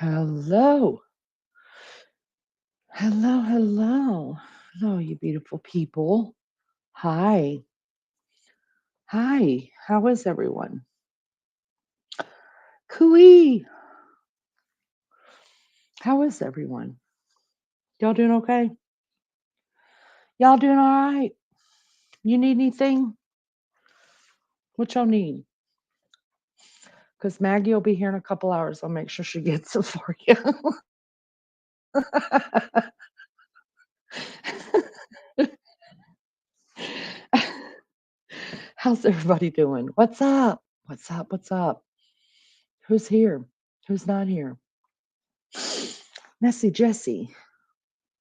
Hello. Hello, hello. Hello, you beautiful people. Hi. Hi. How is everyone? Cooey. How is everyone? Y'all doing okay? Y'all doing all right? You need anything? What y'all need? Because Maggie will be here in a couple hours. I'll make sure she gets it for you. How's everybody doing? What's up? What's up? What's up? Who's here? Who's not here? Messy Jessie.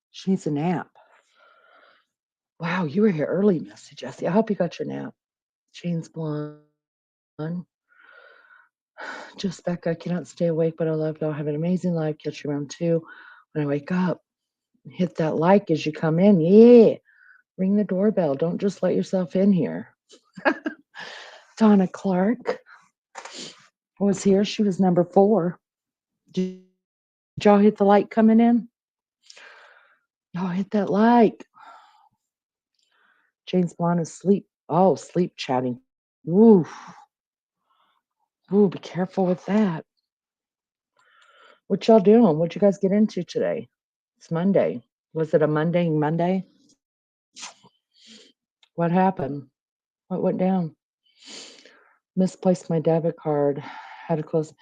She needs a nap. Wow, you were here early, Messy Jessie. I hope you got your nap. Jane's blonde. Just Becca, I cannot stay awake, but I love y'all. Have an amazing life. Catch you around 2 when I wake up. Hit that like as you come in. Yeah. Ring the doorbell. Don't just let yourself in here. Donna Clark was here. She was number 4. Did y'all hit the like coming in? Y'all hit that like. Jane's blonde is sleep. Oh, sleep chatting. Ooh. Ooh, be careful with that. What y'all doing? What'd you guys get into today? It's Monday. Was it a Monday? What happened? What went down? Misplaced my debit card. Had to close.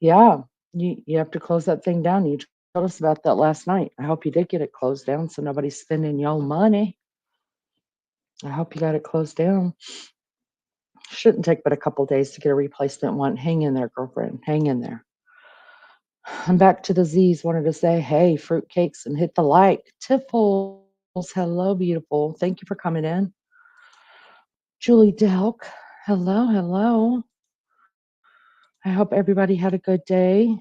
Yeah, you have to close that thing down. You told us about that last night. I hope you did get it closed down so nobody's spending your money. I hope you got it closed down. Shouldn't take but a couple days to get a replacement one. Hang in there, girlfriend. Hang in there. I'm back to the Z's. Wanted to say, hey, fruitcakes and hit the like. Tiffles, hello, beautiful. Thank you for coming in. Julie Delk, hello, hello. I hope everybody had a good day.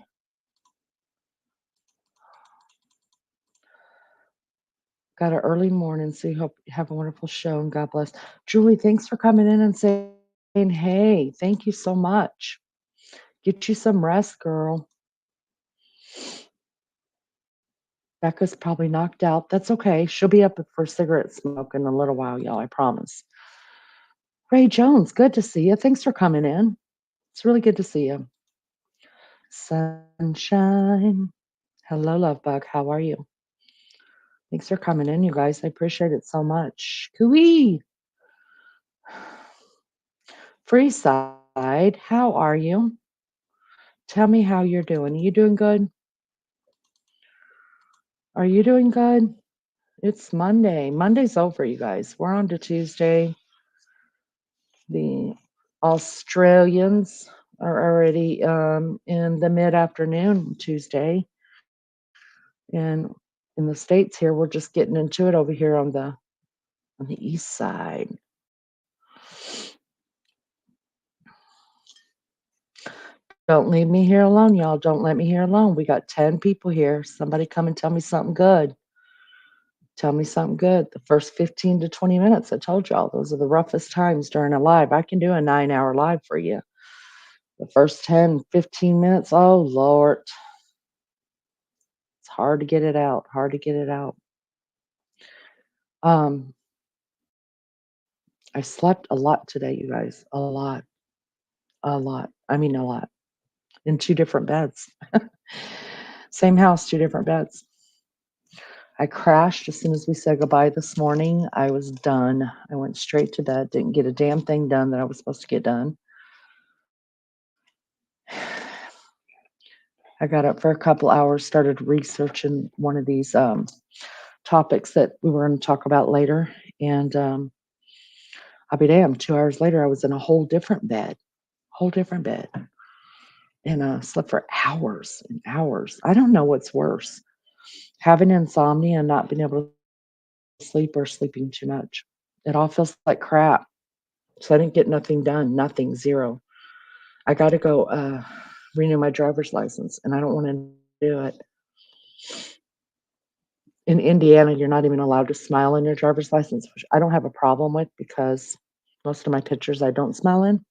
Got an early morning, so you hope you have a wonderful show and God bless. Julie, thanks for coming in and saying, hey, thank you so much. Get you some rest, girl. Becca's probably knocked out. That's okay. She'll be up for cigarette smoke in a little while, y'all, I promise. Ray Jones, good to see you. Thanks for coming in. It's really good to see you. Sunshine. Hello, love bug. How are you? Thanks for coming in, you guys. I appreciate it so much. Cooey. Freeside. How are you? Tell me how you're doing. Are you doing good? Are you doing good? It's Monday. Monday's over, you guys. We're on to Tuesday. The Australians are already in the mid afternoon Tuesday. And in the States here, we're just getting into it over here on the east side. Don't leave me here alone, y'all. Don't let me here alone. We got 10 people here. Somebody come and tell me something good. Tell me something good. The first 15 to 20 minutes, I told y'all, those are the roughest times during a live. I can do a 9-hour live for you. The first 10, 15 minutes, oh, Lord. It's hard to get it out. Hard to get it out. Um, I slept a lot today, you guys. A lot. A lot. I mean, a lot. In 2 different beds. Same house, 2 different beds. I crashed as soon as we said goodbye this morning. I was done. I went straight to bed, didn't get a damn thing done that I was supposed to get done. I got up for a couple hours, started researching one of these topics that we were going to talk about later. And I'll be damned, 2 hours later, I was in a whole different bed, and slept for hours and hours. I don't know what's worse, having insomnia and not being able to sleep or sleeping too much. It all feels like crap. So I didn't get nothing done, nothing, zero. I got to go renew my driver's license, and I don't want to do it. In Indiana, you're not even allowed to smile in your driver's license, which I don't have a problem with because most of my pictures I don't smile in.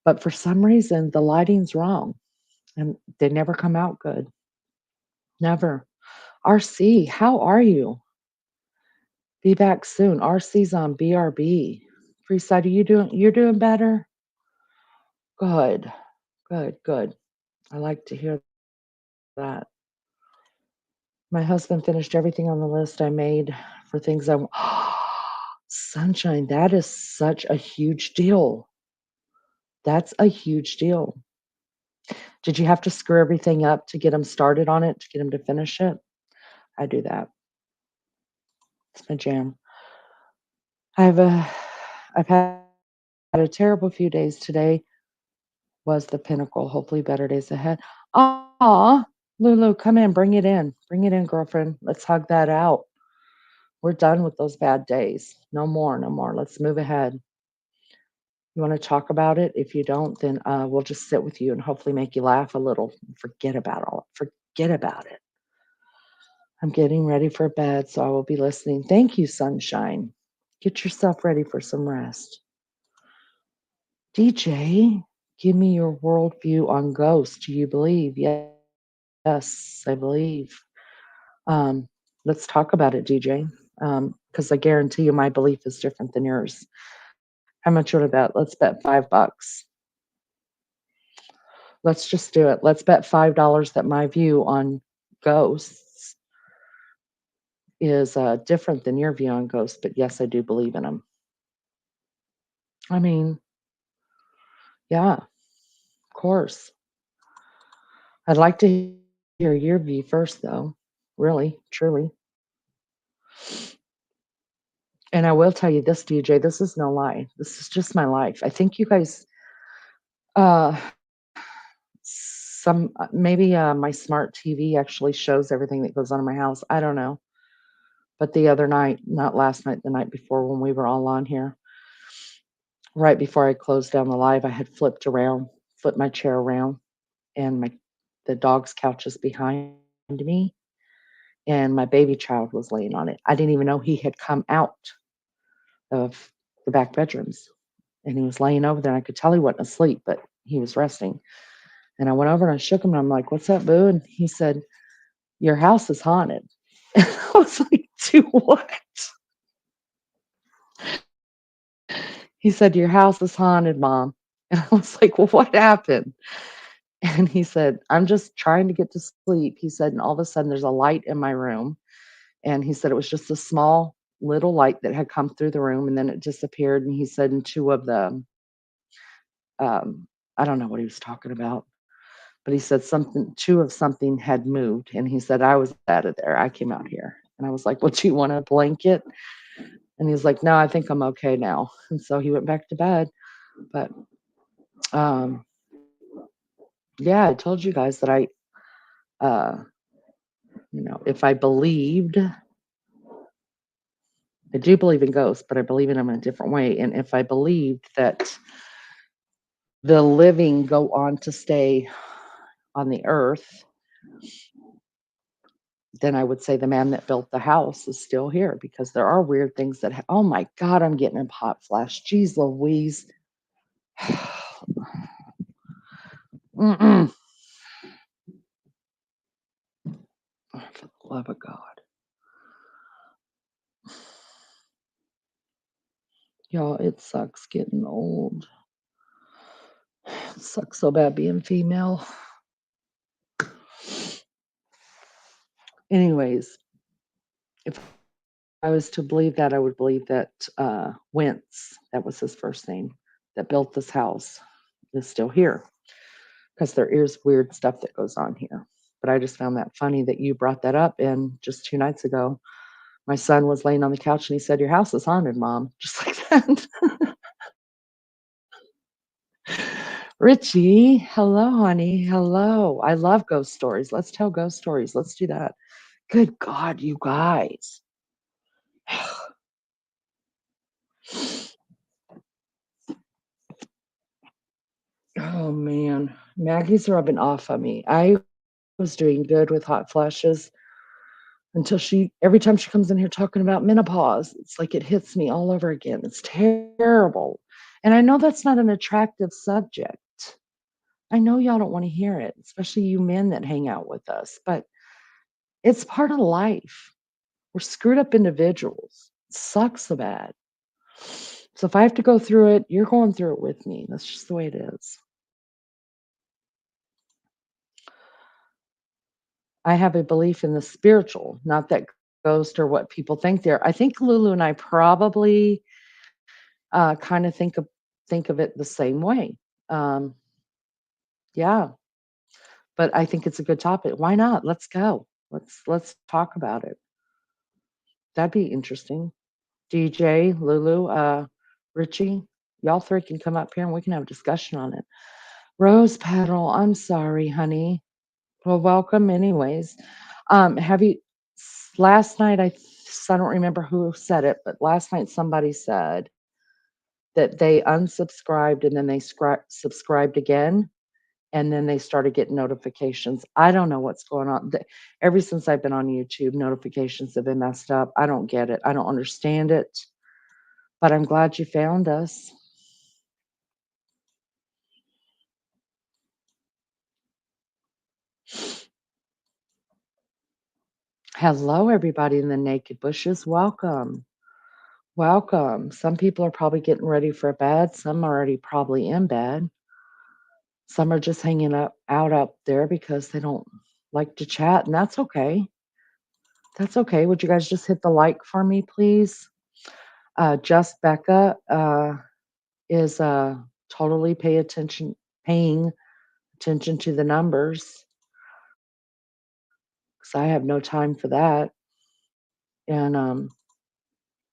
But for some reason, the lighting's wrong and they never come out good. Never. RC, how are you? Be back soon. RC's on BRB. Freeside, are you doing you're doing better? Good. Good, good. I like to hear that. My husband finished everything on the list I made for things I Sunshine, that is such a huge deal. That's a huge deal. Did you have to screw everything up to get him started on it, to get him to finish it? I do that. It's my jam. I've uh, I've had a terrible few days. Today was the pinnacle. Hopefully, better days ahead. Ah, Lulu, come in, bring it in, girlfriend. Let's hug that out. We're done with those bad days. No more, no more. Let's move ahead. You want to talk about it? If you don't, then we'll just sit with you and hopefully make you laugh a little. Forget about it. I'm getting ready for bed, so I will be listening. Thank you, sunshine. Get yourself ready for some rest. DJ, give me your worldview on ghosts. Do you believe? Yes, I believe. Um, let's talk about it, DJ, because I guarantee you my belief is different than yours. How much would I bet? Let's bet $5. Let's just do it. Let's bet $5 that my view on ghosts is different than your view on ghosts, but yes, I do believe in them. I mean, yeah, of course. I'd like to hear your view first, though. Really, truly. And I will tell you this, DJ, this is no lie. This is just my life. I think you guys, uh, maybe my smart TV actually shows everything that goes on in my house. I don't know. But the other night, not last night, the night before when we were all on here, right before I closed down the live, I had flipped my chair around, and the dog's couch is behind me, and my baby child was laying on it. I didn't even know he had come out of the back bedrooms, and he was laying over there. And I could tell he wasn't asleep, but he was resting. And I went over and I shook him, and I'm like, "What's up, boo?" And he said, "Your house is haunted." And I was like, "To what?" He said, "Your house is haunted, Mom." And I was like, "Well, what happened?" And he said, "I'm just trying to get to sleep." He said, "And all of a sudden there's a light in my room." And he said it was just a small little light that had come through the room and then it disappeared. And he said, and two of the, I don't know what he was talking about, but he said something, two of something had moved. And he said, I was out of there. I came out here. And I was like, well, do you want a blanket? And he's like, no, I think I'm okay now. And so he went back to bed. But um, yeah, I told you guys that uh, if I believed, I do believe in ghosts, but I believe in them in a different way. And if I believed that the living go on to stay on the earth, then I would say the man that built the house is still here because there are weird things that oh my God, I'm getting a hot flash. Jeez Louise. Mm-mm. Oh, for the love of God. Y'all, it sucks getting old. It sucks so bad being female. Anyways, if I was to believe that, I would believe that Wentz, that was his first name, that built this house, is still here because there is weird stuff that goes on here. But I just found that funny that you brought that up. And just 2 nights ago, my son was laying on the couch and he said, "Your house is haunted, Mom." Just like that. Richie, hello, honey. Hello. I love ghost stories. Let's tell ghost stories. Let's do that. Good God, you guys. Oh man, Maggie's rubbing off on me. I was doing good with hot flashes until every time she comes in here talking about menopause, it's like it hits me all over again. It's terrible. And I know that's not an attractive subject. I know y'all don't want to hear it, especially you men that hang out with us, but it's part of life. We're screwed up individuals. It sucks so bad. So if I have to go through it, you're going through it with me. That's just the way it is. I have a belief in the spiritual, not that ghost or what people think there. I think Lulu and I probably kind of think of it the same way. Um, yeah, but I think it's a good topic. Why not? Let's go. Let's talk about it. That'd be interesting. DJ, Lulu, Richie, y'all three can come up here and we can have a discussion on it. Rose Petal, I'm sorry, honey. Well, welcome anyways. Have you last night I don't remember who said it, but last night somebody said that they unsubscribed and then they subscribed again and then they started getting notifications. I don't know what's going on. Ever since I've been on YouTube, notifications have been messed up. I don't get it. I don't understand it. But I'm glad you found us. Hello, everybody in the naked bushes. Welcome. Welcome. Some people are probably getting ready for bed. Some are already probably in bed. Some are just hanging out up there because they don't like to chat, and that's okay. That's okay. Would you guys just hit the like for me, please? Just Becca is totally paying attention to the numbers because I have no time for that. And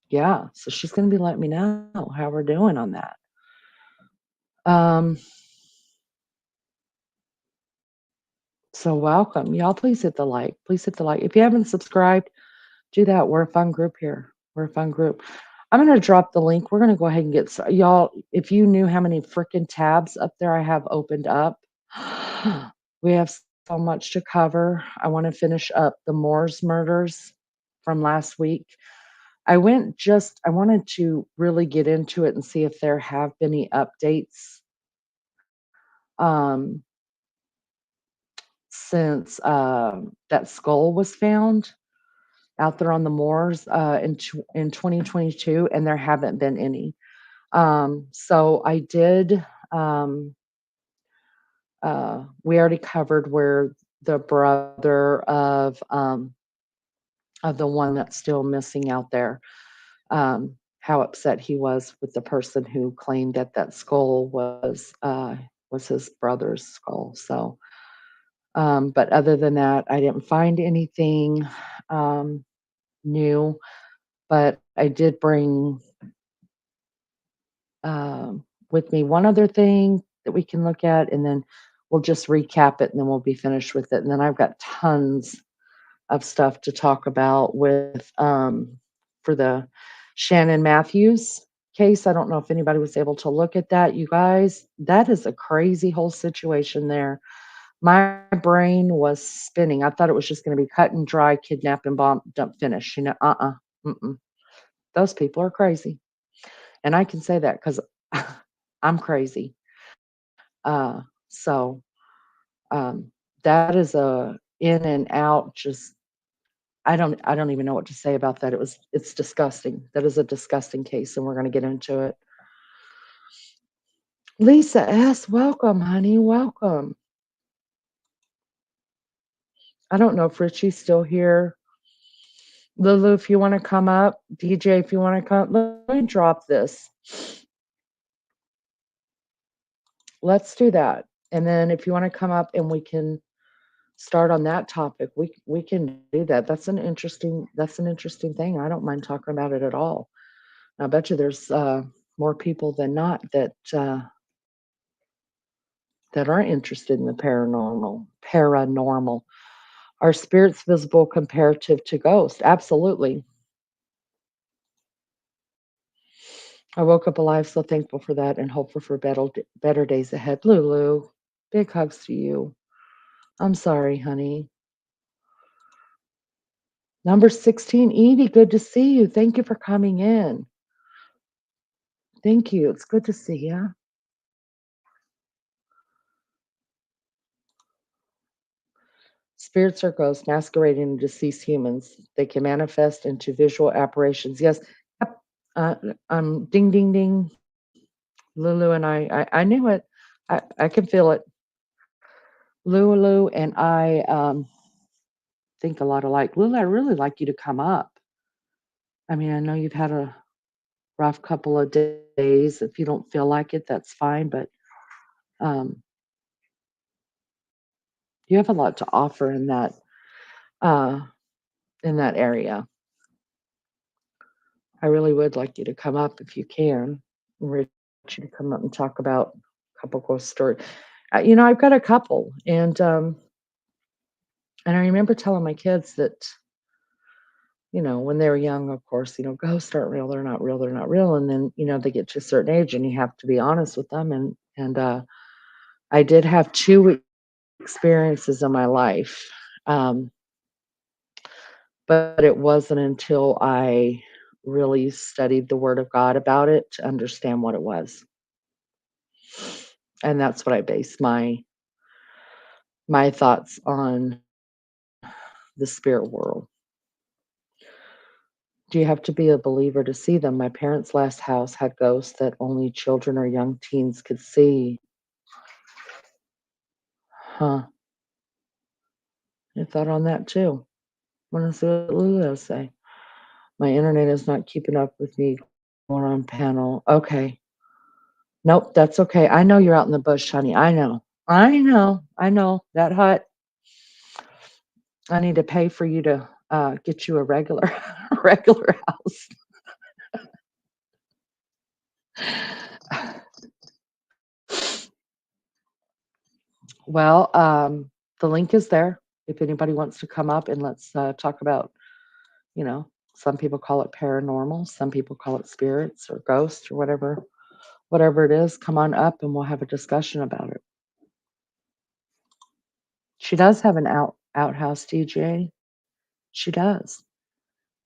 yeah, so she's going to be letting me know how we're doing on that. Um, so welcome, y'all. Please hit the like. Please hit the like. If you haven't subscribed, do that. We're a fun group here. We're a fun group. I'm going to drop the link. We're going to go ahead and get y'all. If you knew how many freaking tabs up there I have opened up, we have so much to cover. I want to finish up the Moors murders from last week. I wanted to really get into it and see if there have been any updates um, since that skull was found out there on the moors in 2022, and there haven't been any. So I did Um, we already covered where the brother of the one that's still missing out there, how upset he was with the person who claimed that that skull was his brother's skull. So, but other than that, I didn't find anything um, new. But I did bring with me one other thing that we can look at, and then we'll just recap it, and then we'll be finished with it. And then I've got tons of stuff to talk about with for the Shannon Mathews case. I don't know if anybody was able to look at that. You guys, that is a crazy whole situation there. My brain was spinning. I thought it was just going to be cut and dry, kidnap and bomb, dump, finish. Mm-mm. Those people are crazy, and I can say that because I'm crazy. So um, that is a in and out. Just I don't even know what to say about that. It's disgusting. That is a disgusting case, and we're going to get into it. Lisa S, welcome, honey, welcome. I don't know if Richie's still here. Lulu, if you want to come up, DJ, if you want to come, let me drop this. Let's do that. And then if you want to come up and we can start on that topic, we can do that. That's an interesting thing. I don't mind talking about it at all. I bet you there's more people than not that aren't interested in the paranormal. Paranormal. Are spirits visible comparative to ghosts? Absolutely. I woke up alive, so thankful for that and hopeful for better days ahead. Lulu, big hugs to you. I'm sorry, honey. Number 16, Edie, good to see you. Thank you for coming in. Thank you. It's good to see you. Spirits are ghosts masquerading as deceased humans. They can manifest into visual apparitions. Yes. Yep. Uh, ding, ding, ding. Lulu and I knew it. I can feel it. Lulu and I think a lot alike. Lulu, I really like you to come up. I mean, I know you've had a rough couple of days. If you don't feel like it, that's fine. But um, you have a lot to offer uh, in that area. I really would like you to come up if you can. Rich, you to come up and talk about a couple ghost stories. I've got a couple, and I remember telling my kids that when they were young, of course, ghosts aren't real. They're not real. They're not real. And then they get to a certain age, and you have to be honest with them. And I did have two experiences in my life, um, but it wasn't until I really studied the Word of God about it to understand what it was. And that's what I base my thoughts on the spirit world. Do you have to be a believer to see them? My parents' last house had ghosts that only children or young teens could see. Huh. I thought on that too. Want to see what Lulu say? My internet is not keeping up with me going on panel. Okay. Nope, that's okay. I know you're out in the bush, honey. I know. I know. I know. That hut. I need to pay for you to get you a regular regular house. Well, the link is there if anybody wants to come up and let's talk about, some people call it paranormal, some people call it spirits or ghosts or whatever it is. Come on up and we'll have a discussion about it. She does have an outhouse, DJ. She does,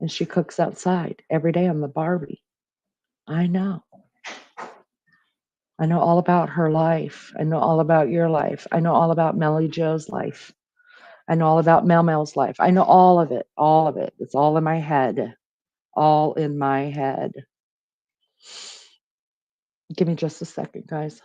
and she cooks outside every day on the Barbie. I know. I know all about her life. I know all about your life. I know all about Melly Joe's life. I know all about Mel Mel's life. I know all of it. All of it. It's all in my head. All in my head. Give me just a second, guys.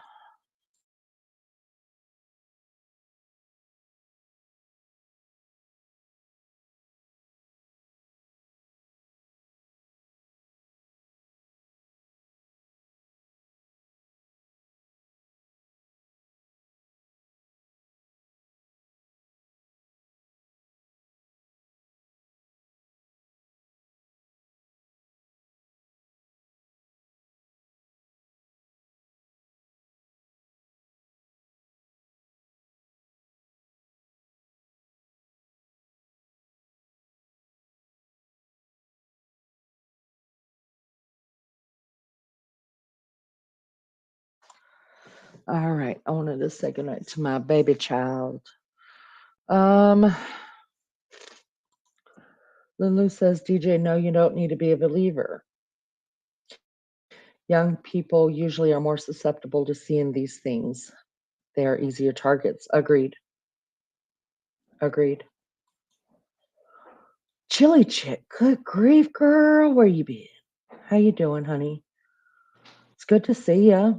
All right. I wanted to say goodnight to my baby child. Um, Lulu says, DJ, no, you don't need to be a believer. Young people usually are more susceptible to seeing these things. They are easier targets. Agreed. Agreed. Chili chick. Good grief, girl. Where you been? How you doing, honey? It's good to see ya.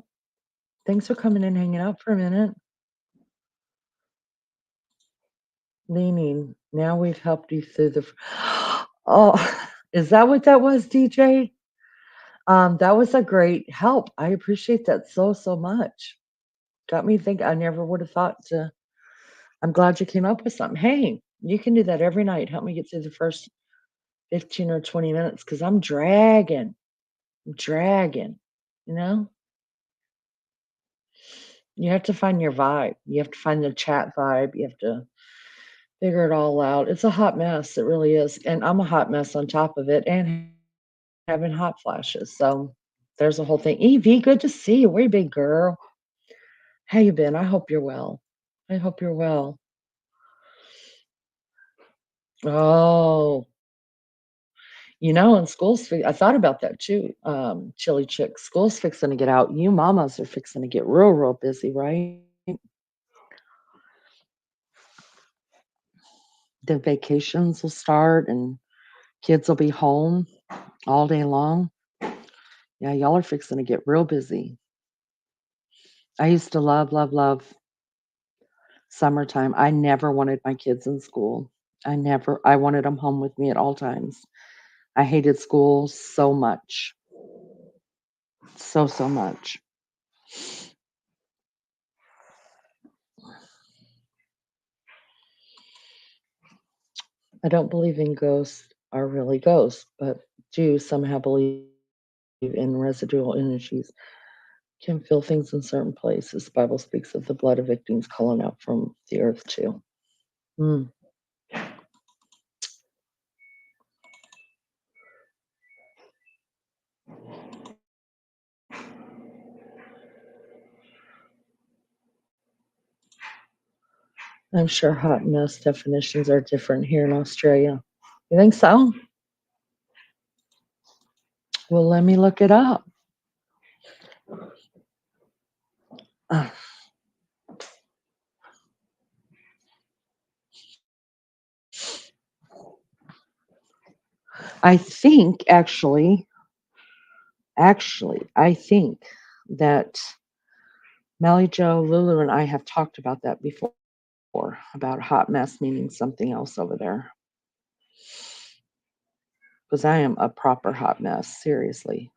Thanks for coming and hanging out for a minute. Leaning. Now we've helped you through the. Oh, is that what that was, DJ? That was a great help. I appreciate that so much. Got me thinking. I never would have thought to. I'm glad you came up with something. Hey, you can do that every night. Help me get through the first 15 or 20 minutes because I'm dragging. I'm dragging. You know, you have to find your vibe. You have to find the chat vibe. You have to figure it all out. It's a hot mess. It really is. And I'm a hot mess on top of it and having hot flashes. So there's a whole thing. Evie, good to see you. Where you been, girl? How you been? I hope you're well. I hope you're well. Oh, and school's I thought about that too. Chili chick. School's fixing to get out. You mamas are fixing to get real busy, right? The vacations will start and kids will be home all day long. Yeah, y'all are fixing to get real busy. I used to love summertime. I never wanted my kids in school. I wanted them home with me at all times. I hated school so much. So much. I don't believe in ghosts are really ghosts, but do somehow believe in residual energies. Can feel things in certain places. The Bible speaks of the blood of victims calling out from the earth too. Mm. I'm sure hot mess definitions are different here in Australia. You think so? Well, let me look it up. Uh, I think I think that Melly Joe, Lulu, and I have talked about that before, about hot mess meaning something else over there. Because I am a proper hot mess, seriously.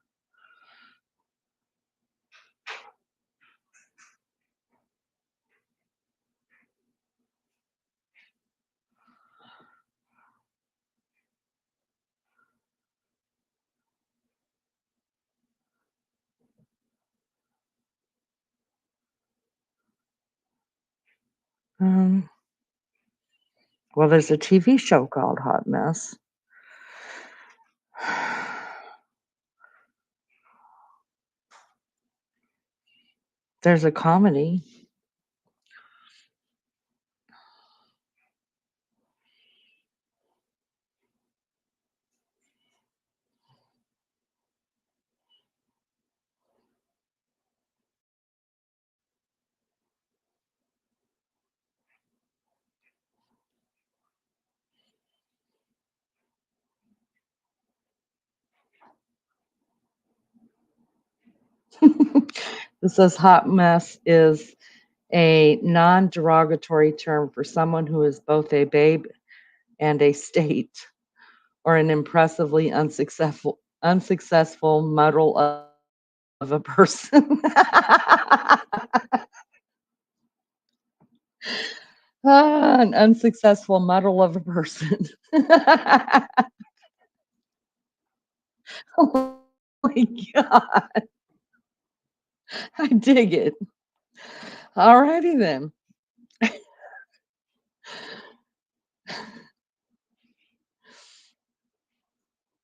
Um, well, there's a TV show called Hot Mess. There's a comedy. It says hot mess is a non-derogatory term for someone who is both a babe and a state, or an impressively unsuccessful muddle of a person. An unsuccessful muddle of a person. Oh my god, I dig it. All righty then.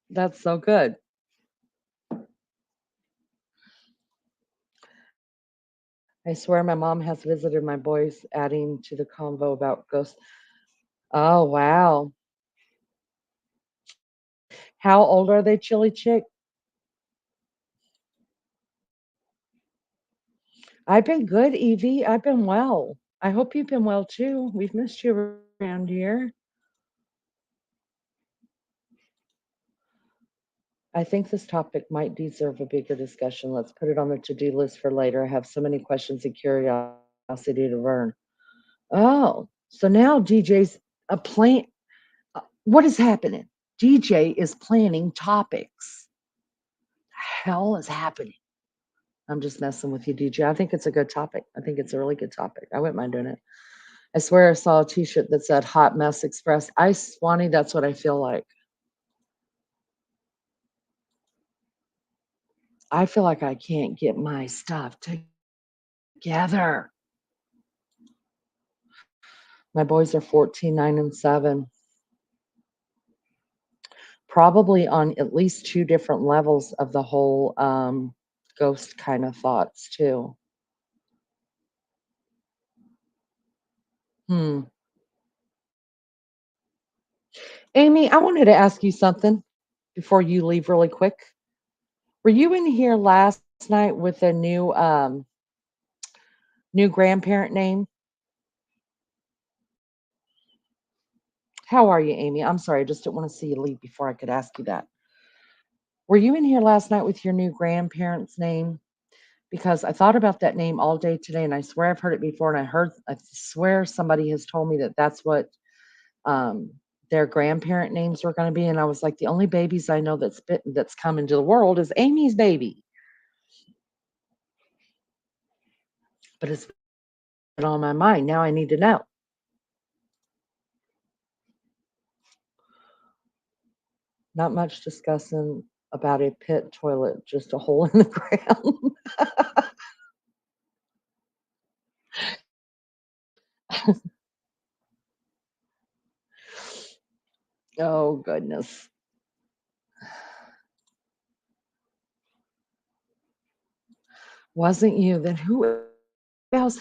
That's so good. I swear my mom has visited my boys, adding to the convo about ghosts. Oh, wow. How old are they, Chili Chick? I've been good, Evie. I've been well. I hope you've been well too. We've missed you around here. I think this topic might deserve a bigger discussion. Let's put it on the to-do list for later. I have so many questions and curiosity to learn. Oh, so now DJ's a plan. What is happening? DJ is planning topics. Hell is happening. I'm just messing with you, DJ. I think it's a good topic. I think it's a really good topic. I wouldn't mind doing it. I swear I saw a T-shirt that said "Hot Mess Express." Swanee, that's what I feel like. I feel like I can't get my stuff together. My boys are 14, 9, and 7. Probably on at least two different levels of the whole ghost kind of thoughts too. Hmm. Amy, I wanted to ask you something before you leave really quick. Were you in here last night with a new grandparent name? How are you, Amy? I'm sorry, I just didn't want to see you leave before I could ask you that. Were you in here last night with your new grandparent's name? Because I thought about that name all day today, and I swear I've heard it before, and I swear somebody has told me that that's what um, their grandparent names were going to be, and I was like, the only babies I know that's come into the world is Amy's baby, but it's been on my mind. Now I need to know. Not much discussing about a pit toilet, just a hole in the ground. Oh goodness. Wasn't you? Then who else?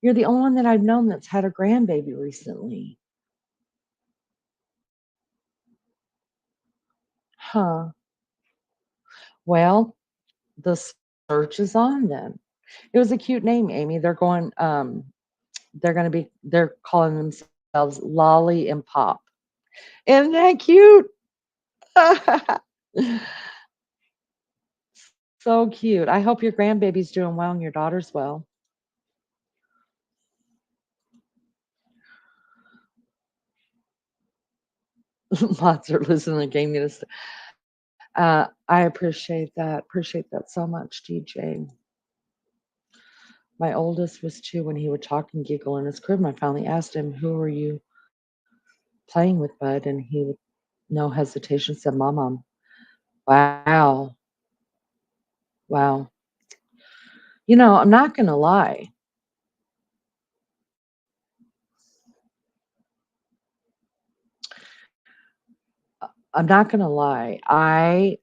You're the only one that I've known that's had a grandbaby recently. Huh. Well, the search is on then. It was a cute name, Amy. They're calling themselves Lolly and Pop. Isn't that cute? So cute. I hope your grandbaby's doing well and your daughter's well. Lots are listening and gave me this. I appreciate that. Appreciate that so much, DJ. My oldest was 2 when he would talk and giggle in his crib, and I finally asked him, "Who are you playing with, bud?" And he, with no hesitation, said, "Mom." Wow. Wow. I'm not gonna lie. I'm not gonna lie. I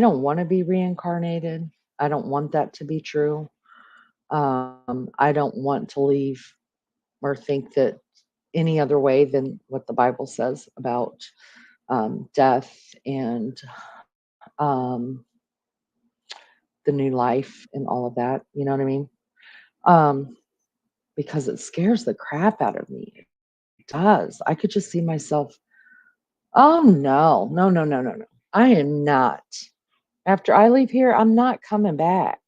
don't wanna be reincarnated. I don't want that to be true. I don't want to leave or think that any other way than what the Bible says about, death and, um, the new life and all of that, you know what I mean? Um, because it scares the crap out of me. It does. I could just see myself, "Oh, no. No, no, no, no, no. I am not. After I leave here, I'm not coming back,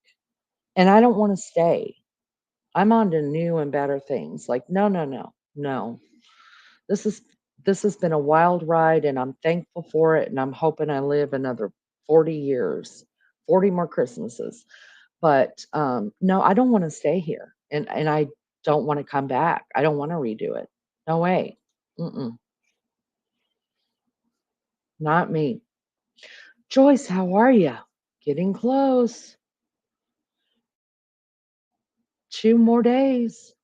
and I don't wanna stay. I'm on to new and better things." Like, "No, no, no. No. This is this has been a wild ride, and I'm thankful for it, and I'm hoping I live another 40 years, 40 more Christmases." But, no, I don't wanna stay here, and I don't wanna come back. I don't wanna redo it. No way. Mm-mm, not me. Joyce, how are you? Getting close. 2 more days.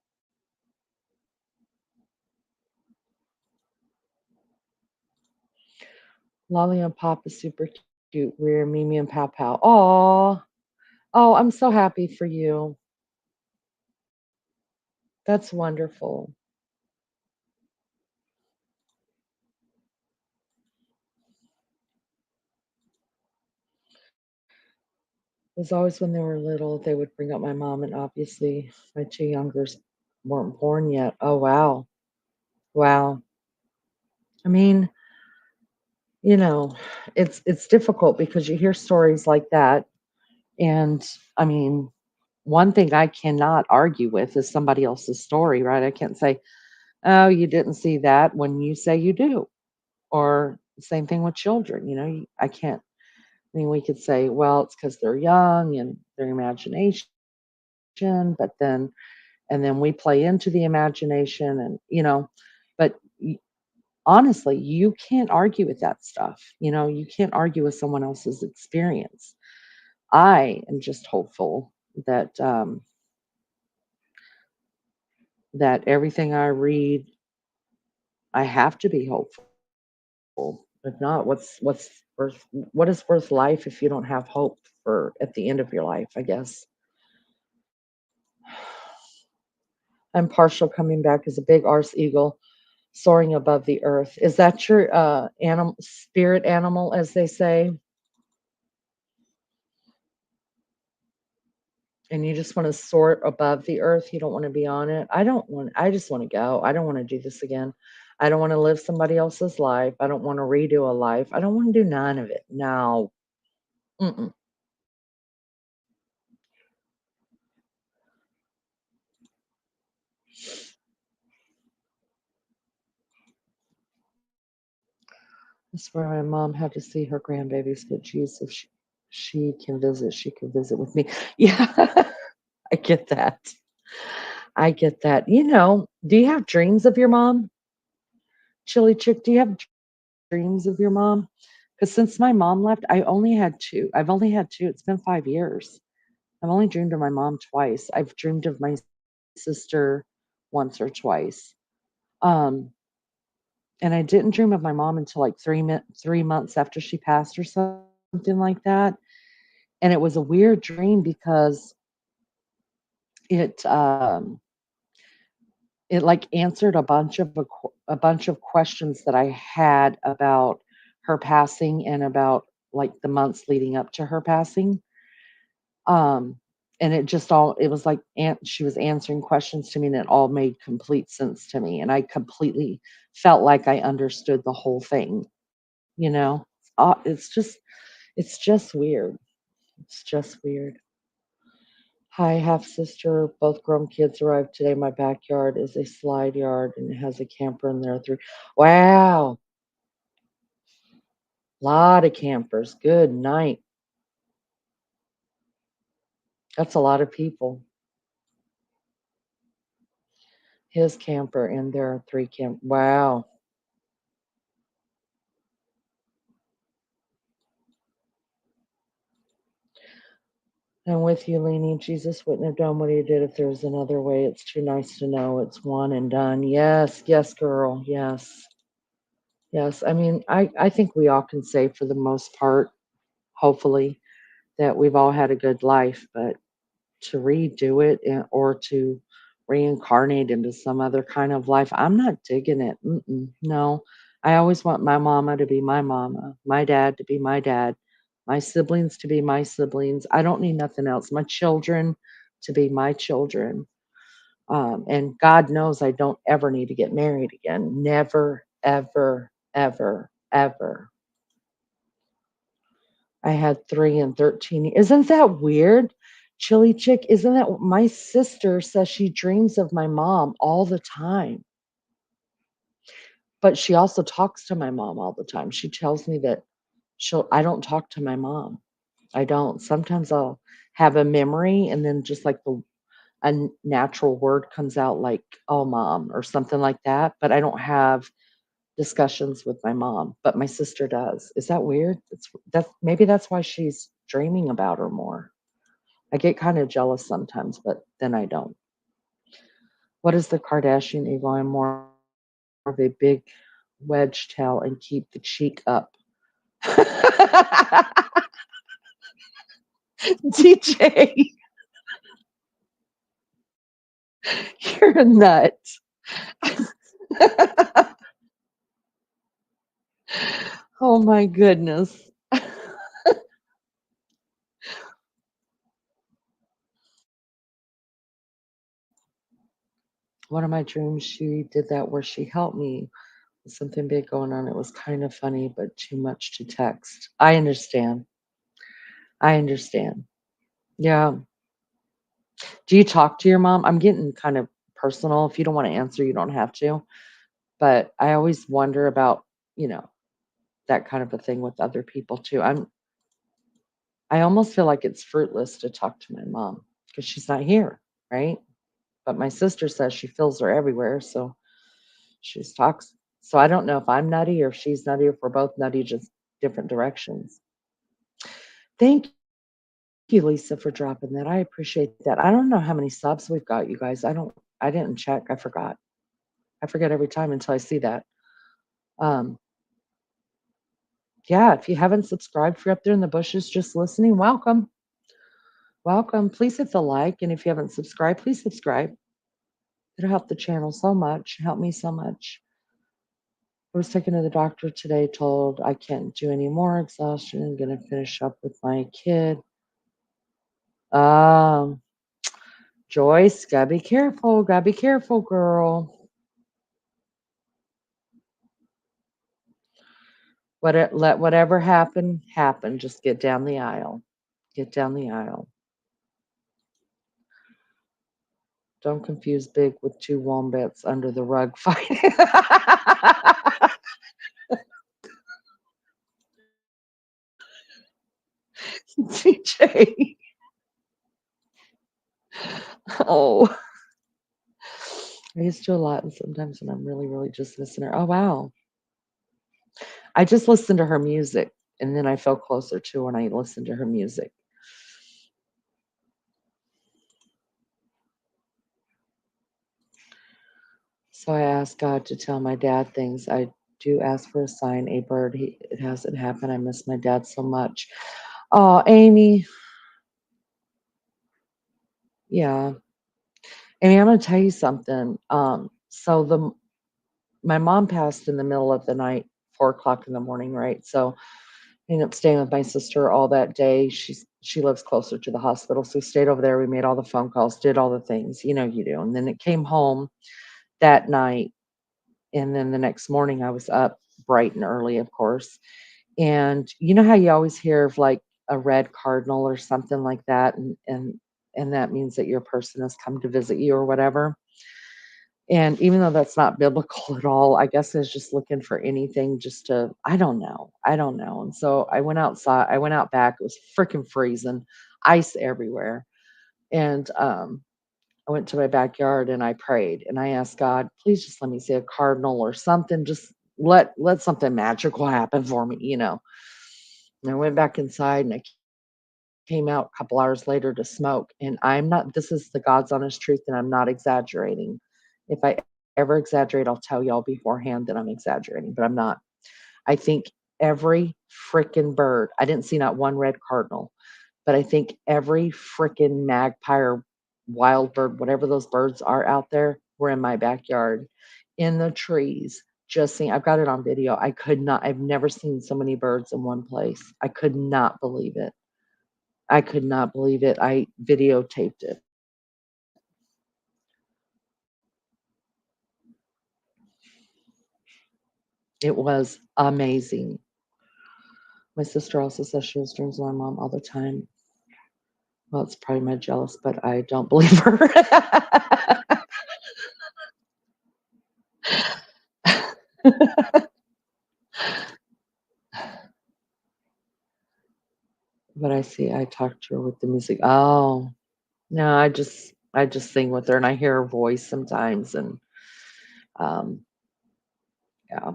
Lolly and Pop is super cute. We're Mimi and Pow Pow. Aw. Oh, I'm so happy for you. That's wonderful. It was always when they were little, they would bring up my mom, and obviously my two youngers weren't born yet. Oh, wow. Wow. I mean, you know, it's difficult because you hear stories like that, and I mean, one thing I cannot argue with is somebody else's story, right? I can't say, "Oh, you didn't see that," when you say you do. Or same thing with children, I can't. I mean, we could say, "Well, it's because 'cause they're young and their imagination," but then and then we play into the imagination but honestly, you can't argue with that stuff. You can't argue with someone else's experience. I am just hopeful that everything I read, I have to be hopeful. If not, what is worth life if you don't have hope for at the end of your life, I guess. I'm partial coming back as a big arse eagle soaring above the earth. Is that your animal spirit animal, as they say? And you just want to soar above the earth. You don't want to be on it. I just want to go. I don't want to do this again. I don't want to live somebody else's life. I don't want to redo a life. I don't want to do none of it. No. Mm-mm. I swear my mom had to see her grandbabies, but geez, if she can visit, she can visit with me. Yeah, I get that. I get that. Do you have dreams of your mom? Chili Chick, do you have dreams of your mom? Because since my mom left, I only had two. I've only had two. It's been 5 years. I've only dreamed of my mom twice. I've dreamed of my sister once or twice. Um, and I didn't dream of my mom until like 3 months after she passed or something like that. And it was a weird dream because it it like answered a bunch of questions that I had about her passing and about like the months leading up to her passing. Um, and it was like she was answering questions to me, and it all made complete sense to me, and I completely felt like I understood the whole thing. You know, it's just weird. It's just weird. Hi, half sister. Both grown kids arrived today. My backyard is a slide yard and it has a camper in there. Three. Wow. Lot of campers. Good night. That's a lot of people. His camper and there are three camp. Wow. I'm with you, Leaning. Jesus wouldn't have done what he did if there was another way. It's too nice to know it's one and done. Yes, yes, girl. Yes. Yes. I mean, I think we all can say for the most part, hopefully, that we've all had a good life, but to redo it or to reincarnate into some other kind of life, I'm not digging it. Mm-mm, no, I always want my mama to be my mama, my dad to be my dad, my siblings to be my siblings. I don't need nothing else. My children to be my children. And God knows I don't ever need to get married again. Never, ever, ever, ever. I had 3 and 13. Isn't that weird? Chili Chick, isn't that my sister says she dreams of my mom all the time, but she also talks to my mom all the time. She tells me that I don't talk to my mom. I don't. Sometimes I'll have a memory and then just like a natural word comes out like, "Oh, mom," or something like that, but I don't have discussions with my mom, but my sister does. Is that weird? That's maybe that's why she's dreaming about her more. I get kind of jealous sometimes, but then I don't. What is the Kardashian eagle? I'm more of a big wedge tail and keep the cheek up. DJ, you're a nut. Oh my goodness. One of my dreams, she did that where she helped me with something big going on. It was kind of funny, but too much to text. I understand. I understand. Yeah. Do you talk to your mom? I'm getting kind of personal. If you don't want to answer, you don't have to. But I always wonder about, you know, that kind of a thing with other people too. I almost feel like it's fruitless to talk to my mom because she's not here, right? But my sister says she feels her everywhere, so she just talks. So I don't know if I'm nutty or if she's nutty, if we're both nutty, just different directions. Thank you, Lisa, for dropping that. I appreciate that. I don't know how many subs we've got, you guys. I didn't check. I forgot. I forget every time until I see that. Um, yeah, if you haven't subscribed, if you're up there in the bushes just listening, welcome. Welcome. Please hit the like. And if you haven't subscribed, please subscribe. It'll help the channel so much, help me so much. I was taken to the doctor today, told I can't do any more exhaustion. I'm going to finish up with my kid. Um, Joyce, gotta be careful. Gotta be careful, girl. Let whatever happen, happen. Just get down the aisle. Get down the aisle. Don't confuse big with two wombats under the rug fighting. DJ. Oh, I used to a lot, and sometimes when I'm really, really just listening. Oh wow, I just listened to her music, and then I felt closer to her when I listened to her music. So I asked God to tell my dad things. I do ask for a sign, a bird. It hasn't happened. I miss my dad so much. Oh, Amy, yeah. Amy, I'm gonna tell you something. So the my mom passed in the middle of the night, 4 o'clock in the morning, right? So I ended up staying with my sister all that day. She lives closer to the hospital, so we stayed over there. We made all the phone calls, did all the things, you do. And then it came home that night, and then the next morning I was up bright and early, of course. And you know how you always hear of like a red cardinal or something like that, and that means that your person has come to visit you or whatever. And even though that's not biblical at all, I guess I was just looking for anything just to, I don't know. I don't know. And so I went outside, I went out back. It was freaking freezing, ice everywhere. And I went to my backyard and I prayed and I asked God, please just let me see a cardinal or something. Just let something magical happen for me. And I went back inside and I came out a couple hours later to smoke. And I'm not, this is the God's honest truth, and I'm not exaggerating. If I ever exaggerate, I'll tell y'all beforehand that I'm exaggerating, but I'm not. I think every freaking bird, I didn't see not one red cardinal, but I think every freaking magpie or wild bird, whatever those birds are out there, were in my backyard in the trees. Just seeing, I've got it on video. I've never seen so many birds in one place. I could not believe it. I could not believe it. I videotaped it. It was amazing. My sister also says she has dreams of my mom all the time. Well, it's probably my jealous, but I don't believe her. But I talked to her with the music. Oh, no, I just sing with her and I hear her voice sometimes, and um yeah.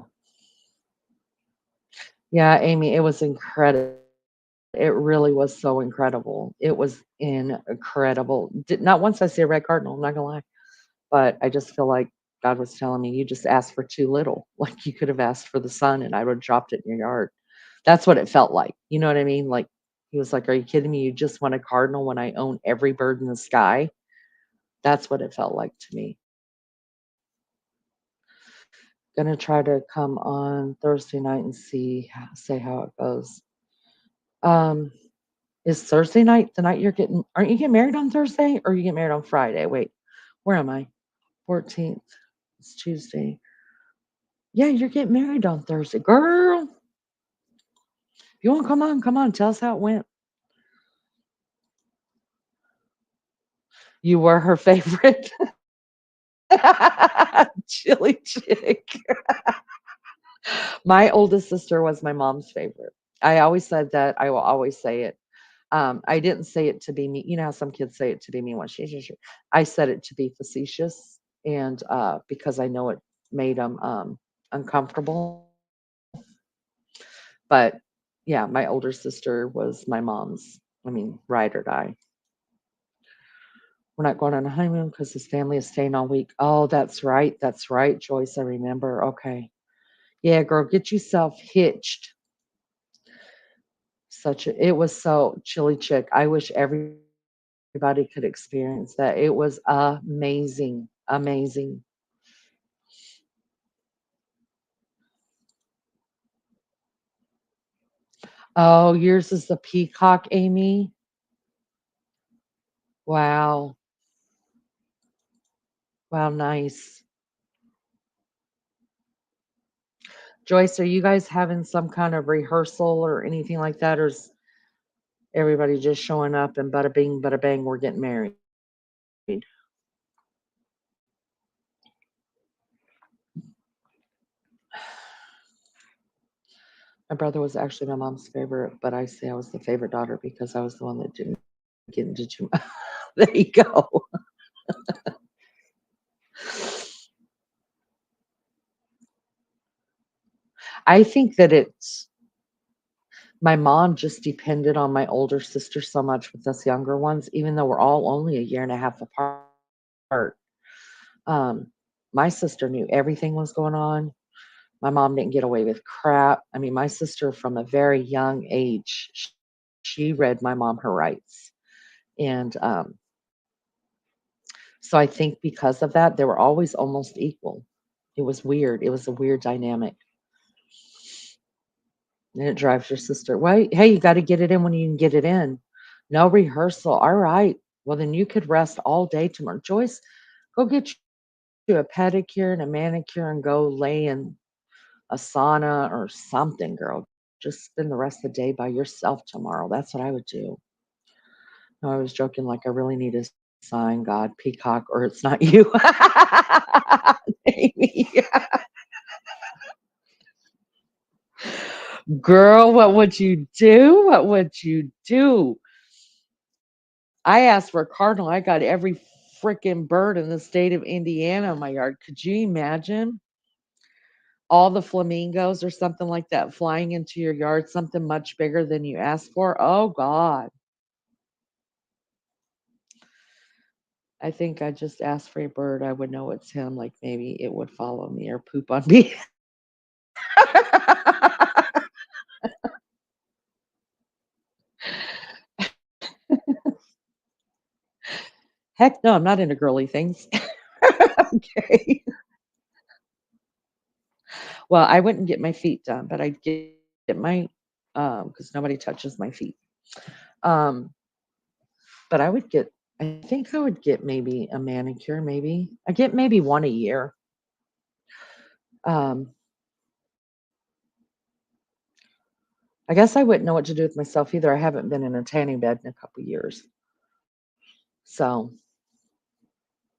Yeah, Amy, it was incredible. It really was so incredible. It was incredible. Not once I see a red cardinal, I'm not gonna lie. But I just feel like God was telling me, you just asked for too little. Like you could have asked for the sun and I would have dropped it in your yard. That's what it felt like. You know what I mean? Like, he was like, "Are you kidding me? You just want a cardinal when I own every bird in the sky?" That's what it felt like to me. Gonna try to come on Thursday night and say how it goes. Um, is Thursday night the night aren't you getting married on Thursday or you get married on Friday? Wait, where am I? 14th. It's Tuesday. Yeah, you're getting married on Thursday. Girl, if you want to come on, tell us how it went. You were her favorite. Chili chick. My oldest sister was my mom's favorite. I always said that. I will always say it. I didn't say it to be me. You know how some kids say it to be me. What I said it to be facetious, and because I know it made them uncomfortable. But yeah, my older sister was my mom's. I mean, ride or die. We're not going on a honeymoon because his family is staying all week. Oh, that's right. That's right, Joyce. I remember. Okay. Yeah, girl, get yourself hitched. It was so chilly chick. I wish everybody could experience that. It was amazing. Amazing. Oh, yours is the peacock, Amy. Wow. Wow, nice. Joyce, are you guys having some kind of rehearsal or anything like that? Or is everybody just showing up and bada bing, bada bang, we're getting married? My brother was actually my mom's favorite, but I say I was the favorite daughter because I was the one that didn't get into too much. There you go. I think that it's my mom just depended on my older sister so much with us younger ones, even though we're all only a year and a half apart. Um, my sister knew everything was going on. My mom didn't get away with crap. I mean, my sister from a very young age, she read my mom her rights. And so I think because of that, they were always almost equal. It was weird. It was a weird dynamic. And it drives your sister, well, hey, you got to get it in when you can get it in. No rehearsal. All right. Well, then you could rest all day tomorrow. Joyce, go get you a pedicure and a manicure and go lay in a sauna or something, girl. Just spend the rest of the day by yourself tomorrow. That's what I would do. No, I was joking. Like, I really need a sign, God, peacock, or it's not you. Amy. Girl, what would you do? What would you do? I asked for a cardinal. I got every freaking bird in the state of Indiana in my yard. Could you imagine all the flamingos or something like that flying into your yard, something much bigger than you asked for? Oh, God. I think I just asked for a bird. I would know it's him. Like maybe it would follow me or poop on me. Heck no, I'm not into girly things. Okay. Well, I wouldn't get my feet done, but I'd get my because nobody touches my feet. Um, but I think I would get maybe a manicure, maybe. I get maybe one a year. Um, I guess I wouldn't know what to do with myself either. I haven't been in a tanning bed in a couple years. So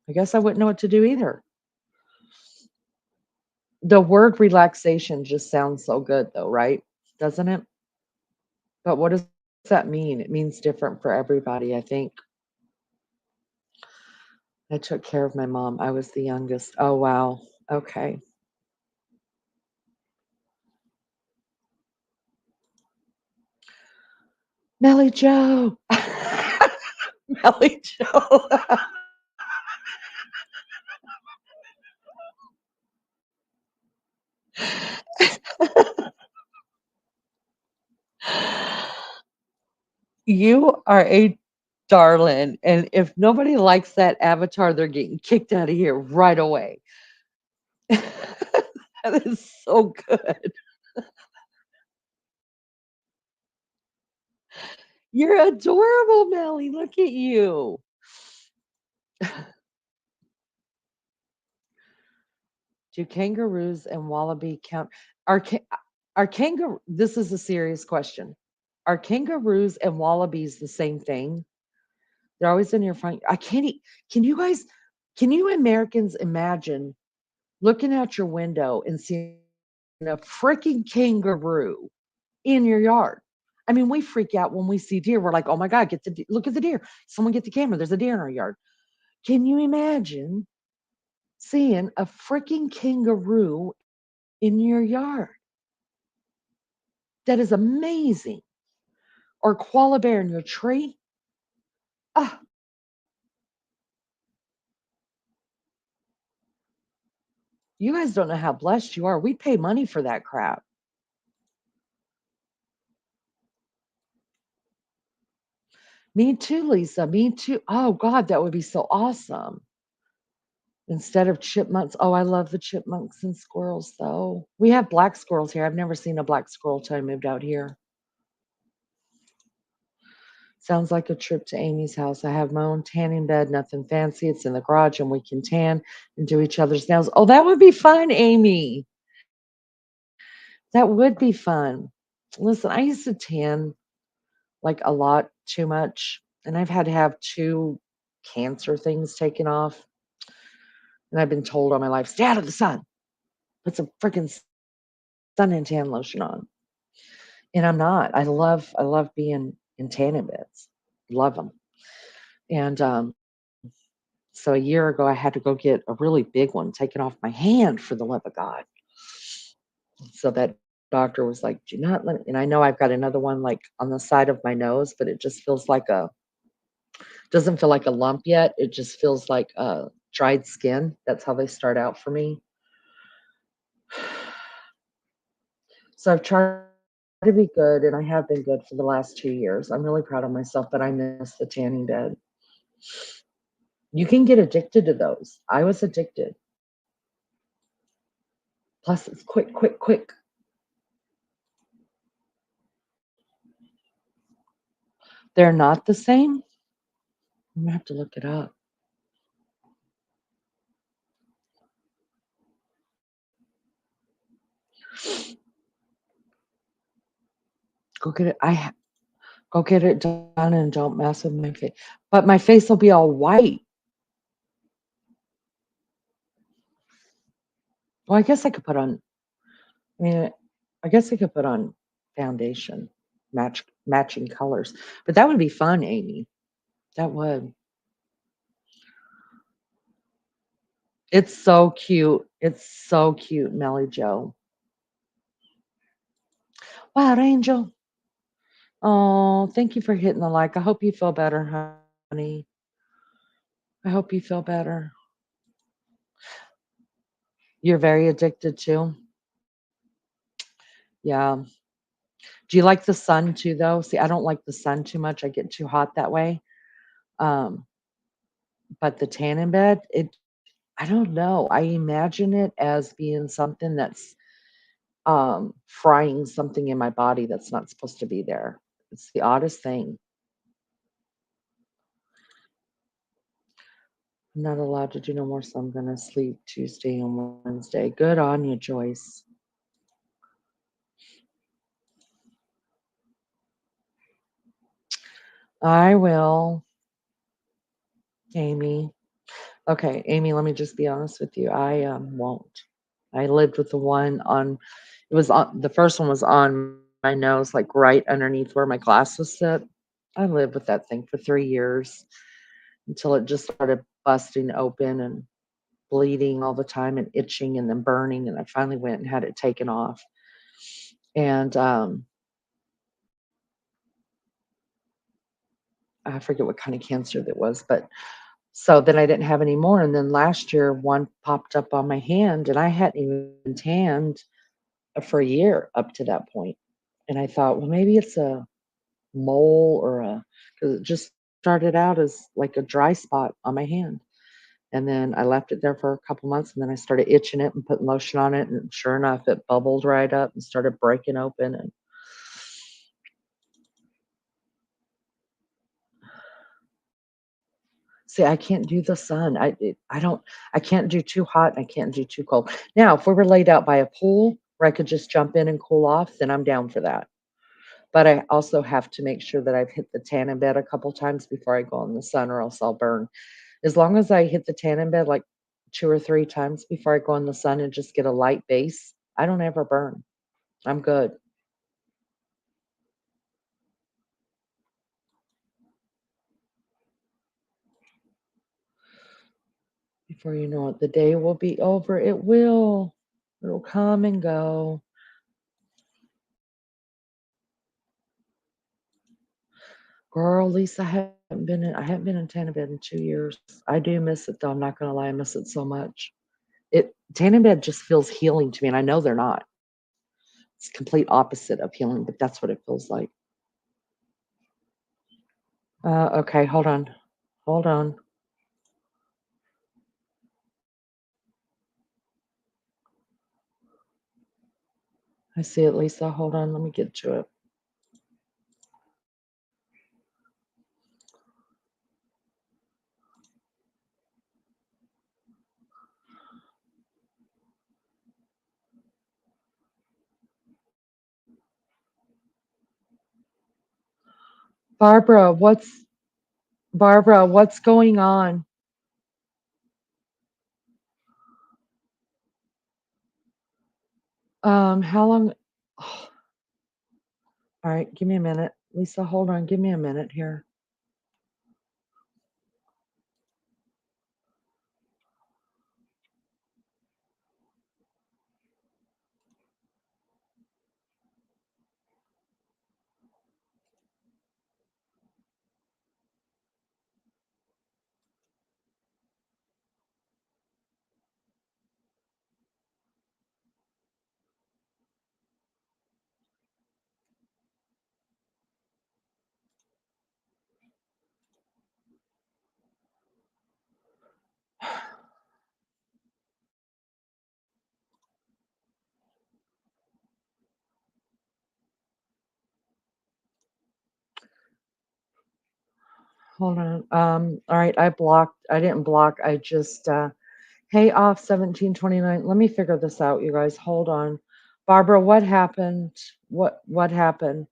I guess I wouldn't know what to do either. The word relaxation just sounds so good though, right? Doesn't it? But what does that mean? It means different for everybody, I think. I took care of my mom. I was the youngest. Oh, wow. Okay. Melly Joe. Melly Joe. You are a darling, and if nobody likes that avatar, they're getting kicked out of here right away. That is so good. You're adorable, Melly. Look at you. Do kangaroos and wallaby count? Are ca- are kangaroo? This is a serious question. Are kangaroos and wallabies the same thing? They're always in your front. I can't. Can you guys? Can you Americans imagine looking out your window and seeing a freaking kangaroo in your yard? I mean, we freak out when we see deer. We're like, "Oh my god, look at the deer! Someone get the camera. There's a deer in our yard." Can you imagine seeing a freaking kangaroo in your yard? That is amazing. Or koala bear in your tree. Ah, you guys don't know how blessed you are. We pay money for that crap. Me too, Lisa. Me too. Oh God, that would be so awesome. Instead of chipmunks. Oh, I love the chipmunks and squirrels though. We have black squirrels here. I've never seen a black squirrel till I moved out here. Sounds like a trip to Amy's house. I have my own tanning bed, nothing fancy. It's in the garage and we can tan and do each other's nails. Oh, that would be fun, Amy. That would be fun. Listen, I used to tan like a lot too much, and I've had to have two cancer things taken off. And I've been told all my life, stay out of the sun, put some freaking sun and tan lotion on. And I'm not. I love being in tanning beds. Love them. And so a year ago, I had to go get a really big one taken off my hand for the love of God. So that doctor was like, do not let, and I know I've got another one like on the side of my nose, but it just feels like doesn't feel like a lump yet. It just feels like dried skin. That's how they start out for me. So I've tried to be good, and I have been good for the last 2 years. I'm really proud of myself, but I miss the tanning bed. You can get addicted to those. I was addicted. Plus, it's quick, quick, quick. They're not the same. I'm gonna have to look it up. Go get it. Go get it done and don't mess with my face. But my face will be all white. Well, I guess I could put on. I mean, I guess I could put on foundation, matching colors. But that would be fun, Amy. That would. It's so cute. It's so cute, Melly Joe. Wow, Angel. Oh, thank you for hitting the like. I hope you feel better, honey. I hope you feel better. You're very addicted too. Yeah. Do you like the sun too, though? See, I don't like the sun too much. I get too hot that way. Um, but the tanning bed, I don't know. I imagine it as being something that's frying something in my body that's not supposed to be there. It's the oddest thing. I'm not allowed to do no more, so I'm gonna sleep Tuesday and Wednesday. Good on you, Joyce. I will, Amy. Okay, Amy, let me just be honest with you. I won't. I lived with the one on it was on the first one was on my nose, like right underneath where my glasses sit. I lived with that thing for 3 years until it just started busting open and bleeding all the time and itching and then burning. And I finally went and had it taken off. And I forget what kind of cancer that was, but so then I didn't have any more. And then last year, one popped up on my hand, and I hadn't even tanned for a year up to that point. And I thought, well, maybe it's a mole or a, because it just started out as like a dry spot on my hand. And then I left it there for a couple months and then I started itching it and putting lotion on it. And sure enough, it bubbled right up and started breaking open. And see, I can't do the sun. I can't do too hot and I can't do too cold. Now, if we were laid out by a pool where I could just jump in and cool off, then I'm down for that. But I also have to make sure that I've hit the tanning bed a couple times before I go in the sun or else I'll burn. As long as I hit the tanning bed like 2 or 3 times before I go in the sun and just get a light base, I don't ever burn. I'm good. Before you know it, the day will be over. It will. It'll come and go. Girl, Lisa, I haven't been in tanning bed in 2 years. I do miss it though, I'm not gonna lie, I miss it so much. It tanning bed just feels healing to me, and I know they're not. It's complete opposite of healing, but that's what it feels like. Okay, hold on. Hold on. I see it, Lisa. Hold on, let me get to it. Barbara, what's going on? How long all right, give me a minute. Lisa, hold on, give me a minute here. Hold on. All right, I didn't block, I just hey off 1729. Let me figure this out, you guys. Hold on. Barbara, what happened? What happened?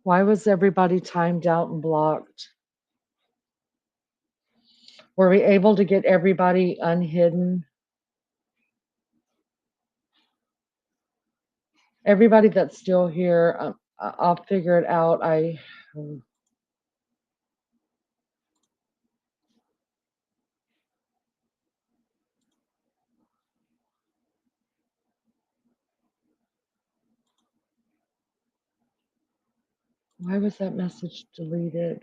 Why was everybody timed out and blocked? Were we able to get everybody unhidden? Everybody that's still here, I'll figure it out. Why was that message deleted?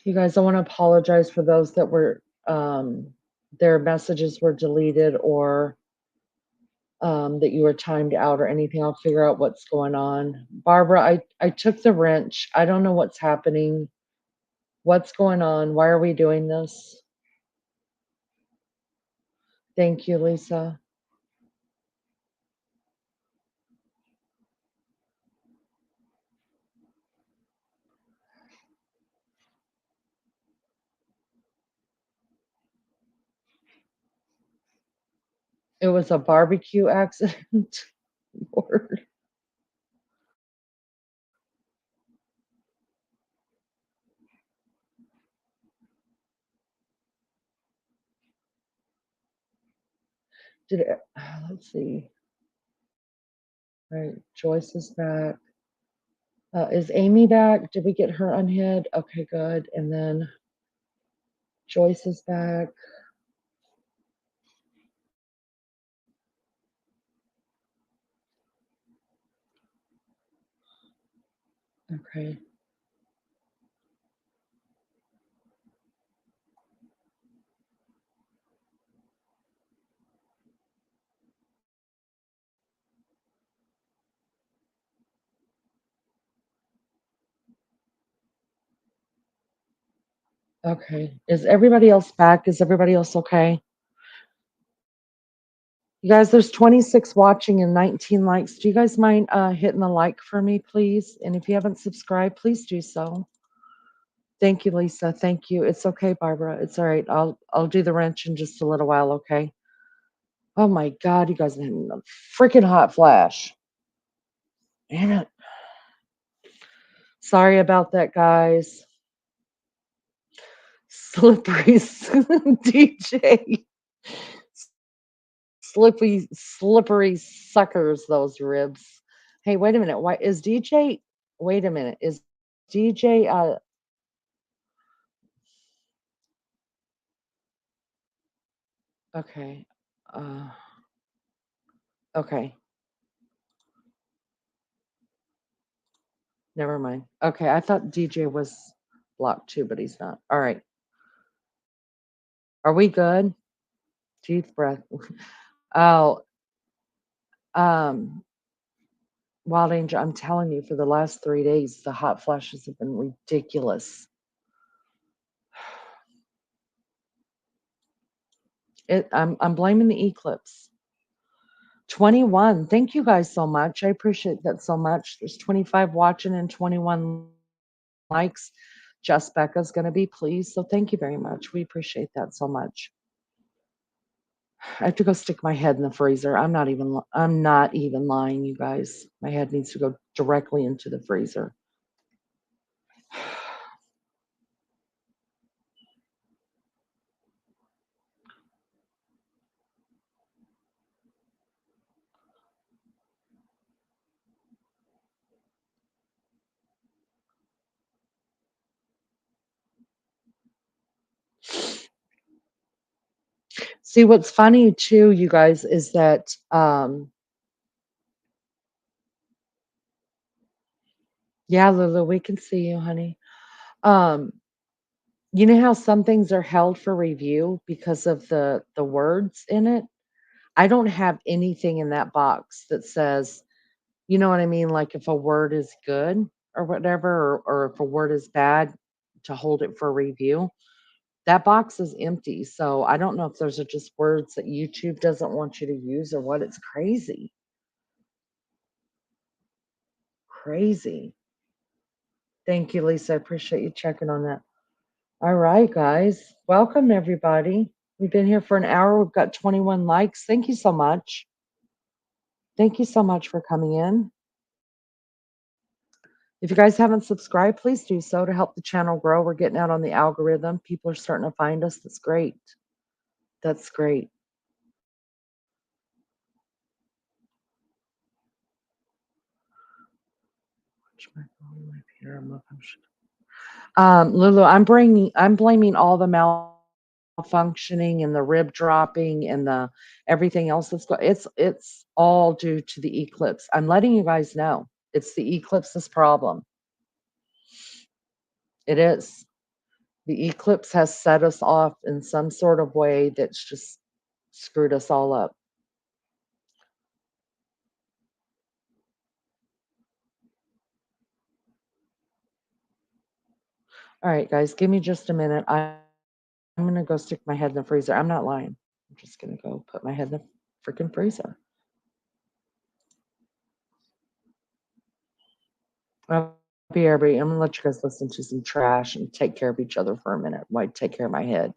You guys, I want to apologize for those that were their messages were deleted or that you were timed out or anything. I'll figure out what's going on. Barbara, I took the wrench. I don't know what's happening. What's going on? Why are we doing this? Thank you, Lisa. It was a barbecue accident. Lord. Did it, let's see. All right, Joyce is back. Is Amy back? Did we get her unhid? Okay, good. And then Joyce is back. Okay. Okay. Is everybody else back? Is everybody else okay? You guys, there's 26 watching and 19 likes. Do you guys mind hitting the like for me, please? And if you haven't subscribed, please do so. Thank you, Lisa. Thank you. It's okay, Barbara. It's all right. I'll do the wrench in just a little while, okay? Oh my God, you guys are having a freaking hot flash. Damn it. Sorry about that, guys. Slippery DJ. Slippery suckers, those ribs. Hey, wait a minute. Why is DJ? Wait a minute. Is DJ? Okay. Uh, okay. Never mind. Okay, I thought DJ was blocked too, but he's not. All right. Are we good? Deep breath. Oh, um, Wild Angel, I'm telling you, for the last 3 days, the hot flashes have been ridiculous. I'm blaming the eclipse. 21. Thank you guys so much. I appreciate that so much. There's 25 watching and 21 likes. Just Becca's going to be pleased. So thank you very much. We appreciate that so much. I have to go stick my head in the freezer. I'm not even lying, you guys. My head needs to go directly into the freezer. See, what's funny too, you guys, is that yeah, Lulu, we can see you, honey. Um, you know how some things are held for review because of the words in it? I don't have anything in that box that says, you know what I mean? Like if a word is good or whatever, or if a word is bad, to hold it for review. That box is empty. So I don't know if those are just words that YouTube doesn't want you to use or what. It's crazy. Crazy. Thank you, Lisa. I appreciate you checking on that. All right, guys. Welcome, everybody. We've been here for an hour. We've got 21 likes. Thank you so much. Thank you so much for coming in. If you guys haven't subscribed, please do so to help the channel grow. We're getting out on the algorithm. People are starting to find us. That's great. That's great. Lulu, I'm blaming all the malfunctioning and the rib dropping and the everything else that's going. It's all due to the eclipse. I'm letting you guys know. It's the eclipse's problem. It is. The eclipse has set us off in some sort of way that's just screwed us all up. All right, guys, give me just a minute. I'm gonna go stick my head in the freezer. I'm not lying. I'm just gonna go put my head in the freaking freezer. I'll be everybody. I'm gonna let you guys listen to some trash and take care of each other for a minute while I take care of my head.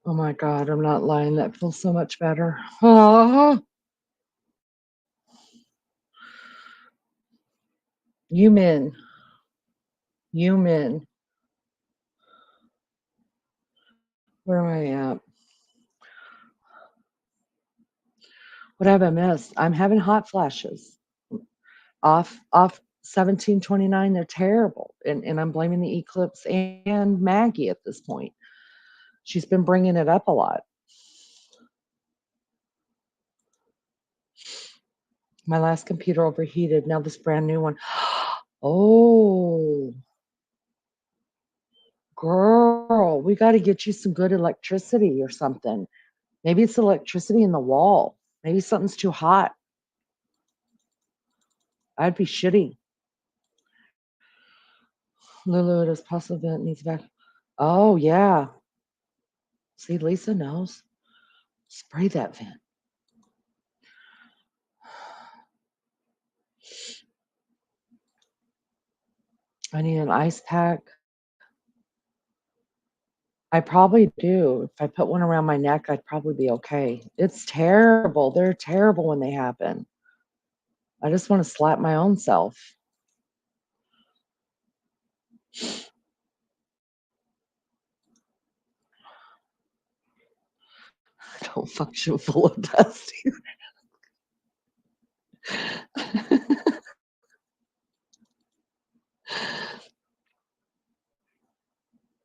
Oh my God, I'm not lying. That feels so much better. Oh, you men, you men. Where am I at? What have I missed? I'm having hot flashes. Off 1729. They're terrible, and I'm blaming the eclipse and Maggie at this point. She's been bringing it up a lot. My last computer overheated. Now this brand new one. Oh, girl, we got to get you some good electricity or something. Maybe it's electricity in the wall. Maybe something's too hot. I'd be shitty. Lulu, it is possible that it needs back. Oh, yeah. See, Lisa knows. Spray that vent. I need an ice pack. I probably do. If I put one around my neck, I'd probably be okay. It's terrible. They're terrible when they happen. I just want to slap my own self. I don't function full of dust.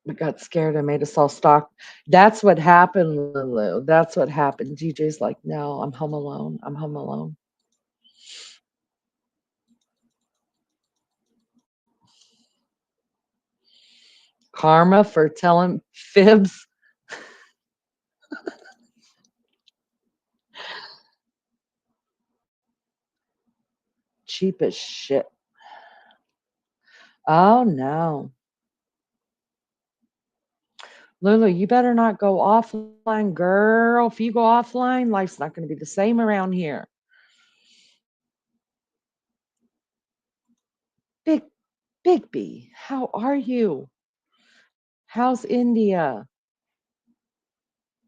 I got scared. I made us all stop. That's what happened, Lulu. That's what happened. DJ's like, no, I'm home alone. I'm home alone. Karma for telling fibs. Cheap as shit. Oh no. Lulu, you better not go offline, girl. If you go offline, life's not going to be the same around here. Big, Big B, how are you? How's India?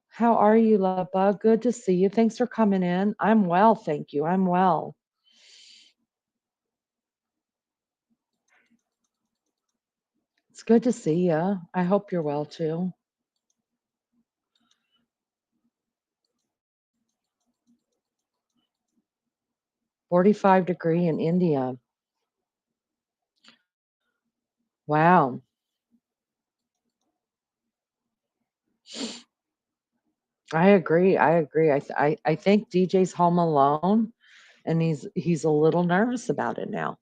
How are you, Lubba? Good to see you. Thanks for coming in. I'm well, thank you. I'm well. It's good to see you. I hope you're well too. 45-degree in India. Wow. I agree. I agree. I think DJ's home alone and he's a little nervous about it now.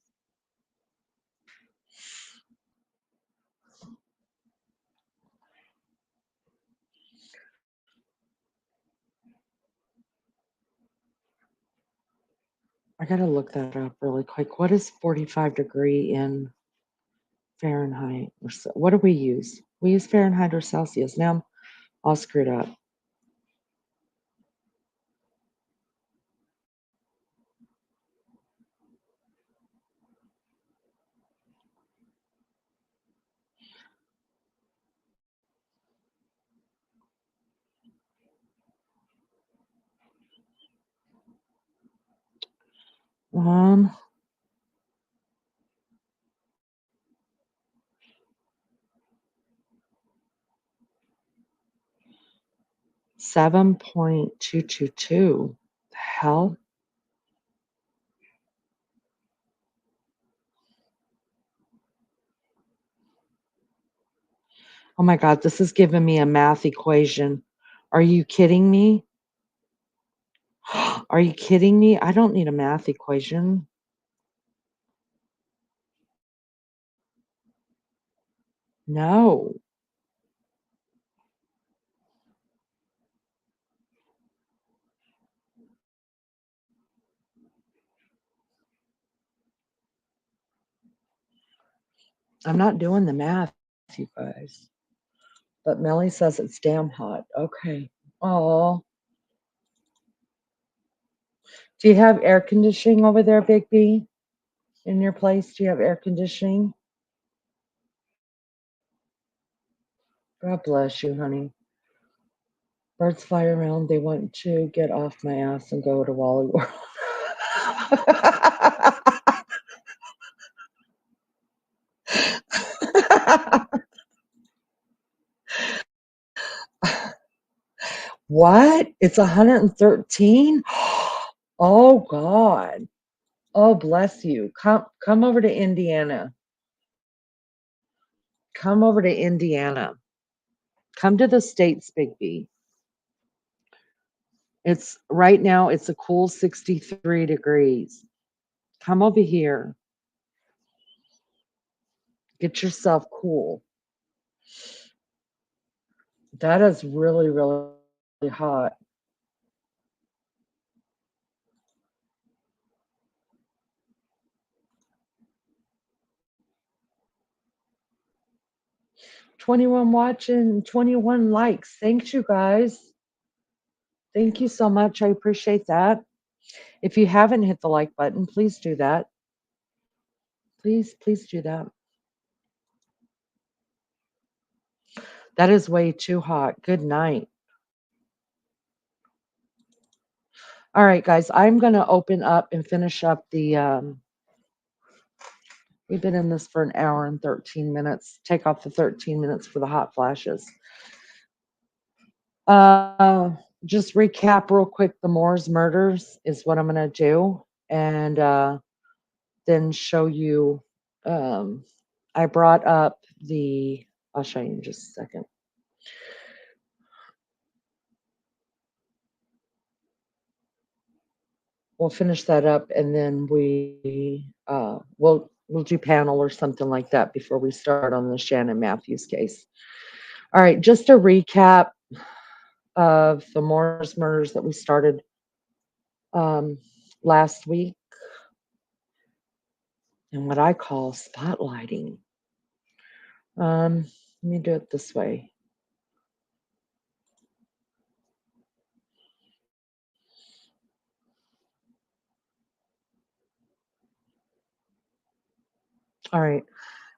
I gotta look that up really quick. What is 45 degree in Fahrenheit? What do we use? We use Fahrenheit or Celsius. Now I'm all screwed up. Um, 7.222. The hell? Oh my God, this is giving me a math equation. Are you kidding me? Are you kidding me? I don't need a math equation. No, I'm not doing the math, you guys. But Melly says it's damn hot. Okay. Oh, do you have air conditioning over there, Big B? In your place, do you have air conditioning? God bless you, honey. Birds fly around. They want to get off my ass and go to Wally World. What? It's 113? Oh God. Oh bless you. Come over to Indiana. Come over to Indiana. Come to the States, Big B. It's right now it's a cool 63 degrees. Come over here. Get yourself cool. That is really, really hot. 21 watching, 21 likes. Thanks, you guys. Thank you so much. I appreciate that. If you haven't hit the like button, please do that. Please, please do that. That is way too hot. Good night. All right, guys, I'm going to open up and finish up the. We've been in this for an hour and 13 minutes. Take off the 13 minutes for the hot flashes. Uh, just recap real quick the Moore's murders is what I'm going to do. And then show you. I brought up the. I'll show you in just a second. We'll finish that up, and then we'll do panel or something like that before we start on the Shannon Mathews case. All right, just a recap of the Morris murders that we started last week, and what I call spotlighting. Let me do it this way. All right,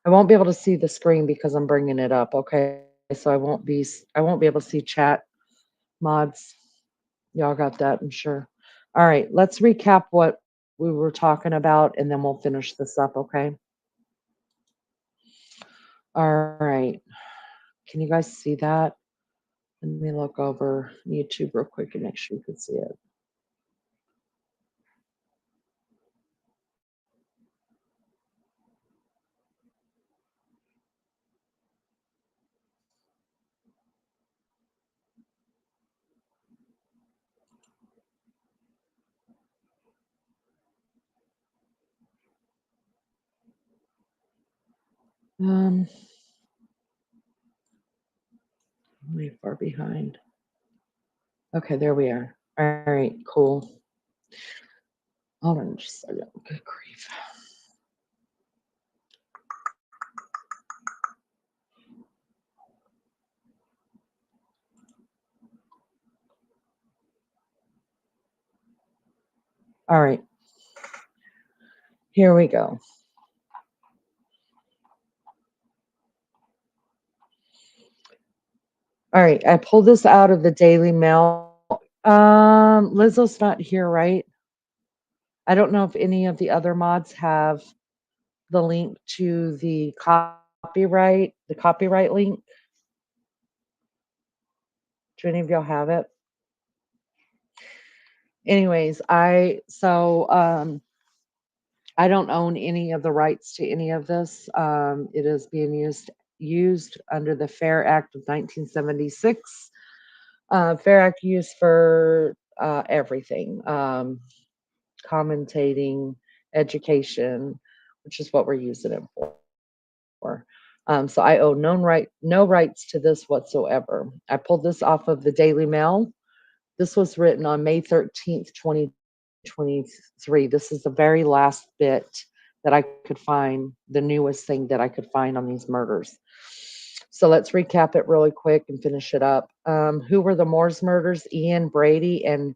I won't be able to see the screen because I'm bringing it up. Okay, so I won't be able to see chat mods. Y'all got that, I'm sure. All right, let's recap what we were talking about, and then we'll finish this up. Okay. All right. Can you guys see that? Let me look over YouTube real quick and make sure you can see it. I'm way far behind. Okay, there we are. All right, cool. Hold on just a second. Good grief. All right, here we go. All right, I pulled this out of the Daily Mail. Lizzo's not here, right? I don't know if any of the other mods have the link to the copyright link. Do any of y'all have it? Anyways, I don't own any of the rights to any of this. It is being used under the Fair Act of 1976. Fair Act used for everything, commentating, education, which is what we're using it for. So I owe no rights to this whatsoever. I pulled this off of the Daily Mail. This was written on May 13th, 2023. This is the very last bit that I could find, the newest thing that I could find on these murders. So let's recap it really quick and finish it up. Who were the Moores murders? Ian Brady and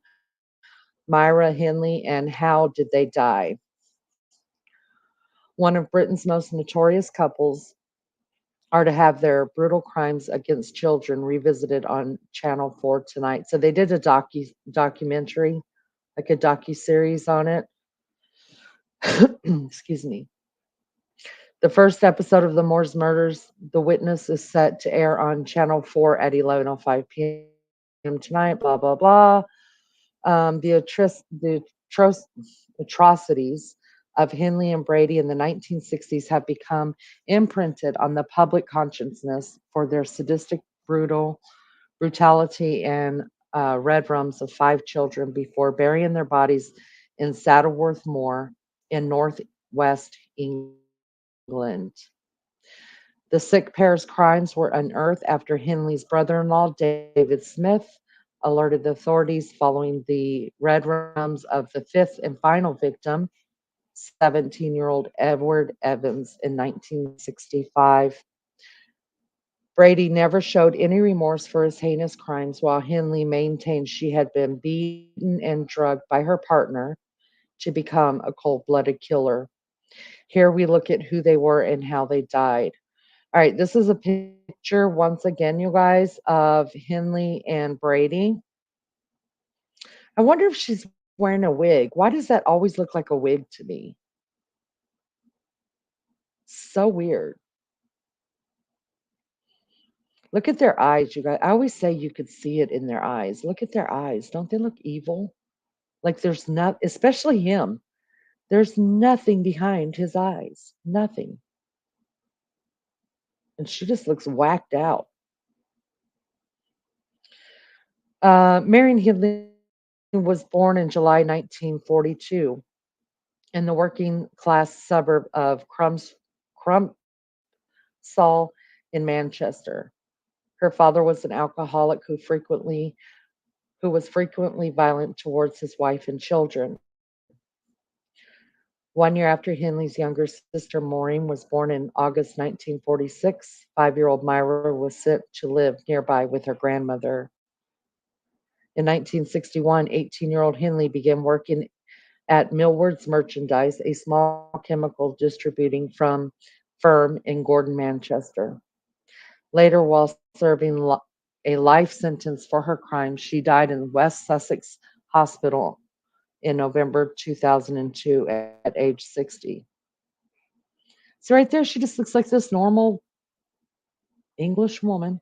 Myra Henley, and how did they die? One of Britain's most notorious couples are to have their brutal crimes against children revisited on Channel 4 tonight. So they did a documentary, like a docu-series on it. Excuse me. The first episode of the Moores Murders, The Witness, is set to air on Channel 4 at 11:05 p.m. tonight, blah, blah, blah. The atrocities of Henley and Brady in the 1960s have become imprinted on the public consciousness for their sadistic, brutality, and red rums of 5 children before burying their bodies in Saddleworth Moor in northwest England. The sick pair's crimes were unearthed after Henley's brother-in-law, David Smith, alerted the authorities following the red rums of the fifth and final victim, 17-year-old Edward Evans, in 1965. Brady never showed any remorse for his heinous crimes, while Henley maintained she had been beaten and drugged by her partner to become a cold-blooded killer. Here we look at who they were and how they died. All right, this is a picture, once again, you guys, of Henley and Brady. I wonder if she's wearing a wig. Why does that always look like a wig to me? So weird. Look at their eyes, you guys. I always say you could see it in their eyes. Look at their eyes. Don't they look evil? Like there's not, especially him. There's nothing behind his eyes. Nothing. And she just looks whacked out. Marion Henley was born in July 1942 in the working class suburb of Crumpsall in Manchester. Her father was an alcoholic who was frequently violent towards his wife and children. 1 year after Henley's younger sister Maureen was born in August 1946, 5-year-old Myra was sent to live nearby with her grandmother. In 1961, 18-year-old Henley began working at Millward's Merchandise, a small chemical distributing firm in Gordon, Manchester. Later, while serving a life sentence for her crimes, she died in West Sussex Hospital in November 2002 at age 60. So right there, she just looks like this normal English woman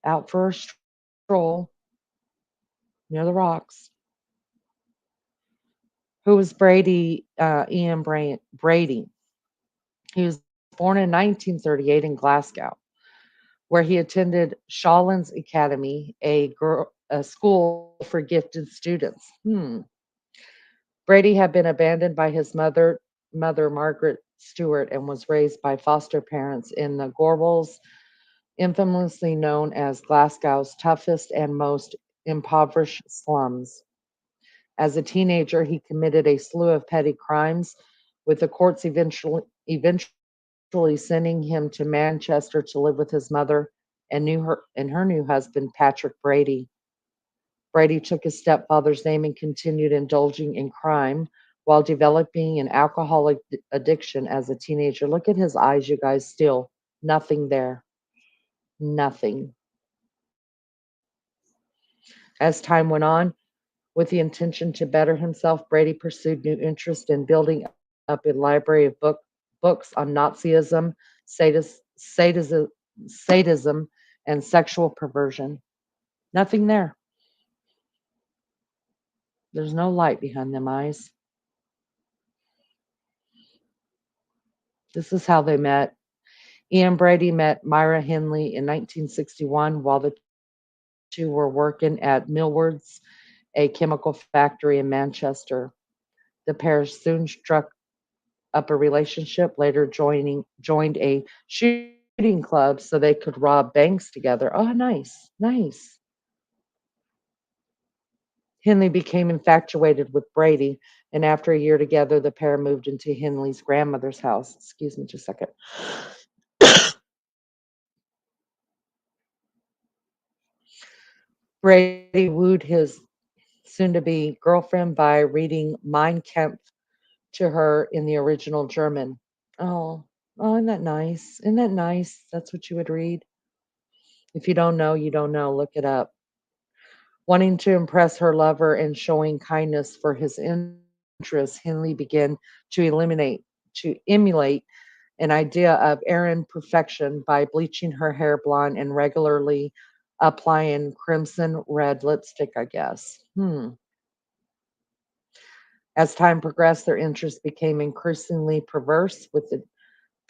out for a stroll near the rocks. Who was Ian Brady? He was born in 1938 in Glasgow, where he attended Shawlands Academy, a school for gifted students. Brady had been abandoned by his mother, Margaret Stewart, and was raised by foster parents in the Gorbals, infamously known as Glasgow's toughest and most impoverished slums. As a teenager, he committed a slew of petty crimes, with the courts eventually sending him to Manchester to live with his mother and her new husband, Patrick Brady. Brady took his stepfather's name and continued indulging in crime while developing an alcoholic addiction as a teenager. Look at his eyes, you guys, still nothing there. Nothing. As time went on, with the intention to better himself, Brady pursued new interest in building up a library of books on Nazism, sadism, sadism, and sexual perversion. Nothing there. There's no light behind them eyes. This is how they met. Ian Brady met Myra Henley in 1961 while the two were working at Millward's, a chemical factory in Manchester. The pair soon struck up a relationship, later joined a shooting club so they could rob banks together. Oh, nice, nice. Henley became infatuated with Brady, and after a year together, the pair moved into Henley's grandmother's house. Excuse me just a second. Brady wooed his soon to be girlfriend by reading Mein Kampf to her in the original German. Oh, oh, isn't that nice? Isn't that nice? That's what you would read. If you don't know, you don't know. Look it up. Wanting to impress her lover and showing kindness for his interests, Henley began to emulate an idea of Erin perfection by bleaching her hair blonde and regularly applying crimson red lipstick, I guess. As time progressed, their interests became increasingly perverse, with the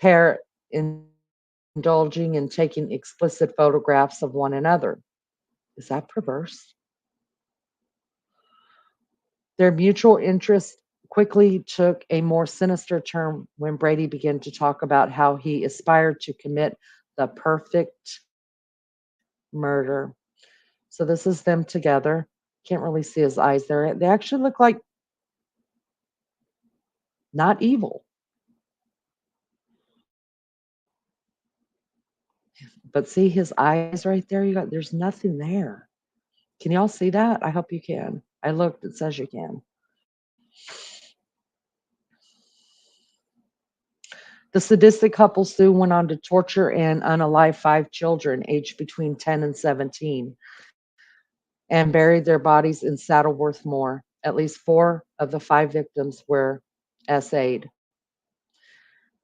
pair indulging in taking explicit photographs of one another. Is that perverse? Their mutual interest quickly took a more sinister turn when Brady began to talk about how he aspired to commit the perfect murder. So this is them together. Can't really see his eyes there. They actually look like not evil, but see his eyes right there. You got there's nothing there. Can y'all see that? I hope you can. I looked. It says you can. The sadistic couple soon went on to torture and unalive 5 children aged between 10 and 17 and buried their bodies in Saddleworth Moor. At least 4 of the 5 victims were SA'd.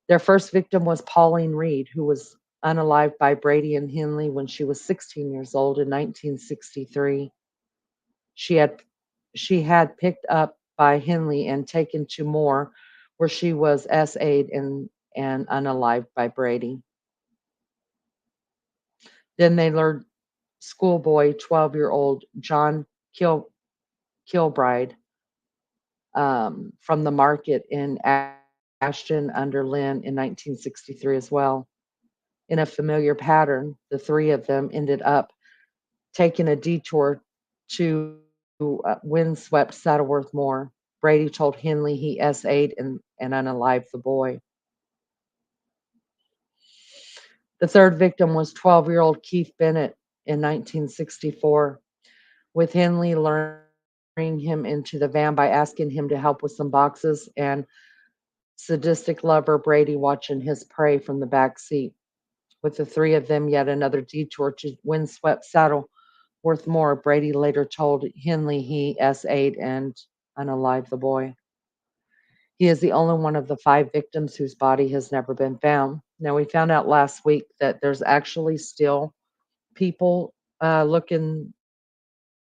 Their first victim was Pauline Reed, who was unalived by Brady and Henley when she was 16 years old in 1963. She had she had picked up by Henley and taken to Moore, where she was SA'd and unalived by Brady. Then they lured schoolboy 12-year-old John Kilbride from the market in Ashton under Lynn in 1963 as well. In a familiar pattern, the 3 of them ended up taking a detour to windswept Saddleworth Moor. Brady told Henley he SA'd and unalived the boy. The third victim was 12-year-old Keith Bennett in 1964, with Henley luring him into the van by asking him to help with some boxes and sadistic lover Brady watching his prey from the back seat. With the 3 of them, yet another detour to windswept Saddleworth Moor. Brady later told Henley he SA'd and unalived the boy. He is the only one of the 5 victims whose body has never been found. Now, we found out last week that there's actually still people searching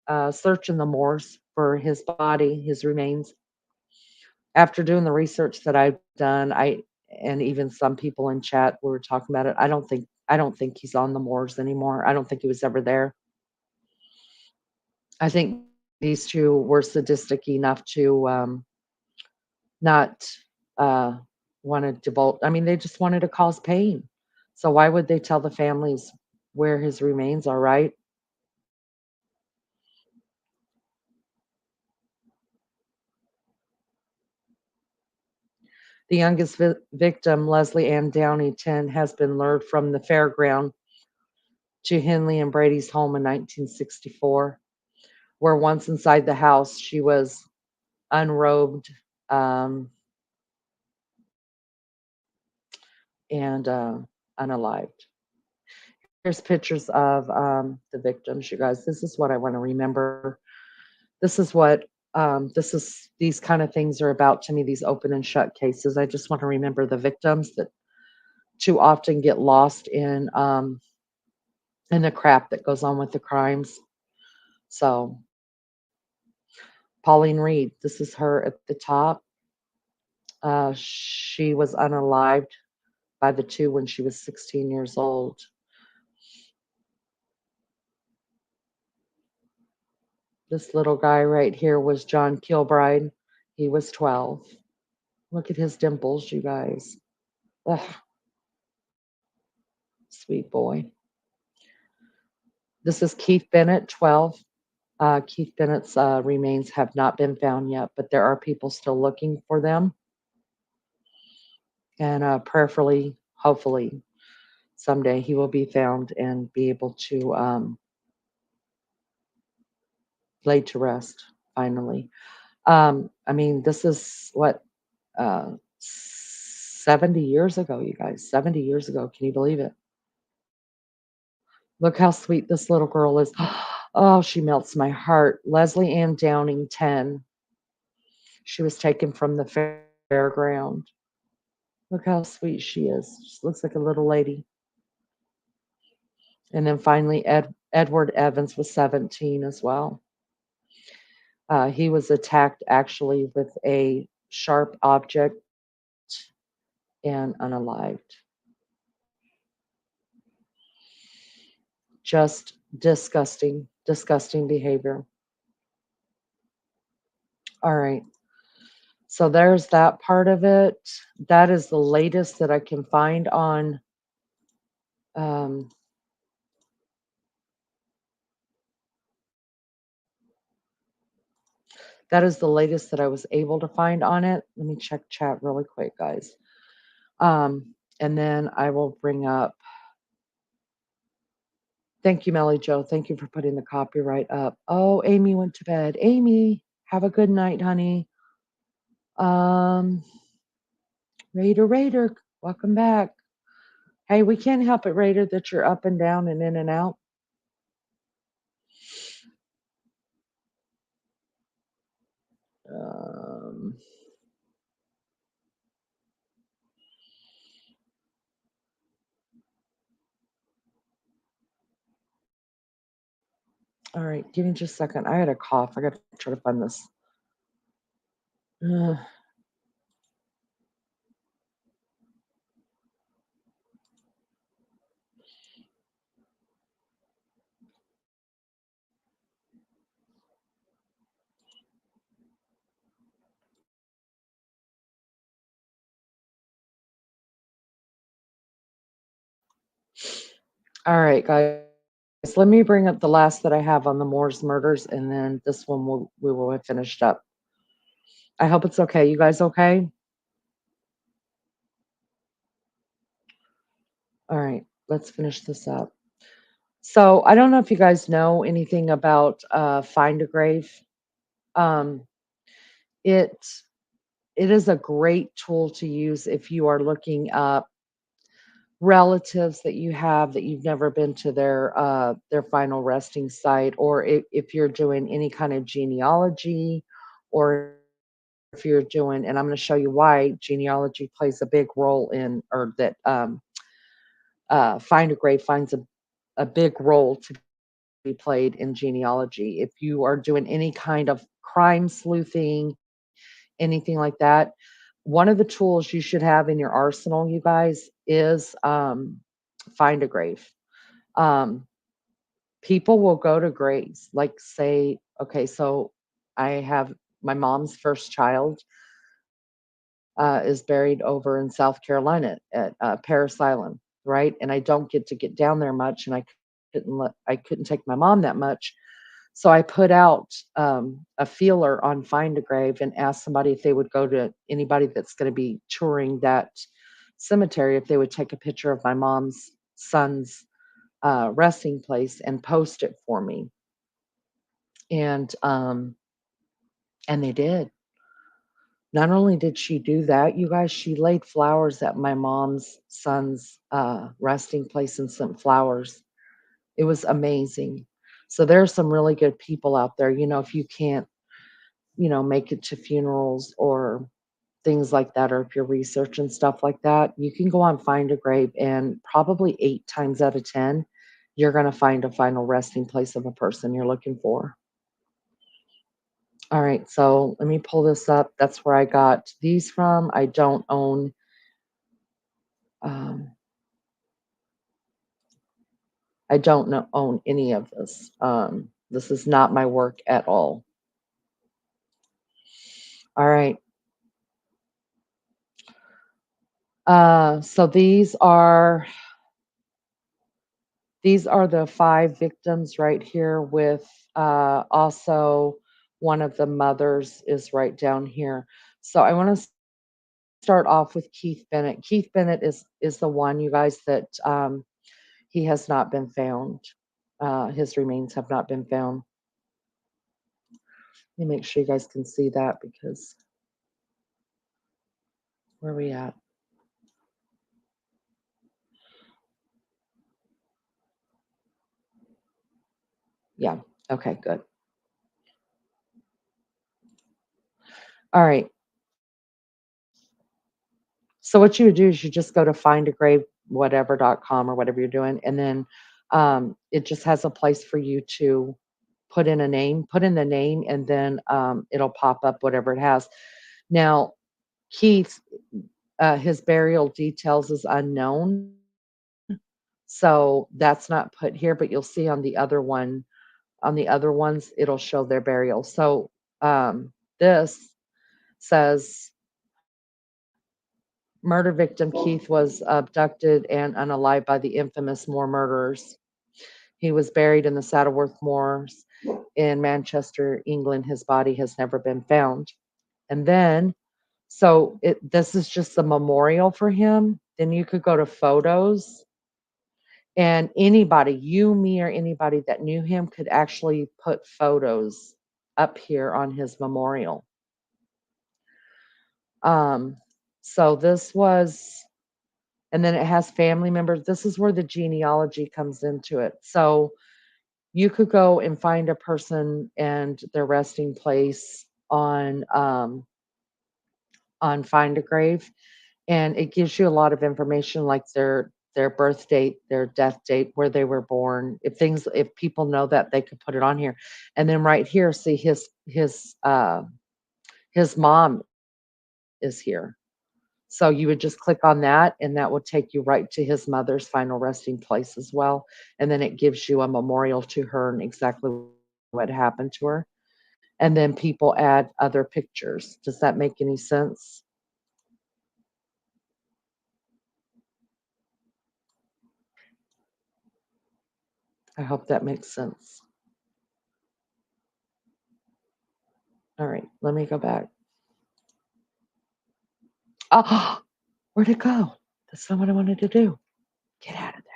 the moors for his body, his remains. After doing the research that I've done, and even some people in chat were talking about it. I don't think he's on the moors anymore. I don't think he was ever there. I think these 2 were sadistic enough to not want to divulge. I mean, they just wanted to cause pain. So why would they tell the families where his remains are, right? The youngest victim, Leslie Ann Downey, 10, has been lured from the fairground to Henley and Brady's home in 1964, where once inside the house, she was unrobed um, and unalived. Here's pictures of the victims, you guys. This is what I want to remember. This is what these kind of things are about to me, these open and shut cases. I just want to remember the victims that too often get lost in the crap that goes on with the crimes. So Pauline Reed, this is her at the top. She was unalived by the two when she was 16 years old. This little guy right here was John Kilbride. He was 12. Look at his dimples, you guys. Ugh, sweet boy. This is Keith Bennett, 12. Keith Bennett's remains have not been found yet, but there are people still looking for them. And prayerfully, hopefully, someday he will be found and be able to laid to rest finally. I mean, this is what 70 years ago, you guys. 70 years ago. Can you believe it? Look how sweet this little girl is. Oh, she melts my heart. Leslie Ann Downing, 10. She was taken from the fairground. Look how sweet she is. She looks like a little lady. And then finally, Edward Evans was 17 as well. He was attacked actually with a sharp object and unalived. Just disgusting, disgusting behavior. All right. So there's that part of it. That is the latest that I can find on um, that is the latest that I was able to find on it. Let me check chat really quick, guys. And then I will bring up. Thank you, Melly Joe. Thank you for putting the copyright up. Oh, Amy went to bed. Amy, have a good night, honey. Um, Raider, welcome back. Hey, we can't help it, Raider, that you're up and down and in and out. Um, all right, give me just a second. I had a cough. I got to try to find this. All right, guys. Let me bring up the last that I have on the Moore's murders, and then this one we will have finished up. I hope it's okay. You guys okay? All right, let's finish this up. So I don't know if you guys know anything about Find a Grave. Um, it it is a great tool to use if you are looking up relatives that you have that you've never been to their final resting site, or if you're doing any kind of genealogy, or if you're doing, and I'm going to show you why genealogy plays a big role in, or that Find a Grave finds a big role to be played in genealogy. If you are doing any kind of crime sleuthing, anything like that, one of the tools you should have in your arsenal, you guys, is Find a Grave. Um, People will go to graves, like say, okay, so I have my mom's first child is buried over in South Carolina at Parris Island, right? And I don't get to get down there much, and I couldn't take my mom that much. So I put out a feeler on Find a Grave and asked somebody if they would go to anybody that's going to be touring that cemetery, if they would take a picture of my mom's son's resting place and post it for me. And um, and they did. Not only did she do that, you guys, she laid flowers at my mom's son's resting place and sent flowers. It was amazing. So there are some really good people out there. If you can't, make it to funerals or things like that, or if you're researching stuff like that, you can go on Find a Grave, and probably 8 times out of 10, you're going to find a final resting place of a person you're looking for. All right, so let me pull this up. That's where I got these from. Um, I don't own any of this. This is not my work at all. All right. So these are the 5 victims right here with also one of the mothers is right down here. So I want to start off with Keith Bennett. Keith Bennett is the one, you guys, that he has not been found. His remains have not been found. Let me make sure you guys can see that, because where are we at? Yeah. Okay, good. All right. So what you would do is you just go to findagrave.whatever.com or whatever you're doing, and then it just has a place for you to put in a name, put in the name, and then it'll pop up whatever it has. Now, Keith, his burial details is unknown, so that's not put here, but you'll see on the other ones, it'll show their burial. So this says murder victim Keith was abducted and unalived by the infamous Moore murderers. He was buried in the Saddleworth Moors in Manchester, England. His body has never been found. And then, this is just a memorial for him. Then you could go to photos, and anybody, you, me, or anybody that knew him could actually put photos up here on his memorial. Um, so this was And then it has family members. This is where the genealogy comes into it. So you could go and find a person and their resting place on Find a Grave, and it gives you a lot of information, like their birth date, their death date, where they were born. If people know that, they could put it on here. And then right here, see his mom is here. So you would just click on that, and that will take you right to his mother's final resting place as well. And then it gives you a memorial to her and exactly what happened to her. And then people add other pictures. Does that make any sense? I hope that makes sense. All right, let me go back. Oh, where'd it go? That's not what I wanted to do. Get out of there.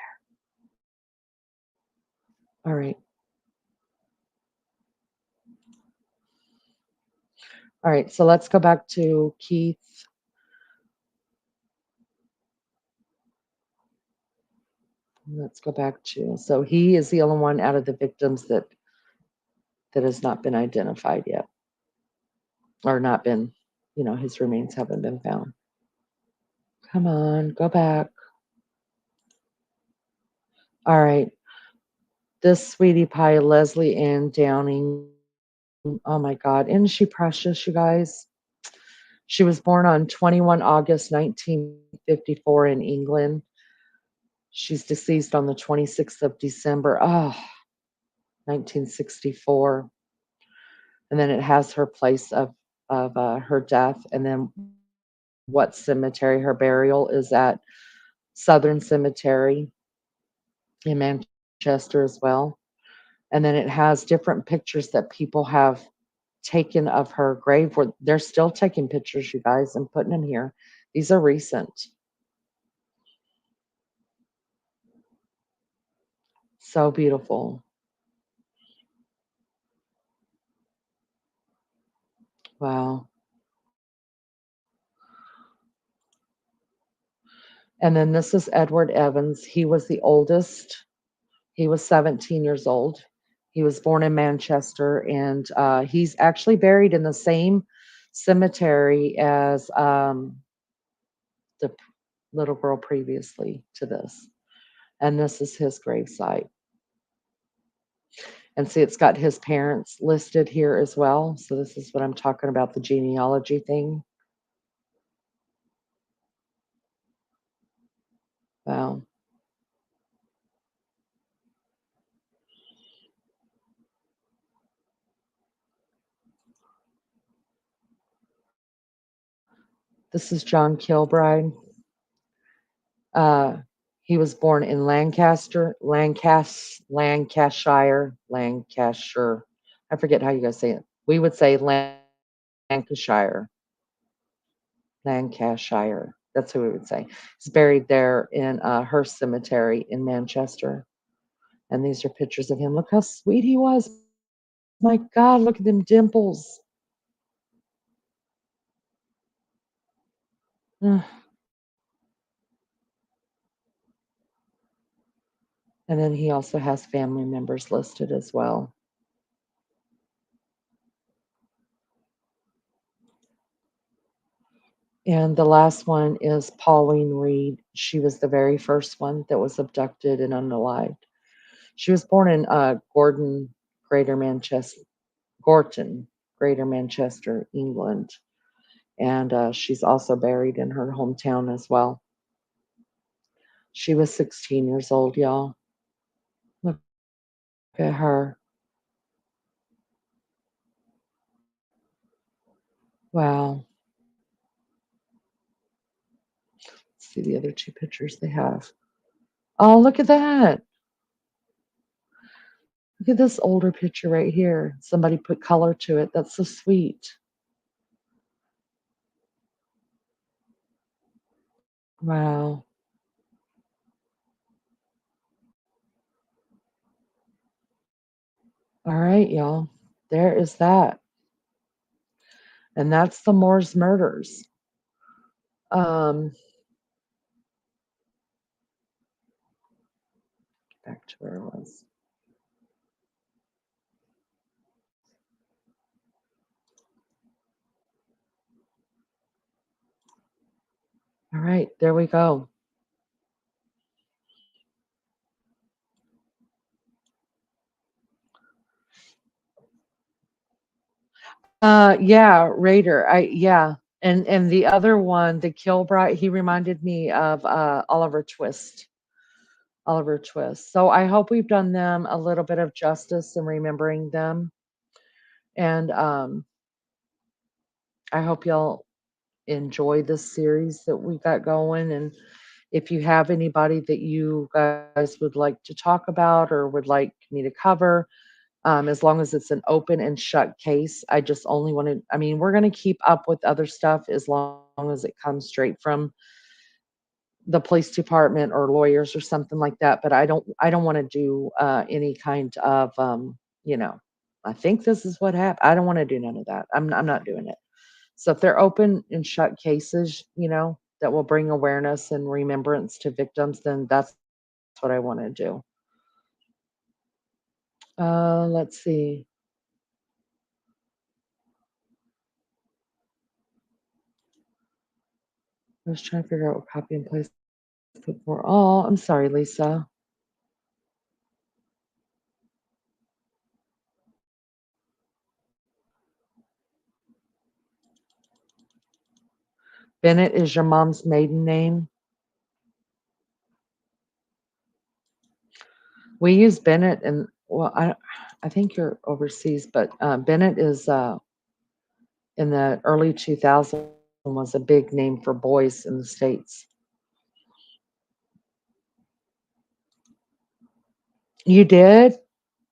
All right. All right. So let's go back to Keith. Let's go back to, so he is the only one out of the victims that has not been identified yet, or not been, his remains haven't been found. Come on, go back. All right. This sweetie pie, Leslie Ann Downing. Oh my God. Isn't she precious, you guys? She was born on 21 August 1954 in England. She's deceased on the 26th of December, 1964. And then it has her place of her death, and then what cemetery her burial is at. Southern Cemetery in Manchester as well. And then it has different pictures that people have taken of her grave. Where they're still taking pictures, you guys, and putting them here. These are recent. So beautiful. Wow. And then this is Edward Evans. He was the oldest. He was 17 years old. He was born in Manchester, and he's actually buried in the same cemetery as the little girl previously to this. And this is his gravesite. And see, it's got his parents listed here as well. So this is what I'm talking about, the genealogy thing. Wow. This is John Kilbride. Uh, he was born in Lancashire. I forget how you guys say it. We would say Lancashire, Lancashire. That's who we would say. He's buried there in Hearst Cemetery in Manchester. And these are pictures of him. Look how sweet he was. My God, look at them dimples. Ugh. And then he also has family members listed as well. And the last one is Pauline Reed. She was the very first one that was abducted and unalived. She was born in Greater Manchester, Gorton, Greater Manchester, England. And she's also buried in her hometown as well. She was 16 years old, y'all. Look at her. Wow. Let's see the other two pictures they have. Oh, look at that. Look at this older picture right here. Somebody put color to it. That's so sweet. Wow. All right, y'all. There is that. And that's the Moors murders. Um, back to where it was. All right, there we go. Yeah, Raider. Yeah. And the other one, the Kilbright, he reminded me of Oliver Twist. Oliver Twist. So I hope we've done them a little bit of justice in remembering them. And I hope y'all enjoy this series that we got going. And if you have anybody that you guys would like to talk about or would like me to cover, as long as it's an open and shut case, I just only want to, I mean, we're going to keep up with other stuff as long as it comes straight from the police department or lawyers or something like that. But I don't want to do any kind of, you know, I think this is what happened. I don't want to do none of that. I'm not doing it. So if they're open and shut cases, that will bring awareness and remembrance to victims, then that's what I want to do. Let's see. I was trying to figure out what copy and paste to put for. Oh, I'm sorry, Lisa. Bennett is your mom's maiden name. We use Bennett, and well, I think you're overseas, but Bennett is in the early 2000s was a big name for boys in the States. You did?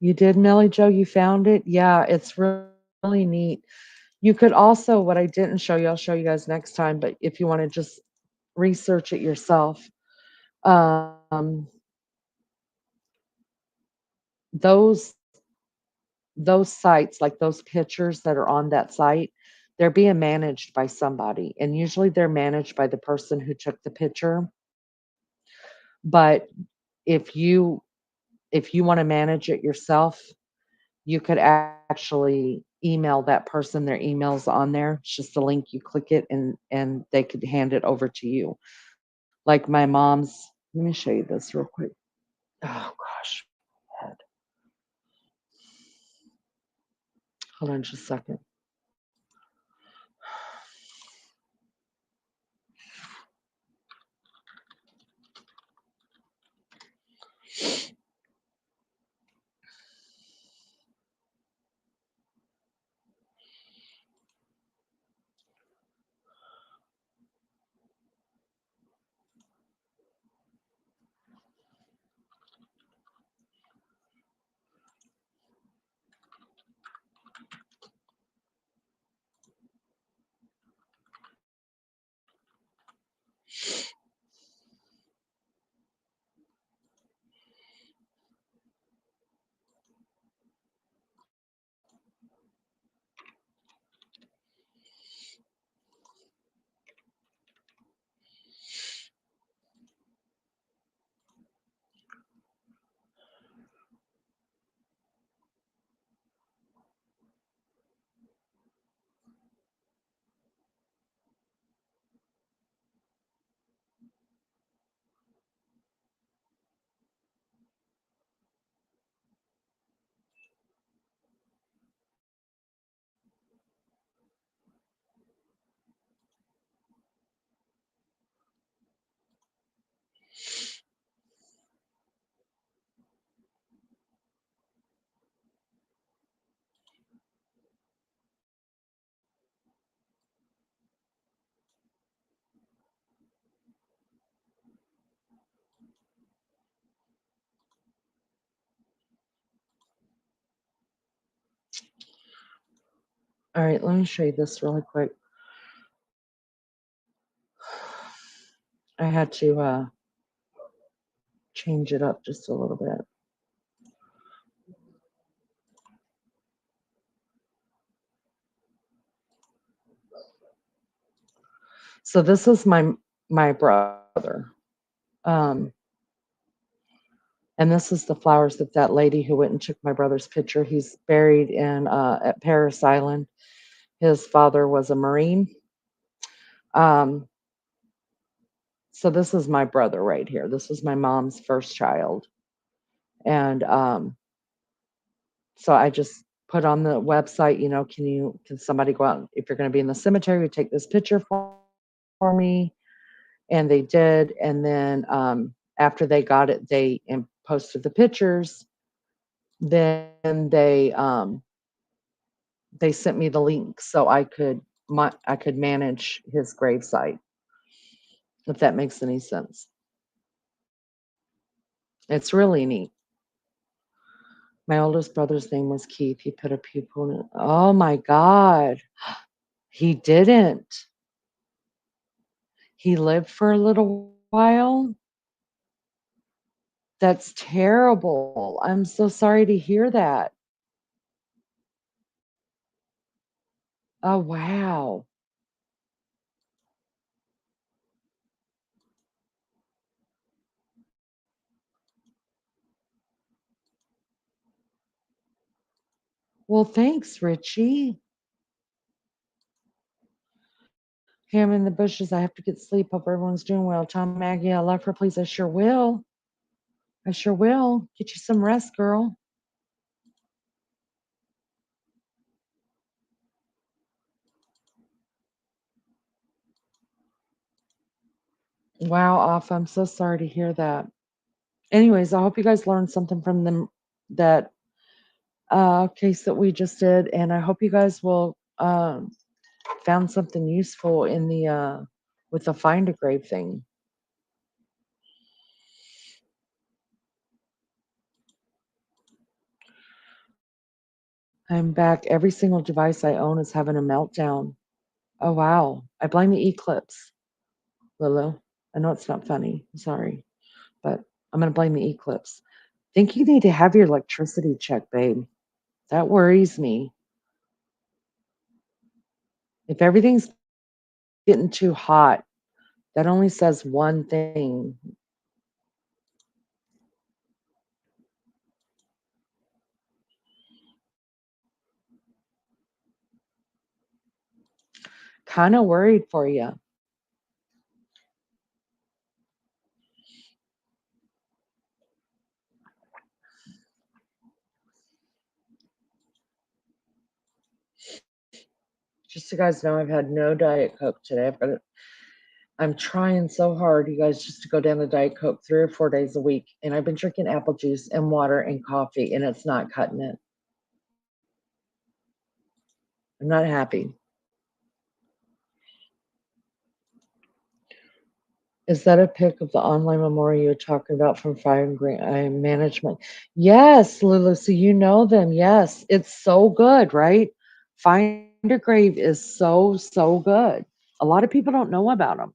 You did, Millie Joe? You found it? Yeah, it's really neat. You could also, what I didn't show you, I'll show you guys next time, but if you want to just research it yourself, um, those those sites, like those pictures that are on that site, they're being managed by somebody, and usually they're managed by the person who took the picture. But if you if you want to manage it yourself, you could actually email that person. Their email's on there. It's just a link. You click it, and they could hand it over to you. Like my mom's. Let me show you this real quick. Oh gosh, head. Hold on just a second. All right, let me show you this really quick. I had to change it up just a little bit. So this is my brother. Um, and this is the flowers that that lady who went and took my brother's picture. He's buried in at Paris Island. His father was a Marine. Um, so this is my brother right here. This was my mom's first child. And so I just put on the website, can somebody go out if you're going to be in the cemetery, take this picture for me? And they did. And then after they got it, they posted the pictures. Then they sent me the link so I could manage his gravesite, if that makes any sense. It's really neat. My oldest brother's name was Keith. He put a pupil in it. Oh my God. He didn't. He lived for a little while. That's terrible. I'm so sorry to hear that. Oh, wow. Well, thanks, Richie. Hey, I'm in the bushes. I have to get sleep. Hope everyone's doing well. Tell Maggie I love her, please. I sure will. I sure will. Get you some rest, girl. Wow, off. I'm so sorry to hear that. Anyways, I hope you guys learned something from them that case that we just did, and I hope you guys will found something useful in the with the find a grave thing. I'm back. Every single device I own is having a meltdown. Oh, wow. I blame the eclipse, Lulu. I know it's not funny. I'm sorry, but I'm going to blame the eclipse. Think you need to have your electricity checked, babe. That worries me. If everything's getting too hot, that only says one thing. Kind of worried for you. Just so you guys know, I've had no Diet Coke today. I'm trying so hard, you guys, just to go down to Diet Coke 3 or 4 days a week. And I've been drinking apple juice and water and coffee, and it's not cutting it. I'm not happy. Is that a pic of the online memorial you're talking about from Fire and Management? Yes, Lulu. So you know them. Yes. It's so good, right? Find a Grave is so, so good. A lot of people don't know about them.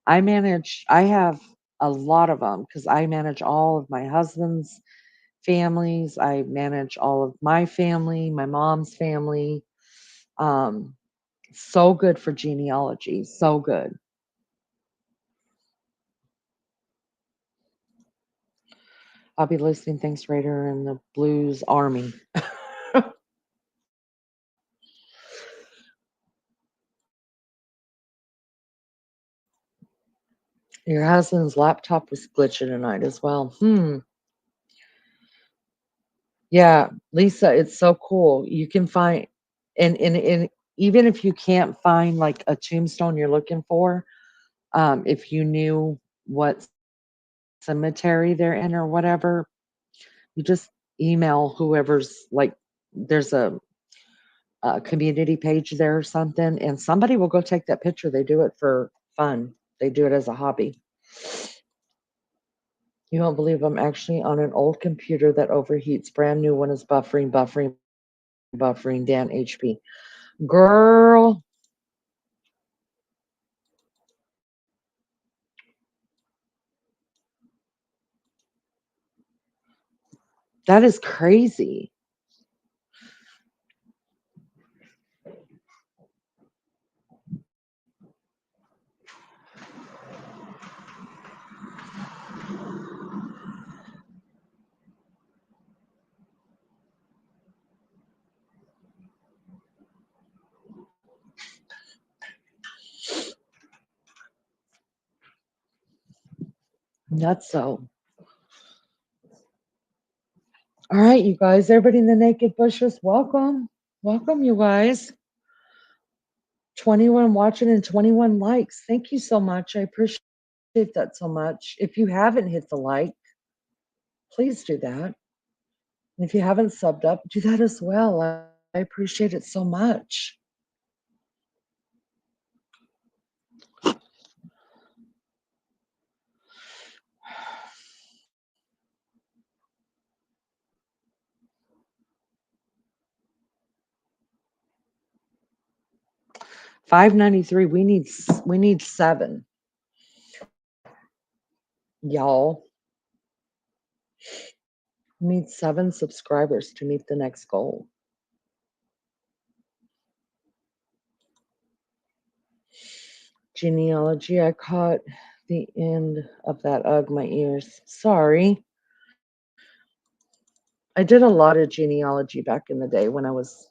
I have a lot of them because I manage all of my husband's families. I manage all of my family, my mom's family. Um, so good for genealogy. So good. I'll be listening. Thanks, Raider and the Blues Army. Your husband's laptop was glitching tonight as well. Yeah, Lisa, it's so cool. You can find, and even if you can't find like a tombstone you're looking for, if you knew what cemetery they're in or whatever, you just email whoever's like, there's a community page there or something, and somebody will go take that picture. They do it for fun. They do it as a hobby. You won't believe I'm actually on an old computer that overheats. Brand new one is buffering, Dan HP. Girl, that is crazy. That's so. All right, you guys, everybody in the naked bushes, welcome. Welcome, you guys. 21 watching and 21 likes. Thank you so much. I appreciate that so much. If you haven't hit the like, please do that. And if you haven't subbed up, do that as well. I appreciate it so much. $5.93. We need 7, y'all. We need 7 subscribers to meet the next goal. Genealogy. I caught the end of that. Ugh, my ears. Sorry. I did a lot of genealogy back in the day when I was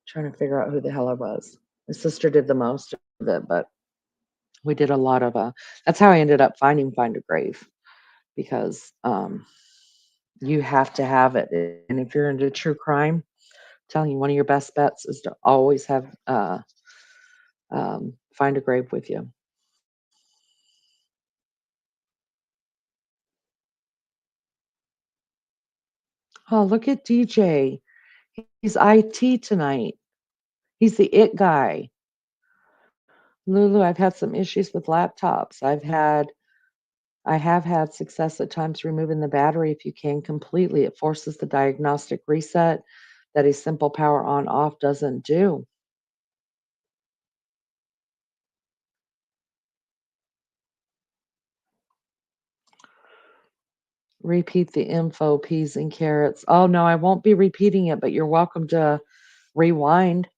trying to figure out who the hell I was. My sister did the most of it, but we did a lot of that's how I ended up finding Find a Grave, because you have to have it. And if you're into true crime, I'm telling you, one of your best bets is to always have Find a Grave with you. Oh, look at DJ. He's IT tonight. He's the it guy. Lulu, I've had some issues with laptops. I've had I have had success at times removing the battery if you can completely. It forces the diagnostic reset that a simple power on off doesn't do. Repeat the info, peas and carrots. Oh, no, I won't be repeating it, but you're welcome to rewind.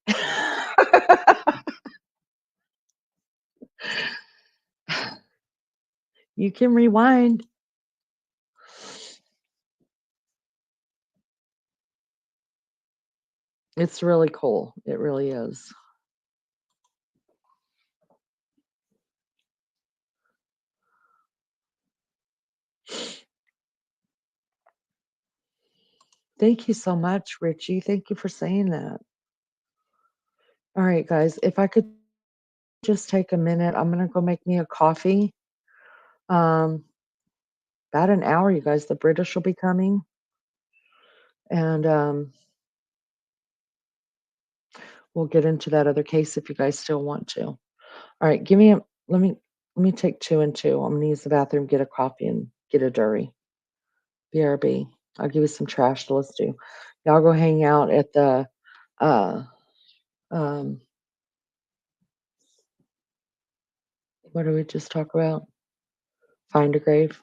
You can rewind. It's really cool. It really is. Thank you so much, Richie. Thank you for saying that. All right, guys, if I could just take a minute, I'm gonna go make me a coffee. Um, about an hour, you guys, the British will be coming, and we'll get into that other case if you guys still want to. All right, give me a let me take two and two. I'm gonna use the bathroom, get a coffee, and get a durry. BRB. I'll give you some trash to listen to. Y'all go hang out at the uh um what did we just talk about? Find a grave.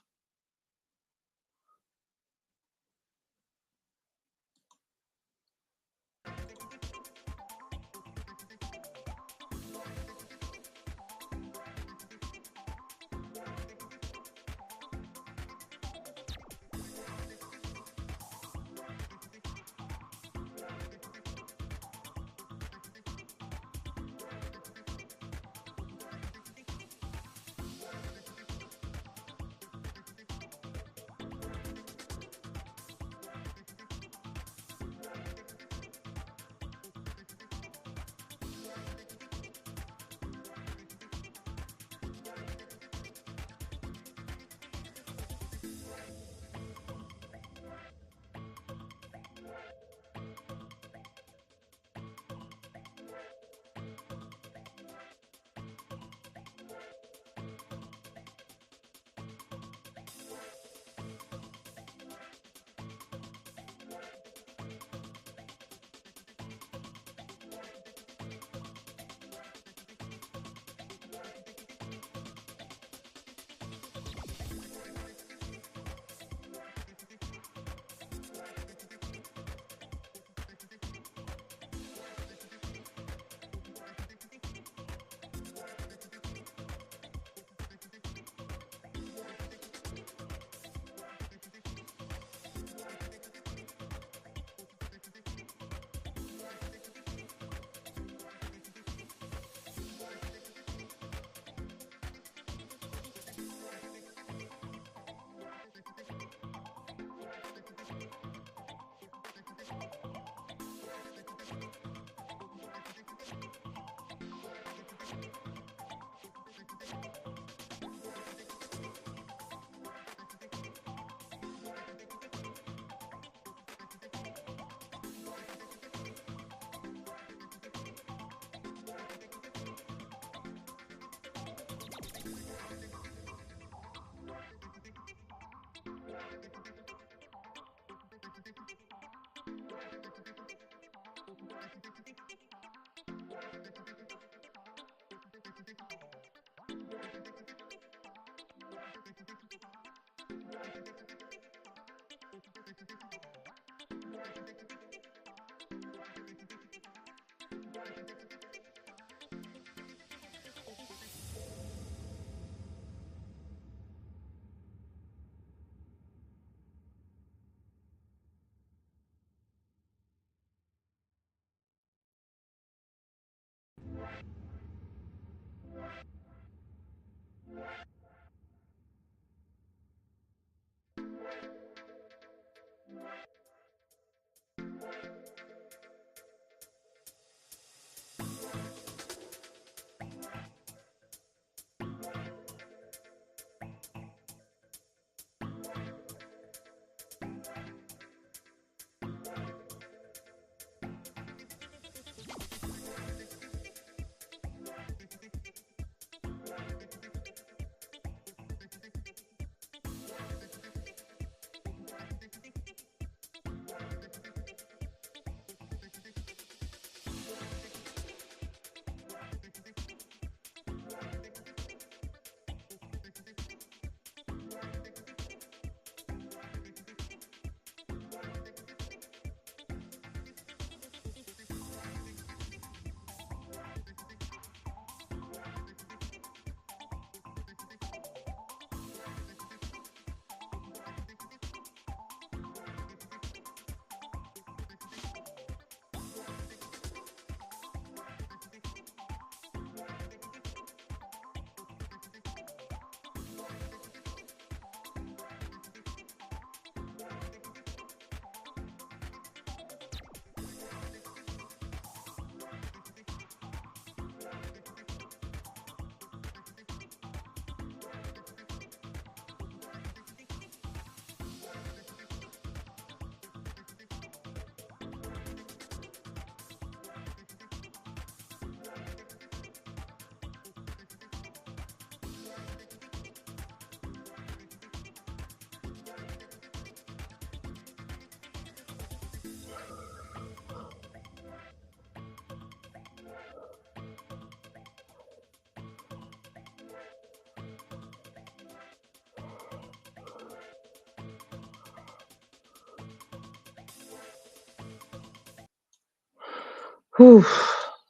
Whew,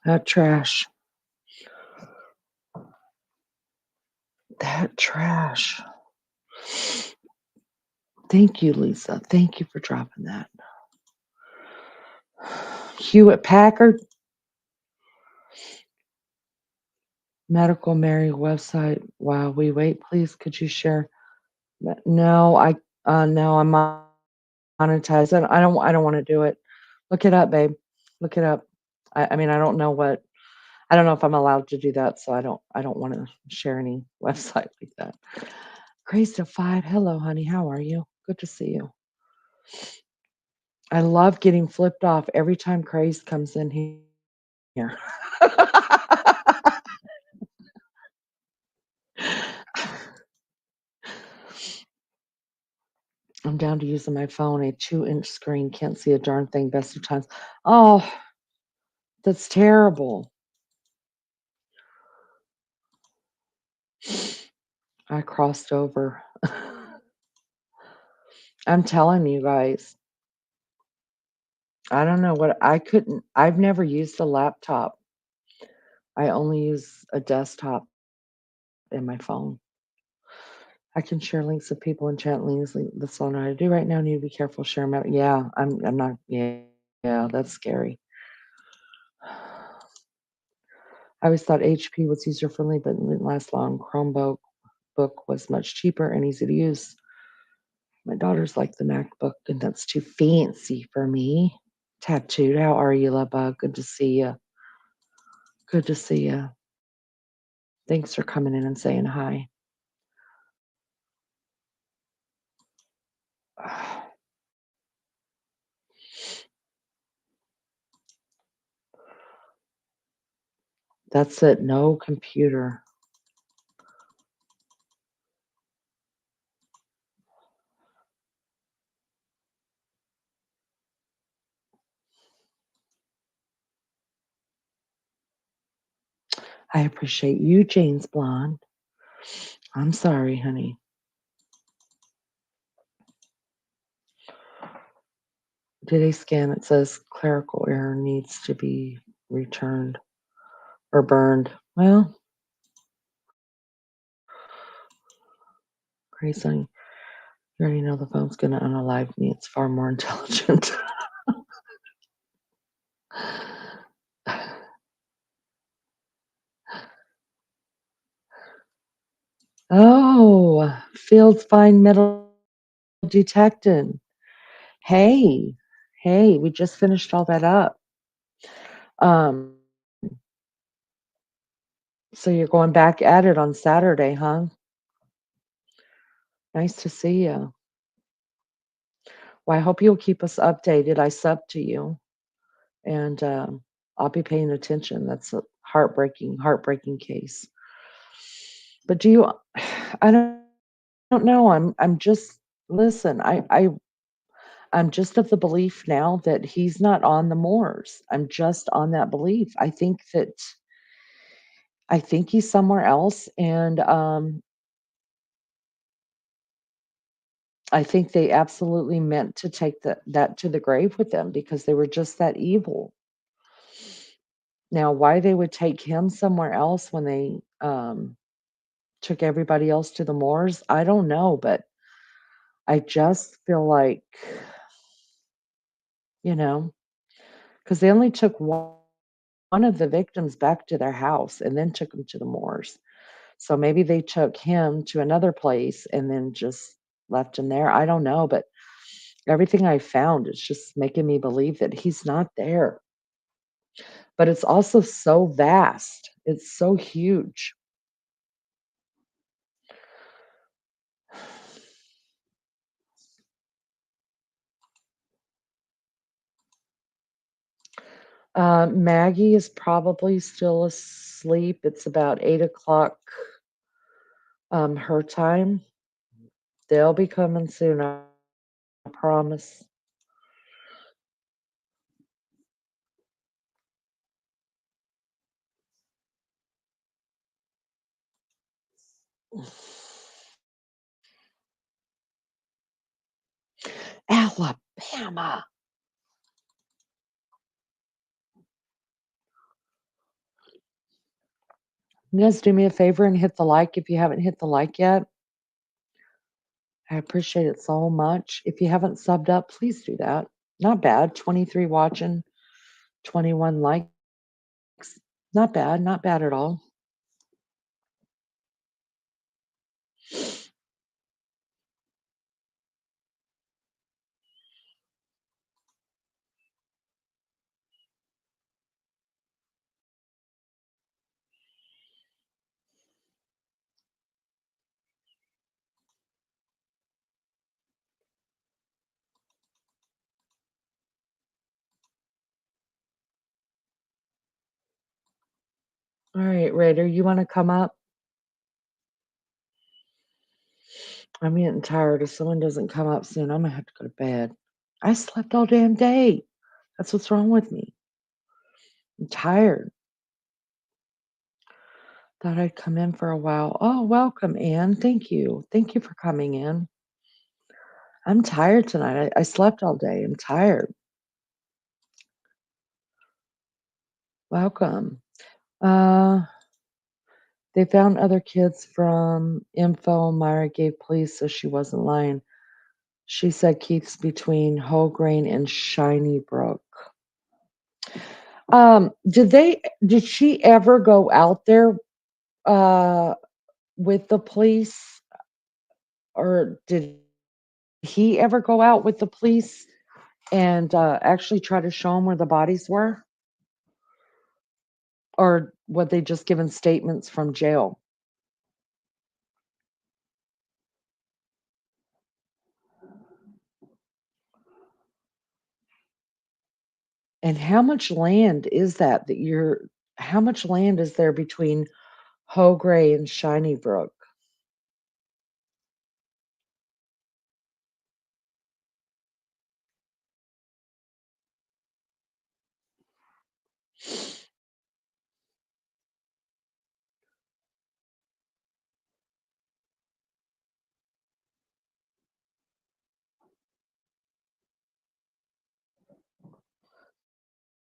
that trash. That trash. Thank you, Lisa. Thank you for dropping that. Hewitt Packard Medical Mary website. While we wait, please, could you share? No, no, I'm monetized. I don't want to do it. Look it up, babe. Look it up. I mean, I don't know if I'm allowed to do that, so I don't want to share any website like that. Grace to 5. Hello, honey. How are you? Good to see you. I love getting flipped off every time Craze comes in here. I'm down to using my phone, a 2-inch screen, can't see a darn thing best of times. Oh, that's terrible. I crossed over. I'm telling you guys, I don't know what I've never used a laptop. I only use a desktop and my phone. I can share links of people and chat links. That's all I know how to do right now. Need to be careful. Share them out. Yeah, I'm not. Yeah, yeah, that's scary. I always thought HP was user friendly, but it didn't last long. Chromebook book was much cheaper and easy to use. My daughters like the MacBook, and that's too fancy for me. Tattooed, how are you, love bug? Good to see you. Good to see you. Thanks for coming in and saying hi. That's it. No computer. I appreciate you, Jane's blonde. I'm sorry, honey. Today scan, it says clerical error needs to be returned or burned. Well, Grayson, you already know the phone's gonna unalive me. It's far more intelligent. Oh, Fields Fine Metal Detecting. Hey, hey, we just finished all that up. Um, so you're going back at it on Saturday, huh? Nice to see you. Well, I hope you'll keep us updated. I sub to you, and I'll be paying attention. That's a heartbreaking case. But do you? I don't know. I'm just listen. I'm just of the belief now that he's not on the moors. I'm just on that belief. I think he's somewhere else, and I think they absolutely meant to take that to the grave with them because they were just that evil. Now, why they would take him somewhere else when they took everybody else to the moors, I don't know, but I just feel like, you know, because they only took one of the victims back to their house and then took him to the moors. So maybe they took him to another place and then just left him there. I don't know, but everything I found is just making me believe that he's not there. But it's also so vast. It's so huge. Maggie is probably still asleep. It's about 8 o'clock her time. They'll be coming soon, I promise. Alabama. You guys do me a favor and hit the like if you haven't hit the like yet. I appreciate it so much. If you haven't subbed up, please do that. Not bad. 23 watching, 21 likes. Not bad. Not bad at all. All right, Raider, you want to come up? I'm getting tired. If someone doesn't come up soon, I'm going to have to go to bed. I slept all damn day. That's what's wrong with me. I'm tired. Thought I'd come in for a while. Oh, welcome, Anne. Thank you. Thank you for coming in. I'm tired tonight. I slept all day. I'm tired. Welcome. They found other kids from info Myra gave police, so she wasn't lying. She said Keith's between Whole and Shiny Brook. Did she ever go out there with the police, or did he ever go out with the police and actually try to show them where the bodies were? Or were they just given statements from jail? And how much land is how much land is there between Whole and Shiny Brook?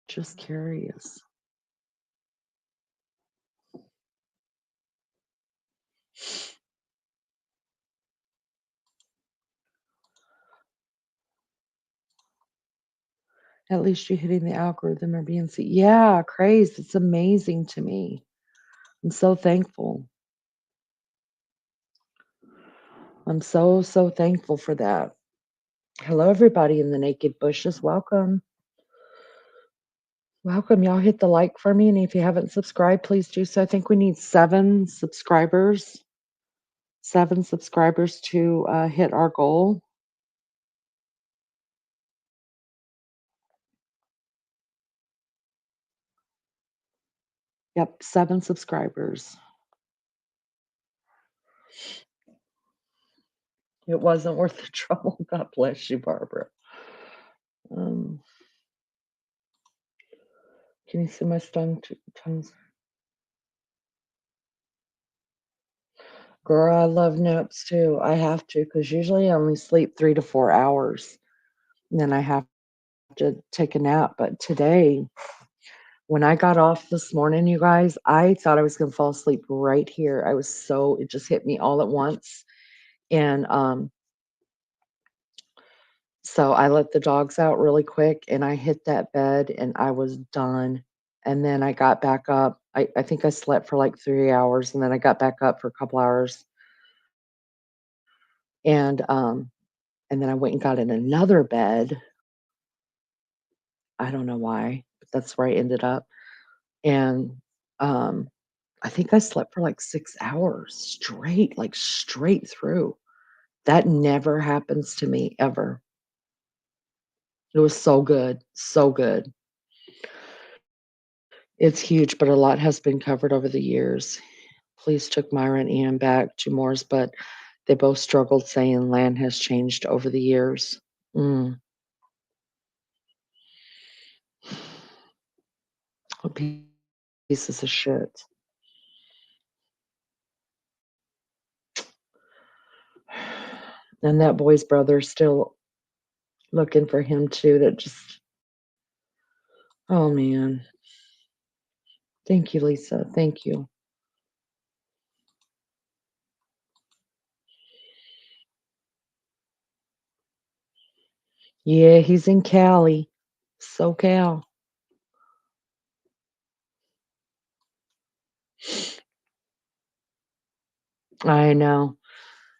Just curious. At least you're hitting the algorithm or being seen. Yeah, crazy. It's amazing to me. I'm so thankful. I'm so, so thankful for that. Hello, everybody in the naked bushes. Welcome. Welcome. Y'all hit the like for me. And if you haven't subscribed, please do so. I think we need 7 subscribers. 7 subscribers to hit our goal. Yep, 7 subscribers. It wasn't worth the trouble. God bless you, Barbara. Um, can you see my tongues? Girl, I love naps too. I have to because usually I only sleep 3 to 4 hours. And then I have to take a nap. But today, when I got off this morning, you guys, I thought I was going to fall asleep right here. It just hit me all at once. And so I let the dogs out really quick and I hit that bed and I was done. And then I got back up. I think I slept for like 3 hours and then I got back up for a couple hours. And and then I went and got in another bed. I don't know why, but that's where I ended up. And um I think I slept for like 6 hours straight, like straight through. That never happens to me ever. It was so good, so good. It's huge, but a lot has been covered over the years. Police took Myra and Ian back to Moore's, but they both struggled, saying land has changed over the years. Mm. What pieces of shit. And that boy's brother's still looking for him too. Oh man. Thank you, Lisa. Thank you. Yeah, he's in Cali. SoCal. I know.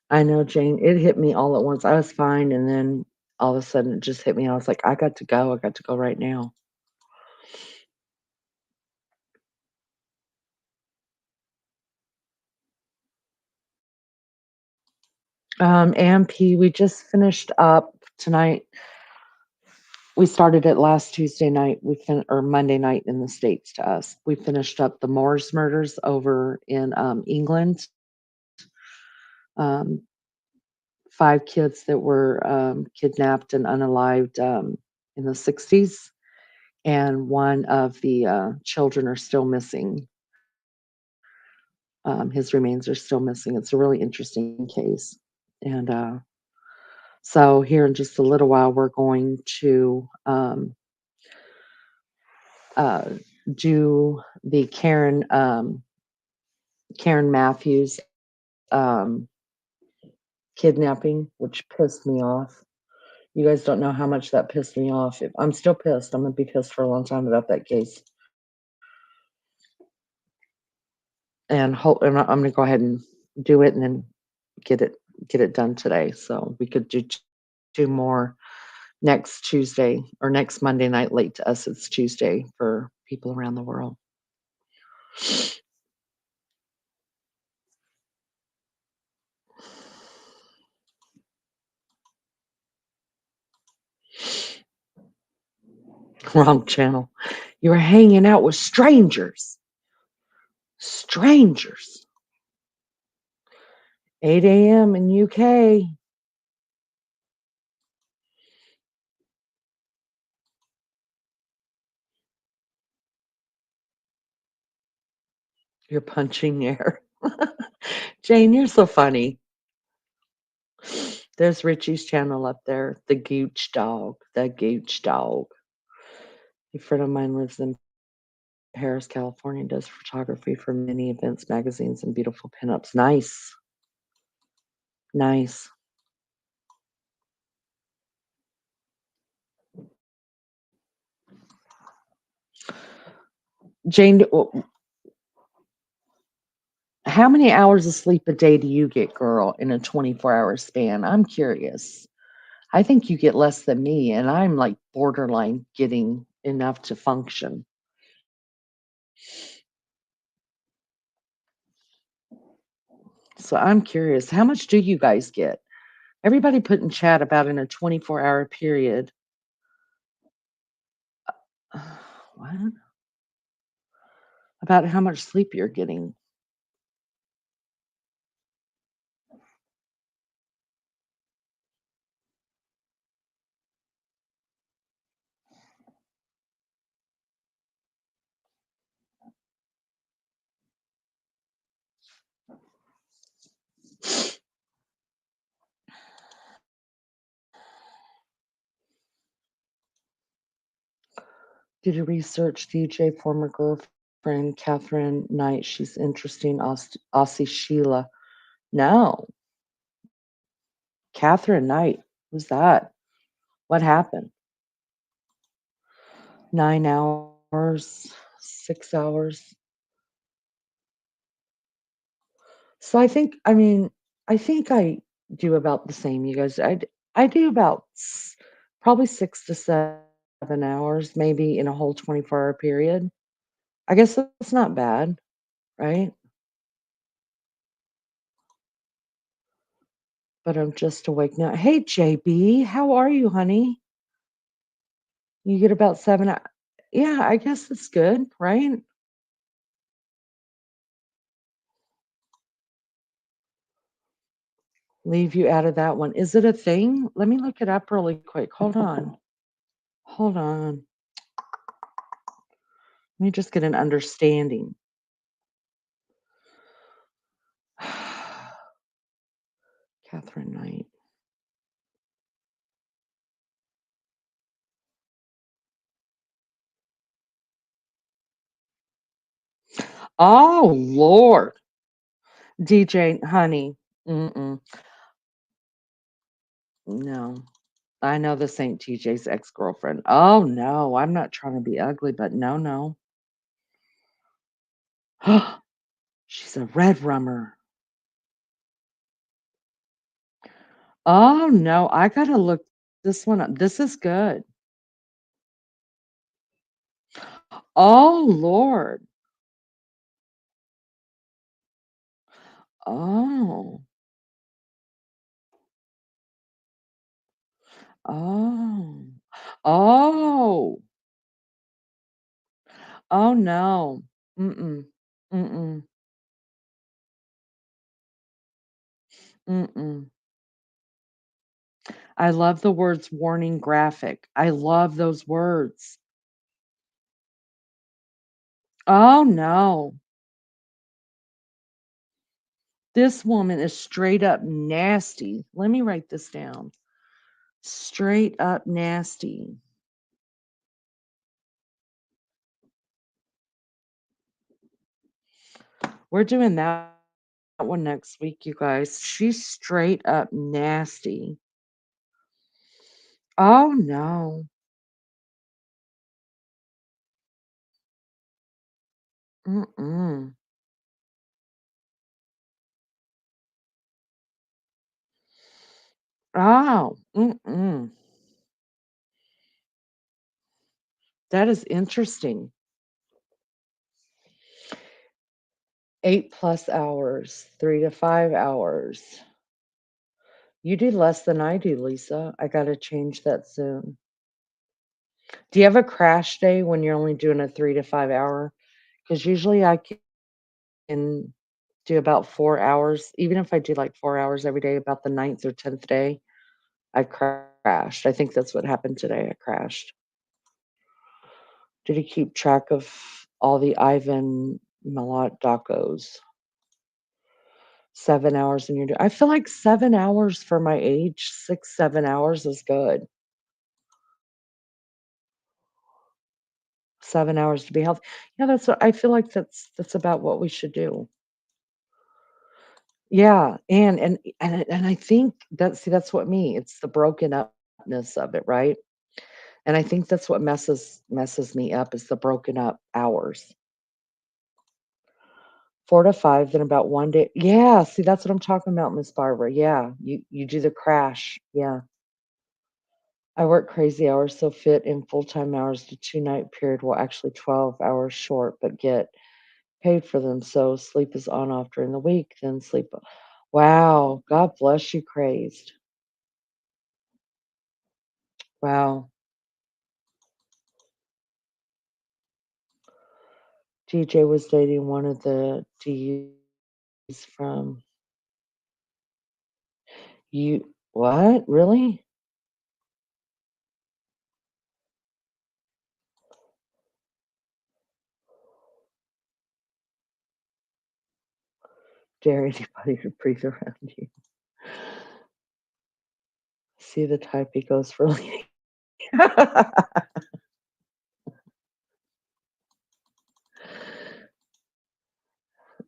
I know, Jane. It hit me all at once. I was fine, and then all of a sudden it just hit me. I was like, I got to go. I got to go right now. AMP, we just finished up tonight. We started it last Tuesday night. Or Monday night in the States to us. We finished up the Moors murders over in England. Um, 5 kids that were kidnapped and unalived in the 60s, and one of the children are still missing. His remains are still missing. It's a really interesting case. And so here in just a little while, we're going to uh, do the Karen Mathews um, kidnapping, which pissed me off. You guys don't know how much that pissed me off. I'm still pissed. I'm gonna be pissed for a long time about that case. And I'm gonna go ahead and do it, and then get it get it done today. So we could do 2 more next Tuesday, or next Monday night. Late to us, it's Tuesday for people around the world. Wrong channel. You were hanging out with strangers. Strangers. 8 a.m. in UK. You're punching air. Jane, you're so funny. There's Richie's channel up there. The Gooch Dog. The Gooch Dog. A friend of mine lives in Paris, California, and does photography for many events, magazines, and beautiful pinups. Nice. Nice. Jane, how many hours of sleep a day do you get, girl, in a 24-hour span? I'm curious. I think you get less than me, and I'm like borderline getting enough to function. So I'm curious, how much do you guys get? Everybody put in chat about in a 24-hour period. What? About how much sleep you're getting. Did you research DJ former girlfriend Catherine Knight? She's interesting. Aussie Sheila. No. Catherine Knight. Who's that? What happened? 9 hours, 6 hours. So I think I do about the same, you guys. I do about probably 6 to 7 hours, maybe in a whole 24-hour period. I guess that's not bad, right? But I'm just awake now. Hey, JB, how are you, honey? You get about 7 hours. Yeah, I guess that's good, right? Leave you out of that one. Is it a thing? Let me look it up really quick. Hold on. Hold on. Let me just get an understanding. Catherine Knight. Oh, Lord. DJ, honey. Mm-mm. No. I know this ain't TJ's ex-girlfriend. Oh, no, I'm not trying to be ugly, but no, no. She's a red rummer. Oh, no, I gotta look this one up. This is good. Oh, Lord. Oh. Oh. Oh. Oh, no. Mm-mm. Mm-mm. Mm-mm. I love the words warning graphic. I love those words. Oh, no. This woman is straight up nasty. Let me write this down. Straight up nasty. We're doing that one next week, you guys. She's straight up nasty. Oh, no. Mm-mm. Oh, mm-mm. That is interesting. 8 plus hours, 3 to 5 hours. You do less than I do, Lisa. I gotta change that soon. Do you have a crash day when you're only doing a 3 to 5 hour? Because usually I can do about 4 hours. Even if I do like 4 hours every day, about the ninth or 10th day, I crashed. I think that's what happened today. I crashed. Did he keep track of all the Ivan Milat docos? 7 hours and you're I feel like 7 hours for my age, 6, 7 hours is good. 7 hours to be healthy. Yeah, that's what I feel like that's about what we should do. Yeah, and I think that's what it's the broken upness of it, right? And I think that's what messes me up is the broken up hours. 4 to 5, then about 1 day yeah, see, that's what I'm talking about, Miss Barbara, yeah, you do the crash, yeah. I work crazy hours, so fit in full-time hours to 2-night period, well, actually 12 hours short, but get paid for them, so sleep is on off during the week, then sleep wow, God bless you, crazed. Wow. DJ was dating one of the D's from you what? Really? Dare anybody to breathe around you. See the type he goes for leading.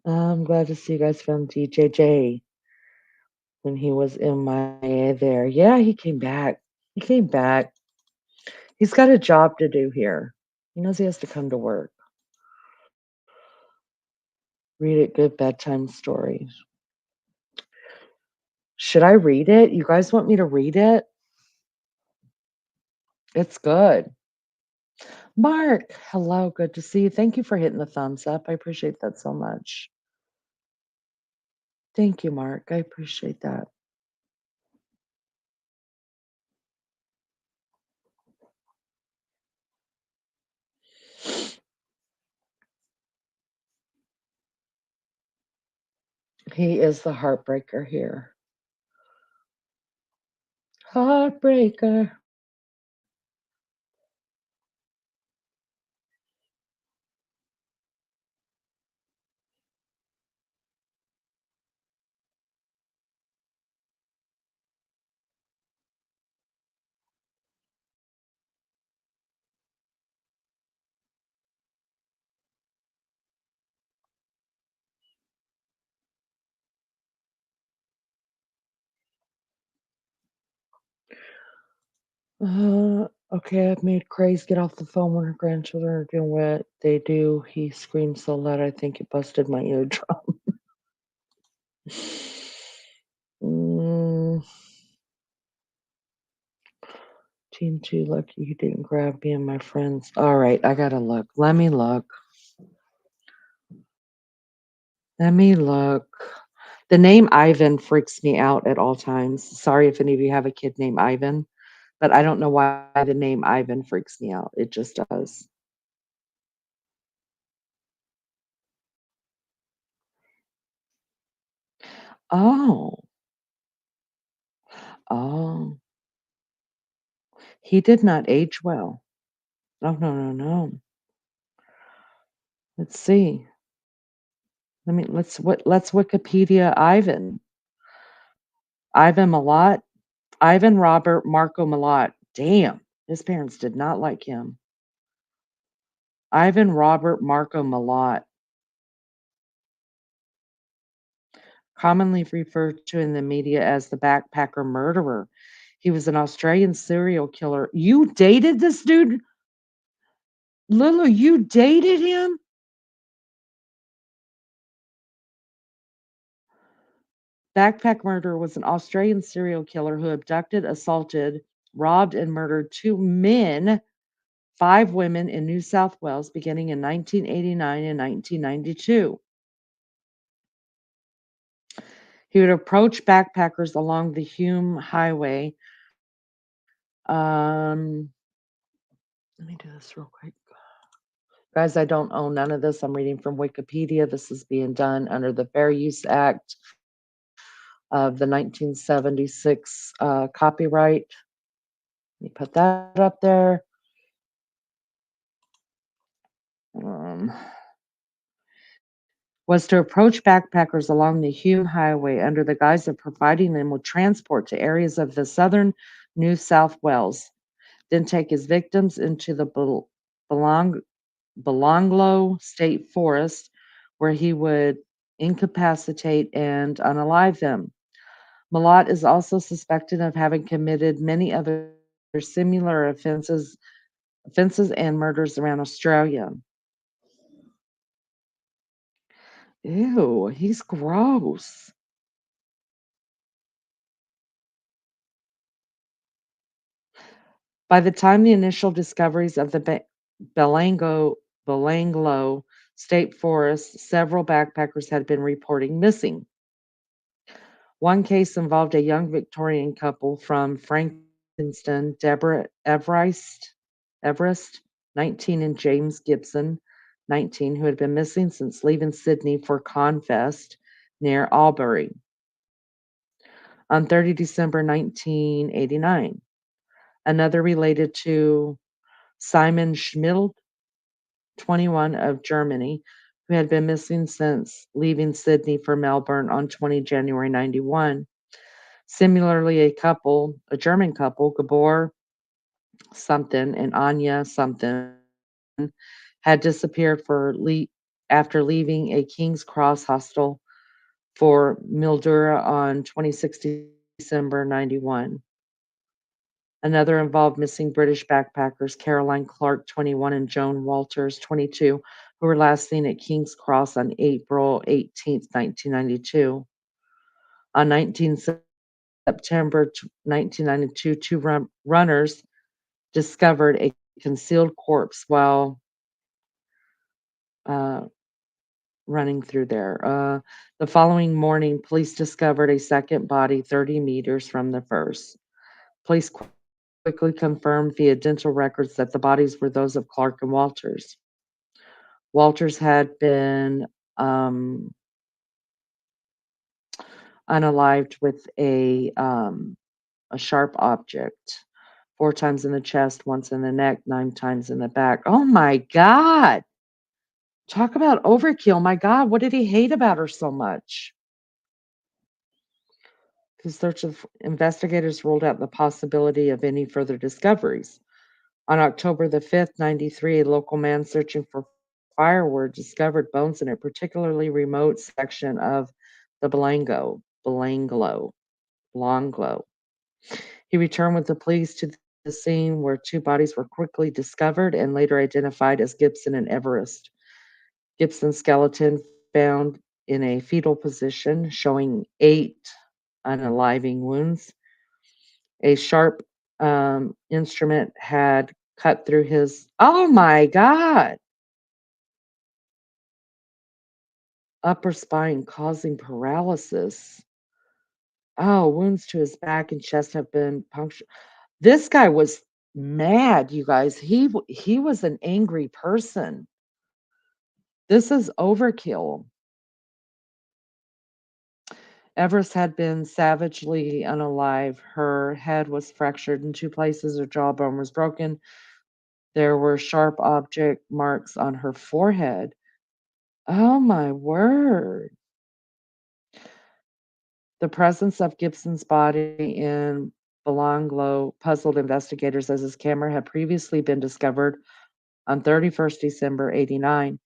I'm glad to see you guys found DJJ when he was MIA there. Yeah, he came back. He came back. He's got a job to do here. He knows he has to come to work. Read it good bedtime stories. Should I read it? You guys want me to read it? It's good. Mark, hello, good to see you. Thank you for hitting the thumbs up. I appreciate that so much. Thank you, Mark. I appreciate that. He is the heartbreaker here. Heartbreaker. Okay, I've made Craze get off the phone when her grandchildren are doing what they do. He screamed so loud I think it busted my eardrum. Mm, Team 2, lucky you didn't grab me and my friends. All right, I gotta look. Let me look. Let me look. The name Ivan freaks me out at all times. Sorry if any of you have a kid named Ivan, but I don't know why the name Ivan freaks me out. It just does. Oh, oh, he did not age well. Oh, no, no, no. Let's see. Let's Wikipedia Ivan. Ivan Milat. Ivan Robert Marco Milat. Damn, his parents did not like him. Ivan Robert Marco Milat, commonly referred to in the media as the backpacker murderer. He was an Australian serial killer. You dated this dude? Lulu, you dated him? Backpack murderer was an Australian serial killer who abducted, assaulted, robbed, and murdered two men, five women in New South Wales beginning in 1989 and 1992. He would approach backpackers along the Hume Highway. Um, Let me do this real quick. Guys, I don't own none of this. I'm reading from Wikipedia. This is being done under the Fair Use Act of the 1976 copyright. Let me put that up there. Um, was to approach backpackers along the Hume Highway under the guise of providing them with transport to areas of the southern New South Wales, then take his victims into the Belong- Belonglo State Forest, where he would incapacitate and unalive them. Malott is also suspected of having committed many other similar offenses and murders around Australia. Ew, he's gross. By the time the initial discoveries of the Belanglo State Forest, several backpackers had been reporting missing. One case involved a young Victorian couple from Frankston, Deborah Everest, 19, and James Gibson, 19, who had been missing since leaving Sydney for Confest near Albury on 30 December 1989. Another related to Simon Schmid, 21, of Germany, who had been missing since leaving Sydney for Melbourne on 20 January 91. Similarly, a German couple, Gabor something and Anya something, had disappeared after leaving a King's Cross hostel for Mildura on 26 December 91. Another involved missing British backpackers Caroline Clark, 21, and Joan Walters, 22, who were last seen at King's Cross on April 18, 1992. On 19 September 1992, two runners discovered a concealed corpse while uh, running through there. The following morning, police discovered a second body 30 meters from the first. Police quickly confirmed via dental records that the bodies were those of Clark and Walters. Walters had been unalived with a sharp object, 4 times in the chest, once in the neck, 9 times in the back. Oh my God. Talk about overkill. My God, what did he hate about her so much? The search of investigators ruled out the possibility of any further discoveries. On October the 5th, 93, a local man searching for firewood discovered bones in a particularly remote section of the Belanglo. He returned with the police to the scene where two bodies were quickly discovered and later identified as Gibson and Everest. Gibson's skeleton found in a fetal position, showing 8 unaliving wounds. A sharp instrument had cut through his, oh my God, upper spine, causing paralysis. Oh, wounds to his back and chest have been punctured. This guy was mad, you guys. He was an angry person. This is overkill. Everest had been savagely unalive. Her head was fractured in 2 places, her jawbone was broken. There were sharp object marks on her forehead. Oh my word. The presence of Gibson's body in Belanglo puzzled investigators as his camera had previously been discovered on 31st December 89.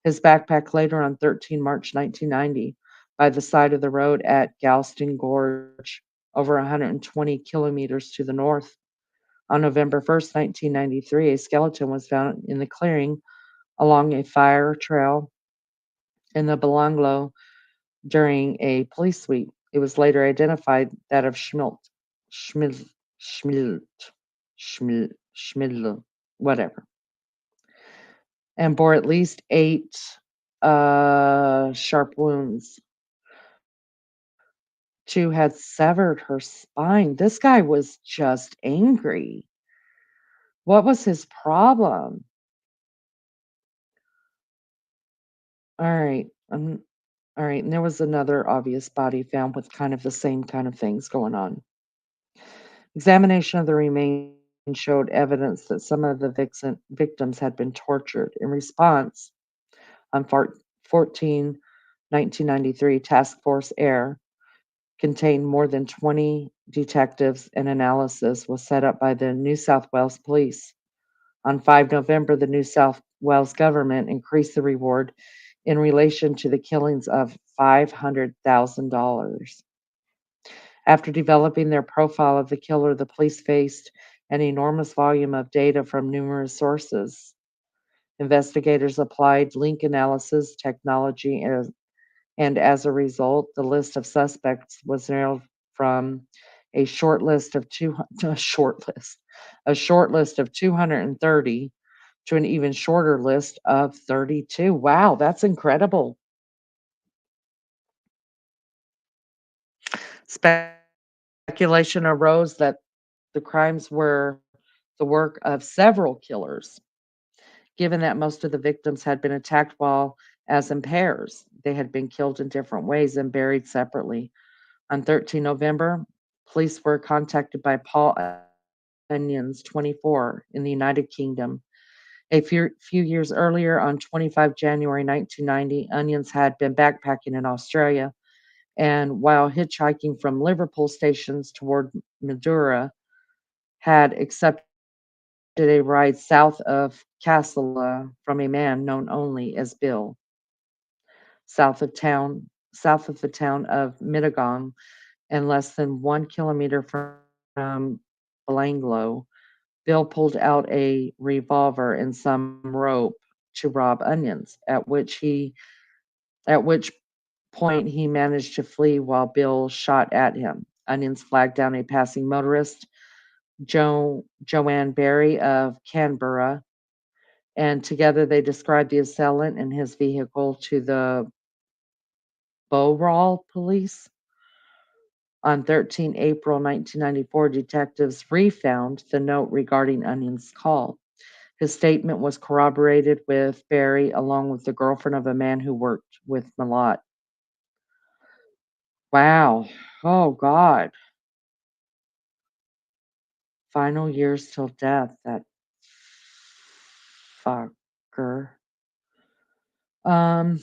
His backpack later on 13 March 1990 by the side of the road at Galston Gorge, over 120 kilometers to the north. On November 1st, 1993, a skeleton was found in the clearing along a fire trail in the Belanglo during a police sweep. It was later identified that of Schmidt, Schmidt, Schmidl, whatever, and bore at least 8 sharp wounds. 2 had severed her spine. This guy was just angry. What was his problem? All right. All right. And there was another obvious body found with kind of the same kind of things going on. Examination of the remains showed evidence that some of the victims had been tortured. In response, on 14 1993, Task Force Air contained more than 20 detectives, and analysis was set up by the New South Wales Police. On 5 November, the New South Wales government increased the reward in relation to the killings of $500,000. After developing their profile of the killer, the police faced an enormous volume of data from numerous sources. Investigators applied link analysis technology, and as a result, the list of suspects was narrowed from a short list of a short list of 230 to an even shorter list of 32. Wow, that's incredible. Speculation arose that the crimes were the work of several killers, given that most of the victims had been attacked while as in pairs. They had been killed in different ways and buried separately. On 13 November, police were contacted by Paul Onions, 24, in the United Kingdom. A few years earlier, on 25 January 1990, Onions had been backpacking in Australia, and while hitchhiking from Liverpool stations toward Madura, had accepted a ride south of Casala from a man known only as Bill, south of the town of Mittagong, and less than 1 kilometer from Belanglo. Bill pulled out a revolver and some rope to rob Onions, at which point he managed to flee while Bill shot at him. Onions flagged down a passing motorist, Joanne Barry of Canberra, and together they described the assailant and his vehicle to the Bowral police. On 13 April 1994, detectives refound the note regarding Onion's call. His statement was corroborated with Barry, along with the girlfriend of a man who worked with Malott. Wow. Oh, God. Final years till death, that fucker. Um,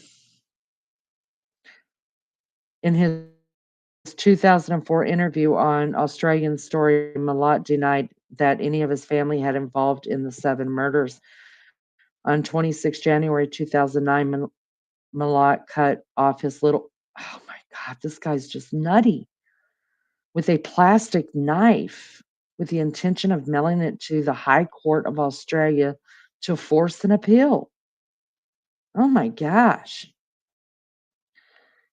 in his 2004 interview on Australian Story, Malott denied that any of his family had involved in the 7 murders. On 26 January 2009, Malott cut off his little, oh my God, this guy's just nutty, with a plastic knife. with the intention of mailing it to the High Court of Australia to force an appeal. Oh my gosh.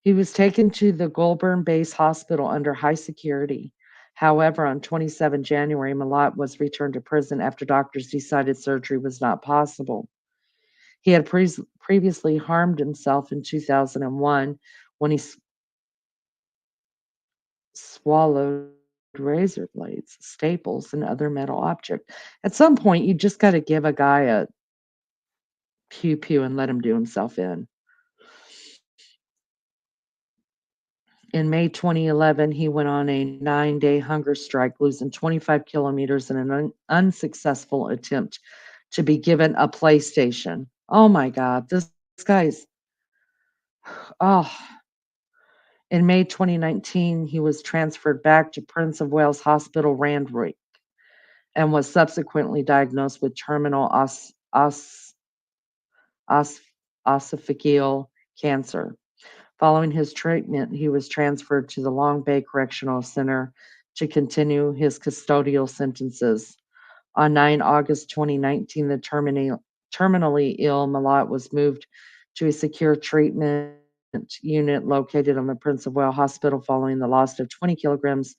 He was taken to the Goulburn Base Hospital under high security. However, on 27 January, Malat was returned to prison after doctors decided surgery was not possible. He had previously harmed himself in 2001 when he swallowed razor blades, staples, and other metal objects. At some point, you just got to give a guy a pew pew and let him do himself in. In May 2011, he went on a 9-day hunger strike, losing 25 kilometers in an unsuccessful attempt to be given a PlayStation. Oh my God, this guy's, oh. In May 2019, he was transferred back to Prince of Wales Hospital, Randwick, and was subsequently diagnosed with terminal os- esophageal cancer. Following his treatment, he was transferred to the Long Bay Correctional Center to continue his custodial sentences. On 9 August 2019, the terminally ill Malat was moved to a secure treatment unit located on the Prince of Wales Hospital following the loss of 20 kilograms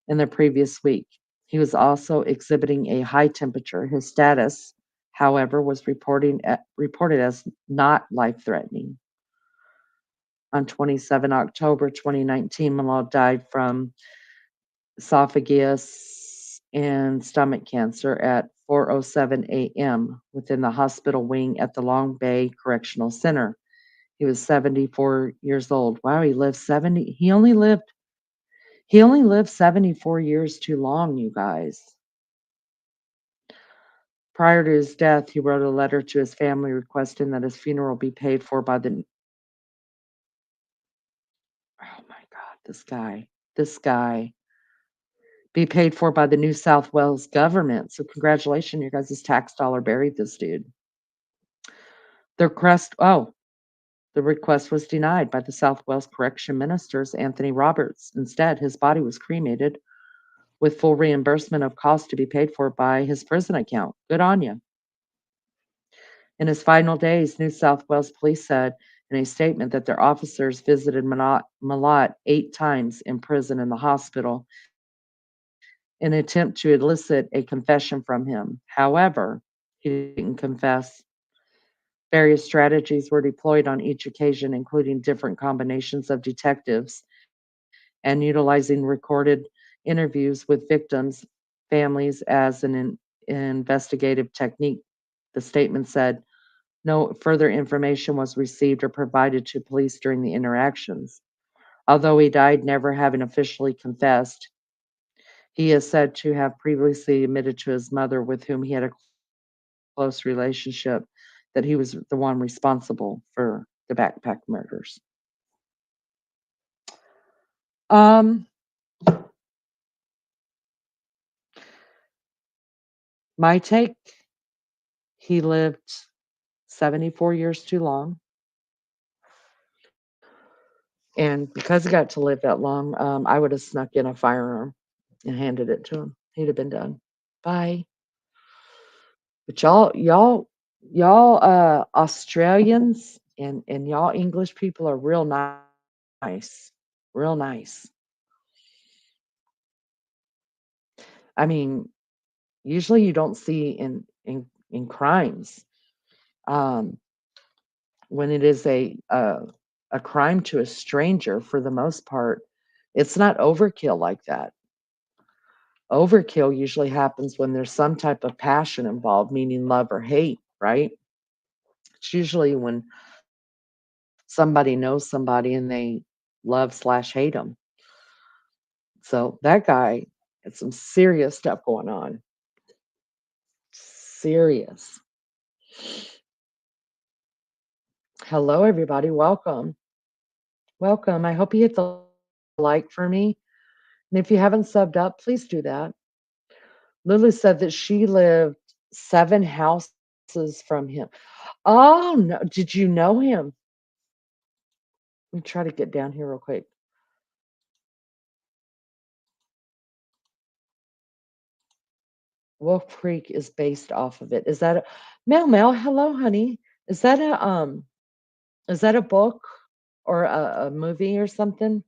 in the previous week. He was also exhibiting a high temperature. His status, however, was reported as not life-threatening. On 27 October 2019, Malal died from esophagus and stomach cancer at 4:07 a.m. within the hospital wing at the Long Bay Correctional Center. He was 74 years old. Wow, he only lived 74 years too long, you guys. Prior to his death, he wrote a letter to his family requesting that his funeral be paid for by the oh my God, this guy be paid for by the New South Wales government. So congratulations, your guys' tax dollar buried this dude. The request was denied by the South Wales Correction Minister's Anthony Roberts. Instead, his body was cremated with full reimbursement of costs to be paid for by his prison account. Good on you. In his final days, New South Wales police said in a statement that their officers visited Malat 8 times in prison and the hospital in an attempt to elicit a confession from him. However, he didn't confess. Various strategies were deployed on each occasion, including different combinations of detectives and utilizing recorded interviews with victims' families as an investigative technique. The statement said no further information was received or provided to police during the interactions. Although he died never having officially confessed, he is said to have previously admitted to his mother, with whom he had a close relationship, that he was the one responsible for the backpack murders. Um, my take, he lived 74 years too long. And because he got to live that long, I would have snuck in a firearm and handed it to him. He'd have been done. Bye. But y'all, Australians and y'all English people are real nice, real nice. I mean, usually you don't see in crimes, um, when it is a crime to a stranger, for the most part, it's not overkill like that. Overkill usually happens when there's some type of passion involved, meaning love or hate, right? It's usually when somebody knows somebody and they love/hate them. So that guy had some serious stuff going on. Serious. Hello, everybody. Welcome. Welcome. I hope you hit the like for me. And if you haven't subbed up, please do that. Lulu said that she lived 7 houses from him. Oh, no. Did you know him? Let me try to get down here real quick. Wolf Creek is based off of it. Is that a Mel Mel, hello, honey. Is that a book or a movie or something?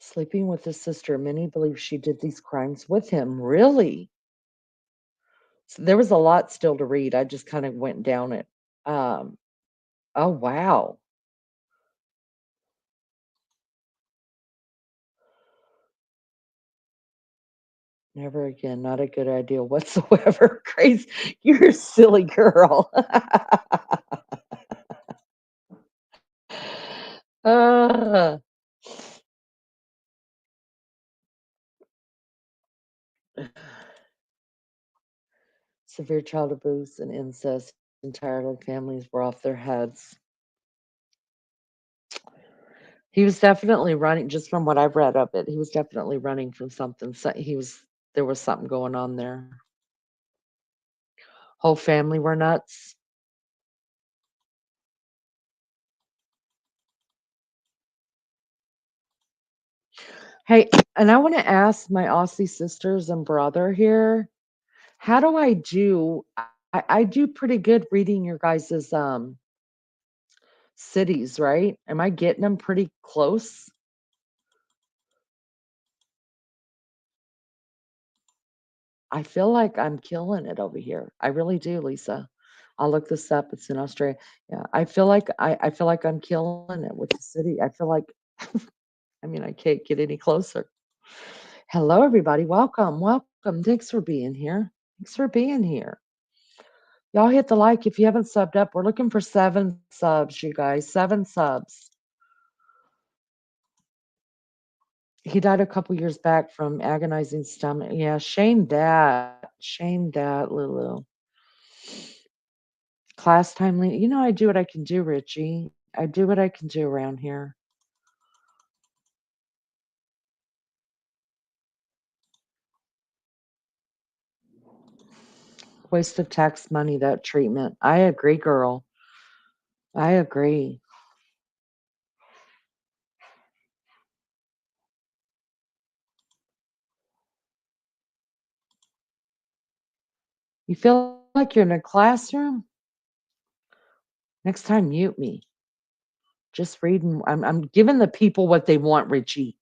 Sleeping with his sister. Many believe she did these crimes with him. Really? So there was a lot still to read. I just kind of went down it. Um, oh wow. Never again. Not a good idea whatsoever. Crazy. You're a silly girl. Ah. Severe child abuse and incest. Entirely families were off their heads. He was definitely running, just from what I've read of it. He was definitely running from something. So there was something going on there. Whole family were nuts. Hey, and I want to ask my Aussie sisters and brother here, how do I do? I do pretty good reading your guys's cities, right? Am I getting them pretty close? I feel like I'm killing it over here. I really do, Lisa. I'll look this up. It's in Australia. Yeah, I feel like I'm killing it with the city. I feel like I mean I can't get any closer. Hello, everybody. Welcome, welcome. Thanks for being here. Thanks for being here. Y'all hit the like if you haven't subbed up. We're looking for 7 subs, you guys. 7 subs. He died a couple years back from agonizing stomach. Yeah, shame that. Shame that, Lulu. Class time. You know, I do what I can do, Richie. I do what I can do around here. Waste of tax money, that treatment. I agree, girl. I agree. You feel like you're in a classroom? Next time, mute me. Just reading. I'm giving the people what they want, Richie.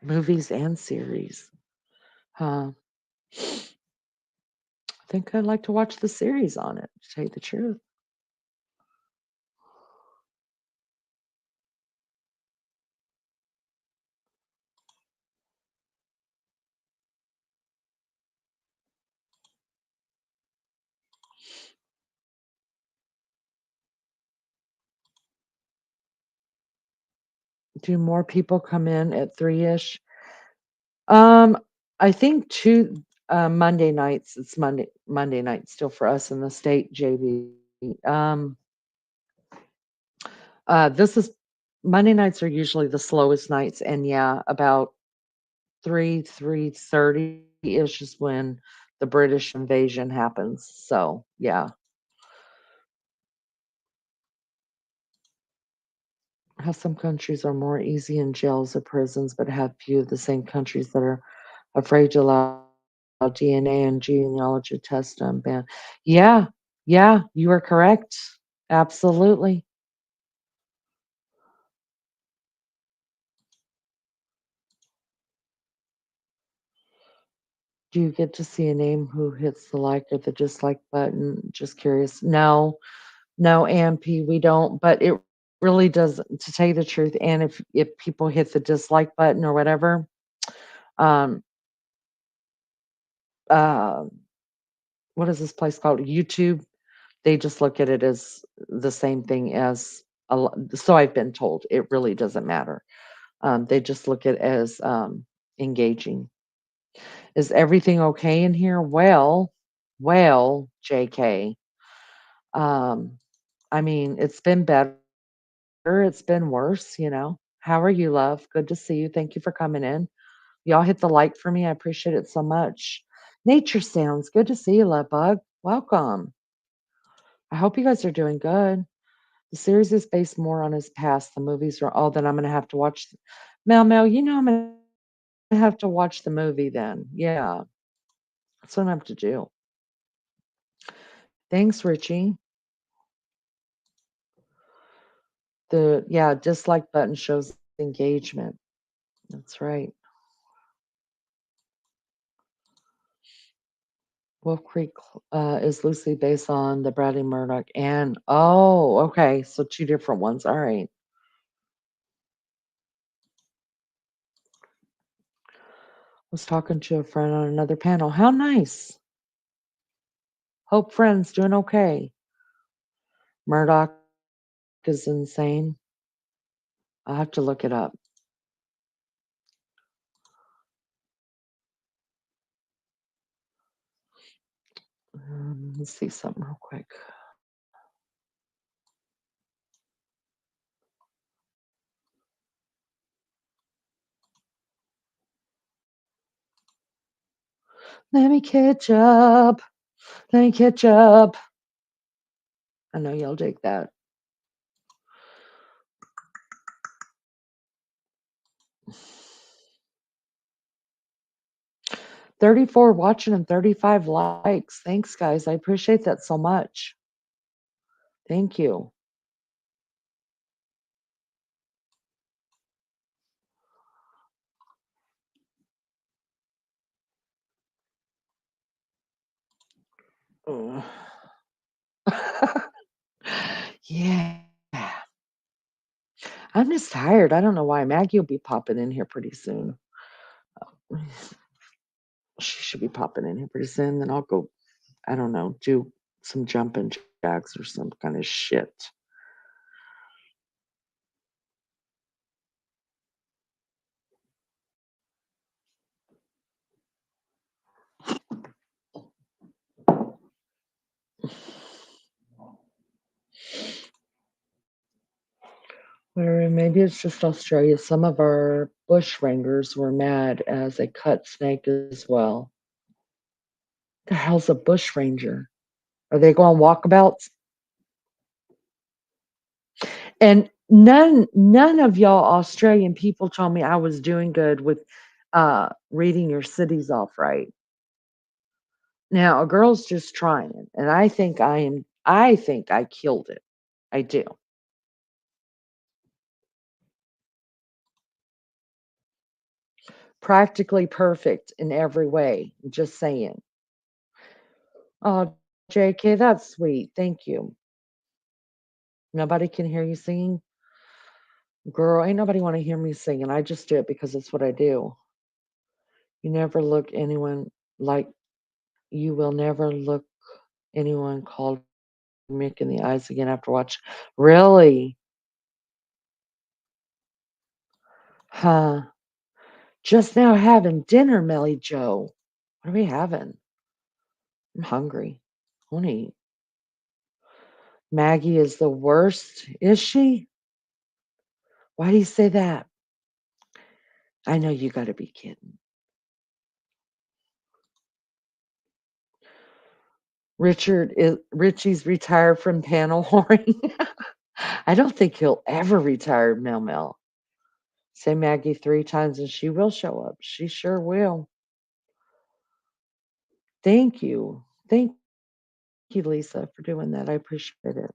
Movies and series. Huh. I think I'd like to watch the series on it, to tell you the truth. Do more people come in at 3-ish? Um, I think two Monday nights. It's Monday night still for us in the state, JB. Um, this is Monday nights are usually the slowest nights, and yeah, about 3:30 ish is when the British invasion happens. So yeah, how some countries are more easy in jails or prisons, but have few of the same countries that are afraid to allow DNA and genealogy tests on ban. Yeah, yeah, you are correct. Absolutely. Do you get to see a name who hits the like or the dislike button? Just curious. No, no, AMP, we don't. But it really does, to tell you the truth. And if people hit the dislike button or whatever, um, um, what is this place called? YouTube. They just look at it as the same thing as so I've been told. It really doesn't matter. They just look at it as engaging. Is everything okay in here? Well, JK. Um, I mean, it's been better, it's been worse, you know. How are you, love? Good to see you. Thank you for coming in. Y'all hit the like for me. I appreciate it so much. Nature sounds good to see you, love bug. Welcome. I hope you guys are doing good. The series is based more on his past. The movies are all. Then I'm gonna have to watch. Mel, you know I'm gonna have to watch the movie then. Yeah, that's what I have to do. Thanks, Richie. The dislike button shows engagement. That's right. Wolf Creek is loosely based on the Bradley Murdoch and okay, so two different ones. All right. Was talking to a friend on another panel. How nice. Hope friends doing okay. Murdoch is insane. I'll have to look it up. Let's see something real quick. Let me catch up. Let me catch up. I know y'all dig that. 34 watching and 35 likes. Thanks, guys. I appreciate that so much. Thank you. Ugh. Yeah. I'm just tired. I don't know why. Maggie will be popping in here pretty soon. She should be popping in here pretty soon. Then I'll go, I don't know, do some jumping jacks or some kind of shit. Or maybe it's just Australia. Some of our bush rangers were mad as a cut snake as well. The hell's a bush ranger? Are they going walkabouts? And none of y'all Australian people told me I was doing good with reading your cities off right. Now a girl's just trying, and I think I killed it. I do. Practically perfect in every way. Just saying. Oh, JK, that's sweet. Thank you. Nobody can hear you singing? Girl, ain't nobody want to hear me singing. I just do it because it's what I do. You never look anyone like you will never look anyone called Mick in the eyes again after watch. Really? Huh. Just now having dinner, Melly Joe. What are we having? I'm hungry. I want to eat. Maggie is the worst. Is she? Why do you say that? I know you got to be kidding. Richie's retired from panel whoring. I don't think he'll ever retire, Mel. Say Maggie 3 times and she will show up. She sure will. Thank you. Thank you, Lisa, for doing that. I appreciate it.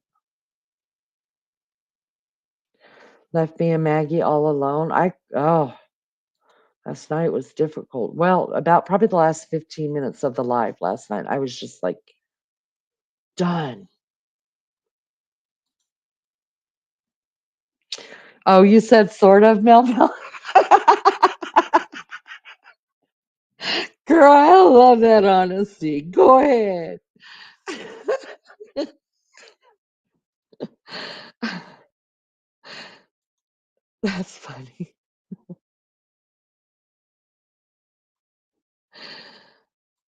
Left me and Maggie all alone. Last night was difficult. Well, about probably the last 15 minutes of the live last night, I was just like done. Oh, you said sort of, Mel. Girl, I love that honesty. Go ahead. That's funny.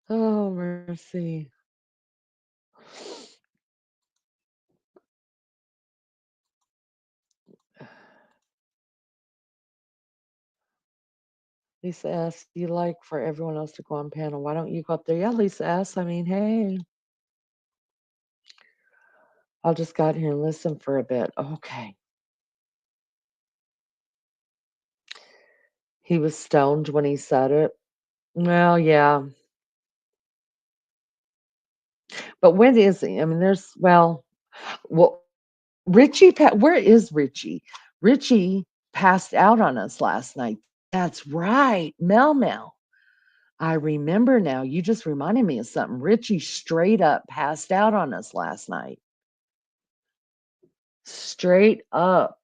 Oh, mercy. Lisa S., you like for everyone else to go on panel. Why don't you go up there? Yeah, Lisa S., I mean, hey, I'll just got here and listen for a bit. Okay. He was stoned when he said it. Well, yeah. But when is he? I mean, well, where is Richie? Richie passed out on us last night. That's right. Mel Mel. I remember now. You just reminded me of something. Richie straight up passed out on us last night. Straight up.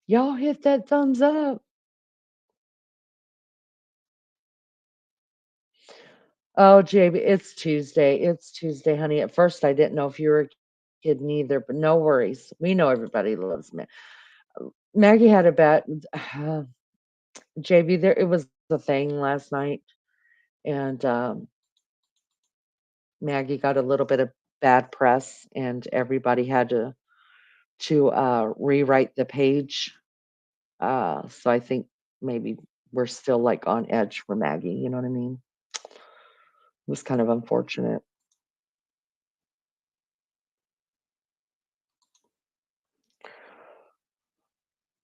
Y'all hit that thumbs up. Oh, JB, it's Tuesday. It's Tuesday, honey. At first, I didn't know if you were kidding either, but no worries. We know everybody loves me. Maggie had a bad JB. There, it was a thing last night, and Maggie got a little bit of bad press, and everybody had to rewrite the page. So I think maybe we're still like on edge for Maggie. You know what I mean? It was kind of unfortunate.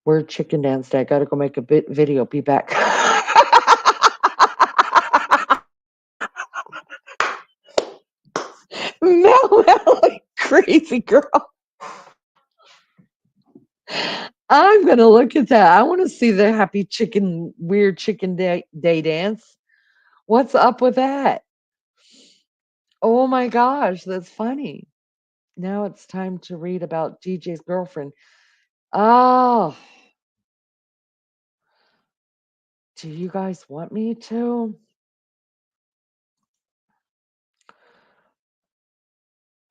We're chicken dance day. I gotta go make a video. Be back. No, crazy girl. I'm gonna look at that. I want to see the happy chicken, weird chicken day dance. What's up with that? Oh my gosh, that's funny. Now it's time to read about DJ's girlfriend. Oh, do you guys want me to?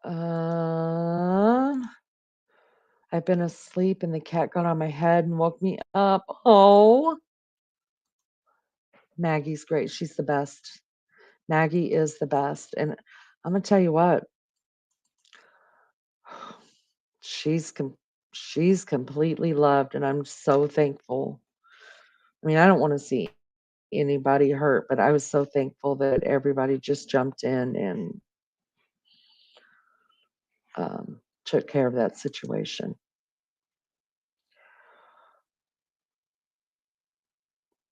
Um, I've been asleep and the cat got on my head and woke me up. Oh, Maggie's great. She's the best. Maggie is the best. And I'm gonna tell you what, she's com- she's completely loved, and I'm so thankful. I mean, I don't want to see anybody hurt, but I was so thankful that everybody just jumped in and took care of that situation.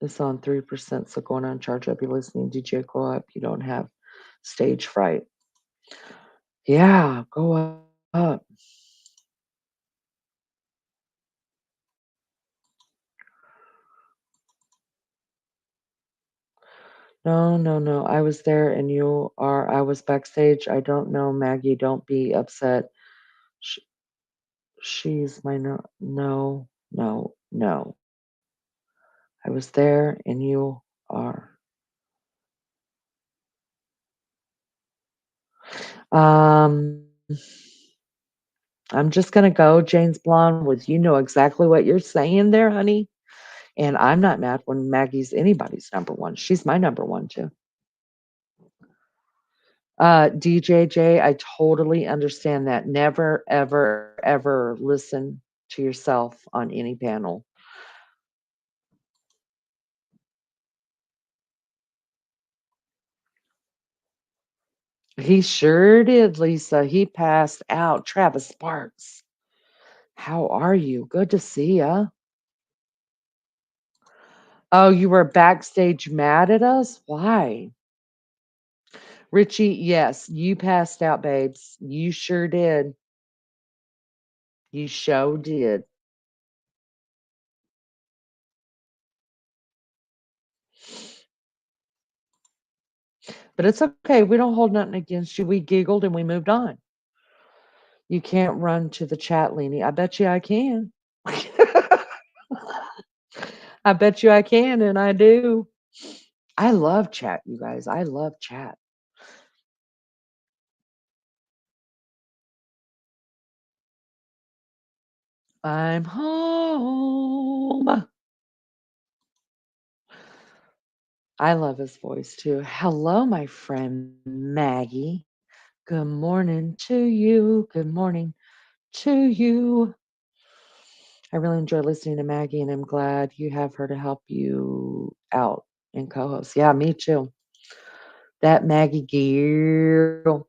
It's on 3%, so going on charge up. You're listening, DJ, go up. You don't have stage fright. Yeah, go up. No, no, no. I was there and I was backstage. I don't know, Maggie. Don't be upset. Sh- she's my no, no, no. I was there and you are. Um, I'm just gonna go, James Blonde, with you know exactly what you're saying there, honey. And I'm not mad when Maggie's anybody's number one. She's my number one too. DJJ, I totally understand that. Never, ever, ever listen to yourself on any panel. He sure did, Lisa. He passed out. Travis Sparks, how are you? Good to see ya. Oh, you were backstage mad at us? Why? Richie, yes, you passed out, babes. You sure did. You sure did. But it's okay. We don't hold nothing against you. We giggled and we moved on. You can't run to the chat, Leanie. I bet you I can. I bet you I can, and I do. I love chat, you guys. I love chat. I'm home. I love his voice too. Hello, my friend Maggie. Good morning to you. Good morning to you. I really enjoy listening to Maggie, and I'm glad you have her to help you out and co host. Yeah, me too. That Maggie girl.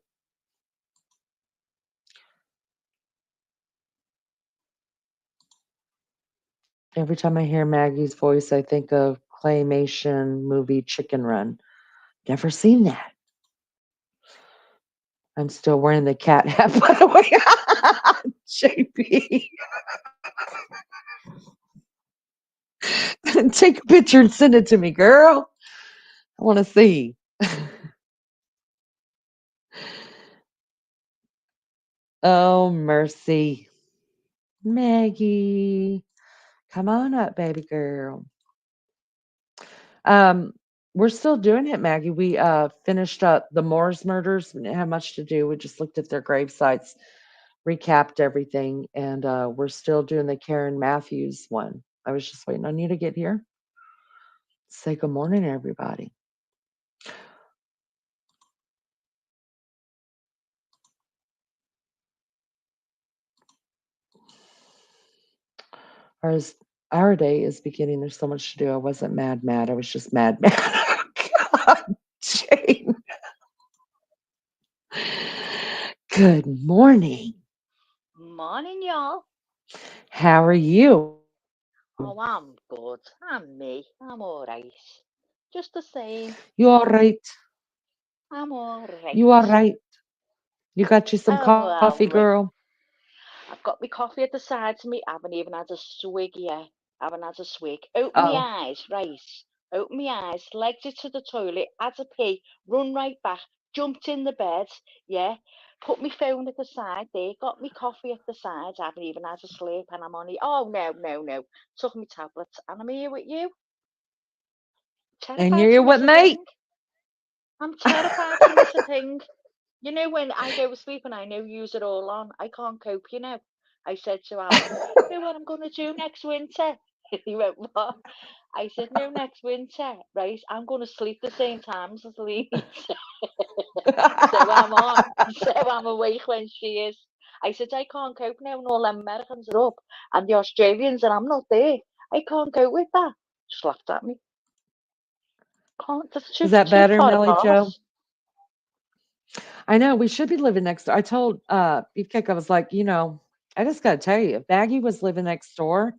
Every time I hear Maggie's voice, I think of claymation movie Chicken Run. Never seen that. I'm still wearing the cat hat, by the way. JP, take a picture and send it to me, girl. I want to see. Oh, mercy. Maggie, come on up, baby girl. Um, we're still doing it, Maggie. We finished up the Moores murders. We didn't have much to do. We just looked at their grave sites, recapped everything, and we're still doing the Karen Mathews one. I was just waiting on you to get here. Say good morning, everybody. Ours, our day is beginning. There's so much to do. I wasn't mad. I was just mad. God, Jane. Good morning. Morning, y'all. How are you? Oh, I'm good. I'm me. I'm all right. Just the same. You all right? I'm all You all right. right? You got you some I'm coffee, all right. girl? I've got my coffee at the side to me. I haven't even had a swig yet. I haven't had a swig. Open my Oh, eyes, right? Open my eyes, legged it to the toilet, had a pee, run right back, jumped in the bed, yeah. Put my phone at the side there, got my coffee at the side. I haven't even had a sleep and I'm on it. Oh, no, no, no. Took my tablets and I'm here with you. and Terrified to you're miss with a me? thing. I'm terrified to miss a thing. You know, when I go to sleep and I know use it all on, I can't cope, you know. I said to Alan, you know what I'm going to do next winter? He went, what? I said, no, next winter, right? I'm going to sleep the same times as Lee. So I'm on. So I'm awake when she is. I said, I can't cope now when all them Americans are up and the Australians and I'm not there. I can't cope with that. Just laughed at me. Can't, that's Is that too better, far Millie apart. Joe? I know we should be living next door. I told Beefcake, I was like, I just gotta tell you, if Maggie was living next door,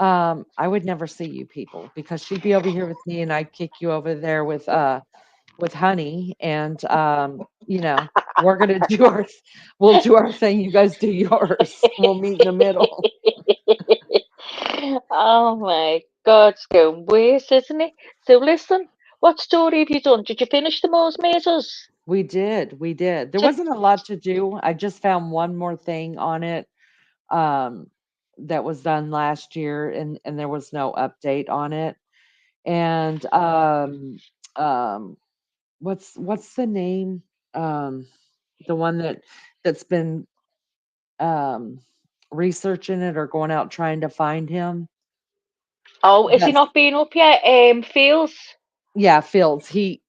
I would never see you people because she'd be over here with me and I'd kick you over there with Honey and we're gonna do we'll do our thing, you guys do yours. We'll meet in the middle. Oh my God, it's going worse, isn't it? So listen, what story have you done? Did you finish the Moors Matters? We did. There Did, wasn't a lot to do. I just found one more thing on it um that was done last year and there was no update on it. And um what's the name? Um the one that's been um researching it or going out trying to find him. oh, is he That's not being up yet? Fields? yeah, Fields. He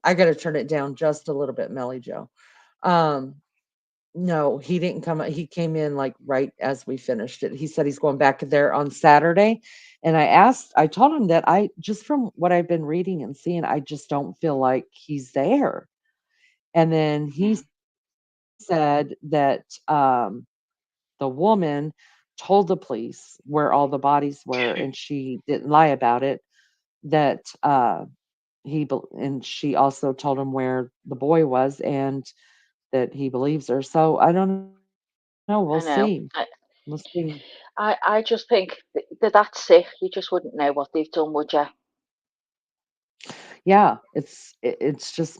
I gotta turn it down just a little bit, Melly Joe. Um no, he didn't come. He came in like right as we finished it. He said he's going back there on Saturday. And I told him that I just from what I've been reading and seeing, I just don't feel like he's there. And then he said that the woman told the police where all the bodies were and she didn't lie about it, that and she also told him where the boy was and that he believes her. So I don't know. We'll see. I know. We'll see. I just think that that's sick. You just wouldn't know what they've done, would you? Yeah, it's just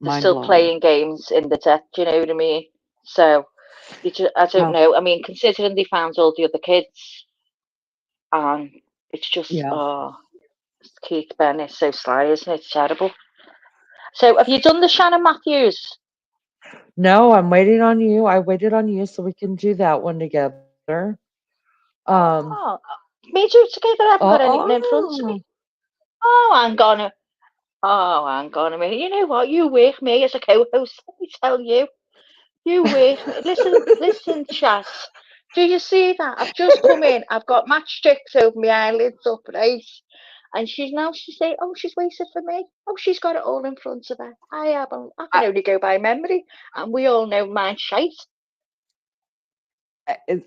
They're mind still blowing. playing games in the tech. Do you know what I mean? So I Yeah. don't know. I mean, considering they found all the other kids. and it's just Yeah. Keith Bennett's so sly, isn't it? It's terrible. So have you done the Shannon Mathews? No, I'm waiting on you. I waited on you so we can do that one together. Um, Oh, me too together. I haven't got anything in front of oh, me. Oh, hang on a minute. You know what? You work me as a co-host. Let me tell you. You work me. Listen, Chas. Do you see that? I've just come in. I've got matchsticks over my eyelids up, right? And she's saying, oh, she's waiting for me. Oh, she's got it all in front of her. I I, can only go by memory, and we all know mine's shite.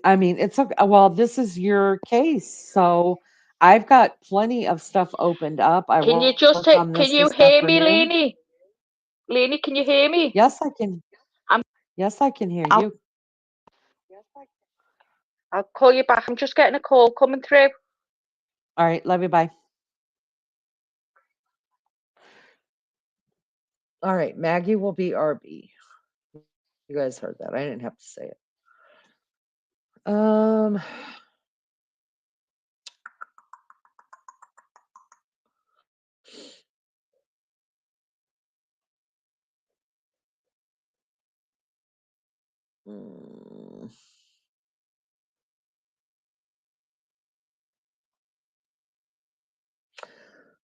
I mean, it's okay. Well, this is your case, so I've got plenty of stuff opened up. I Can you worked just on take? this Can you hear me, afternoon. Lainey? Lainey, can you hear me? Yes, I can. I'm. Yes, I can hear I'll. you. I'll call you back. I'm just getting a call coming through. All right, love you. Bye. All right, Maggie will be RB. You guys heard that. I didn't have to say it. Um, mm,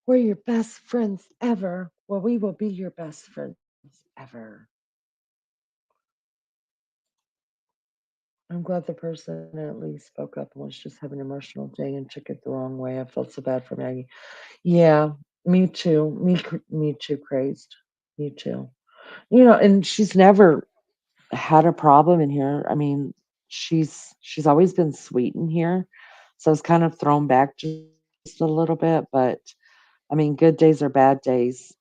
we're your best friends ever. Well, we will be your best friends ever. I'm glad the person at least spoke up and was just having an emotional day and took it the wrong way. I felt so bad for Maggie. Yeah, me too. Me too, crazed. Me too. And she's never had a problem in here. I mean, she's always been sweet in here. So I was kind of thrown back just a little bit, but I mean, good days are bad days,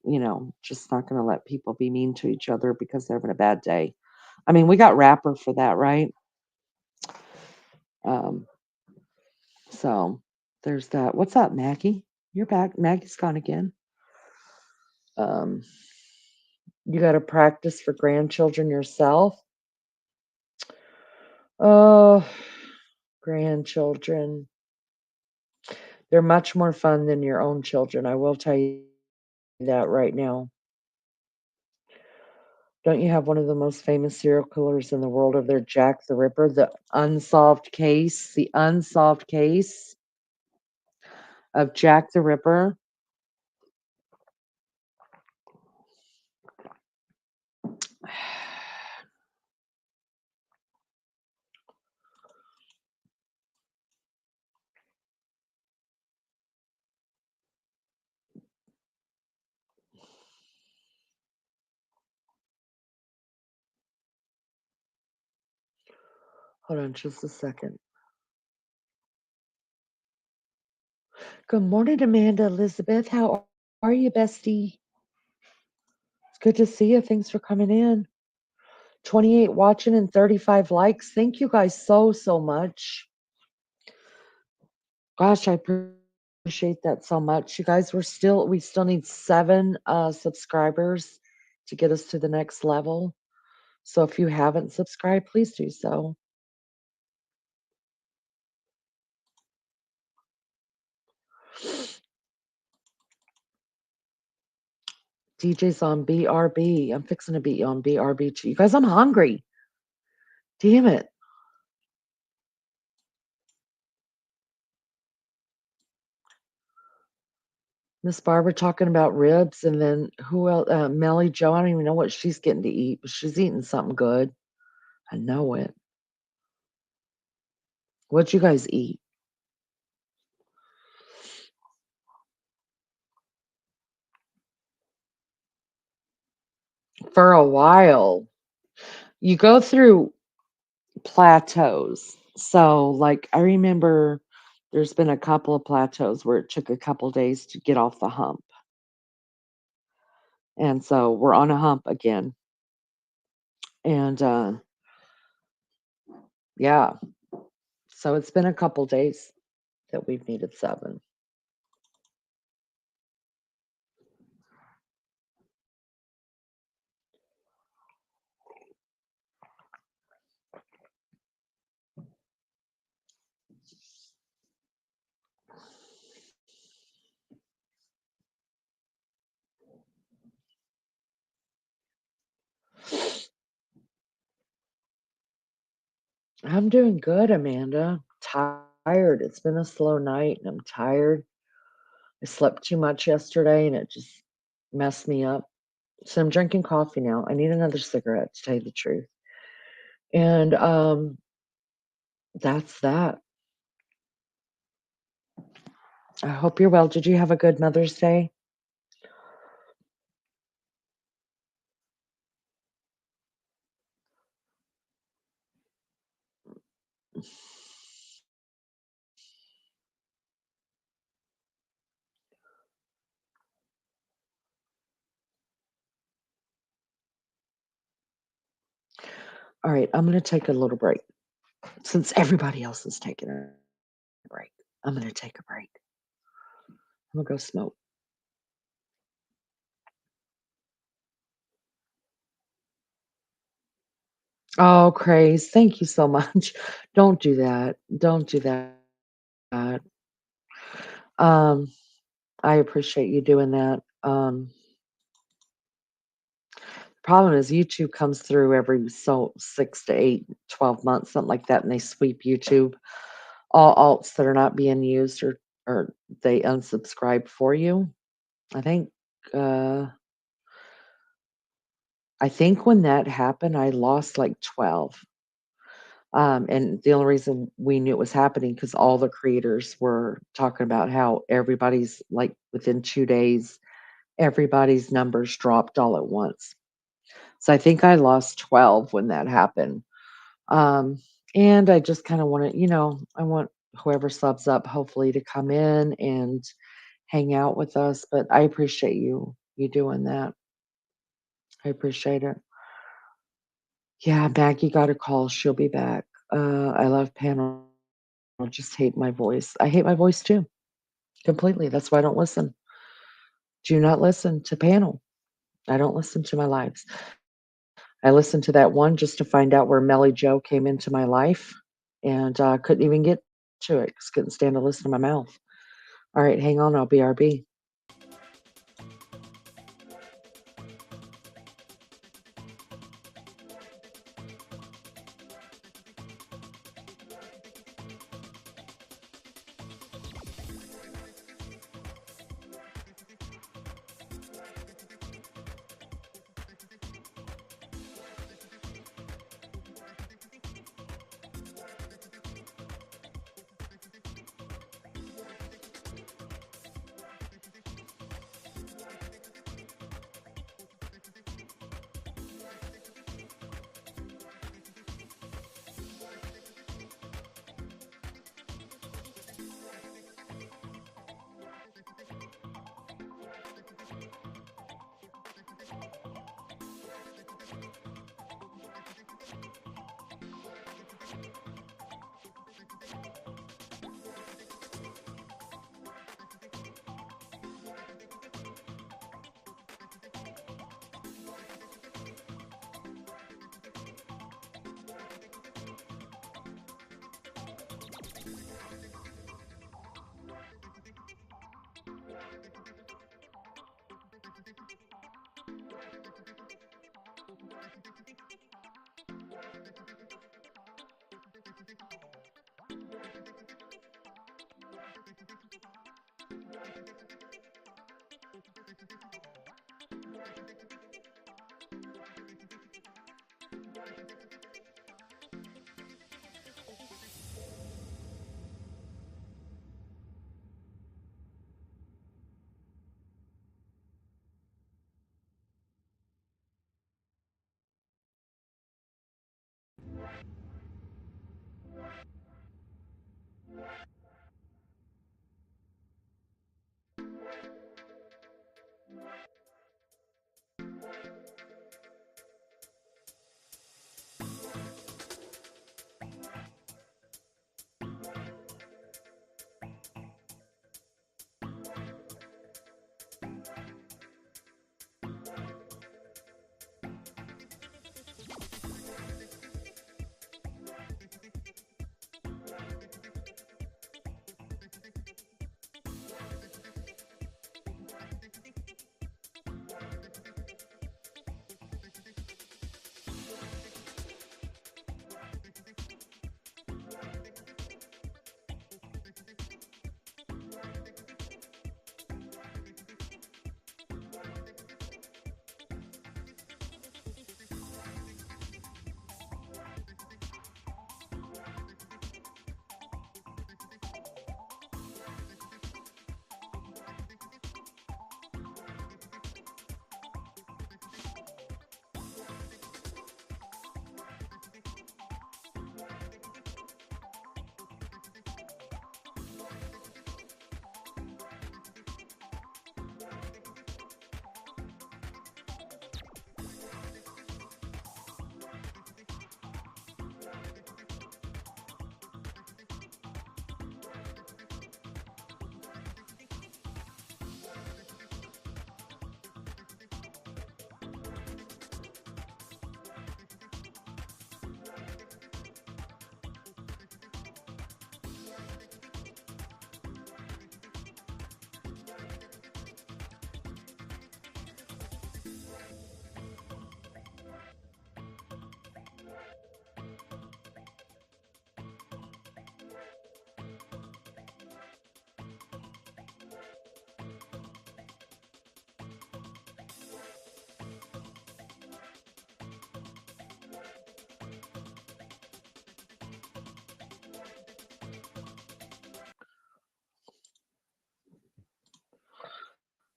just not going to let people be mean to each other because they're having a bad day. I mean, we got Rapper for that, right? Um, so there's that. What's up, Maggie? You're back. Maggie's gone again. Um, you got to practice for grandchildren yourself. Oh, grandchildren. They're much more fun than your own children. I will tell you that right now. Don't you have one of the most famous serial killers in the world over there, Jack the Ripper? The unsolved case of Jack the Ripper. Hold on just a second. Good morning, Amanda Elizabeth. How are you, bestie? It's good to see you. Thanks for coming in. 28 watching and 35 likes. Thank you guys so much. Gosh, I appreciate that so much. You guys, we still need 7 subscribers to get us to the next level. So if you haven't subscribed, please do so. DJ's on BRB. I'm fixing to beat you on BRB too. You guys, I'm hungry. Damn it. Miss Barbara talking about ribs, and then who else? Melly Joe. I don't even know what she's getting to eat, but she's eating something good. I know it. What'd you guys eat? For a while. You go through plateaus. So, like, I remember there's been a couple of plateaus where it took a couple days to get off the hump. And so we're on a hump again. And yeah, so it's been a couple days that we've needed 7. I'm doing good, Amanda. Tired. It's been a slow night and I'm tired. I slept too much yesterday and it just messed me up. So I'm drinking coffee now. I need another cigarette to tell you the truth. And that's that. I hope you're well. Did you have a good Mother's Day? All right, I'm gonna take a little break. Since everybody else is taking a break, I'm gonna take a break. I'm gonna go smoke. Oh, Craze, thank you so much. Don't do that. Don't do that. Um, I appreciate you doing that. Problem is YouTube comes through every 6 to 8, 12 months, something like that, and they sweep YouTube. All alts that are not being used or they unsubscribe for you. I think uh I think when that happened, I lost like 12. And the only reason we knew it was happening because all the creators were talking about how everybody's like within 2 days, everybody's numbers dropped all at once. So I think I lost 12 when that happened. Um, and I just kind of want to, I want whoever subs up hopefully to come in and hang out with us. But I appreciate you doing that. I appreciate it. Yeah, Maggie got a call. She'll be back. I love panel. I just hate my voice. I hate my voice too, completely. That's why I don't listen. Do not listen to panel. I don't listen to my lives. I listened to that one just to find out where Melly Joe came into my life and couldn't even get to it 'cause couldn't stand to listen to my mouth. All right, hang on. I'll BRB.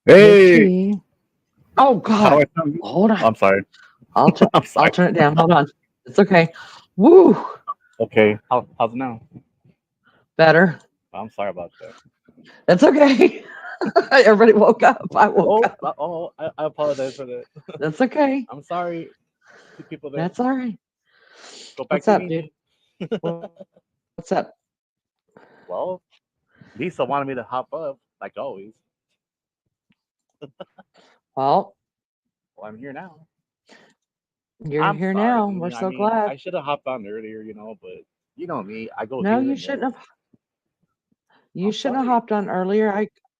Hey, Richie. Oh how God. are you? Hold on. I'm sorry. I'll turn I'm I'll sorry. turn it down. Hold on. It's okay. Woo. Okay, how's it now? Better. I'm sorry about that. That's okay. Everybody woke up. I woke Oh, up. I apologize for that. That's okay. I'm sorry to people there. That's all right. Go back What's to up, dude? eating. What's up? Well, Lisa wanted me to hop up, like always. Well, Well, I'm here now. you're I'm here sorry, now. We're Lena. I so mean, glad. I should have hopped on earlier, but you know me. I go No, here you and there. shouldn't have. You I'm shouldn't have sorry. hopped on earlier.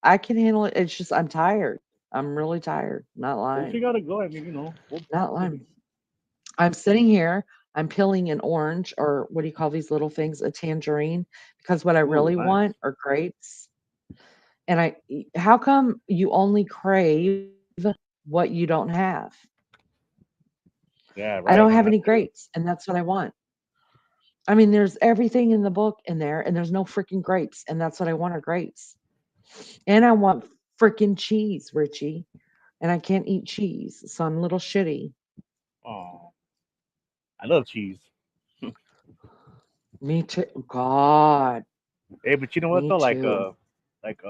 I can handle it. It's just I'm tired. I'm really tired. Not Well, if you lying. gotta go, I mean, we'll, Not lying. I'm sitting here. I'm peeling an orange, or what do you call these little things? A tangerine, because what I ooh, really nice. want are grapes. And how come you only crave what you don't have? Yeah, I don't right. have That any too. grapes, and that's what I want. I mean, there's everything in the book in there, and there's no freaking grapes, and that's what I want are grapes. And I want freaking cheese, Richie, and I can't eat cheese, so I'm a little shitty. Oh, I love cheese. Me too. God, Hey, but you know what me though? too. Like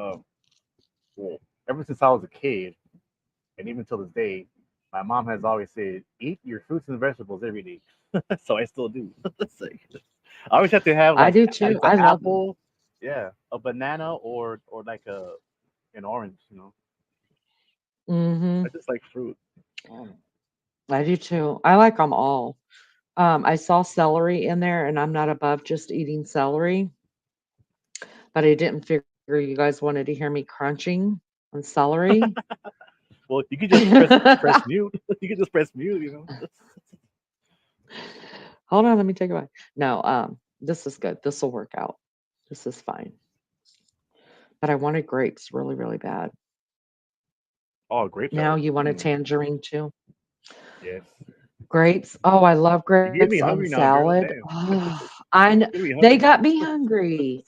well, ever since I was a kid, and even till this day, my mom has always said, "Eat your fruits and vegetables every day." So I still do. It's like, I always have to have I like do too. it's an I love them. apple, yeah, a banana, or like an orange. Hmm. I just like fruit. Oh, I do too. I like them all. I saw celery in there, and I'm not above just eating celery, but I didn't figure you guys wanted to hear me crunching on celery. well, you could just press mute. You could just press mute. Hold on, let me take a bite. No, this is good. This will work out. This is fine. But I wanted grapes really, really bad. Oh, grapes Now are. you want a Mm, tangerine too? yes. Grapes. Oh, I love You grapes get me on hungry now, girl. salad. Damn. Oh, I know. Get me They hungry now. got me hungry.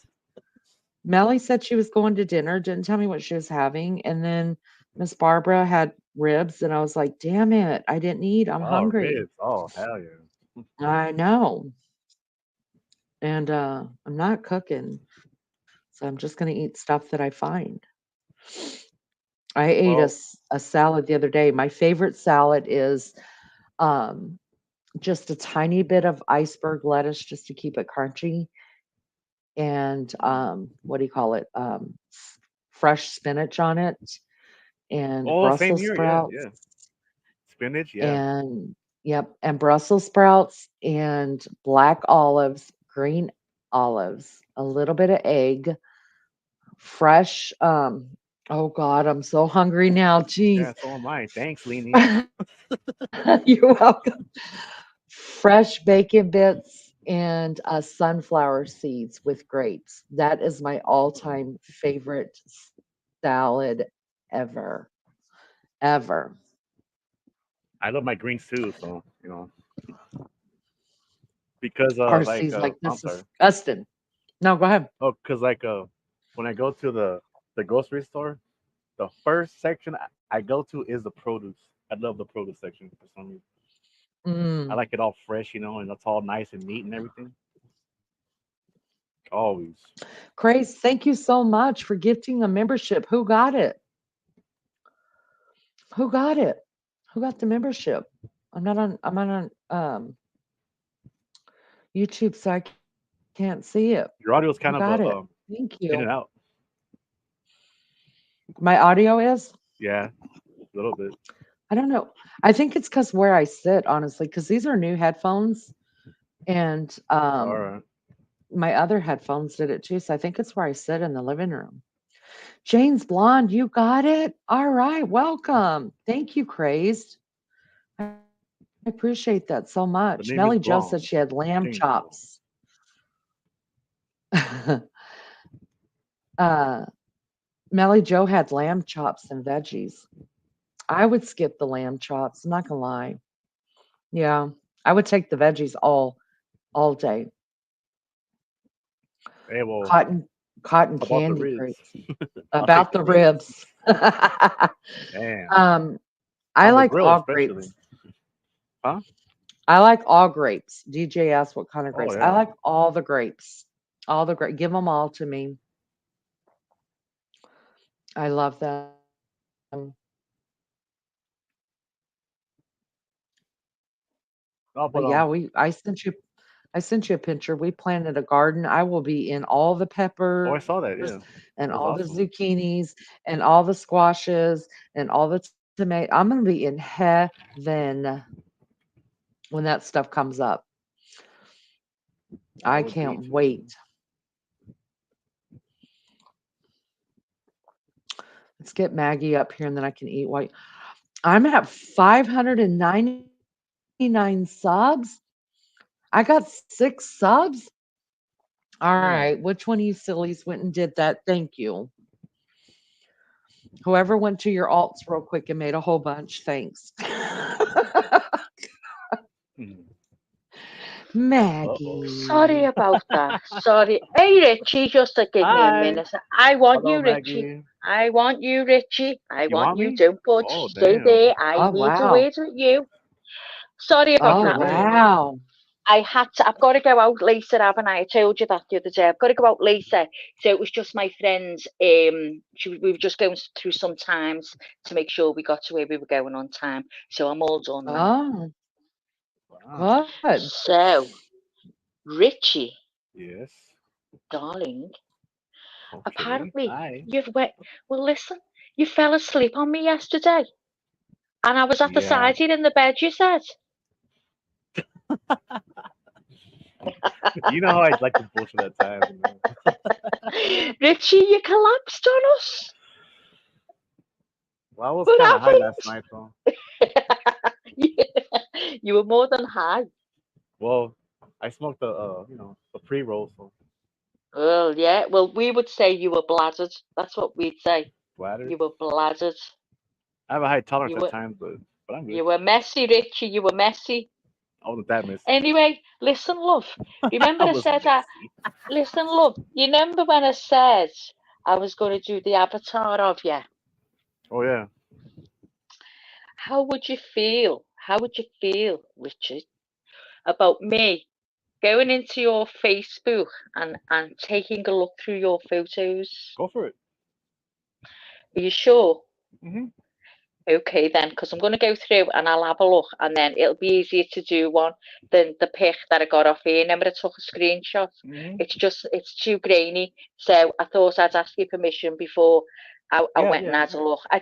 Melly said she was going to dinner, didn't tell me what she was having. And then Miss Barbara had ribs, and I was like, damn it, I didn't eat. I'm Oh, hungry. ribs. Oh, hell yeah. I know. And I'm not cooking. So I'm just going to eat stuff that I find. I ate Well, a salad the other day. My favorite salad is um, just a tiny bit of iceberg lettuce just to keep it crunchy, and mm. what do you call it? Fresh spinach on it, and Oh, same Brussels here. Yeah, sprouts, yeah. Spinach. Yeah. and yep, and Brussels sprouts and black olives, green olives, a little bit of egg, fresh. Oh God, I'm so hungry now. Yeah. Jeez. So am I. Thanks, Leanie. You're welcome. Fresh bacon bits and sunflower seeds with grapes. That is my all-time favorite salad ever, ever. I love my greens too. So because RC's like, I'm this is sorry. disgusting. No, go ahead. Oh, because when I go to the grocery store, the first section I go to is the produce. I love the produce section for some reason. I Mm. like it all fresh, and it's all nice and neat and everything. Always. Grace, thank you so much for gifting a membership. Who got it? Who got it? Who got the membership? I'm not on YouTube, so I can't see it. Your Who audio is got kind it? of Thank you. in and out. My audio is? Yeah, a little bit. I don't know. I think it's because where I sit, honestly, because these are new headphones, and All right. my other headphones did it too. So I think it's where I sit in the living room. Jane's Blonde, you got it. All right, welcome. Thank you, Crazed. I appreciate that so much. Melly The Jo name said is she had Blonde. lamb James chops. Blonde. uh, Melly Joe had lamb chops and veggies. I would skip the lamb chops. I'm not gonna lie. Yeah, I would take the veggies all day. Hey, well, Cotton about the candy, ribs. Grace. I'll take About the the ribs. ribs. Damn. um, I On the like grill, all especially. grapes. Huh? I like all grapes. DJ asked what kind of Oh grapes. I yeah. like all the grapes. All the grape. Give them all to me. I love them. No, But but yeah, I sent you a picture. We planted a garden. I will be in all the oh, I peppers saw that. Yeah, and that was all the awesome. zucchinis and all the squashes and all the tomato. I'm gonna be in heaven when that stuff comes up. I I would be can't too. wait. Let's get Maggie up here and then I can eat white. I'm at 599 subs. I got 6 subs. All Hmm. right. Which one of you sillies went and did that? Thank you. Whoever went to your alts real quick and made a whole bunch. Thanks. Hmm. Uh Sorry oh. Maggie. about that. Sorry. Hey, Richie, just to give me a Hi. minute. I want Hello, you, Richie. Maggie. I want you, Richie. I You want want you. me? Don't Oh, budge. Stay damn. there. I Oh, need a wow. word with you. Sorry about Oh, Okay, that, word. Lainey. wow. I had to. I've got to go out later, haven't I? I told you that the other day. I've got to go out later. So it was just my friends. We were just going through some times to make sure we got to where we were going on time. So I'm all done now. Oh, Wow. good. So, Richie, Yes. darling, Okay. apparently Hi. you've went. Well, listen, you fell asleep on me yesterday, and I was at the Yeah. side here in the bed. You said, You know how I like to bullshit at times. Richie, you collapsed on us. Well, I was What kind of high happened? last night, though. You were more than high. Well, I smoked the pre-roll, so Well, yeah. Well, we would say you were bladdered. That's what we'd say. flattered. You were bladdered. I have a high tolerance You at were times, but I'm good. you were messy, Richie. You were messy. I wasn't that messy. Anyway, listen, love. I Remember I was said messy. listen, love. You remember when I said I was going to do the avatar of you? Oh yeah. How would you feel? How would you feel, Richard, about me going into your Facebook and taking a look through your photos? Go for it. Are you sure? Mhm. Okay then, because I'm going to go through and I'll have a look, and then it'll be easier to do one than the pic that I got off here. Remember, I took a screenshot. Mhm. It's too grainy, so I thought I'd ask your permission before I Yeah, went and yeah, had yeah. a look. I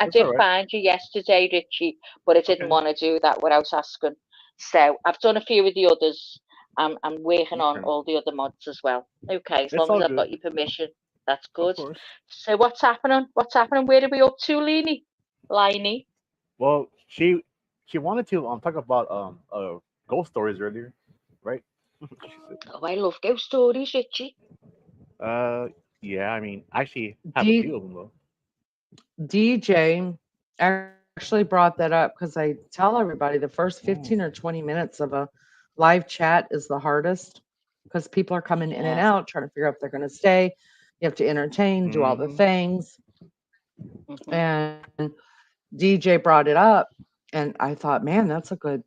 It's all did right. find you yesterday, Richie, but I didn't Okay. want to do that without asking. So I've done a few of the others. I'm working on Okay. all the other mods as well. Okay, as It's long as all I've good. got your permission, that's Of good. course. So what's happening? What's happening? Where are we up to, Leanie? Liney? Well, she wanted to talk about ghost stories earlier, right? She said. Oh, I love ghost stories, Richie. Uh, yeah. I mean, I actually have a few D- of them though. DJ actually brought that up because I tell everybody the first 15 or Oh. 20 minutes of a live chat is the hardest because people are coming in and Yeah. out trying to figure out if they're going to stay. You have to entertain, do all the Mhm. things. Hmm. And DJ brought it up and I thought, man, that's a good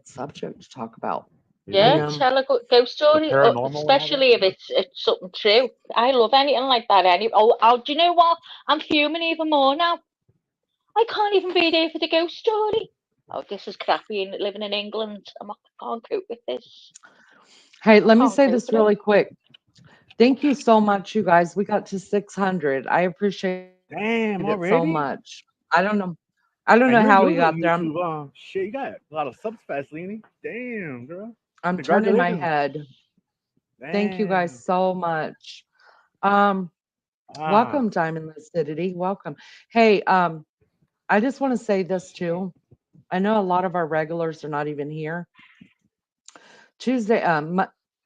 subject to talk about. You Yeah, Yeah. know, tell a ghost The story, paranormal and all that. especially if Yeah. it's something true. I love anything like that. Do you know what? I'm fuming even more now. I can't even be there for the ghost story. Oh, this is crappy. Living in England, I can't cope with this. hey, I let me can't say cope this with it. really quick. Thank you so much, you guys. We got to 600. I appreciate it so Damn, much. already? I don't know how And we you're got new there. to YouTube, shit, you got a lot of subs fast, Leanie. Damn, girl. I'm turning my Congratulations. head. Thank you guys Damn. so much. Um, Ah. welcome, Diamond Lucidity. Welcome. Hey, I just want to say this too. I know a lot of our regulars are not even here. Tuesday,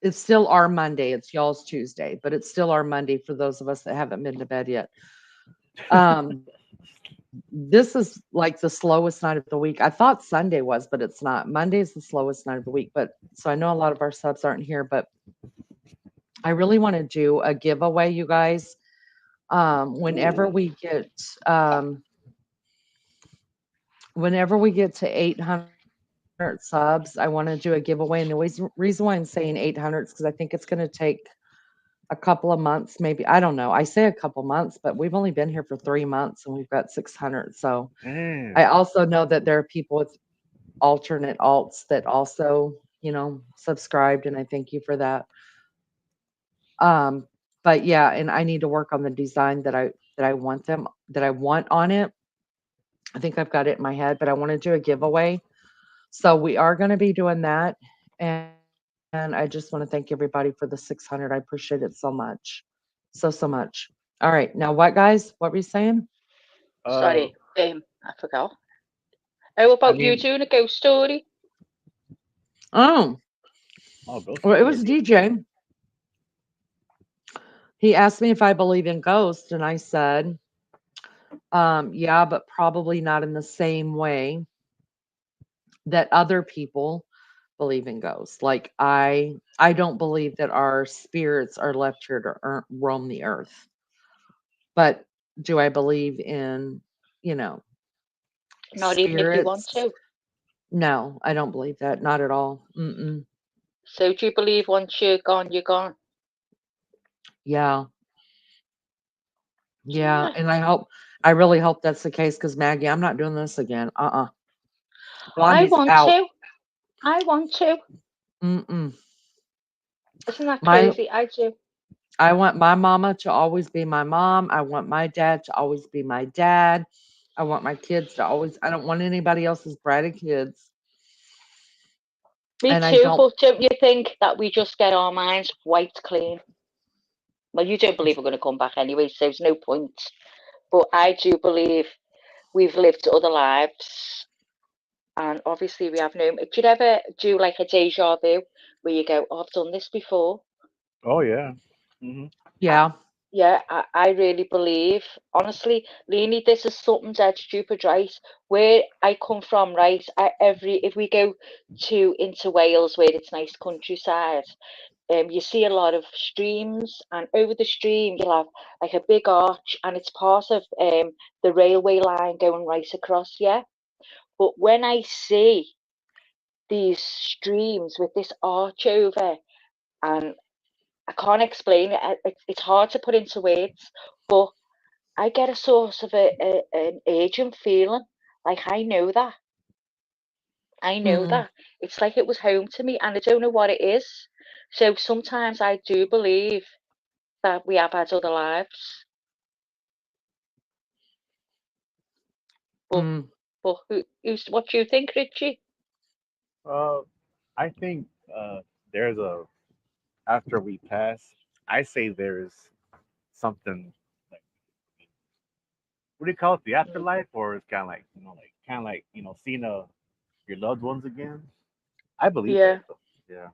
it's still our Monday. It's y'all's Tuesday, but it's still our Monday for those of us that haven't been to bed yet. This is like the slowest night of the week. I thought Sunday was, but it's not. Monday is the slowest night of the week. But so I know a lot of our subs aren't here, but I really want to do a giveaway, you guys. Whenever Ooh. we get whenever we get to 800 subs, I want to do a giveaway. And the reason why I'm saying 800 is because I think it's going to take a couple of months, maybe. I don't know. I say a couple months, but we've only been here for 3 months and we've got 600. So I Damn. also know that there are people with alternate alts that also, subscribed, and I thank you for that. Um, but yeah, and I need to work on the design that I want on it. I think I've got it in my head, but I want to do a giveaway. So we are going to be doing that. And I just want to thank everybody for the 600. I appreciate it so much. So much. All right. Now, what, guys? What were you saying? Uh, Sorry, I forgot. How I about you mean, doing a ghost story? Oh, oh, ghost well, it story or was ghost DJ. story? He asked me if I believe in ghosts, and I said, yeah, but probably not in the same way that other people believe in ghosts. Like I don't believe that our spirits are left here to roam the earth. But do I believe in, you know, Not even if you want spirits? to. No, I don't believe that. Not at all. Mm-mm. So do you believe once you're gone, you're gone? Yeah, yeah. Yeah, And I really hope that's the case because Maggie, I'm not doing this again. I Blondie's want out. to. I want to. Mm-mm. Isn't that My crazy? I do. I want my mama to always be my mom. I want my dad to always be my dad. I want my kids to always, I don't want anybody else's bratty kids. Me And I too, don't, but don't you think that we just get our minds wiped clean? Well, you don't believe we're going to come back anyway, so there's no point. But I do believe we've lived other lives, and obviously we have no. Do you ever do like a deja vu where you go, "Oh, I've done this before"? Oh yeah. Hmm. I, yeah. yeah, I really believe, honestly, Leanie, this is something dead stupid, right? Where I come from, right? If we go into Wales, where it's nice countryside, you see a lot of streams, and over the stream you'll have like a big arch, and it's part of the railway line going right across. Yeah, but when I see these streams with this arch over, and I can't explain it. It's hard to put into words, but I get a sort of an urgent feeling. Like I know that. I know Mm, that. It's like it was home to me, and I don't know what it is. So sometimes I do believe that we have had other lives. But mm, what do you think, Richie? Uh, I think there's a after we pass. I say there's something like what do you call it? The Mm. afterlife, or it's kind of like seeing your loved ones again. I believe that Yeah, though. Yeah,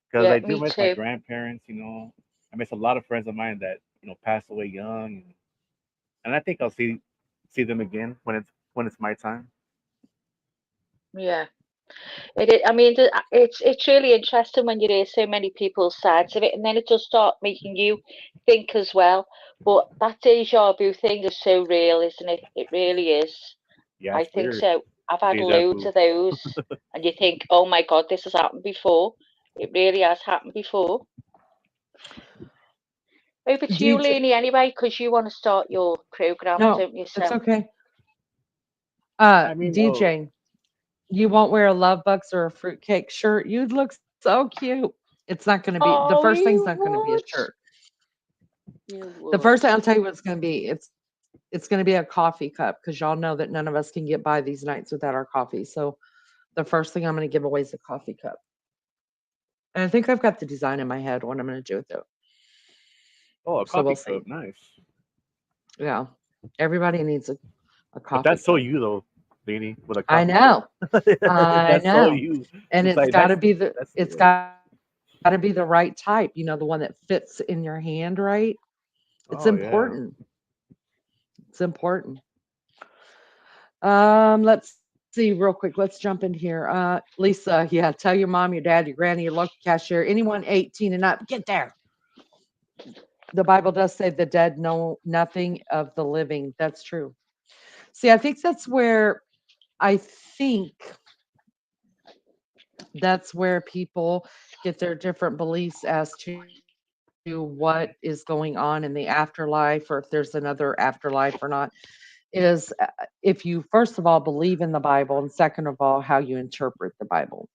because yeah, I do me miss my too. grandparents. I miss a lot of friends of mine that passed away young, and I think I'll see them again when it's my time. Yeah. I mean, it's really interesting when you hear so many people's sides of it, and then it does start making you think as well. But that deja vu thing is so real, isn't it? It really is. Yeah, I it's think weird. so. I've had Deja loads vu. of those, and you think, oh my God, this has happened before. It really has happened before. Over to you, DJ, Lainey, anyway, because you want to start your program, no, don't you? it's So, okay. I mean, oh, DJ, you won't wear a Love Bucks or a fruitcake shirt. You'd look so cute. It's not going to be, the first oh, thing's not you going to be a would, shirt. you The would. first thing I'll tell you what it's going to be. It's going to be a coffee cup because y'all know that none of us can get by these nights without our coffee. So the first thing I'm going to give away is a coffee cup. And I think I've got the design in my head what I'm going to do with it. oh, a So we'll coffee see. cup, nice. Yeah. Everybody needs a But coffee that's so cup. you though, Beanie, with a I coffee cup. know. I That's so know. you. And It's it's like got to be that's it's got to be the right type, the one that fits in your hand right. It's oh important. yeah. It's important. Let's see real quick. Let's jump in here. Lisa, yeah, tell your mom, your dad, your granny, your local cashier, anyone 18 and up, get there. The Bible does say the dead know nothing of the living. That's true. See, I think I think that's where people get their different beliefs as to what is going on in the afterlife, or if there's another afterlife or not, is if you first of all believe in the Bible, and second of all, how you interpret the Bible.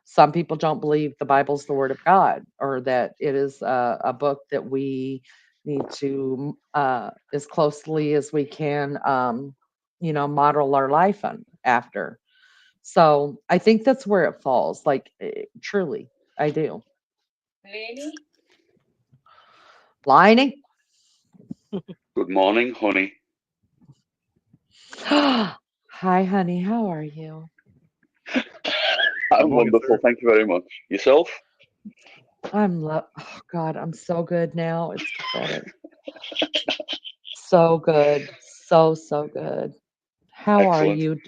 Some people don't believe the Bible's the Word of God, or that it is a book that we need to, as closely as we can, model our life on after. So I think that's where it falls. Like, truly, I do. Really? Lining. Good morning, honey. Hi, honey. How are you? I'm Good morning, wonderful. sir. Thank you very much. Yourself? Oh God, I'm so good now. It's pathetic. So good. So, so good. How are Excellent. you?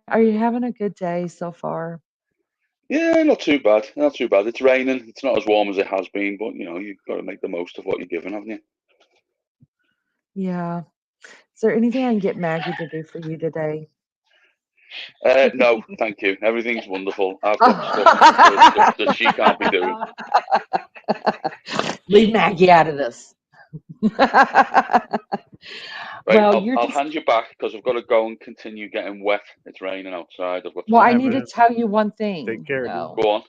Are you having a good day so far? Yeah, not too bad. Not too bad. It's raining. It's not as warm as it has been, but you've got to make the most of what you're given, haven't you? Yeah. Is there anything I can get Maggie to do for you today? No, thank you. Everything's wonderful. I've got stuff that she can't be doing. Leave Maggie out of this. Right, Well, I'll you're I'll just, hand you back because I've got to go and continue getting wet. It's raining outside. I've got well, stuff I to Alright, need to do. brother. tell you one Take thing, care, dude. though. Go on.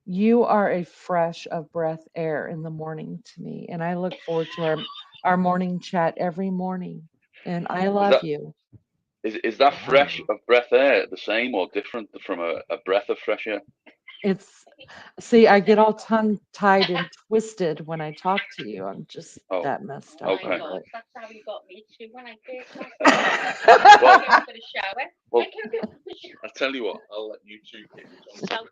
You are a fresh of breath air in the morning to me, and I look forward to our morning chat every morning. And I Is love that you. is that fresh Wow. of breath air the same or different from a breath of fresh air? It's See, I get all tongue tied and twisted when I talk to you. I'm just Oh, that messed Oh up my okay. over God, it. that's how you got me too when I first met you. I Well, came for the shower. well, I came for the shower. I'll tell you what. I'll let you two carry on.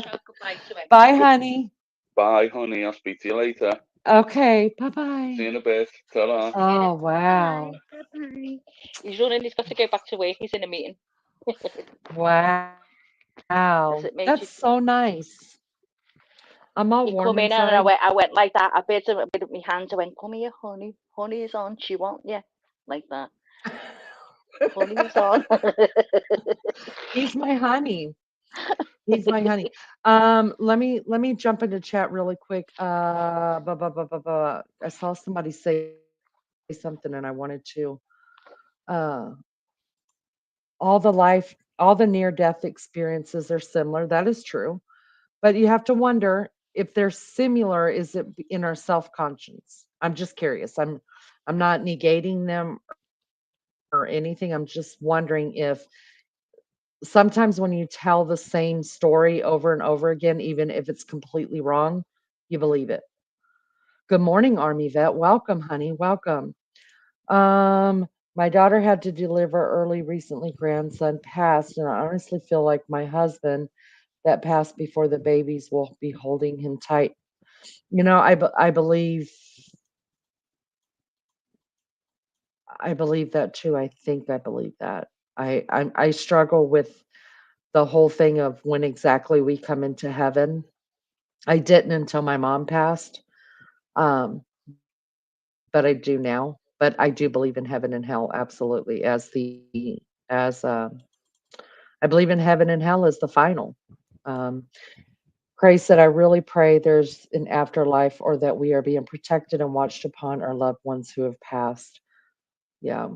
Shout goodbye to him. Bye, honey. Bye, honey. I'll speak to you later. Okay, See bye-bye. you in a bit. Ta-ra. Oh, Bye. wow. Bye. He's running. He's got to go back to work. He's in a meeting. Wow. Does it That's make you? so nice. I'm all He warm come in and I inside. went like that. I bit him with my hands. I went, "Come here, honey. Honey is on. She want you." Like that. Honey is on. He's my honey. He's my honey. Let me jump into chat really quick. I saw somebody say something and I wanted to. Uh, all the near death experiences are similar. That is true. But you have to wonder if they're similar, is it in our self-conscious? I'm just curious. I'm not negating them or anything. I'm just wondering if sometimes when you tell the same story over and over again, even if it's completely wrong, you believe it. Good morning, Army vet. Welcome, honey. Welcome. My daughter had to deliver early recently. Grandson passed, and I honestly feel like my husband that passed before the babies will be holding him tight. I believe that too. I think I believe that. I struggle with the whole thing of when exactly we come into heaven. I didn't until my mom passed, but I do now. But I do believe in heaven and hell, absolutely. I believe in heaven and hell as the final. Um, Cray said, I really pray there's an afterlife or that we are being protected and watched upon our loved ones who have passed. Yeah.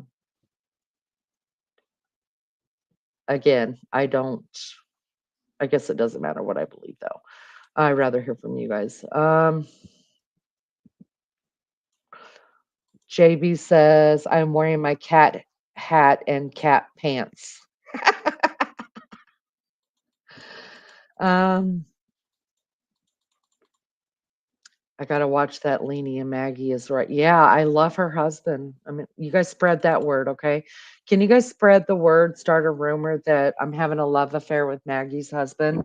Again, I guess it doesn't matter what I believe though. I'd rather hear from you guys. JB says, I'm wearing my cat hat and cat pants. um, I gotta watch that. Leanie and Maggie is right. Yeah, I love her husband. I mean, you guys spread that word, okay? Can you guys spread the word, start a rumor that I'm having a love affair with Maggie's husband?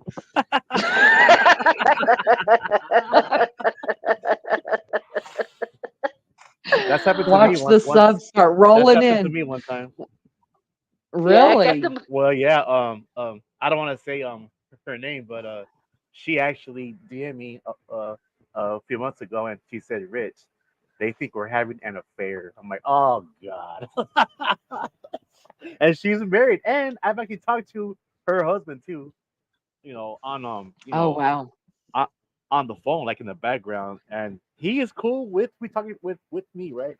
That's happened to me Watch the once. subs start That's rolling happened to in. me one time. Yeah, get Really? them. Well, yeah. I don't want to say her name, but she actually DM me a few months ago, and she said, "Rich, they think we're having an affair." I'm like, "Oh God!" And she's married, and I've actually talked to her husband too. On Oh, wow. on, on the phone, like in the background, and he is cool with me talking with me, right?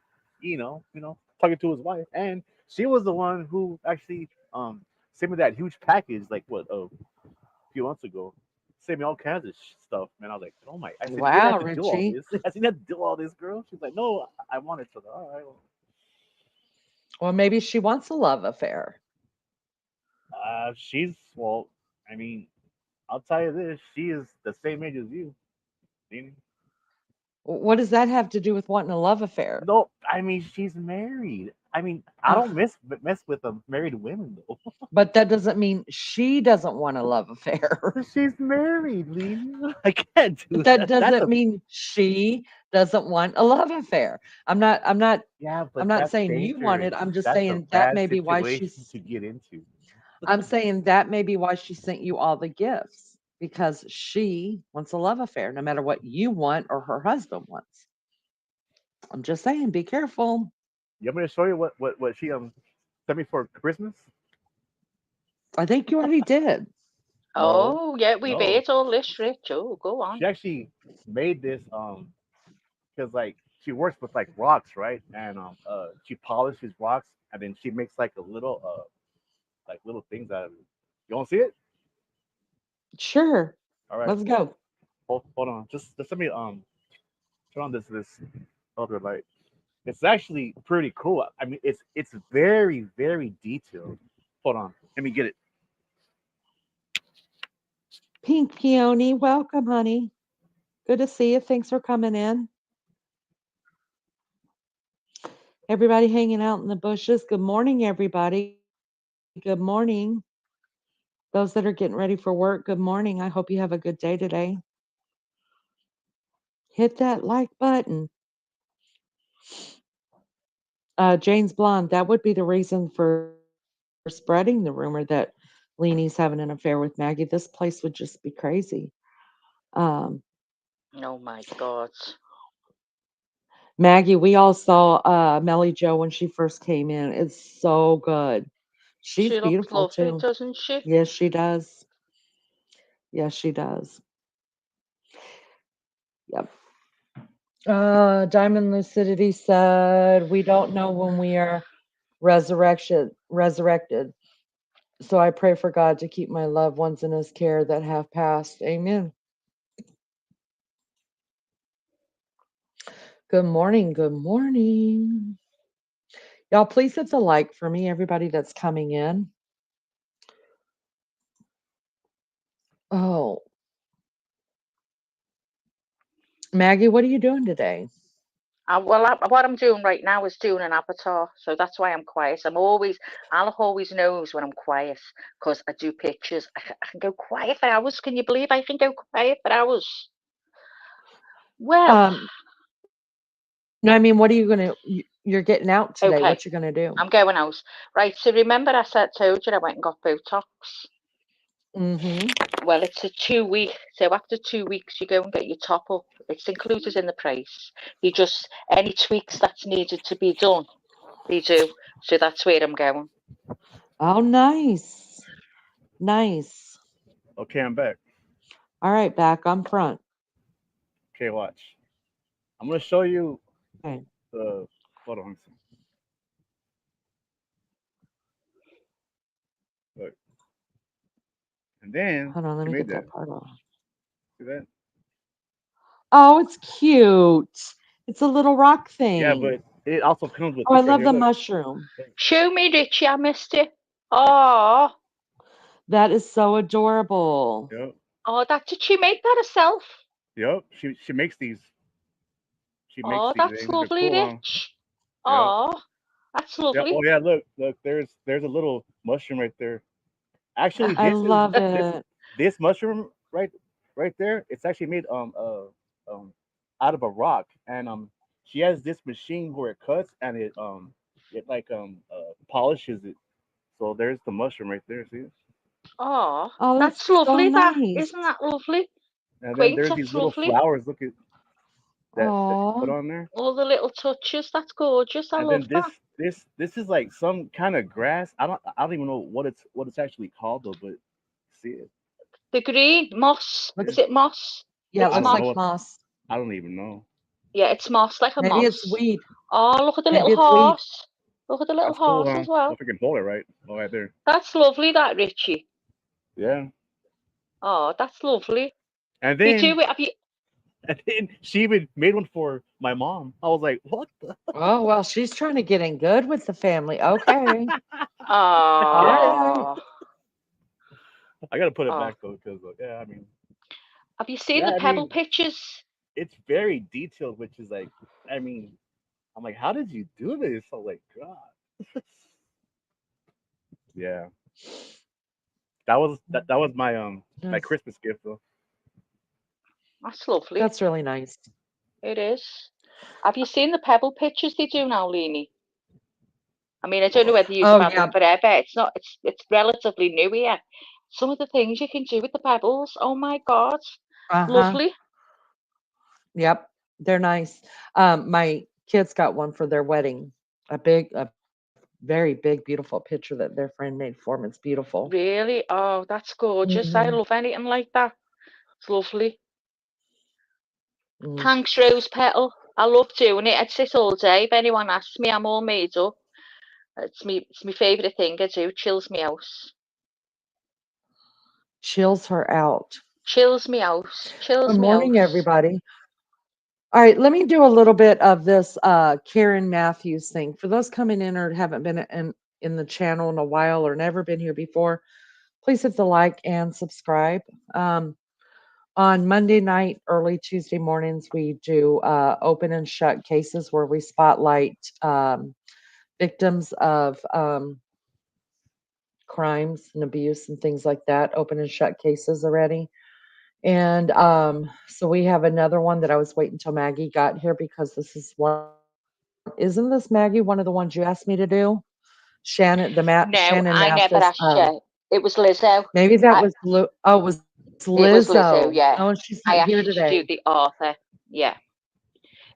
Talking to his wife, and she was the one who actually sent me that huge package, like what few months ago. Sent me all kinds of stuff, man. I was like, oh my! I said, you didn't have Wow, to do all Richie. this. I said, you didn't have to do all this, girl. She's like, no, I wanted to. All right, well, Well, maybe she wants a love affair. she's well. I mean, I'll tell you this: she is the same age as you, Nene. What does that have to do with wanting a love affair? No, I mean she's married. I mean, I Uh, don't mess with married women though. but that doesn't mean she doesn't want a love affair. But she's married, Lena. I can't But do that that. That's doesn't a mean she doesn't want a love affair. I'm not I'm not Yeah, I'm but not that's saying you want dangerous. it. I'm just That's a saying that bad may be why situation she's to get into. I'm saying that may be why she sent you all the gifts because she wants a love affair no matter what you want or her husband wants. I'm just saying be careful. You want me to show you what she sent me for Christmas? I think you already did. No, Oh, yeah, we've no. ate all this, Rich. Oh, go She on. actually made this because like she works with like rocks, right? And she polishes rocks and then she makes like a little like little things out of it. You want to see it? Sure. All right. Let's go. Hold on. Just let me turn on this other light. It's actually pretty cool. I mean, it's very very detailed. Hold on. Let me get it. Pink Peony, welcome, honey. Good to see you. Thanks for coming in. Everybody hanging out in the bushes. Good morning, everybody. Good morning. Those that are getting ready for work, good morning. I hope you have a good day today. Hit that like button. Jane's blonde, that would be the reason for spreading the rumor that Leanie's having an affair with Maggie. This place would just be crazy. Um, Oh my God. Maggie, we all saw Melly Joe when she first came in. It's so good. She's She looks beautiful lovely, too. doesn't she? Yes, she does. Yes, she does. Yep. Diamond Lucidity said, "We don't know when we are resurrected. So I pray for God to keep my loved ones in his care that have passed. Amen." Good morning. Good morning. Y'all, please hit the like for me, everybody that's coming in. Oh, Maggie, what are you doing today? What I'm doing right now is doing an avatar, so that's why I'm quiet. Alec always knows when I'm quiet because I do pictures. I can go quiet for hours. Can you believe I can go quiet for hours? Well, Um, no, I mean, what are you gonna? You're getting out today. okay, What you gonna do? I'm going out. Right, so remember told you I went and got Botox? Mm-hmm. Well, it's a 2 week. So after 2 weeks, you go and get your top up. It's included in the price. You just, any tweaks that's needed to be done, they do. So that's where I'm going. Oh, nice, nice. Okay, I'm back. All right, back on front. Okay, watch. I'm gonna show you Okay, the. Hold on. Look, and then hold on. Let she me made get that. that part off. See that? Oh, it's cute. It's a little rock Yeah, thing. but it also comes with Oh, I this right love here. the Look. mushroom. Look. Show me, Richie. I missed it. Oh, That is so adorable. Yep. oh, did she make that herself? Yep. She makes these. She makes Oh, these. that's These are lovely, cool, huh? Rich. Yep. Oh, that's Yeah. Oh lovely. yeah. Look. There's a little mushroom right there. Actually, I this love it. this mushroom right there. It's actually made um out of a rock, and she has this machine where it cuts and it like polishes it. So there's the mushroom right there. See? Oh, Oh, that's that's so lovely. That nice. isn't that lovely? And then Quaint. there's these That's little lovely. flowers. Look at that she put Aw. on there. All the little touches. That's gorgeous. I And love then that. this is like some kind of grass. I don't even know what it's actually called though, but see it. The green moss. Looks, Is it moss? yeah, it It's I looks don't like know. moss. moss. I don't even know. Yeah, it's moss, like a Maybe it's moss. weed. Oh, look at the little Maybe it's weed. horse. Look at the little That's cool, horse huh? as well. If I can hold it right, oh, right there. That's lovely, that Richie. Yeah. Oh, that's lovely. And They then do it. Have you? and then she even made one for my mom. I was like, what the? Oh, well, she's trying to get in good with the family. Okay. All Yeah. right. Oh, I gotta put it oh. back though, because yeah, I mean, Have you seen yeah, the I pebble mean, pictures? it's very detailed, which is like, I mean, I'm like, how did you do this? I'm like, God, yeah, that was my Yes. Christmas gift though. That's lovely. That's really nice. It is. Have you seen the pebble pictures they do now, Leanie? I mean, I don't know whether you have Oh, had them yeah. forever. It's not. It's relatively new here. Some of the things you can do with the pebbles. Oh my God, Uh-huh. lovely. Yep. They're nice. My kids got one for their wedding. A very big, beautiful picture that their friend made for them. It's beautiful. Really? Oh, that's gorgeous. I Hmm. love anything like that. It's lovely. Hmm. Thanks, Rose Petal. I love doing it. I'd sit all day. If anyone asks me, I'm all made up. It's my favourite thing I do. Chills me out. Chills her out. Chills me out. Good Chills me out. morning, everybody. All right, let me do a little bit of this Karen Mathews thing. For those coming in or haven't been in the channel in a while or never been here before, please hit the like and subscribe. Um, on Monday night, early Tuesday mornings, we do open and shut cases where we spotlight victims of crimes and abuse and things like that, open and shut cases already. And so we have another one that I was waiting until Maggie got here because this is one. Isn't this Maggie one of the ones you asked me to do? No, Shannon I never Mathis. asked you. It was Lizzo. Maybe that I, was oh, it was it was Lizzo, Lizzo. yeah. Oh, she's I not asked here you to do today. the author. Yeah.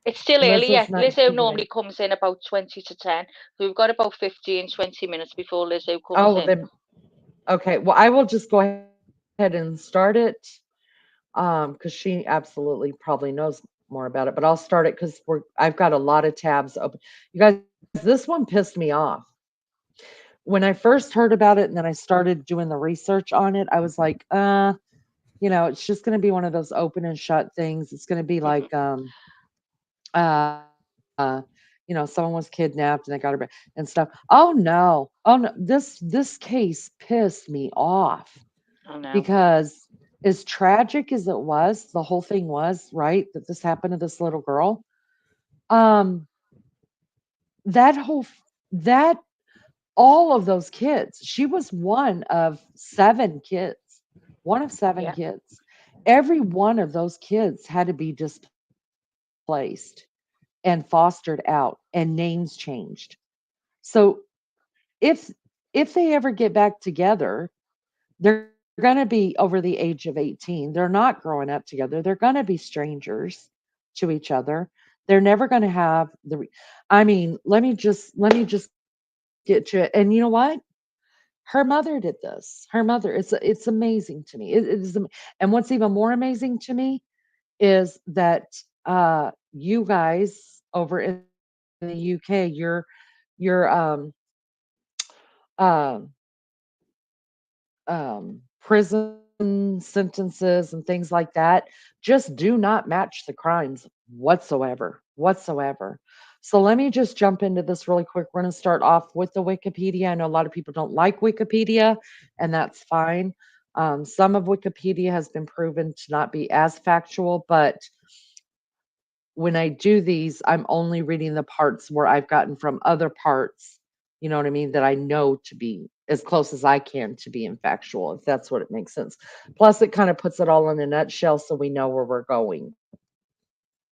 It's still early Lizzo's yet. not Lizzo here today. normally comes in about 20 to 10. So we've got about 15, 20 minutes before Lizzo comes Oh, well in. then okay. Well, I will just go ahead and start it. Because she absolutely probably knows more about it, but I'll start it because I've got a lot of tabs open. You guys, this one pissed me off. When I first heard about it and then I started doing the research on it, I was like, it's just gonna be one of those open and shut things. It's gonna be Hmm. like uh someone was kidnapped and they got her and stuff. Oh no, this case pissed me off I know. because as tragic as it was, the whole thing was, right, that this happened to this little girl. Um, that whole that all of those kids, she was one of 7 kids. One of 7 Yeah. kids. Every one of those kids had to be displaced and fostered out and names changed. So if if they ever get back together, they're going to be over the age of 18. They're not growing up together. They're going to be strangers to each other. They're never going to have I mean, let me just get to it. And you know what? Her mother did this. Her mother. It's amazing to me. And what's even more amazing to me is that you guys over in the UK, your um prison sentences and things like that just do not match the crimes whatsoever. So let me just jump into this really quick. We're going to start off with the Wikipedia. I know a lot of people don't like Wikipedia, and that's fine. Some of Wikipedia has been proven to not be as factual, but when I do these, I'm only reading the parts where I've gotten from other parts, you know what I mean, that I know to be as close as I can to being factual, if that's what it makes sense. Plus, it kind of puts it all in a nutshell so we know where we're going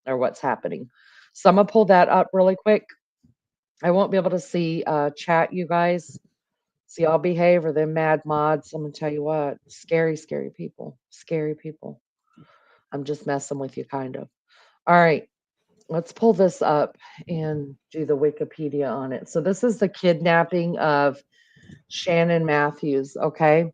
or what's happening. So I'm gonna pull that up really quick. I won't be able to see chat, you guys. See, I'll behave or them mad mods. I'm gonna tell you what, scary, scary people, scary people. I'm just messing with you, kind of. All right. let's pull this up and do the Wikipedia on it. So this is the kidnapping of Shannon Mathews, okay?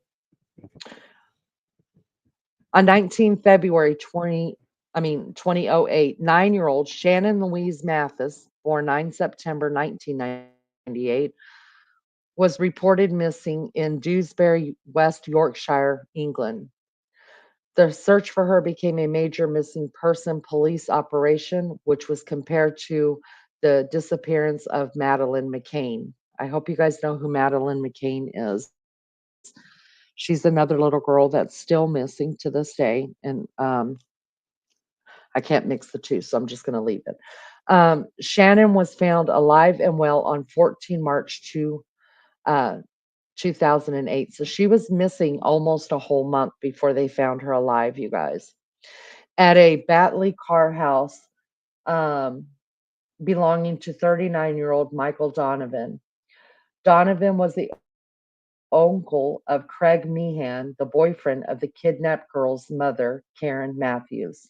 On 19 February 2008, 9-year-old Shannon Louise Mathis, born 9 September 1998, was reported missing in Dewsbury, West Yorkshire, England. The search for her became a major missing person police operation, which was compared to the disappearance of Madeleine McCain. I hope you guys know who Madeleine McCain is. She's another little girl that's still missing to this day, and I can't mix the two, so I'm just going to leave it. Shannon was found alive and well on 14 March uh, 2008. So she was missing almost a whole month before they found her alive, you guys, at a Batley car house um, belonging to 39-year-old Michael Donovan. Donovan was the uncle of Craig Meehan, the boyfriend of the kidnapped girl's mother, Karen Mathews.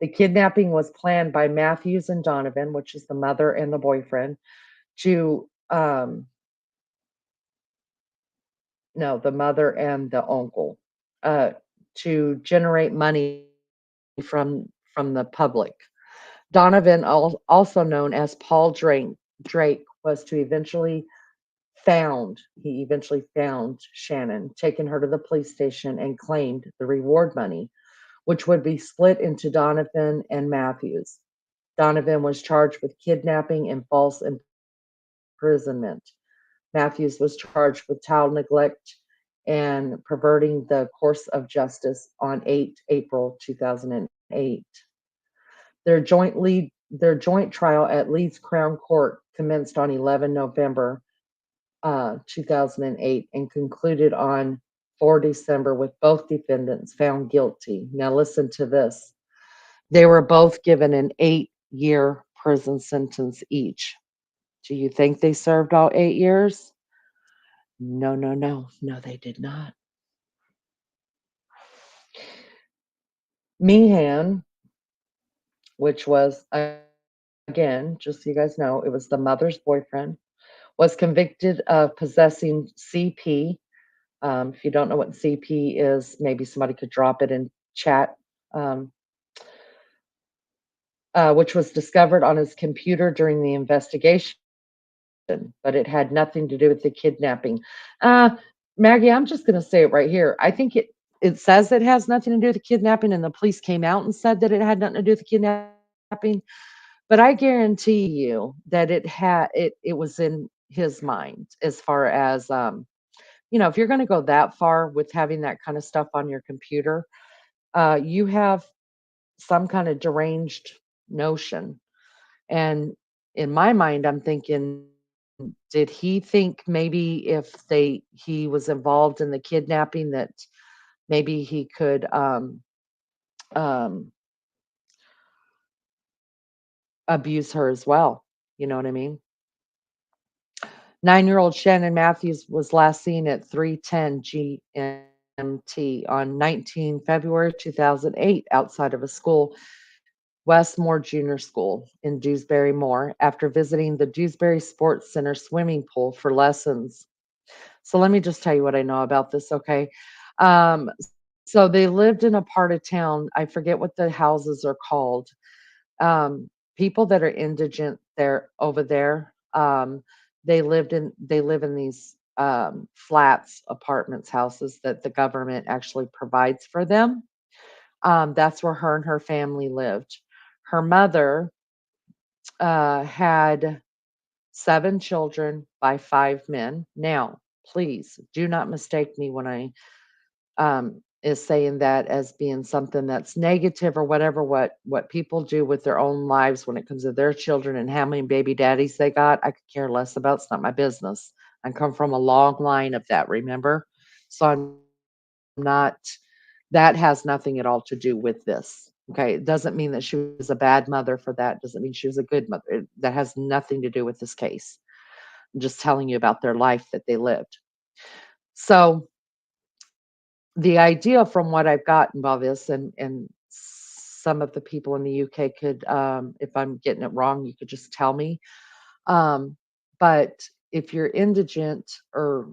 The kidnapping was planned by Mathews and Donovan, which is the mother and the boyfriend, to no, the mother and the uncle, uh, to generate money from the public. Donovan, also known as Paul Drake, was to eventually found Shannon, taken her to the police station, and claimed the reward money, which would be split into Donovan and Mathews. Donovan was charged with kidnapping and false imprisonment. Mathews was charged with child neglect and perverting the course of justice on 8 April 2008. Their joint trial at Leeds Crown Court commenced on 11 November 2008 and concluded on 4 December with both defendants found guilty. Now listen to this. They were both given an 8-year prison sentence each. Do you think they served all 8 years? No, no, no. No, they did not. Meehan, which was, again, just so you guys know, it was the mother's boyfriend, was convicted of possessing CP. If you don't know what CP is, maybe somebody could drop it in chat. Um, which was discovered on his computer during the investigation, but it had nothing to do with the kidnapping. Uh, Maggie, I'm just going to say it right here. I think it says it has nothing to do with the kidnapping, and the police came out and said that it had nothing to do with the kidnapping. But I guarantee you that it was in his mind as far as if you're going to go that far with having that kind of stuff on your computer, you have some kind of deranged notion. And in my mind, I'm thinking, did he think maybe if he was involved in the kidnapping that maybe he could um, abuse her as well? You know what I mean? 9-year-old Shannon Mathews was last seen at 3:10 GMT on 19 February 2008 outside of a school, Westmore Junior School in Dewsbury Moor, after visiting the Dewsbury Sports Center swimming pool for lessons. So let me just tell you what I know about this, okay? So they lived in a part of town, I forget what the houses are called. People that are indigent there over there, they live in these flats, apartments, houses that the government actually provides for them. That's where her and her family lived. Her mother had 7 children by 5 men. Now, please do not mistake me when I is saying that as being something that's negative or whatever. What people do with their own lives when it comes to their children and how many baby daddies they got, I could care less about. It's not my business. I come from a long line of that, remember? So I'm not, that has nothing at all to do with this. Okay. It doesn't mean that she was a bad mother for that. Doesn't mean she was a good mother. That has nothing to do with this case. I'm just telling you about their life that they lived. So the idea from what I've gotten about this, and some some of the people in the UK could, if I'm getting it wrong, you could just tell me. Um, but if you're indigent or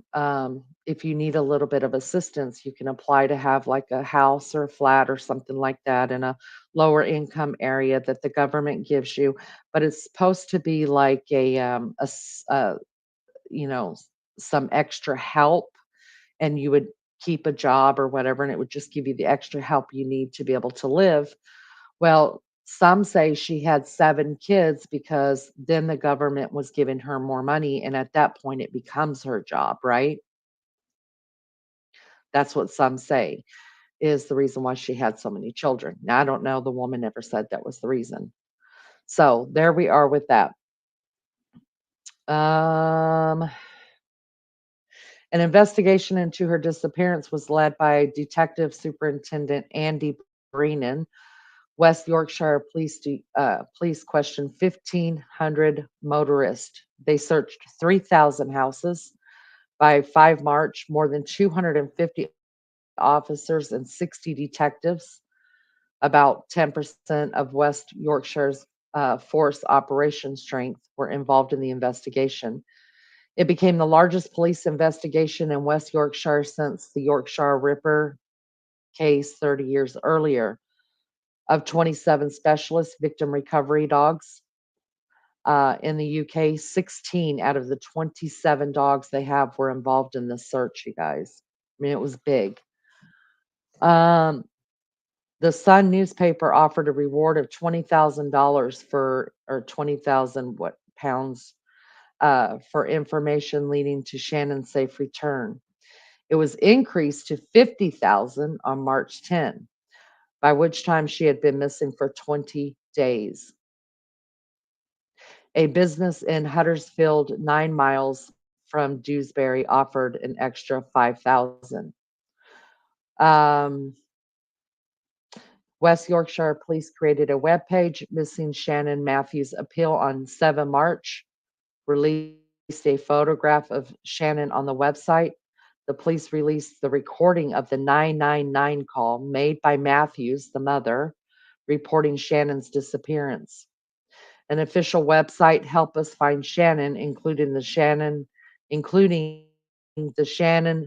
if you need a little bit of assistance, you can apply to have like a house or a flat or something like that in a lower income area that the government gives you. But it's supposed to be like you know, some extra help, and you would keep a job or whatever, and it would just give you the extra help you need to be able to live. Well, some say she had 7 kids because then the government was giving her more money, and at that point, it becomes her job, right? That's what some say is the reason why she had so many children. Now, I don't know, the woman never said that was the reason. So, there we are with that. Um, an investigation into her disappearance was led by Detective Superintendent Andy Brennan. West Yorkshire police questioned 1,500 motorists. They searched 3,000 houses. By 5 March, more than 250 officers and 60 detectives, about 10% of West Yorkshire's force operation strength, were involved in the investigation. It became the largest police investigation in West Yorkshire since the Yorkshire Ripper case 30 years earlier. Of 27 specialist victim recovery dogs in the UK, 16 out of the 27 dogs they have were involved in this search, you guys. I mean, it was big. Um, the Sun newspaper offered a reward of $20,000 or 20,000 what pounds for information leading to Shannon's safe return. It was increased to 50,000 on March 10, by which time she had been missing for 20 days. A business in Huddersfield, 9 miles from Dewsbury, offered an extra 5,000. Um, West Yorkshire Police created a webpage, Missing Shannon Mathews Appeal, on 7 March, released a photograph of Shannon on the website. The police released the recording of the 999 call made by Mathews, the mother, reporting Shannon's disappearance. An official website, Help Us Find Shannon, including the Shannon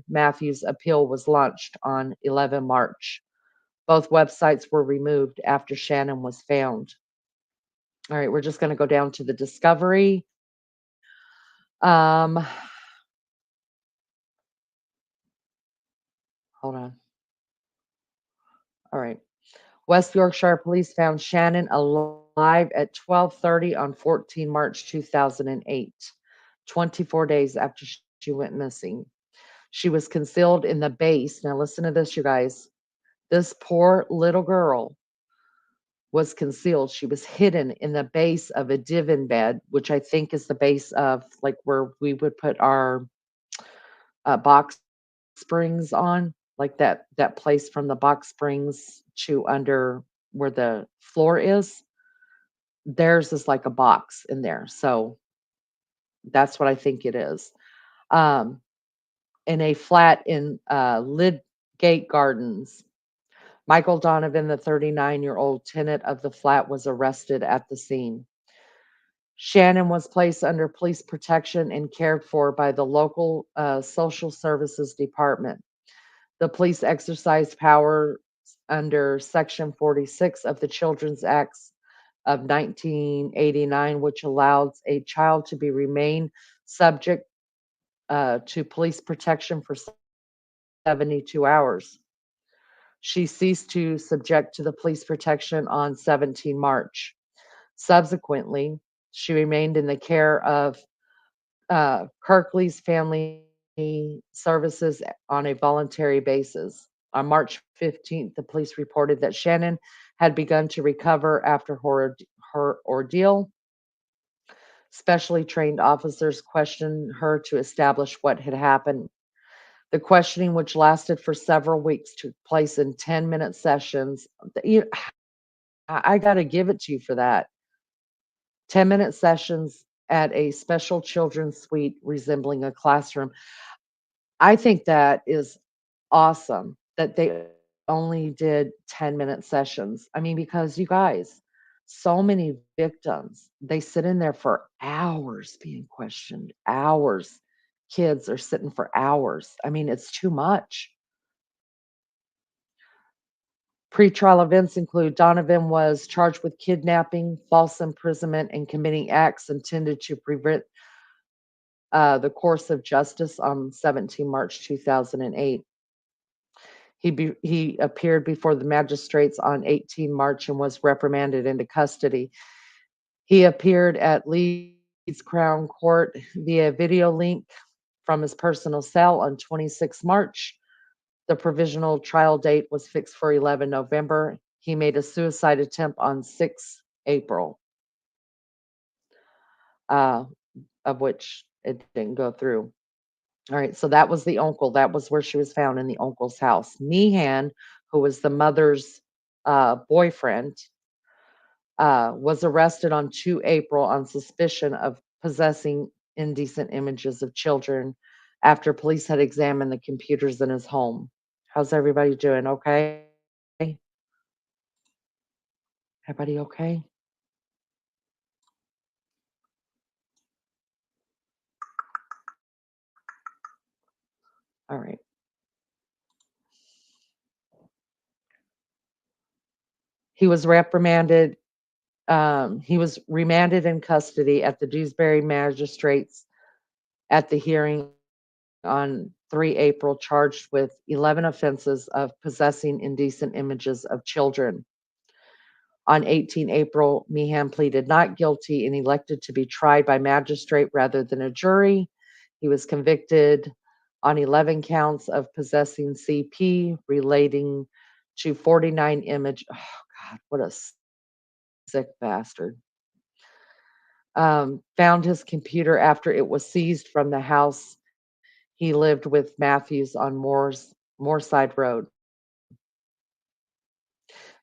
Mathews Appeal, was launched on 11 March. Both websites were removed after Shannon was found. All right, we're just going to go down to the discovery. Um, hold on. All right. West Yorkshire Police found Shannon alive at 12:30 on 14 March 2008, 24 days after she went missing. She was concealed in the base. Now listen to this, you guys. This poor little girl was concealed. She was hidden in the base of a divan bed, which I think is the base of like where we would put our box springs on, like that place from the box springs to under where the floor is. Theirs is like a box in there. So that's what I think it is. Um, in a flat in Lydgate Gardens. Michael Donovan, the 39-year-old tenant of the flat, was arrested at the scene. Shannon was placed under police protection and cared for by the local social services department. The police exercised power under Section 46 of the Children's Acts of 1989, which allows a child to be remain subject to police protection for 72 hours. She ceased to subject to the police protection on 17 March. Subsequently, she remained in the care of Kirkley's Family Services on a voluntary basis. On March 15th, the police reported that Shannon had begun to recover after her ordeal. Specially trained officers questioned her to establish what had happened. The questioning, which lasted for several weeks, took place in 10-minute sessions. I got to give it to you for that. 10-minute sessions at a special children's suite resembling a classroom. I think that is awesome that they only did 10-minute sessions. I mean, because you guys, so many victims, they sit in there for hours being questioned, hours. Kids are sitting for hours. I mean, it's too much. Pretrial events include Donovan was charged with kidnapping, false imprisonment, and committing acts intended to prevent the course of justice on 17 March 2008. He appeared before the magistrates on 18 March and was reprimanded into custody. He appeared at Leeds Crown Court via video link from his personal cell on 26 March. The provisional trial date was fixed for 11 November. He made a suicide attempt on 6 April, uh, of which it didn't go through. All right, so that was the uncle. That was where she was found, in the uncle's house. Meehan, who was the mother's boyfriend, was arrested on 2 April on suspicion of possessing indecent images of children after police had examined the computers in his home. How's everybody doing? Okay? Everybody okay? All right. He was reprimanded. He was remanded in custody at the Dewsbury magistrates at the hearing on 3 April, charged with 11 offenses of possessing indecent images of children. On 18 April, Meehan pleaded not guilty and elected to be tried by magistrate rather than a jury. He was convicted on 11 counts of possessing CP relating to 49 image. Oh God, what a sick bastard. Found his computer after it was seized from the house he lived with Mathews on Moorside Road.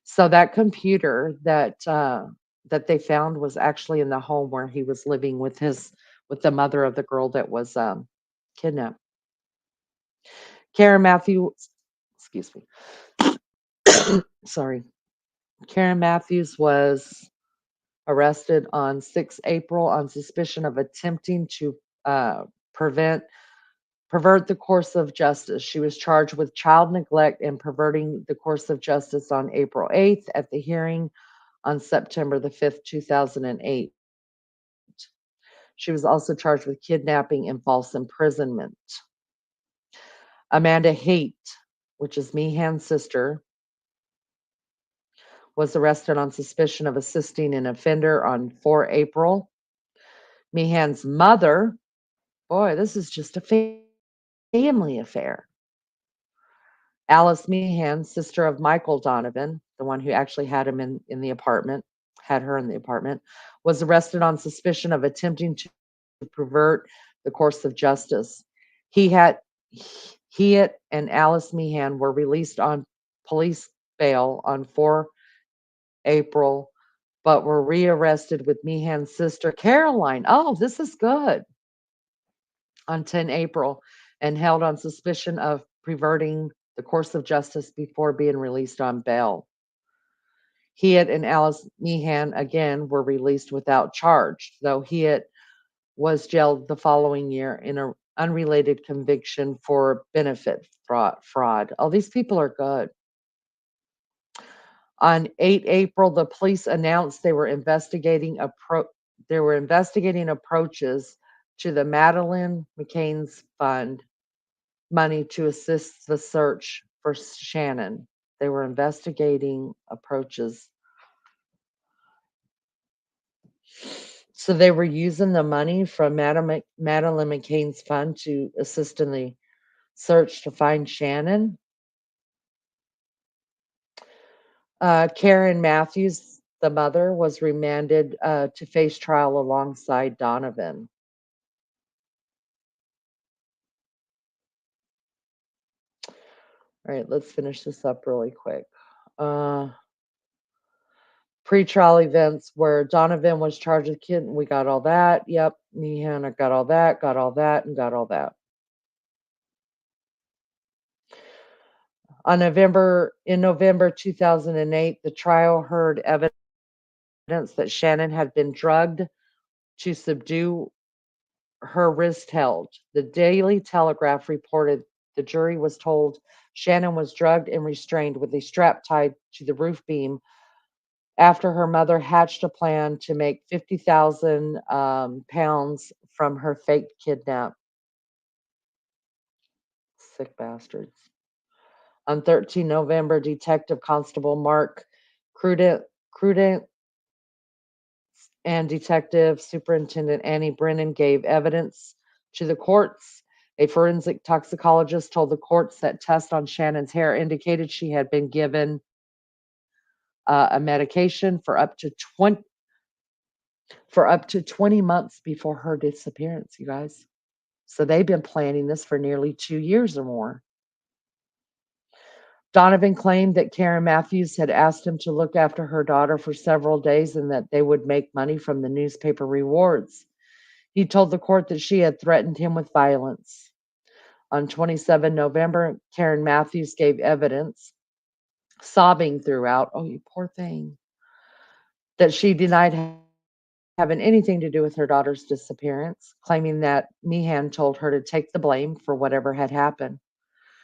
So that computer that they found was actually in the home where he was living with the mother of the girl that was kidnapped. Karen Matthews, excuse me, sorry. Karen Matthews was arrested on 6 April on suspicion of attempting to pervert the course of justice. She was charged with child neglect and perverting the course of justice on April 8th at the hearing on September the 5th, 2008. She was also charged with kidnapping and false imprisonment. Amanda Haight, which is Meehan's sister, was arrested on suspicion of assisting an offender on 4 April. Meehan's mother, boy, this is just a family affair. Alice Meehan, sister of Michael Donovan, the one who actually had him in the apartment, had her in the apartment, was arrested on suspicion of attempting to pervert the course of justice. He and Alice Meehan were released on police bail on 4 April, but were rearrested with Meehan's sister Caroline. Oh, this is good. On 10 April and held on suspicion of perverting the course of justice before being released on bail. Hewitt and Alice Meehan again were released without charge, though Hewitt was jailed the following year in an unrelated conviction for benefit fraud. Oh, these people are good. On 8 April, the police announced they were investigating approaches to the Madeleine McCain's fund money to assist the search for Shannon. They were investigating approaches. So they were using the money from Madeleine McCain's fund to assist in the search to find Shannon. Karen Mathews, the mother, was remanded to face trial alongside Donovan. All right, let's finish this up really quick. Pre-trial events where Donovan was charged with kidnapping. We got all that. Yep. Meehan got all that, and got all that. In November 2008, the trial heard evidence that Shannon had been drugged to subdue her wrist held. The Daily Telegraph reported the jury was told Shannon was drugged and restrained with a strap tied to the roof beam after her mother hatched a plan to make 50,000 pounds from her fake kidnap. Sick bastards. On 13 November, Detective Constable Mark Crudent and Detective Superintendent Annie Brennan gave evidence to the courts. A forensic toxicologist told the courts that tests on Shannon's hair indicated she had been given a medication for up to 20 months before her disappearance, you guys. So they've been planning this for nearly 2 years or more. Donovan claimed that Karen Mathews had asked him to look after her daughter for several days and that they would make money from the newspaper rewards. He told the court that she had threatened him with violence. On 27 November, Karen Mathews gave evidence, sobbing throughout, oh, you poor thing, that she denied having anything to do with her daughter's disappearance, claiming that Meehan told her to take the blame for whatever had happened.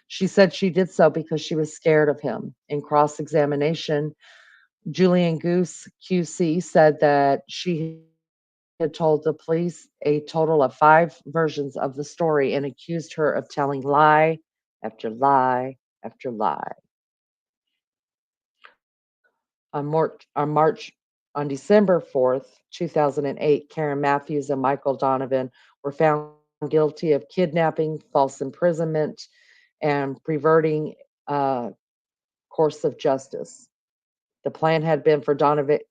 She said she did so because she was scared of him. In cross examination, Julian Goose, QC, said that she had told the police a total of 5 versions of the story and accused her of telling lie after lie after lie. On on December 4th, 2008, Karen Mathews and Michael Donovan were found guilty of kidnapping, false imprisonment, and perverting course of justice. The plan had been for Donovan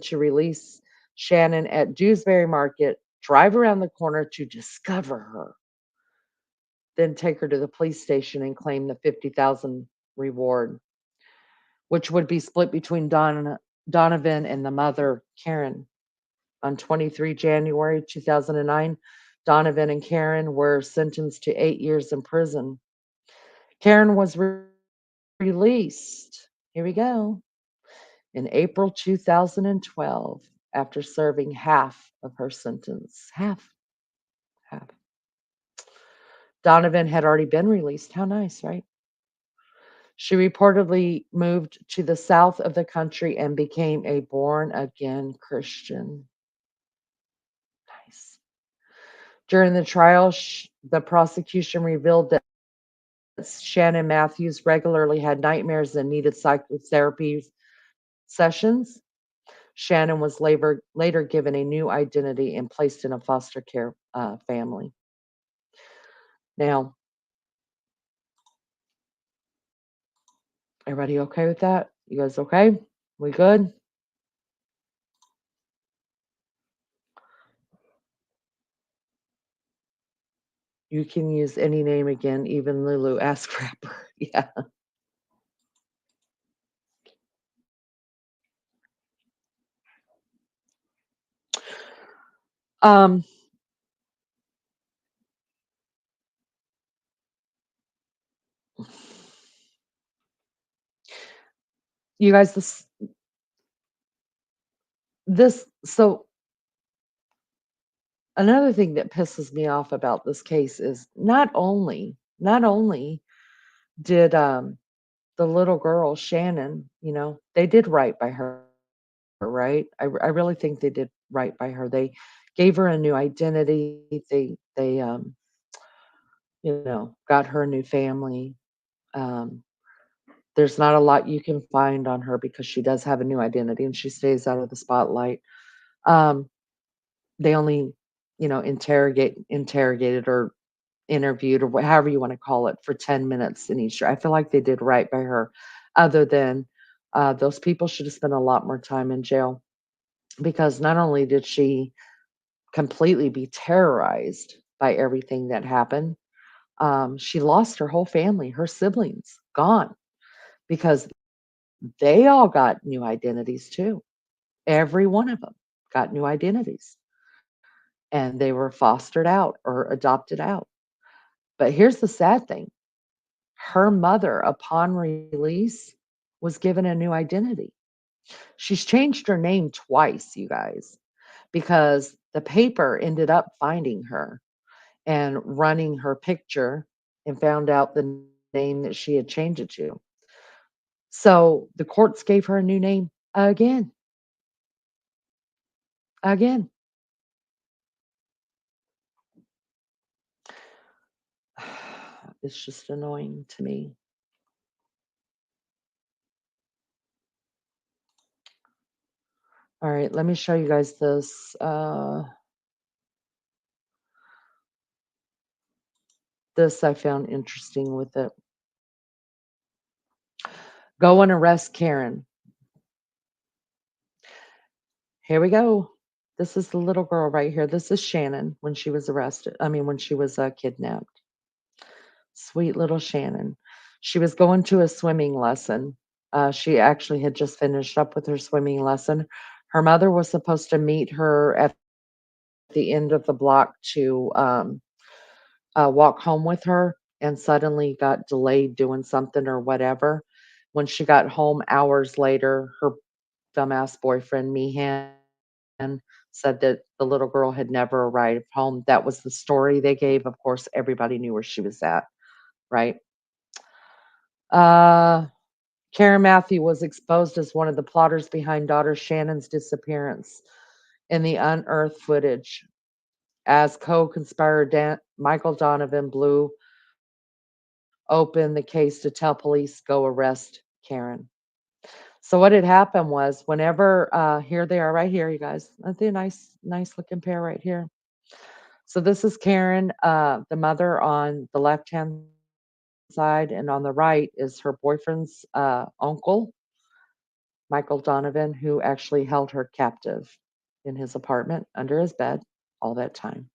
to release Shannon at Dewsbury Market, drive around the corner to discover her, then take her to the police station and claim the 50,000 reward, which would be split between Donovan and the mother, Karen. On 23 January 2009, Donovan and Karen were sentenced to 8 years in prison. Karen was released. Here we go. In April 2012, after serving half of her sentence. Half. Donovan had already been released. How nice, right? She reportedly moved to the south of the country and became a born again Christian. Nice. During the trial, the prosecution revealed that Shannon Mathews regularly had nightmares and needed psychotherapy sessions. Shannon was later given a new identity and placed in a foster care family. Now, everybody okay with that? You guys okay? We good? You can use any name again, even Lulu. Ask Rapper. Yeah. Um, you guys, so another thing that pisses me off about this case is not only did the little girl Shannon, they did right by her, right? I really think they did right by her. They gave her a new identity. They got her a new family. Um, there's not a lot you can find on her because she does have a new identity and she stays out of the spotlight. Um, they only, interrogated or interviewed or however you want to call it for 10 minutes in each. I feel like they did right by her, other than those people should have spent a lot more time in jail because not only did she completely be terrorized by everything that happened, she lost her whole family, her siblings, gone because they all got new identities too. Every one of them got new identities and they were fostered out or adopted out. But here's the sad thing, Her mother, upon release, was given a new identity. She's changed her name twice, you guys, because the paper ended up finding her and running her picture and found out the name that she had changed it to. So the courts gave her a new name again, again. It's just annoying to me. All right, let me show you guys this. This I found interesting with it. Go and arrest Karen. Here we go. This is the little girl right here. This is Shannon when she was arrested. I mean, when she was kidnapped. Sweet little Shannon. She was going to a swimming lesson. She actually had just finished up with her swimming lesson. Her mother was supposed to meet her at the end of the block to walk home with her, and suddenly got delayed doing something or whatever. When she got home hours later, her dumbass boyfriend, Meehan, said that the little girl had never arrived home. That was the story they gave. Of course, everybody knew where she was at, right? Uh, Karen Matthew was exposed as one of the plotters behind daughter Shannon's disappearance in the unearthed footage. As co-conspirator Michael Donovan blew open the case to tell police go arrest Karen. So what had happened was whenever here they are right here, you guys. Aren't they a nice looking pair right here? So this is Karen, the mother on the left hand side, and on the right is her boyfriend's uncle, Michael Donovan, who actually held her captive in his apartment under his bed all that time.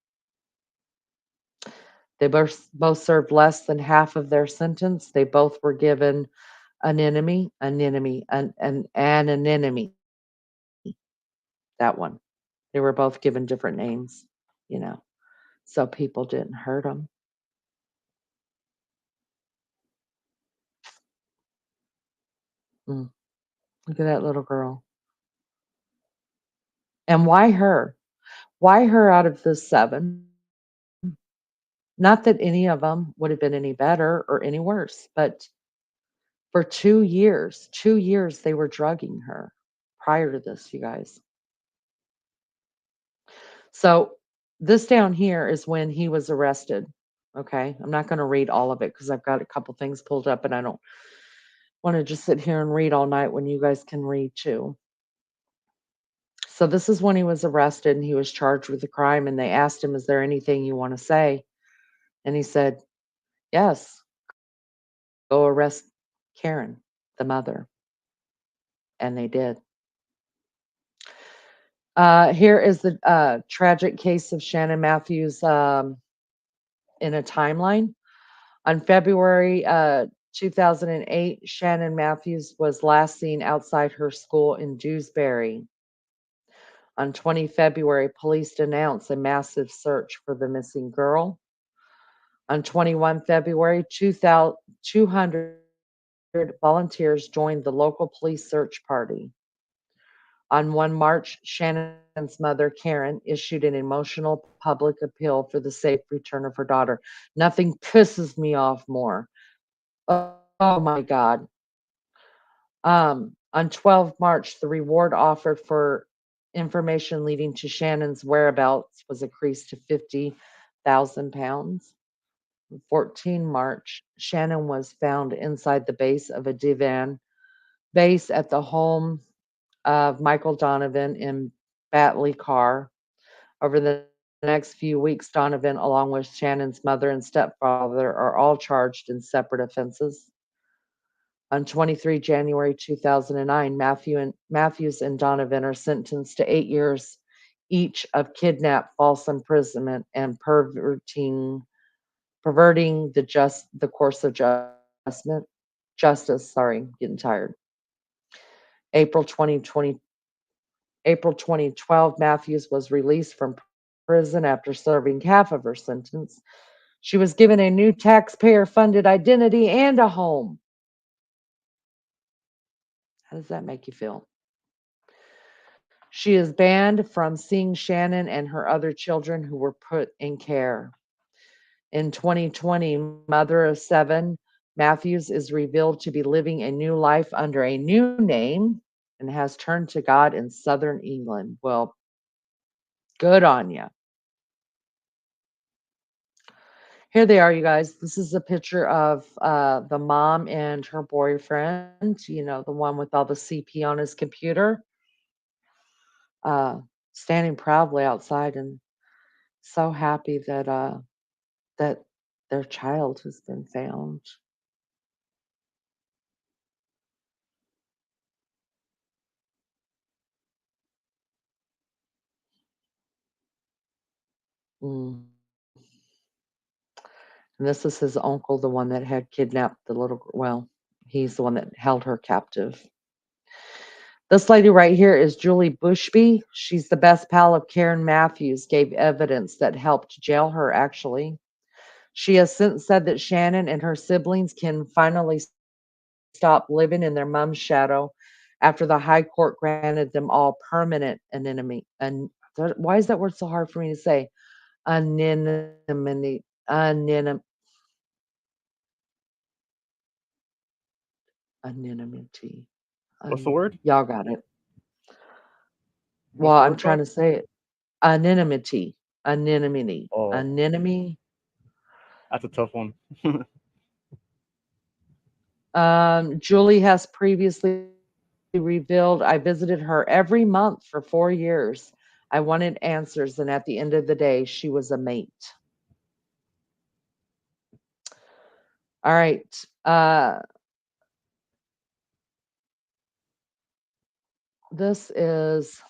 They both served less than half of their sentence. They both were given an enemy, an enemy. That one. They were both given different names, you know, so people didn't hurt them. Mm, look at that little girl. And why her? Why her out of the 7? Not that any of them would have been any better or any worse, but for 2 years they were drugging her prior to this, you guys. So this down here is when he was arrested. Okay. I'm not going to read all of it because I've got a couple things pulled up and I don't want to just sit here and read all night when you guys can read too. So this is when he was arrested and he was charged with the crime, and they asked him, "Is there anything you want to say?" And he said, "Yes, go arrest Karen, the mother." And they did. Here is the tragic case of Shannon Mathews in a timeline. On February 2008, Shannon Mathews was last seen outside her school in Dewsbury. On 20 February, police announced a massive search for the missing girl. On 21 February, 200 volunteers joined the local police search party. On 1 March, Shannon's mother, Karen, issued an emotional public appeal for the safe return of her daughter. Nothing pisses me off more. Oh my God. On 12 March, the reward offered for information leading to Shannon's whereabouts was increased to £50,000. 14 March, Shannon was found inside the base of a divan base at the home of Michael Donovan in Batley Car. Over the next few weeks, Donovan, along with Shannon's mother and stepfather, are all charged in separate offenses. On 23 January 2009, Matthews and Donovan are sentenced to 8 years each of kidnap, false imprisonment, and perverting the course of justice. Sorry, getting tired. April 2020, April 2012, Matthews was released from prison after serving half of her sentence. She was given a new taxpayer funded identity and a home. How does that make you feel? She is banned from seeing Shannon and her other children who were put in care. In 2020, mother of seven, Matthews is revealed to be living a new life under a new name and has turned to God in southern England. Well, good on you. Here they are, you guys. This is a picture of the mom and her boyfriend, the one with all the CP on his computer, uh, standing proudly outside and so happy that their child has been found. Mm. And this is his uncle, the one that had kidnapped the little girl. Well, he's the one that held her captive. This lady right here is Julie Bushby. She's the best pal of Karen Mathews, gave evidence that helped jail her, actually. She has since said that Shannon and her siblings can finally stop living in their mom's shadow after the high court granted them all permanent anonymity. And why is that word so hard for me to say? Anonymity. Anonymity. What's the word? Y'all got it. What's Well, the I'm word trying called? to say it. Anonymity. Anonymity. Oh, Anonymity. that's a tough one. Julie has previously revealed, I visited her every month for 4 years. I wanted answers, and at the end of the day, she was a mate. All right. This is,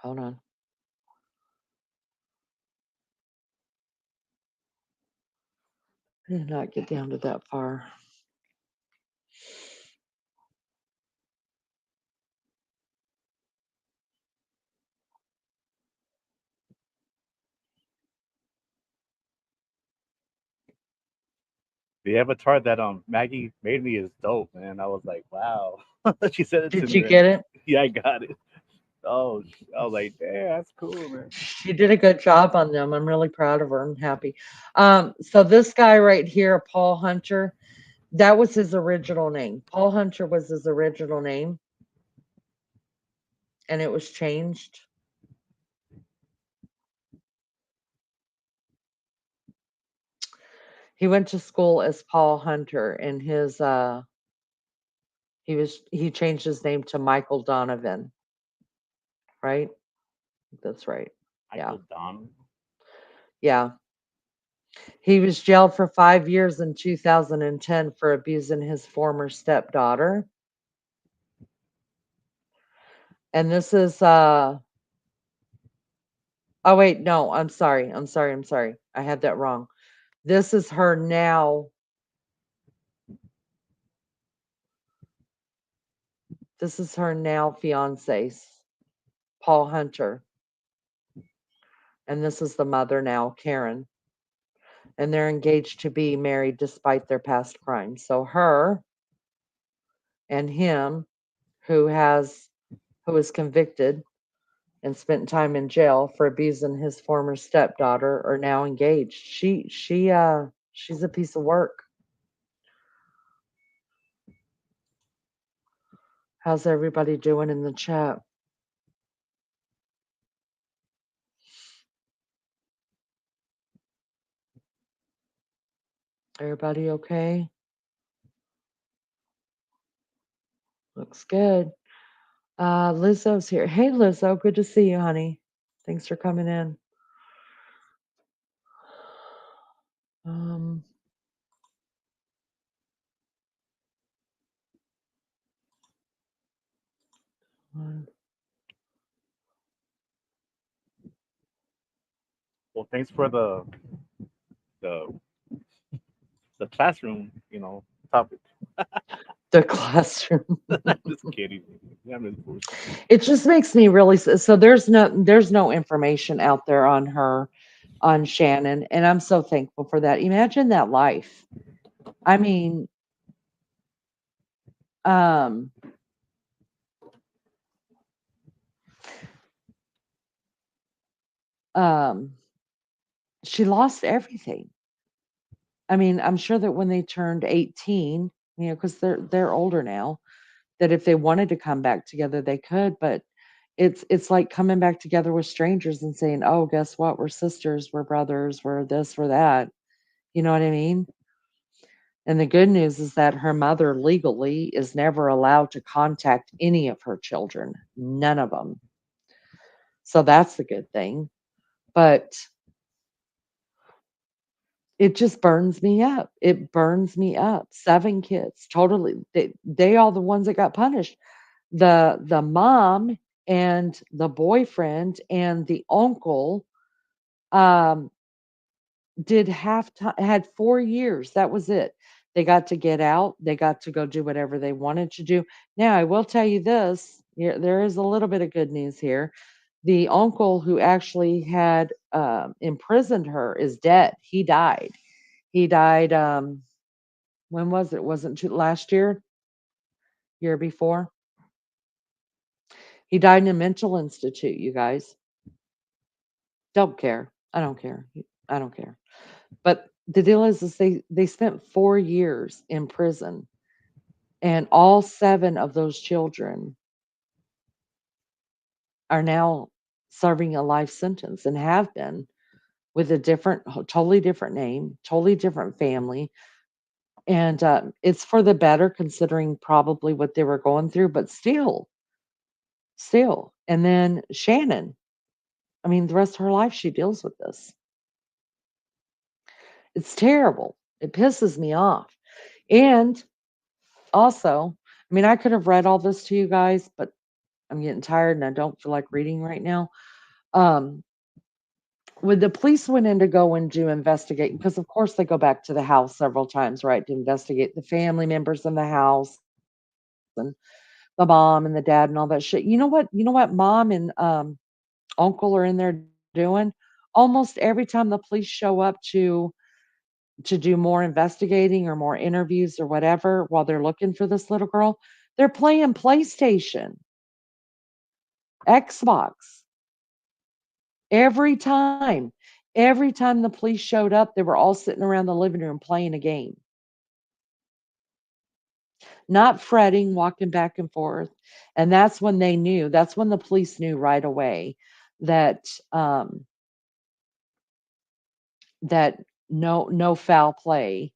hold on. I did not get down to that far. The avatar that Maggie made me is dope, man. I was like, wow. She said it to Did me you right. get it? Yeah, I got it. Oh, I was like, damn, that's cool, man. She did a good job on them. I'm really proud of her. I'm happy. So this guy right here, Paul Hunter, that was his original name. Paul Hunter was his original name, and it was changed. He went to school as Paul Hunter, and he changed his name to Michael Donovan, right? That's right. Yeah. Michael Don. Yeah. He was jailed for 5 years in 2010 for abusing his former stepdaughter. And this is oh wait, no, I'm sorry. I had that wrong. This is her now. This is her now fiance, Paul Hunter. And this is the mother now, Karen. And they're engaged to be married despite their past crimes. So her and him, who has who was convicted and spent time in jail for abusing his former stepdaughter, are now engaged. She's a piece of work. How's everybody doing in the chat? Everybody okay? Looks good. Lizzo's here. Hey Lizzo, good to see you, honey. Thanks for coming in. Um Well, thanks for the the classroom, topic. The classroom. Just kidding. Yeah, I'm just bullshit. It just makes me really so there's no information out there on her, on Shannon, and I'm so thankful for that. Imagine that life. I mean, um, um, she lost everything. I mean, I'm sure that when they turned 18, because they're older now, that if they wanted to come back together, they could. But it's like coming back together with strangers and saying, "Oh, guess what? We're sisters, we're brothers, we're this, we're that." You know what I mean? And the good news is that her mother legally is never allowed to contact any of her children, none of them. So that's the good thing. But it just burns me up. It burns me up. 7 kids, totally. They all the ones that got punished. The mom and the boyfriend and the uncle um did half time, had 4 years. That was it. They got to get out. They got to go do whatever they wanted to do. Now, I will tell you this, there is a little bit of good news here. The uncle who actually had imprisoned her is dead. He died. He died when was it? Wasn't last year, year before. He died in a mental institute, you guys. Don't care. I don't care. I don't care. But the deal is they spent 4 years in prison, and all 7 of those children are now serving a life sentence and have been, with a different totally different name, totally different family, and, it's for the better considering probably what they were going through, but still. And then Shannon, I mean, the rest of her life, she deals with this. It's terrible. It pisses me off. And also, I mean, I could have read all this to you guys, but I'm getting tired and I don't feel like reading right now. Um, when the police went in to go and do investigate, because of course they go back to the house several times, right, to investigate the family members in the house and the mom and the dad and all that shit. You know what mom and uncle are in there doing? Almost every time the police show up to do more investigating or more interviews or whatever while they're looking for this little girl, they're playing PlayStation, Xbox. Every time. Every time the police showed up, they were all sitting around the living room playing a game, not fretting, walking back and forth. And that's when the police knew right away that that no foul play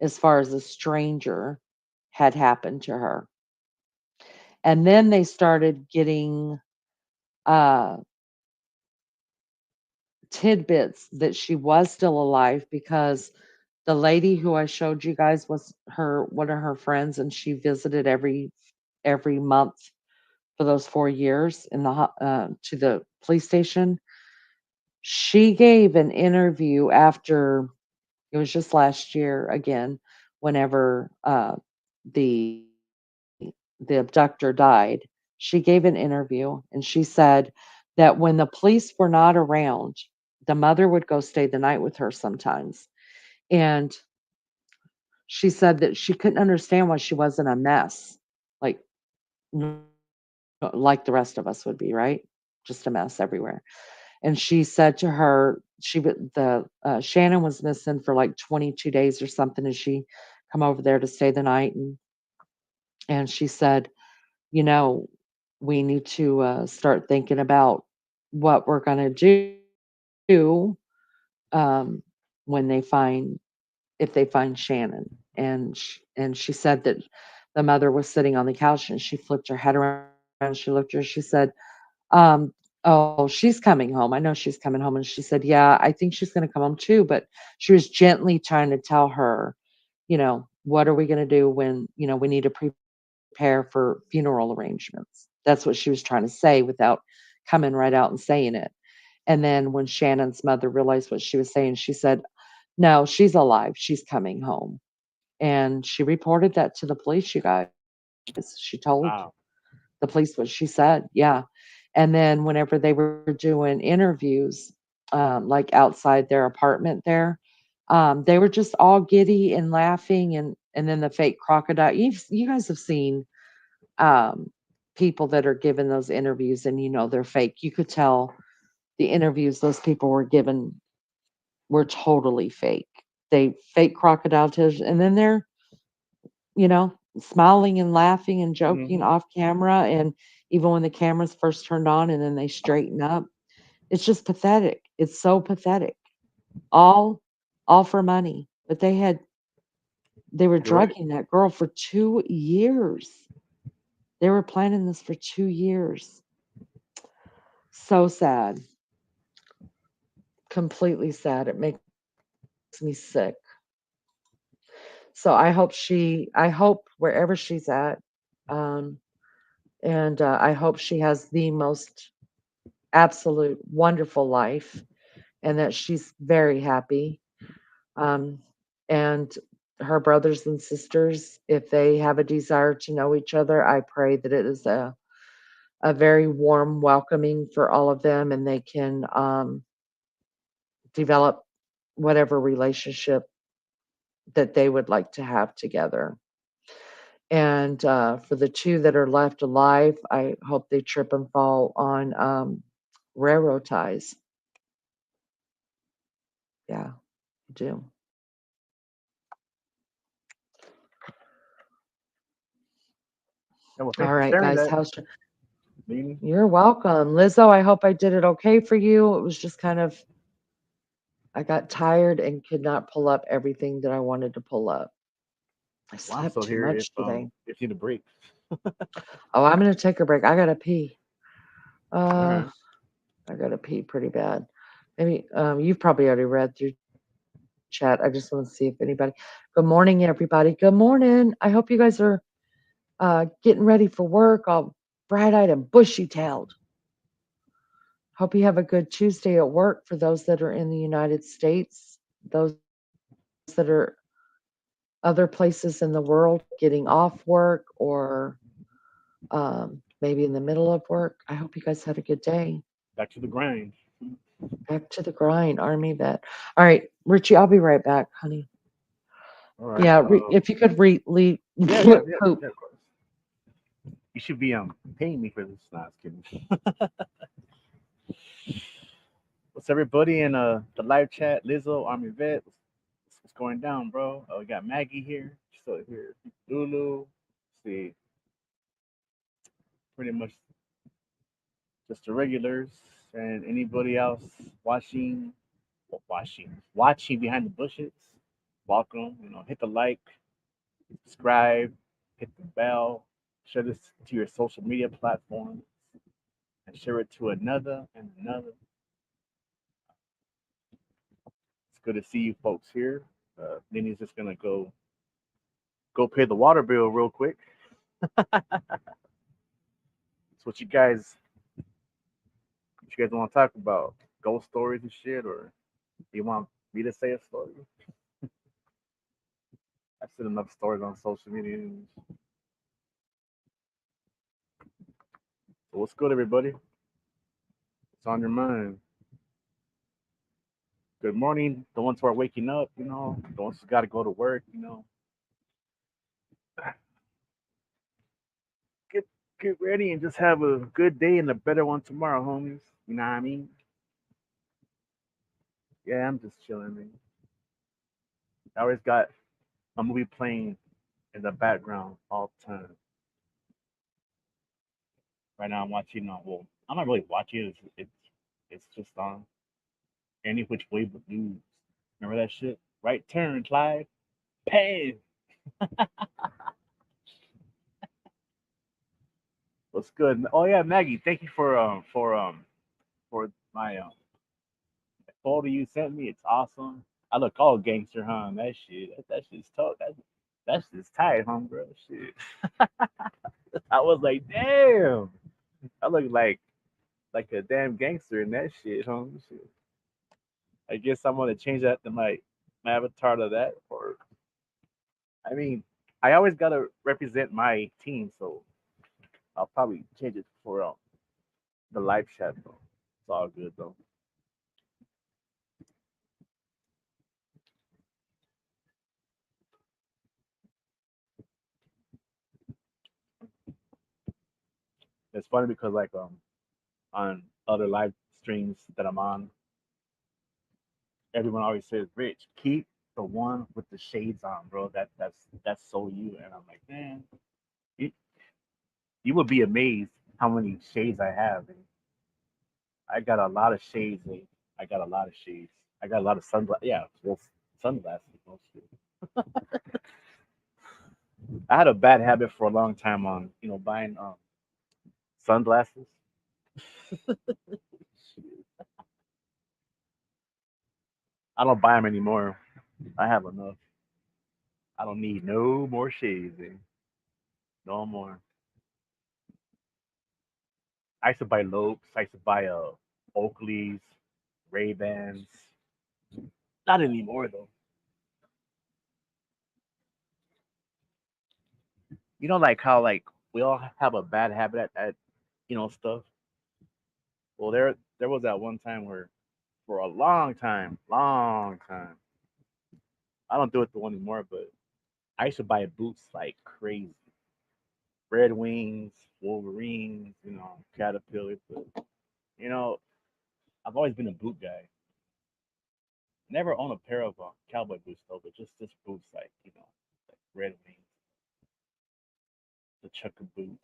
as far as a stranger had happened to her. And then they started getting uh tidbits that she was still alive because the lady who I showed you guys was her one of her friends, and she visited every month for those 4 years in the to the police station. She gave an interview after, it was just last year again, whenever the the abductor died. She gave an interview and she said that when the police were not around, the mother would go stay the night with her sometimes. And she said that she couldn't understand why she wasn't a mess, like like the rest of us would be, right? Just a mess everywhere. And she said to her, the Shannon was missing for like 22 days or something, and she come over there to stay the night, and she said, you know, we need to start thinking about what we're going to do um, when they find if they find Shannon. And she said that the mother was sitting on the couch and she flipped her head around. She looked at her. She said, "Oh, she's coming home. I know she's coming home." And she said, "Yeah, I think she's going to come home too." But she was gently trying to tell her, what are we going to do when we need to prepare for funeral arrangements. That's what she was trying to say without coming right out and saying it. And then when Shannon's mother realized what she was saying, she said, "No, she's alive. She's coming home." and she reported that to the police, you guys. She told Wow. the police what she said. Yeah. And then whenever they were doing interviews, like outside their apartment there, they were just all giddy and laughing, and then the fake crocodile. You guys have seen um, people that are given those interviews, and they're fake. You could tell the interviews those people were given were totally fake. They fake crocodile tears, and then they're smiling and laughing and joking Hmm. off camera, and even when the cameras first turned on and then they straighten up. It's just pathetic. It's so pathetic. All all for money. But they were You're right. drugging that girl for 2 years. They were planning this for 2 years. So sad. Completely sad. It makes me sick. So I hope wherever she's at, um, and I hope she has the most absolute wonderful life, and that she's very happy. Um, and her brothers and sisters, if they have a desire to know each other, I pray that it is a very warm welcoming for all of them, and they can develop whatever relationship that they would like to have together. And for the two that are left alive, I hope they trip and fall on railroad ties. Yeah, I do. Yeah, well, thanks All for right, sharing guys. that, Lainey. You're welcome. Lizzo, I hope I did it okay for you. It was just kind of, I got tired and could not pull up everything that I wanted to pull up. I Well, I'm slept still too here much today. if you need a break. Oh, I'm going to take a break. I got to pee. All Uh, right. I got to pee pretty bad. Maybe you've probably already read through chat. I just want to see if anybody. Good morning, everybody. Good morning. I hope you guys are getting ready for work, all bright-eyed and bushy-tailed. Hope you have a good Tuesday at work for those that are in the United States, those that are other places in the world getting off work or maybe in the middle of work. I hope you guys had a good day. Back to the grind. Back to the grind, Army vet. All right, Richie, I'll be right back, honey. All right. Yeah, if you could leave, Yeah, yeah, yeah, poop. yeah, of course. You should be paying me for this. Nah, just kidding. What's everybody in the live chat? Lizzo, Army Vet. What's going down, bro? Oh, we got Maggie here. She's still here. Lulu. See, pretty much just the regulars and anybody else watching, well, watching behind the bushes. Welcome. Hit the like, subscribe, hit the bell, share this to your social media platforms, and share it to another and another. It's good to see you folks here. Nini's just gonna go pay the water bill real quick. It's what you guys want to talk about? Ghost stories and shit, or you want me to say a story? I've seen enough stories on social media. So what's good, everybody? What's on your mind? Good morning, the ones who are waking up. The ones who got to go to work. Get get ready and just have a good day and a better one tomorrow, homies. You know what I mean? Yeah, I'm just chilling, man. I always got a movie playing in the background all the time. Right now, I'm watching. Well, I'm not really watching it. It's just on any which way but news. Remember that shit? Right turn, Clyde. Bam. What's good? Oh yeah, Maggie. Thank you for my photo you sent me. It's awesome. I look all gangster, huh? That shit. That shit's tough. That's just tight, huh, bro? Shit. I was like, damn. I look like a damn gangster in that shit, huh? Shit. I guess I'm gonna change that to my avatar to that, or I mean, I always gotta represent my team, so I'll probably change it for the live chat though. It's all good though. It's funny because like on other live streams that I'm on, everyone always says, "Rich, keep the one with the shades on, bro. That's so you." And I'm like, man, you, you would be amazed how many shades I have. And I got a lot of shades. I got a lot of shades. I got a lot of sunglasses. Yeah, well, sunglasses mostly. I had a bad habit for a long time on buying sunglasses. I don't buy them anymore. I have enough. I don't need no more shades. No more. I used to buy Lopes. I used to buy Oakleys, Ray Bans. Not anymore though. Like how like we all have a bad habit at stuff. Well, there was that one time where for a long time, I don't do it the anymore, but I used to buy boots like crazy. Red Wings, Wolverines, Caterpillars. But, you know, I've always been a boot guy. Never owned a pair of cowboy boots though, but just boots like Red Wings, the Chucker boots,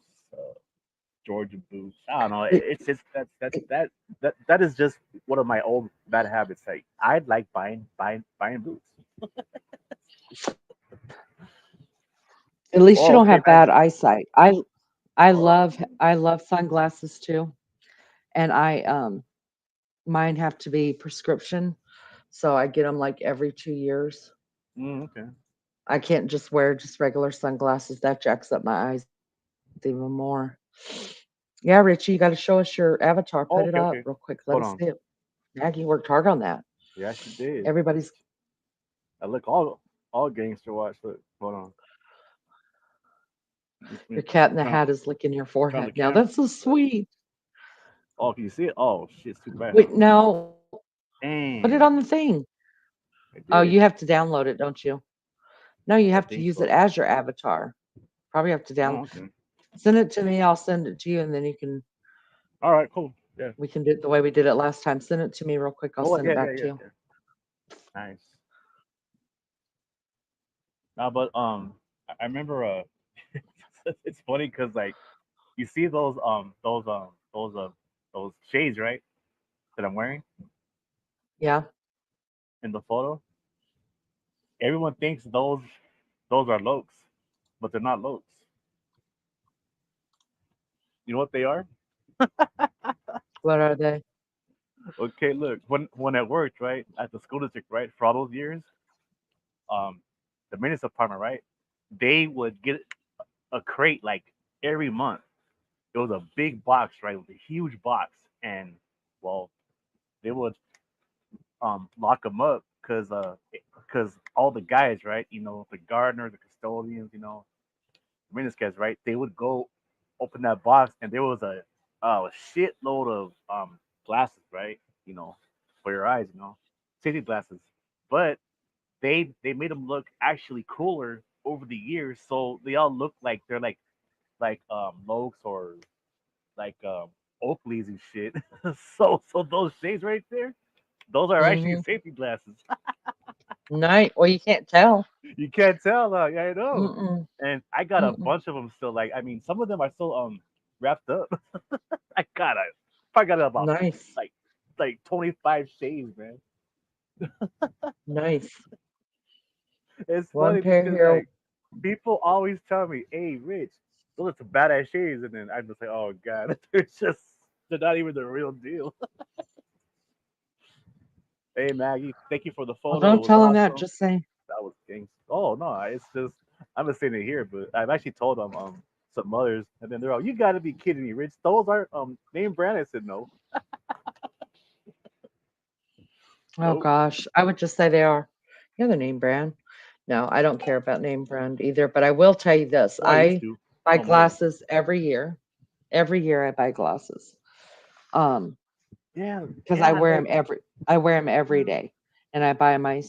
Georgia boots. I don't know. It- It's just that is just one of my old bad habits. Like I like buying boots. At least you Oh, don't okay, have nice. bad eyesight. I Hold on. love sunglasses too, and mine have to be prescription, so I get them like every 2 years. Okay. I can't just wear just regular sunglasses. That jacks up my eyes even more. Yeah, Richie, you got to show us your avatar. Put it up Oh, real okay, quick. okay. Let us see Hold it. on. Maggie worked hard on that. Yeah, she did. Everybody's I look all gangster watch. Look, hold on. your cat in the Turn hat is licking your turn on the forehead. Now camera. that's so sweet. Oh, can you see it? Oh, shit, it's too bright, huh? Wait, no, put it on the Damn, thing. I Oh, you did. have to download it, don't you? No, you I have to think use it so. as your avatar. Probably have to Oh, down. okay. Send it to me. I'll send it to you, and then All right, cool. Yeah. we can do it the way we did it last time. Send it to me real quick. I'll Oh, send it yeah, yeah, back to yeah, you. yeah. Nice. Now, but I remember it's funny because like you see those shades right that I'm wearing Yeah. in the photo. Everyone thinks those are lokes, but they're not lokes. You know what they are? What are they? Okay, look, when I worked right at the school district, right, for all those years, um, the maintenance department, right, they would get a crate like every month. It was a big box, right? It was a huge box, and well, they would lock them up because all the guys, right, the gardeners, the custodians, the maintenance guys, right, they would go open that box, and there was a shitload of glasses, right, for your eyes, safety glasses, but they made them look actually cooler over the years, so they all look like they're like Lokes or like Oakleys and shit. So those shades right there, those are actually Mm-hmm. safety glasses. Night. Well, you can't tell. You can't tell, yeah, I know. Mm-mm. And I got a Mm-mm. bunch of them still. Like I mean, some of them are still wrapped up. I got a probably got about Nice. like 25 shades, man. Nice. It's One funny pair because here. like people always tell me, "Hey, Rich, those are some badass shades," and then I'm just like, "Oh God, they're not even the real deal." Hey Maggie, thank you for the Well, photo. It don't was tell them that. awesome. Just say, That was gangster. Oh no, it's just I'm just saying it here, but I've actually told them some mothers, and then they're all, "You got to be kidding me, Rich. Those aren't name brand." I said, "No, oh nope." gosh, I would just say they are. You're the name brand. No, I don't care about name brand either, but I will tell you this. Well, I used I to. buy No more. glasses every year. Every year I buy glasses. Um, Yeah, because yeah. Like, I wear them every day. And I buy my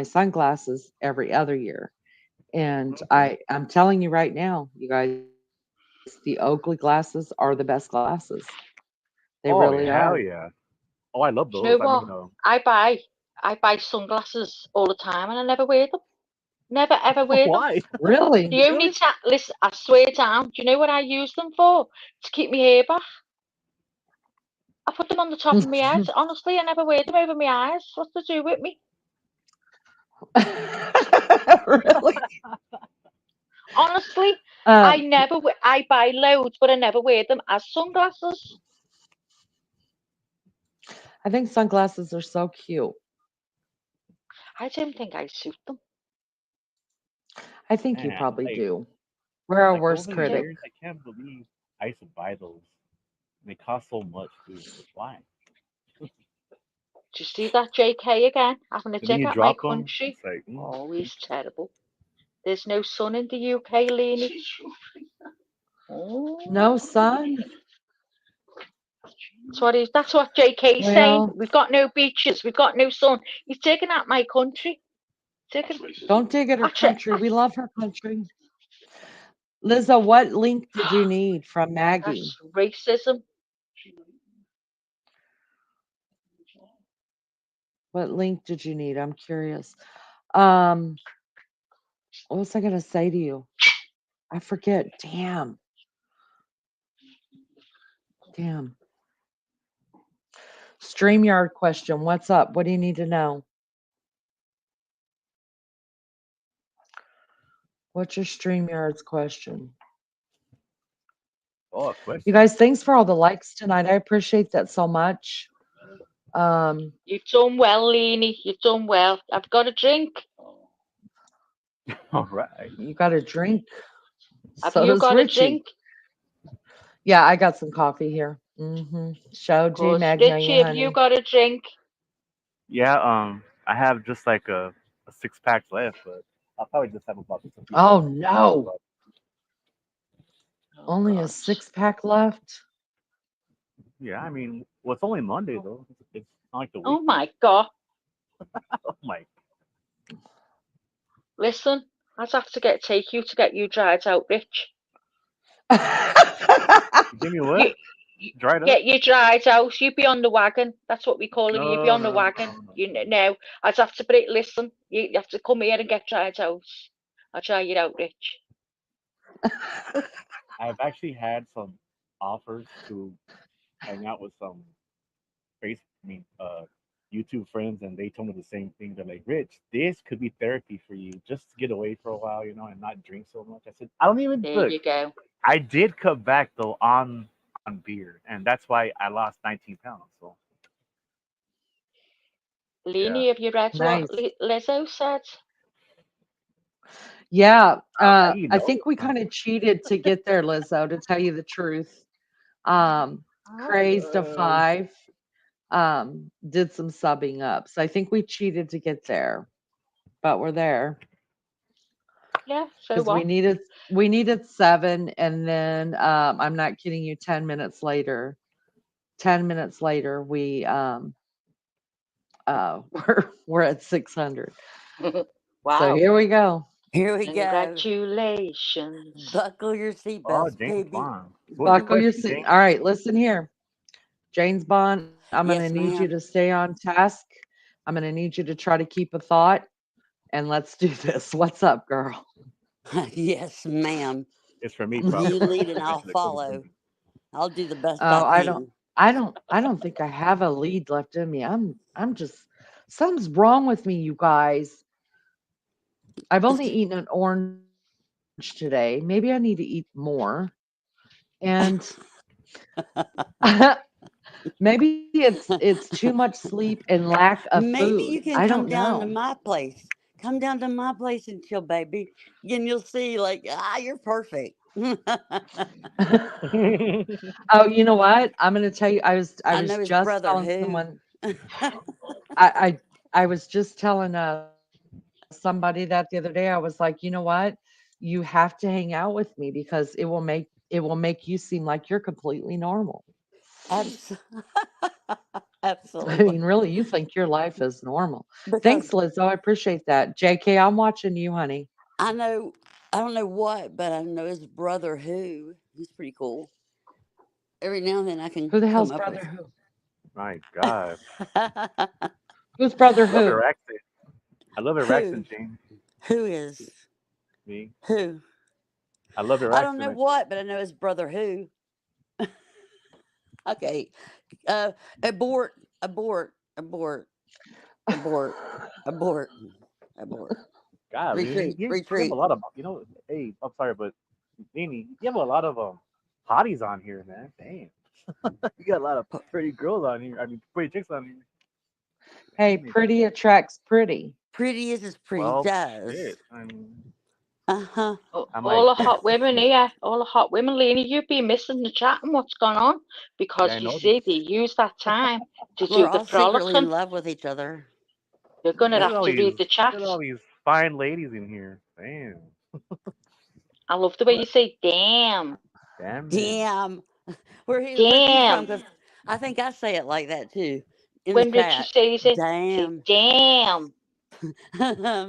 sunglasses every other year. And I'm telling you right now, you guys, the Oakley glasses are the best glasses. They really oh are. hell yeah. Oh, I love Do you those. know I what? mean, I buy sunglasses all the time and I never wear them. Never ever wear them. why? Really? The only Really? time, listen, I swear down. Do you know what I use them for? To keep my hair back. I put them on the top of my head. Honestly, I never wear them over my eyes. What's to do with me? Really? Honestly, I Um, never. I buy loads, but I never wear them as sunglasses. I think sunglasses are so cute. I don't think I suit them. I think you Man, probably do. We're our like worst over the I don't. critic. years, I can't believe I used to buy those. And they cost so much too. Like, why? Do you see that JK again? Having a And then dig you at my drop them. country? It's like, Always terrible. There's no sun in the UK, Leanie. Oh, No sun? that's what JK's saying. Well, We've got no beaches. We've got no sun. He's digging at my country. Digging. don't dig at her Actually, country. We love her country. Lizzo, what link did you need from Maggie? that's racism. What link did you need? I'm curious. Um, what was I gonna say to you? I forget. Damn. StreamYard question. What's up? What do you need to know? What's your StreamYard's question? oh, a You question. guys, thanks for all the likes tonight. I appreciate that so much. Um, You've done well, Leanie. You've done well. I've got a drink. All right. you got a drink. Have So you does got a Richie. drink? Yeah, I got some coffee here. Shoji Good. Magnolia Richie, have you honey. got a drink? Yeah. I have just like a 6 pack left, but I'll probably just have about some people Oh over. no. But Oh, Only a God. 6 pack left. yeah, I mean, well, it's only Monday though. It's not like the Oh, weekend. my God. Oh my! Listen, I'd have to take you to get you dried out, Rich. Give me You, what? you Dried up? get your dried out. You be on the wagon. That's what we call it. You be No, on the no, wagon. no, no. You know. I'd have to listen. You have to come here and get dried out. I'll try you out, Rich. I've actually had some offers to hang out with some face, I mean, YouTube friends, and they told me the same thing. They're like, "Rich, this could be therapy for you, just to get away for a while, and not drink so much." I said, "I don't even There look. you go. I did cut back though on beer, and that's why I lost 19 pounds. So yeah, Leanie, have you read what Nice. Lizzo said? Yeah, Maggie I knows. think we kind of cheated to get there, Lizzo, to tell you the truth. Crazed of Uh, 5 did some subbing up. So I think we cheated to get there, but we're there Yeah, so because we what? needed 7, and then I'm not kidding you, 10 minutes later, 10 minutes later we we're at 600. So Wow. here we go. Here we go. Congratulations. Buckle your oh, seatbelts, James baby. Bond. So what's your Buckle your question, seat. James? All right, listen here. James Bond, I'm going to Yes, need you to ma'am. stay on task. I'm going to need you to try to keep a thought, and let's do this. What's up, girl? Yes, ma'am. It's for me, You probably. lead and I'll Actually, the question is for follow. me. I'll do the best I Oh, can. I don't think I have a lead left in me. I'm just something's wrong with me, you guys. I've only eaten an orange today. Maybe I need to eat more. And maybe it's too much sleep and lack of Maybe food. you I can don't come down know. to my place. Come down to my place and chill, baby. And you'll see, like, you're perfect. Oh, you know what? I'm gonna tell you. I I was know his just brother telling who. someone. I I was just telling somebody that the other day. I was like, you know what? You have to hang out with me because it will make you seem like you're completely normal. Abs- I Absolutely. mean, really, you think your life is normal. Because Thanks, Lizzo. I appreciate that. JK, I'm watching you, honey. I know, I don't know what, but I know his brother who. He's pretty cool. Every now and then I can Who the come hell's up brother with. who? My God, Who's brother I love her who? accent. I love her Who? accent, Jane. Who is? Me, Who? I love her I don't know accent. what, but I know his brother who. Okay. Uh, abort, abort, abort, abort, abort, abort. Golly, Retreat, you have a retreat. lot of Hey, I'm sorry, but Nini, you have a lot of hotties on here, man. Damn, you got a lot of pretty girls on here. I mean, pretty chicks on here. Hey, Damn it. pretty attracts pretty. Pretty is as pretty Well, does. shit. I mean, Uh-huh. I'm All like, the hot women here, all the hot women, Lena, you've been missing the chat and what's gone on yeah, I because you know. see, they use that time to We're do the all secretly in frolicking. love with each other. You're going to Look at have all to read these, the chat. look at all these fine ladies in here. Damn, I love the way you say damn. damn it. Damn. Where's he from? Damn. Because I think I say it like that too in the When Richie chat. says it, say Damn. damn.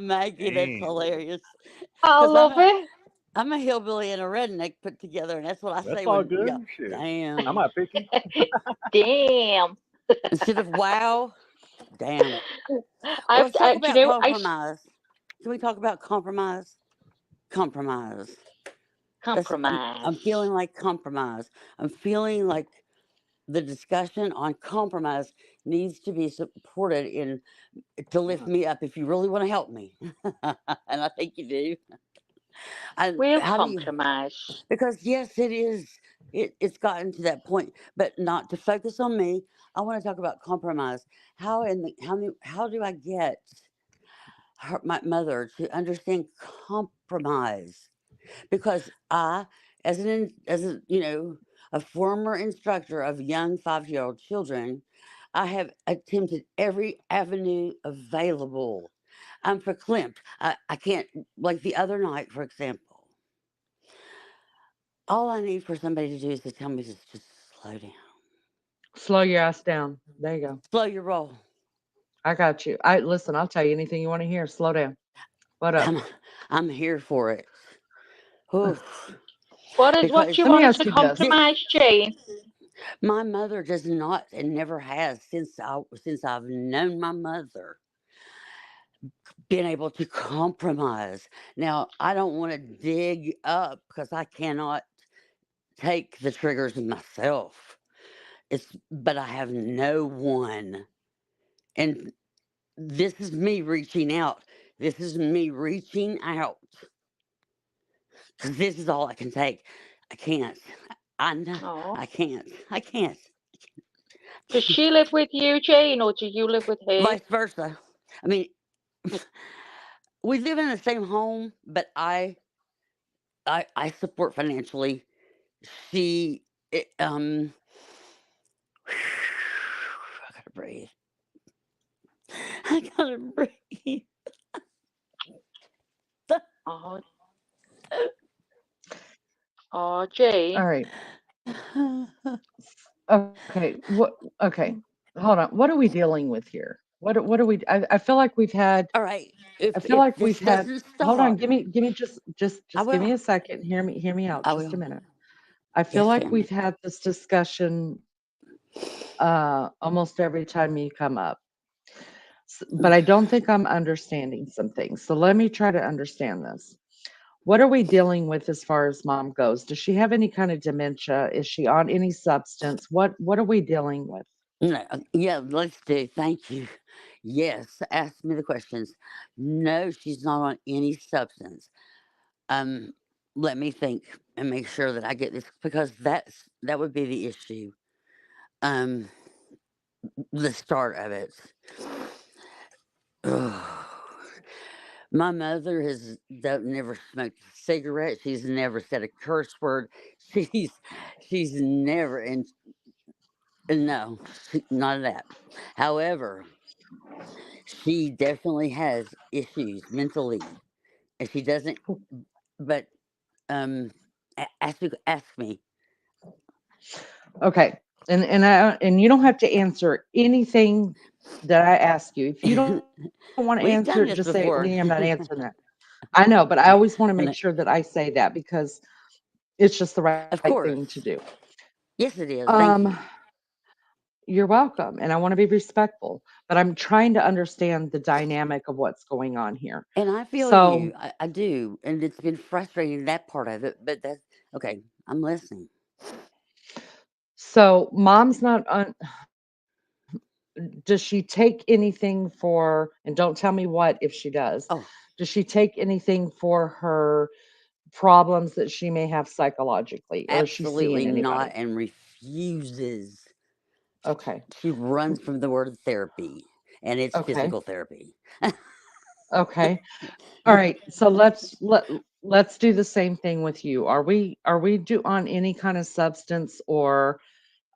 Maggie, that's Damn, hilarious. I Because love it. I'm a hillbilly and a redneck put together, and that's what I that's say all when yeah, good. Shit, I'm damn. not picky. Damn. Instead of wow, damn. Well, I've, let's talk do you about know, compromise. Can we talk about compromise? Compromise. I'm compromise. feeling like compromise. I'm feeling like the discussion on compromise needs to be supported in to lift Yeah. me up if you really want to help me. And I think you do. And We'll how do you? compromise. Because yes, it is. It's gotten to that point, but not to focus on me. I want to talk about compromise. How do I get my mother to understand compromise? Because I, as a a former instructor of young 5-year-old children, I have attempted every avenue available. I'm verklempt. I can't, like the other night, for example. All I need for somebody to do is to tell me to just slow down, Slow your ass down. There you go. slow your roll. I got you. I listen. I'll tell you anything you want to hear. Slow down. What up? I'm I'm here for it. Oof. What do Because you Let me want ask to you this. this, compromise, Jane? my mother does not and never has since I've known my mother been able to compromise. Now I don't want to dig up because I cannot take the triggers myself. But I have no one, and this is me reaching out. This is me reaching out because this is all I can take. I can't. I know. Oh. I can't. I can't. Does she live with you, Jane, or do you live with her? Vice versa. I mean, we live in the same home, but I support financially. She, I gotta breathe. I gotta breathe. Oh, oh, Jane. All right. Okay. What? Okay. Hold on. What are we dealing with here? What are we? I feel like we've had. All right. I feel If like we've this had. doesn't Hold on. stop, Give me I just give me will. a second. Hear me out. I Just a will. minute. I feel Yes, like ma'am. we've had this discussion almost every time you come up. But I don't think I'm understanding some things. So let me try to understand this. What are we dealing with as far as mom goes? Does she have any kind of dementia? Is she on any substance? What are we dealing with? No, yeah, let's do. Thank you. Yes, ask me the questions. No, she's not on any substance. Um, Let me think and make sure that I get this because that would be the issue. Um, the start of it. My mother has never smoked a cigarette. She's never said a curse word. She's she's never and no, not that. However, She definitely has issues mentally, and she doesn't. But um, ask me. Okay. And you don't have to answer anything that I ask you. If you don't want to answer it, just We've say, done "Nee, this I'm not before, answering that." I know, but I always want to make and sure that I say that because it's just the right of thing to course, do. yes, it is. Thank Um, you. you're welcome, and I want to be respectful, but I'm trying to understand the dynamic of what's going on here. And I feel So, you. I do, and it's been frustrating that part of it. But that's okay. I'm listening. so mom's not on. Does she take anything for? And don't tell me what if she does. Oh, Does she take anything for her problems that she may have psychologically, or is she absolutely seeing not, anybody? and refuses. Okay. She runs from the word therapy, and it's Okay. physical therapy. Okay. All right. So let's do the same thing with you. Are we do on any kind of substance or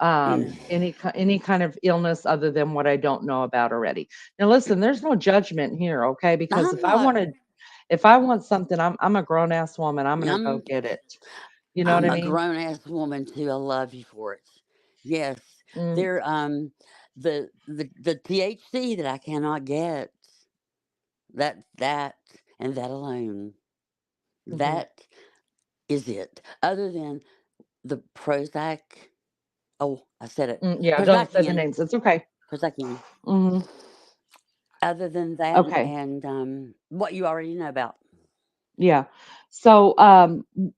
any kind of illness other than what I don't know about already? Now listen, there's no judgment here, okay? Because I'm not. if I want something, I'm a grown ass woman. I'm gonna go I'm get it. You know what I'm I a mean? grown ass woman too. I love you for it. Yes, Mm, there. The THC that I cannot get. That and that alone. mhm. That is it. Other than the Prozac. Oh, I said it. Yeah, don't say the Prozacian. names. It's okay. Prozacian. Mhm. Other than that, Okay. and what you already know about. Yeah. So,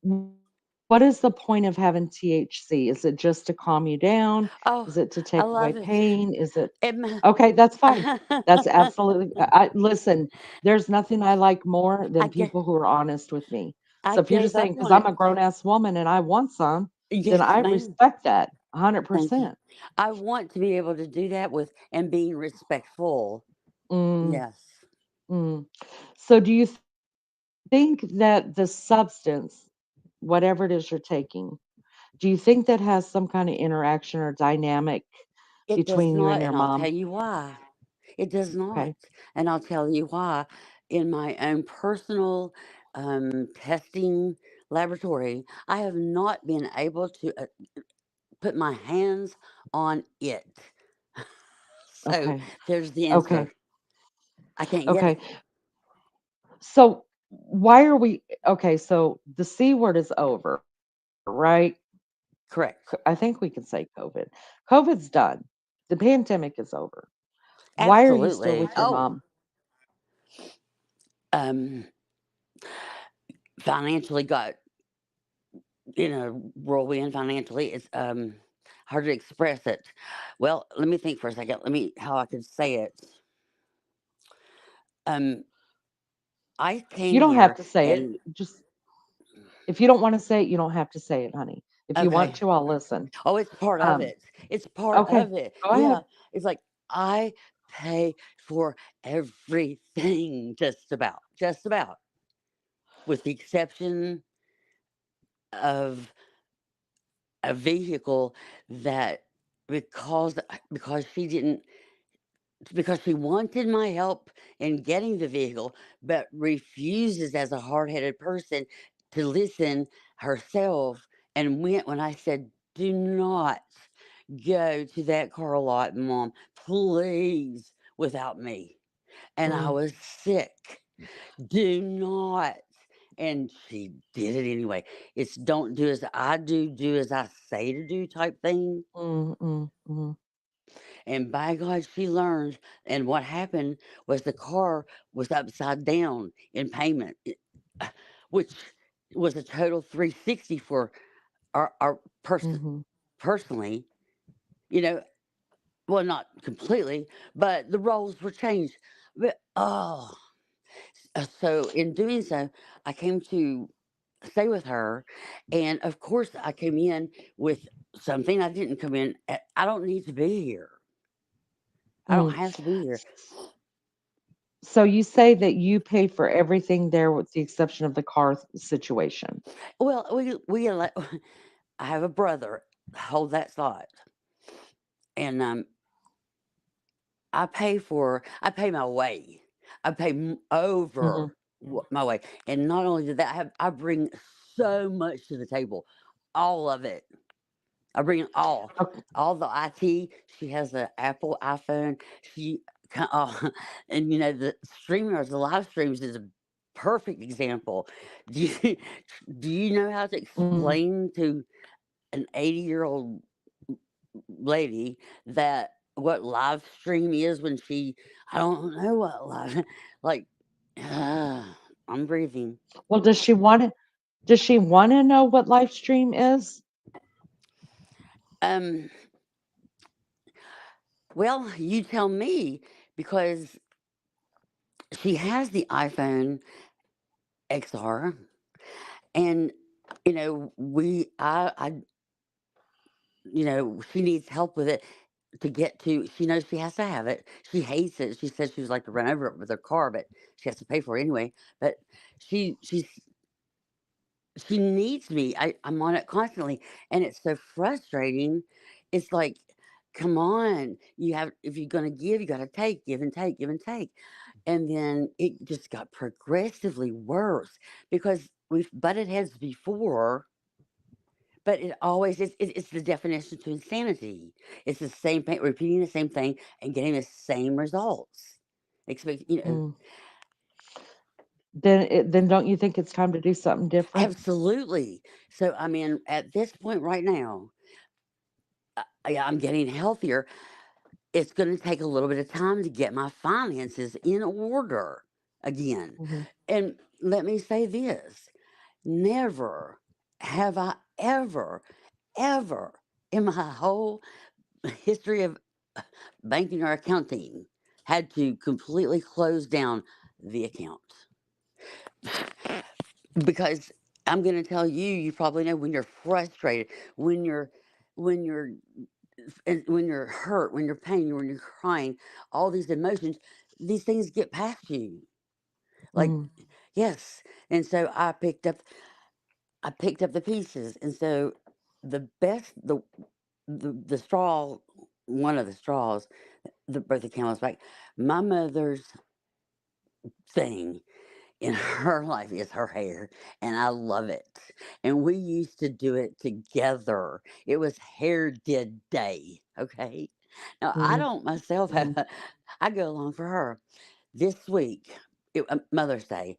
what is the point of having THC? Is it just to calm you down? Oh, Is it to I take away love it. pain? Is it It ma- okay? That's fine. That's absolutely. Listen. There's nothing I like more I than ga- people who are honest with me. I So if you're just gave saying up because on I'm it. a grown ass woman and I want some, then Yes, I ma'am. respect that a hundred Thank you. percent. I want to be able to do that with and being respectful. Mm, Yes, mm. So do you think that the substance, whatever it is you're taking, do you think that has some kind of interaction or dynamic it does between you and not, your and I'll tell mom? you why. It does not, Okay. and I'll tell you why. In my own personal testing laboratory, I have not been able to put my hands on it. So Okay. there's the Okay. answer. I can't get Okay. it. So why are we okay, so the C word is over, right? Correct. I think we can say COVID. COVID's done. The pandemic is over. Why are you still Absolutely. with your Oh, mom? um, financially got in a whirlwind financially. It's hard to express it. Well, let me think for a second. Let me how I could say it. Um, I You came don't have here to say it. and Just if you don't want to say it, you don't have to say it, honey. If you want okay. to, I'll listen. Oh, it's part of Um, it. It's part okay. of it. Go Yeah. ahead. It's like I pay for everything just about, with the exception of a vehicle that because because she didn't because she wanted my help in getting the vehicle, but refuses as a hard-headed person to listen herself, and went when I said, "Do not go to that car lot, Mom, please, without me." And I Mm, was sick. Do not. And she did it anyway. It's don't do as I do, do as I say to do type thing. mm. And by God, she learned. And what happened was the car was upside down in payment, which was a total 360 for our person Mhm. personally. You know, well, not completely, but the roles were changed. But so in doing so, I came to stay with her, and of course, I came in with something. I didn't come in. I don't need to be here. I don't Mm. have to be here. So you say that you pay for everything there with the exception of the car situation. Well, I have a brother hold that thought, and I pay my way. I pay over Mhm. my way, and not only did that, I bring so much to the table, all of it. I bring it Okay. all the IT. She has an Apple iPhone. She, and the streamers, the live streams is a perfect example. Do you do you know how to Mm. explain to an 80-year-old lady that what live stream is when she I don't know what live like I'm breathing. Well, does she wanna know what live stream is? Um well, you tell me because she has the iPhone XR and I she needs help with it to get to she knows she has to have it. She hates it. She says she was like to run over it with her car, but she has to pay for it anyway. But she's she needs me. I'm on it constantly, and it's so frustrating. It's like, come on, if you're gonna give, you gotta take, give and take, give and take. And then it just got progressively worse because we've butted heads before, but it always it's the definition to insanity. It's the same thing, repeating the same thing and getting the same results. Expect Mm. Then don't you think it's time to do something different? absolutely. So I mean, at this point right now, I'm getting healthier. It's going to take a little bit of time to get my finances in order again. Mhm. And let me say this, never have I ever in my whole history of banking or accounting had to completely close down the account. Because I'm going to tell you, you probably know when you're frustrated, when you're when you're and when you're hurt, when you're pain, when you're crying, all these emotions, these things get past you. Like, Mm. yes. And so I picked up the pieces. And so the best the straw one of the straws that broke the camel's back, my mother's thing in her life is her hair, and I love it. And we used to do it together. It was hair did day. Okay. Now I Mhm. don't myself have. Mhm. I go along for her. This week, Mother's Day,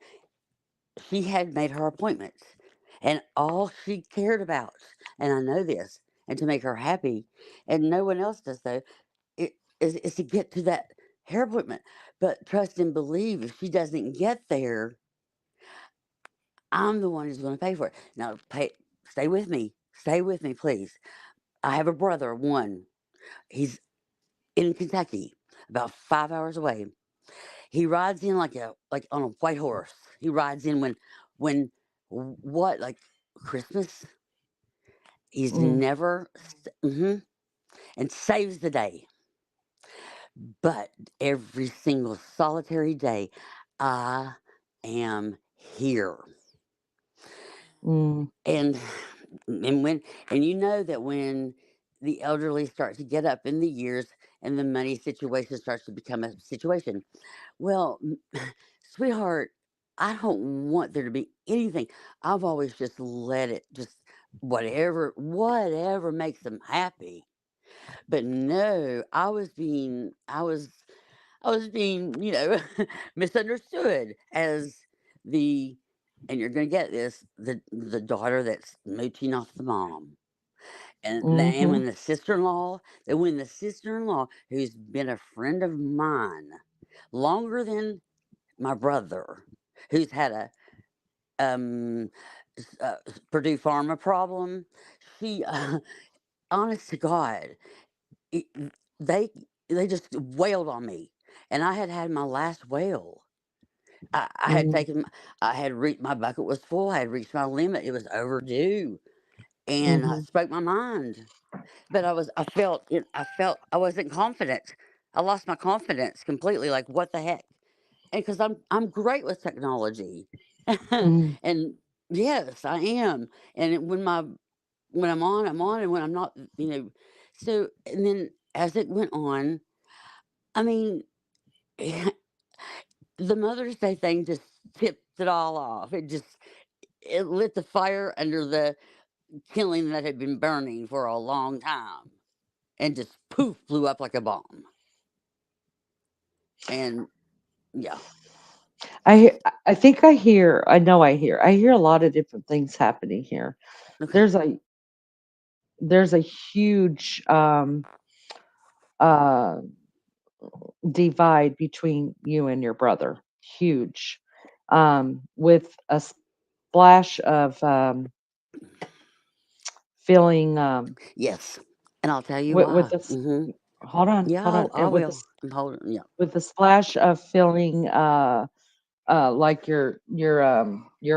she had made her appointments, and all she cared about, and I know this, and to make her happy, and no one else does though, is to get to that hair appointment. But trust and believe, if she doesn't get there, I'm the one who's going to pay for it. Now, stay with me. Stay with me, please. I have a brother, one. He's in Kentucky, about 5 hours away. He rides in like on a white horse. He rides in when what like Christmas. He's Mm. never and saves the day. But every single solitary day, I am here. Mm. And and you know that when the elderly start to get up in the years and the money situation starts to become a situation, well, sweetheart, I don't want there to be anything. I've always just let it just whatever makes them happy. But no, I was being misunderstood as the and you're gonna get this, the daughter that's mooching off the mom. And Mhm. when the sister-in-law, who's been a friend of mine longer than my brother, who's had a um Purdue Pharma problem, she honest to God, it, they they just wailed on me, and I had had my last wail. I had Mhm. taken, I had reached my bucket was full. I had reached my limit. It was overdue, and I Mhm. spoke my mind. But I felt I wasn't confident. I lost my confidence completely. Like what the heck? And because I'm great with technology, Mhm. and yes, I am. And when I'm on, and when I'm not. So and then as it went on, I mean, the Mother's Day thing just tipped it all off. It lit the fire under the killing that had been burning for a long time, and just poof blew up like a bomb. And yeah, I think I hear a lot of different things happening here. okay, There's a there's a huge uh divide between you and your brother. Huge. With a splash of feeling yes, and I'll tell you with why. this Yeah, hold on. I And will. I'm holding. Yeah. with the splash of feeling like your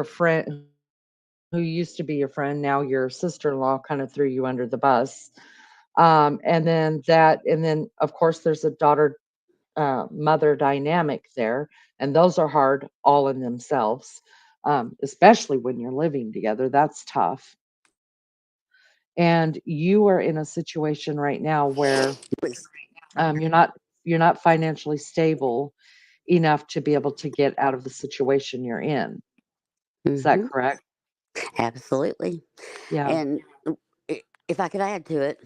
friend who used to be your friend, now your sister-in-law kind of threw you under the bus. And then of course there's a daughter mother dynamic there, and those are hard all in themselves, especially when you're living together. That's tough. And you are in a situation right now where Please. you're not financially stable enough to be able to get out of the situation you're in. Is that Mm-hmm. correct? Absolutely. Yeah. And if I could add to it,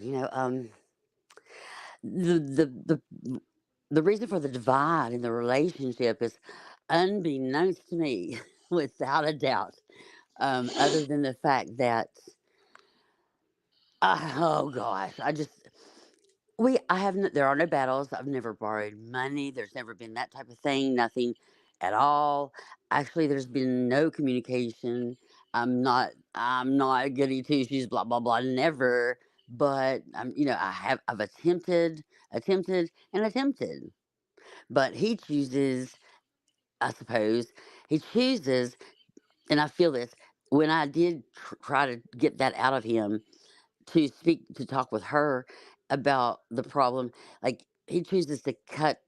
the the the the reason for the divide in the relationship is unbeknownst to me, without a doubt. Other than the fact that, oh gosh, I haven't. There are no battles. I've never borrowed money. There's never been that type of thing. Nothing at all. Actually, there's been no communication. I'm not a goody two shoes. Blah blah blah. Never. But I've attempted. But he chooses. I suppose he chooses, and I feel this when I did try to get that out of him to talk with her about the problem. Like, he chooses to cut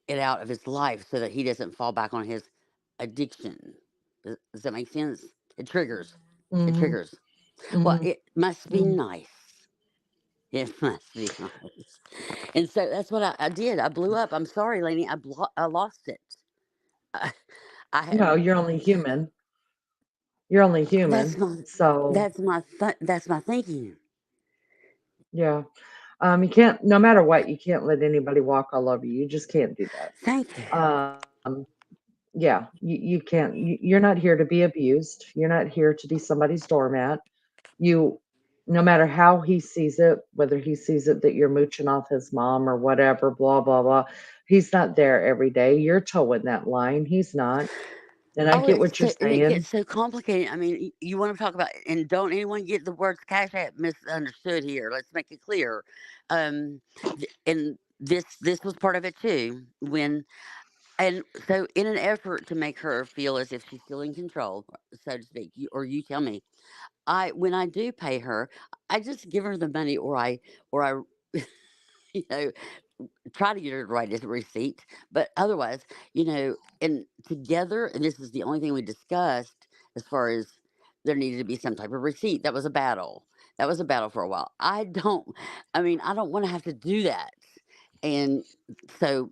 it out of his life so that he doesn't fall back on his addiction. Does that make sense? It triggers. It Mhm. triggers. Well, Mhm. it must be Mhm. nice. It must be nice. And so that's what I did. I blew up. I'm sorry, Lainey. I lost it. I, I No, had you're only human. You're only that's human. my So, that's my thinking. yeah. You can't, no matter what, you can't let anybody walk all over you. You just can't do Thank you. that. Yeah, you can't. You're not here to be abused. You're not here to be somebody's doormat. You, no matter how he sees it, whether he sees it that you're mooching off his mom or whatever, blah, blah, blah, he's not there every day. You're towing that line. He's not. And I Oh, get what you're and it saying. gets so complicated. I mean, you want to talk about, and don't anyone get the words Cash App misunderstood here. Let's make it clear. And this was part of it too. And so, in an effort to make her feel as if she's still in control, so to speak, or you tell me, when I do pay her, I just give her the money, or I you know try to get her to write a receipt. But otherwise, and together, and this is the only thing we discussed as far as there needed to be some type of receipt. That was a battle. That was a battle for a while. I don't want to have to do that. And so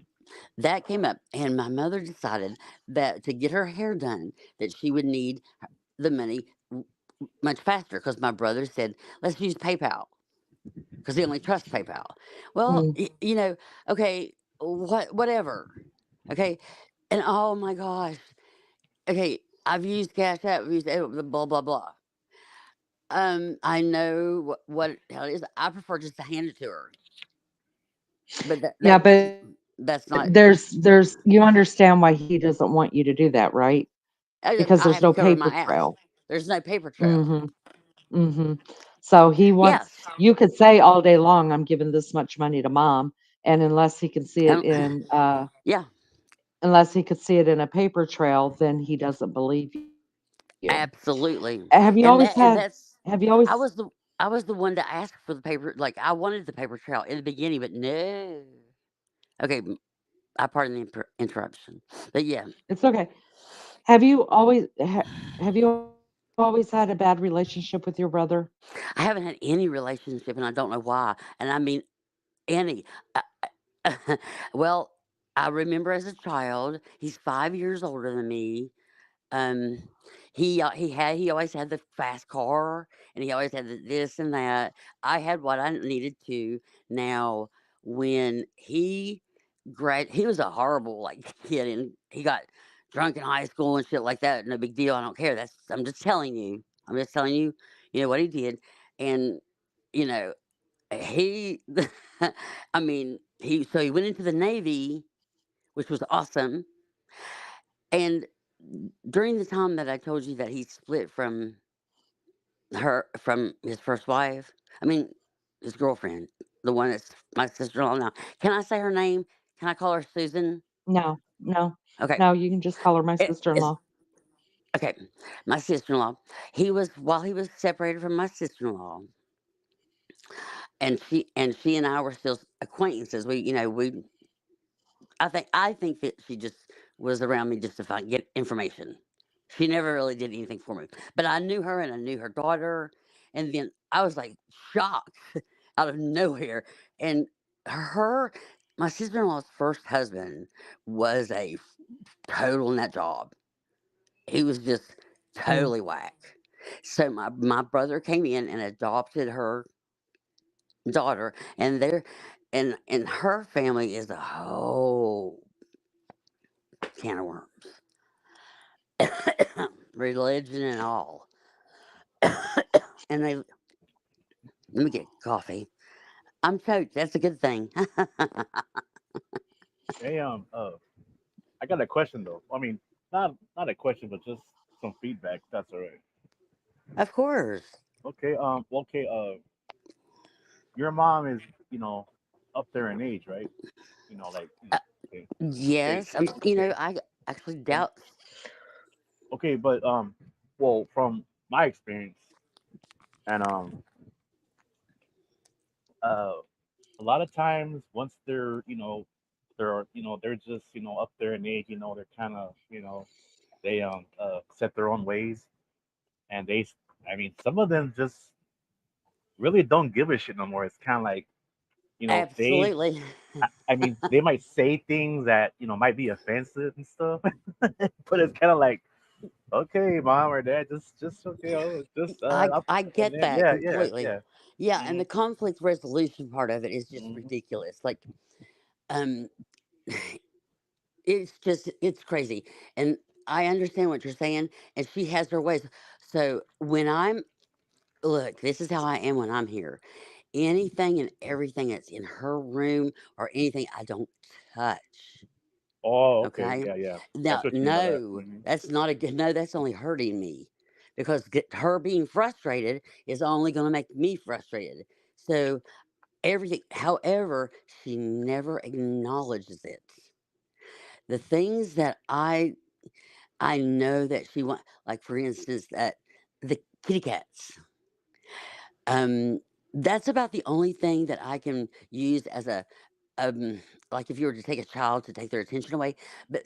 that came up, and my mother decided that to get her hair done, that she would need the money much faster, because my brother said, let's use PayPal because he only trusts PayPal. Well, Mm. okay, whatever. Okay, and oh my gosh, okay, I've used Cash App, I've used blah blah blah. I know what the hell it is. I prefer just to hand it to her, but Yeah, but that's not. there's you understand why he doesn't want you to do that, right? Because I there's have to no cover paper my ass. trail. There's no paper trail. Mhm. Mhm. So he wants Yes. you could say all day long, "I'm giving this much money to mom," and Um, yeah. unless he could see it in a paper trail, then he doesn't believe you. Absolutely. Have you always And had that's have you always I was the I was the one to ask for the paper. Like, I wanted the paper trail in the beginning, but no. Okay, I pardon the interruption. But yeah, it's okay. Have you always have you always had a bad relationship with your brother? I haven't had any relationship, and I don't know why. And I mean any. Well, I remember as a child, he's 5 years older than me. Um, he always had the fast car, and he always had this and that. I had what I needed to. Now, when he was a horrible like kid, and he got drunk in high school and shit like that. No big deal. I don't care. I'm just telling you. I'm just telling you. You know what he did, and you know he. I mean, he went into the Navy, which was awesome, and during the time that I told you that he split from his first wife, I mean, his girlfriend, the one that's my sister-in-law now. Can I say her name? Can I call her Susan? No, no, Okay. no, you can just call her my It's sister-in-law. okay. My sister-in-law. While he was separated from my sister-in-law, and she and I were still acquaintances. I think that she just was around me just to get information. She never really did anything for me. But I knew her and I knew her daughter. And then I was like shocked out of nowhere. And her, my sister in law's first husband was a total nut job. He was just Mm, totally whack. So my brother came in and adopted her daughter. And her family is a whole can of worms. Religion and all. And let me get coffee. I'm choked. That's a good thing. Hey, I got a question though. I mean, not a question, but just some feedback. That's all right. Of course. Okay. Okay. Your mom is, you know, up there in age, right? Like, Uh, okay, okay, yes. okay, I actually okay, doubt. okay. But well, from my experience, and uh, a lot of times once they're, they're just, up there in age, they're kind of, they set their own ways, and I mean, some of them just really don't give a shit no more. It's kind of like, they, Absolutely. I mean, they might say things that, might be offensive and stuff, but it's kind of like, okay, mom or dad, just okay, just I and get then that yeah, yeah, completely. yeah. Yeah, and Hmm. the conflict resolution part of it is just Hmm. ridiculous. Like, um, it's crazy. And I understand what you're saying, and she has her ways. So when I'm look, this is how I am when I'm here. Anything and everything that's in her room or anything I don't touch. Oh, okay, Okay. yeah, yeah. Now, That's what you mean by that. no, Hmm. that's not a good, no, that's only hurting me because her being frustrated is only going to make me frustrated. So everything, however, she never acknowledges it. The things that I know that she wants, like for instance, that the kitty cats. Um, that's about the only thing that I can use as a um like if you were to take a child to take their attention away. But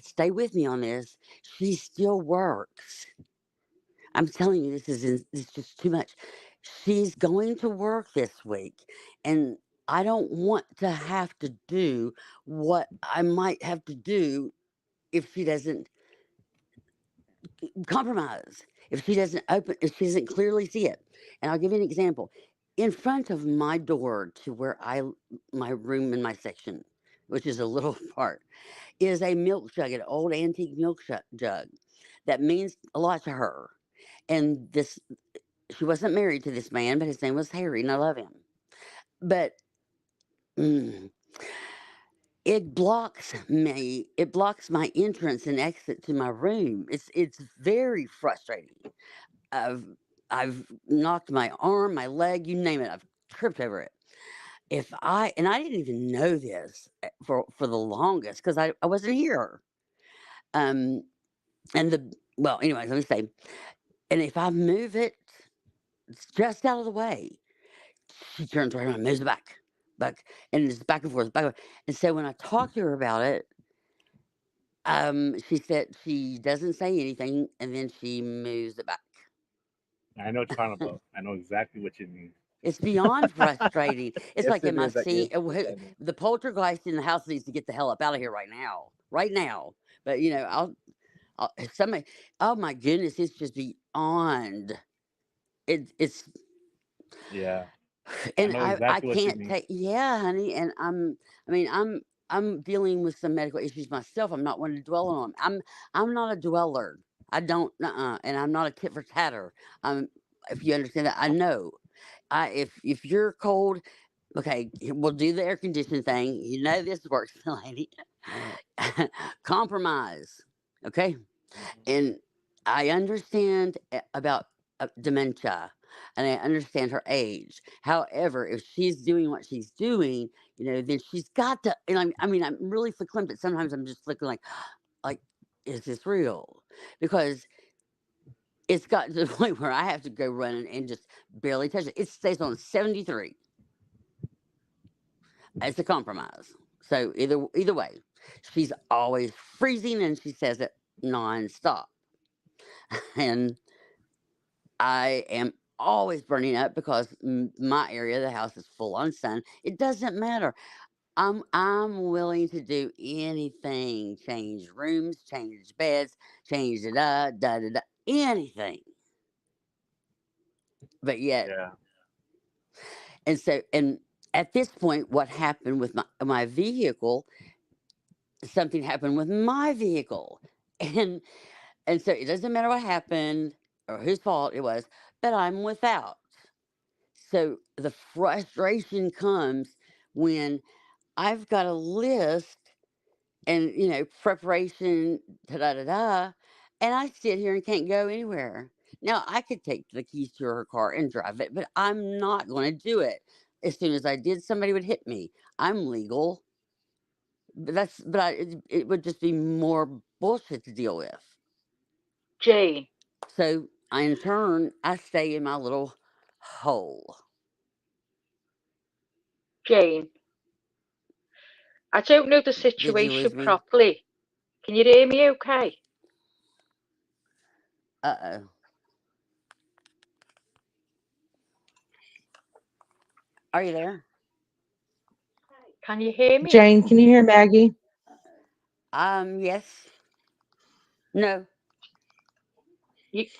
stay with me on this. She still works. I'm telling you, this is just too much. She's going to work this week, and I don't want to have to do what I might have to do if she doesn't compromise, if she doesn't clearly see it. And I'll give you an example. In front of my door to my room in my section, which is a little part, is a milk jug, an old antique milk jug that means a lot to her. And she wasn't married to this man, but his name was Harry, and I love him. But mm, it blocks my entrance and exit to my room. It's very frustrating. I've I've knocked my arm, my leg, you name it. I've tripped over it. If I and I didn't even know this for the longest because I wasn't here. Um, and the well, anyways, let me say, and if I move it it's just out of the way, she turns right around, and moves it back, and it's back and forth, back and forth. And so when I talk to her about it, she said she doesn't say anything, and then she moves it back. I know what you're talking about. I know exactly what you mean. It's beyond frustrating. It's Yes, like, it am I is. That is seeing understanding. the poltergeist in the house needs to get the hell up out of here right now, right now. But if somebody, oh my goodness, it's just beyond. It's Yeah, I and know I exactly what you can't mean. take, yeah, honey, and I mean I'm dealing with some medical issues myself. I'm not one to dwell on them. I'm not a dweller. I don't, and I'm not a tit for tatter. If you understand that, I know. If you're cold, okay, we'll do the air conditioning thing. You know this works, lady. Compromise, okay, Mhm. and I understand about dementia, and I understand her age. However, if she's doing what she's doing, then she's got to. And I'm really verklempt. But sometimes I'm just looking like, is this real? Because it's got to the point where I have to go running and just barely touch it. It stays on 73. It's a compromise. So either way, she's always freezing, and she says it nonstop. And I am always burning up because my area of the house is full on sun. It doesn't matter. I'm willing to do anything. Change rooms, change beds, change da, anything. But yet, Yeah. and at this point, what happened with my vehicle? Something happened with my vehicle, and so it doesn't matter what happened or whose fault it was, but I'm without. So the frustration comes when I've got a list and preparation, da da da da, and I sit here and can't go anywhere. Now I could take the keys to her car and drive it, but I'm not going to do it. As soon as I did, somebody would hit me. I'm legal, but it would just be more bullshit to deal with. Jane, So in turn, I stay in my little hole. Jane, I don't know the Did you situation lose me? properly. Can you hear me okay? Uh oh. Are you there? Can you hear me? Jane, can you hear Maggie? Yes. No.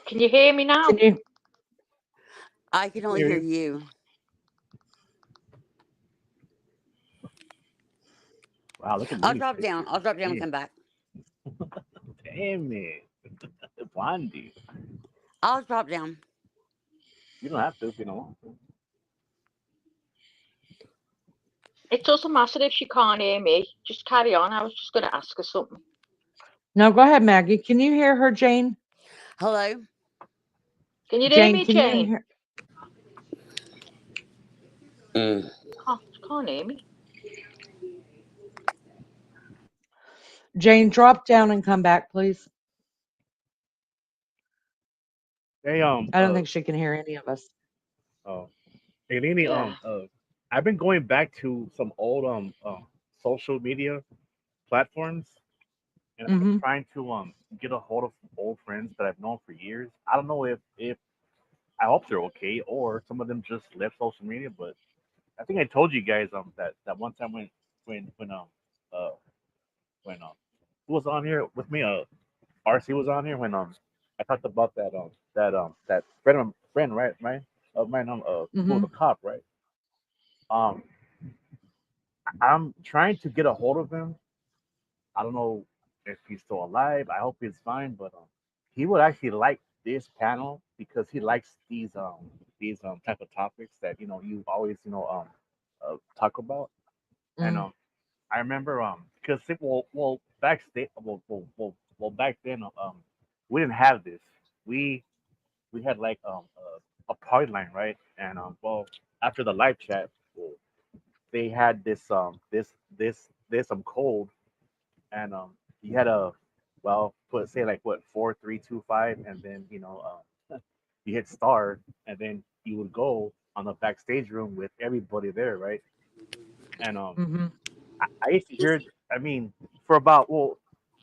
Can you hear me Can now? you? I can I only hear hear you. you. Wow, look at I'll Minnie's drop down. picture. I'll drop down and Damn, come back. damn it, Blondie. I'll drop down. You don't have to if you don't want to. It doesn't matter if she can't hear me. Just carry on. I was just going to ask her something. No, go ahead, Maggie. Can you hear her, Jane? Hello? Can you hear Jane, me, can you Jane? hear? Mm. Can't hear me. Jane, drop down and come back, please. Hey, I don't think she can hear any of us. oh, hey, Nene, Yeah. I've been going back to some old social media platforms, and I've been Mm-hmm. trying to get a hold of old friends that I've known for years. I don't know if I hope they're okay or some of them just left social media, but I think I told you guys that one time when uh when who was on here with me, RC was on here when I talked about that friend, right of mine, who was Mm-hmm. a cop, right. um I'm trying to get a hold of him. I don't know if he's still alive. I hope he's fine, but he would actually like this panel because he likes these type of topics that you always talk about. And Mm. I remember because backstage back then we didn't have this. We had like a party line, right? And after the live chat, well, they had this code, and you had a put say like what 4325, and then you hit star, and then you would go on the backstage room with everybody there, right? And Mm-hmm. I used to hear. I mean, for about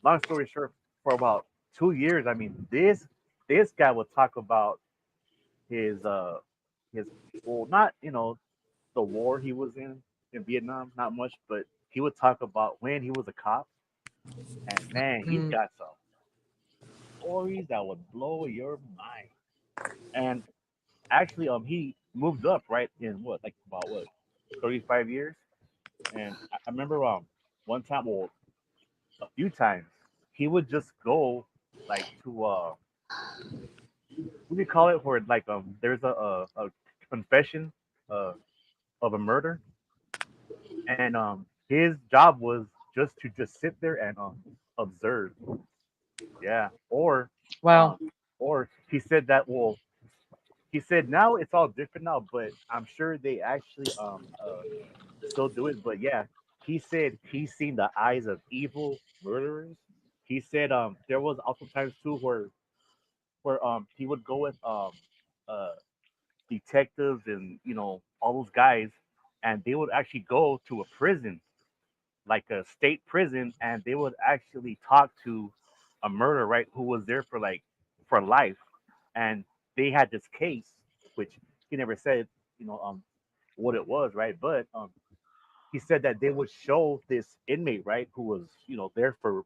long story short, for about 2 years. I mean, this guy would talk about his his well, not the war he was in Vietnam, not much, but he would talk about when he was a cop, and man, he's Mm, got some stories that would blow your mind. And actually, he moved up right in what, like about what, 35 years. And I remember one time, well, a few times, he would just go like to what do you call it? Where like there's a confession uh of a murder, and his job was just to just sit there and observe. Yeah, wow. um or he said that, well, he said now it's all different now, but I'm sure they actually still do it. But yeah, he said he's seen the eyes of evil murderers. He said there was also times too where he would go with uh detectives and all those guys, and they would actually go to a prison, like a state prison, and they would actually talk to a murderer, right, who was there for like for life, and they had this case, which he never said, you know, um, what it was, right? But he said that they would show this inmate, right, who was, there for,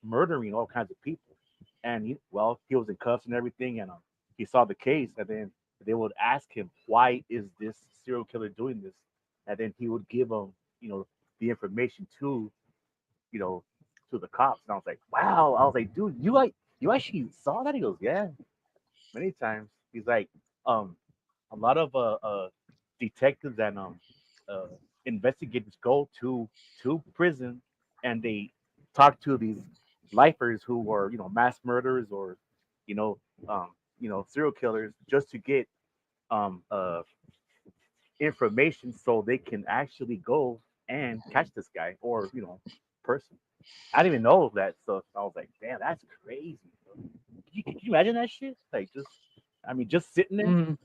murdering all kinds of people, and well, he was in cuffs and everything, and he saw the case, and then they would ask him, why is this serial killer doing this, and then he would give them, the information you know, to the cops. And I was like, wow. I was like, dude, you actually saw that? He goes, yeah, many times. He's like, um, a lot of detectives and uh investigators go to prison, and they talk to these lifers who were, mass murderers, or, you know, um, serial killers, just to get um uh information so they can actually go and catch this guy, or, person. I didn't even know that stuff. I was like, damn, that's crazy. Bro. Can you imagine that shit? Like, just, I mean, just sitting there, Mm,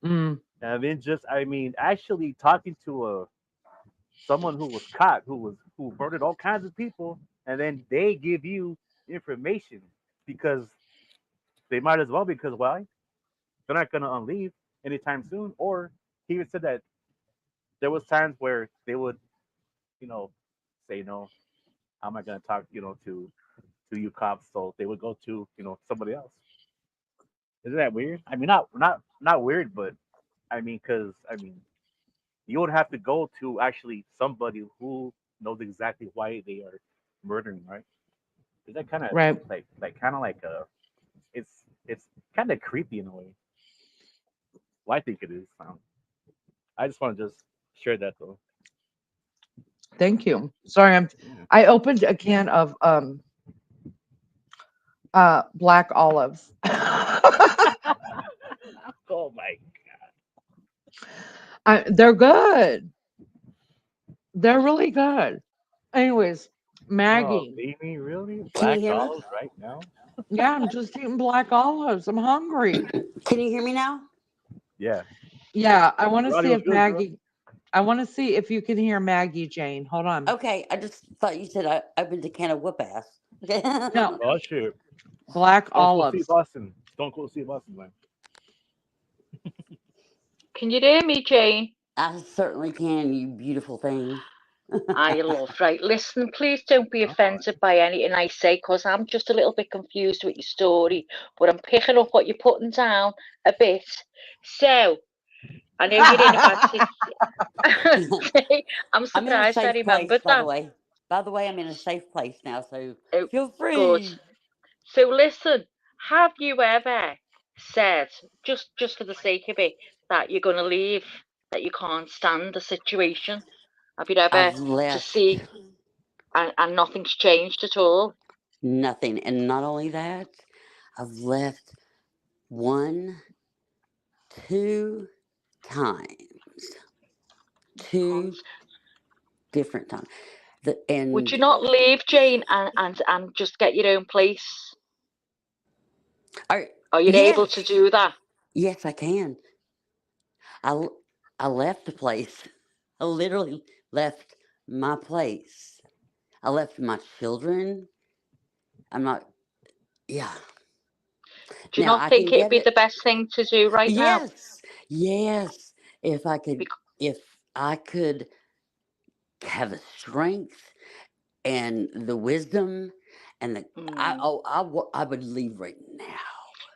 mm, and then just, I mean, actually talking to someone who was caught, who murdered all kinds of people, and then they give you information because they might as well, because why? They're not gonna leave anytime soon. Or he even said that there was times where they would, you know, say no, I'm not gonna talk, to you cops, so they would go to, somebody else. Isn't that weird? I mean, not weird, but I mean, because I mean, you would have to go to actually somebody who knows exactly why they are murdering, right? Is that kind of right. like kind of like it's it's kind of creepy in a way. Well, I think it is. I just want to just share that though. Thank you. Sorry, Yeah. I opened a can of black olives. Oh my! They're good. They're really good. Anyways, Oh, Maggie. Mimi, really? Can you Black hear me? olives right now? Yeah, I'm just eating black olives. I'm hungry. Can you hear me now? Yeah. Yeah, I want to Your see audio's if good, girl. Maggie. I want to see if you can hear Maggie Jane. Hold on. Okay, I just thought you said I opened a can of whoop ass. Okay. No, Oh shit! black Stone Cold Steve olives. Austin. Stone Cold Steve Austin, man. Can you hear me, Jane? I certainly can, you beautiful thing. I love. Right, listen, please don't be All right. offended by anything I say, because I'm just a little bit confused with your story, but I'm picking up what you're putting down a bit. So, I know you're in a bad situation. I'm I'm in a surprised I safe place, remembered by the that. way. By the way, I'm in a safe place now, so Oh, feel good. free. So, listen, have you ever said, just for the sake of it, that you're going to leave, that you can't stand the situation? Have you ever I've to left see, and nothing's changed at all? nothing. And not only that, I've left one, two times. Can't. Two different times. Would you And not leave, Jane, and just get your own place? are, Are you able to yes, do that? yes, I can. I, I left the place. I literally left my place. I left my children. I'm not, yeah. Do you Now not I think can it'd get be it. the best thing to do right now? Yes, Yes, if I could, Bec- if I could have the strength and the wisdom and the, mm, I would leave right now.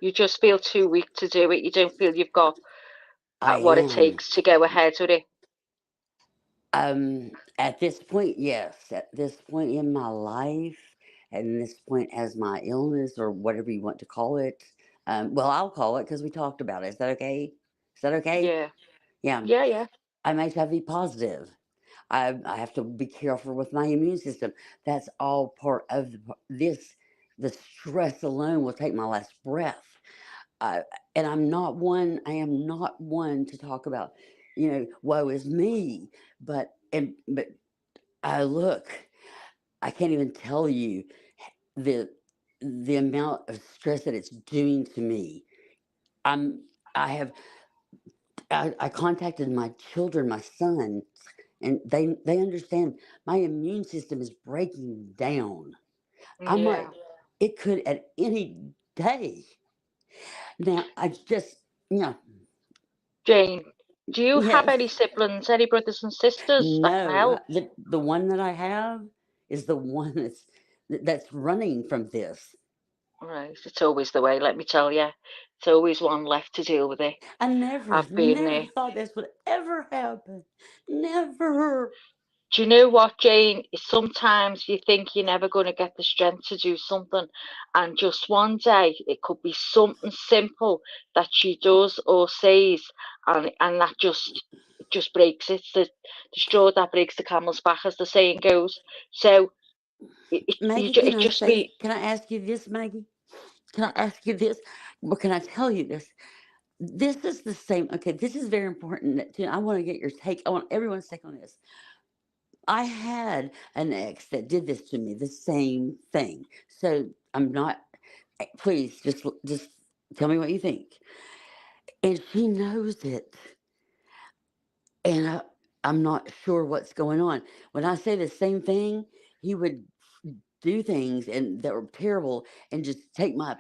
you just feel too weak to do it. You don't feel you've got I what it am. takes to go ahead with it. At this point, yes. At this point in my life, and this point as my illness or whatever you want to call it. Well, I'll call it because we talked about it. Is that okay? Is that okay? Yeah, Yeah. yeah, yeah, I'm HIV positive. I have to be careful with my immune system. That's all part of this. The stress alone will take my last breath. Uh, and I'm not one. I am not one to talk about, woe is me. But look. I can't even tell you the the amount of stress that it's doing to me. I'm. I have. I contacted my children, my son, and they understand my immune system is breaking down. I'm yeah. like, it could at any day. Now I just, you know, Jane, do you have yes, any siblings, any brothers and sisters that can no. help? The one that I have is the one that's running from this. Right, it's always the way, let me tell you. It's always one left to deal with it. I never, I've been never there. thought this would ever happen. Never. Do you know what, Jane? Sometimes you think you're never going to get the strength to do something, and just one day it could be something simple that she does or says, and that just breaks it. It's the straw that breaks the camel's back, as the saying goes. So Maggie, it just be can I ask you this, Maggie? Can I ask you this? Well, can I tell you this? This is the same. Okay, this is very important. I want to get your take. I want everyone's take on this. I had an ex that did this to me, the same thing. So I'm not. Please, just tell me what you think. And she knows it, and I'm not sure what's going on. When I say the same thing, he would do things and that were terrible, and just take my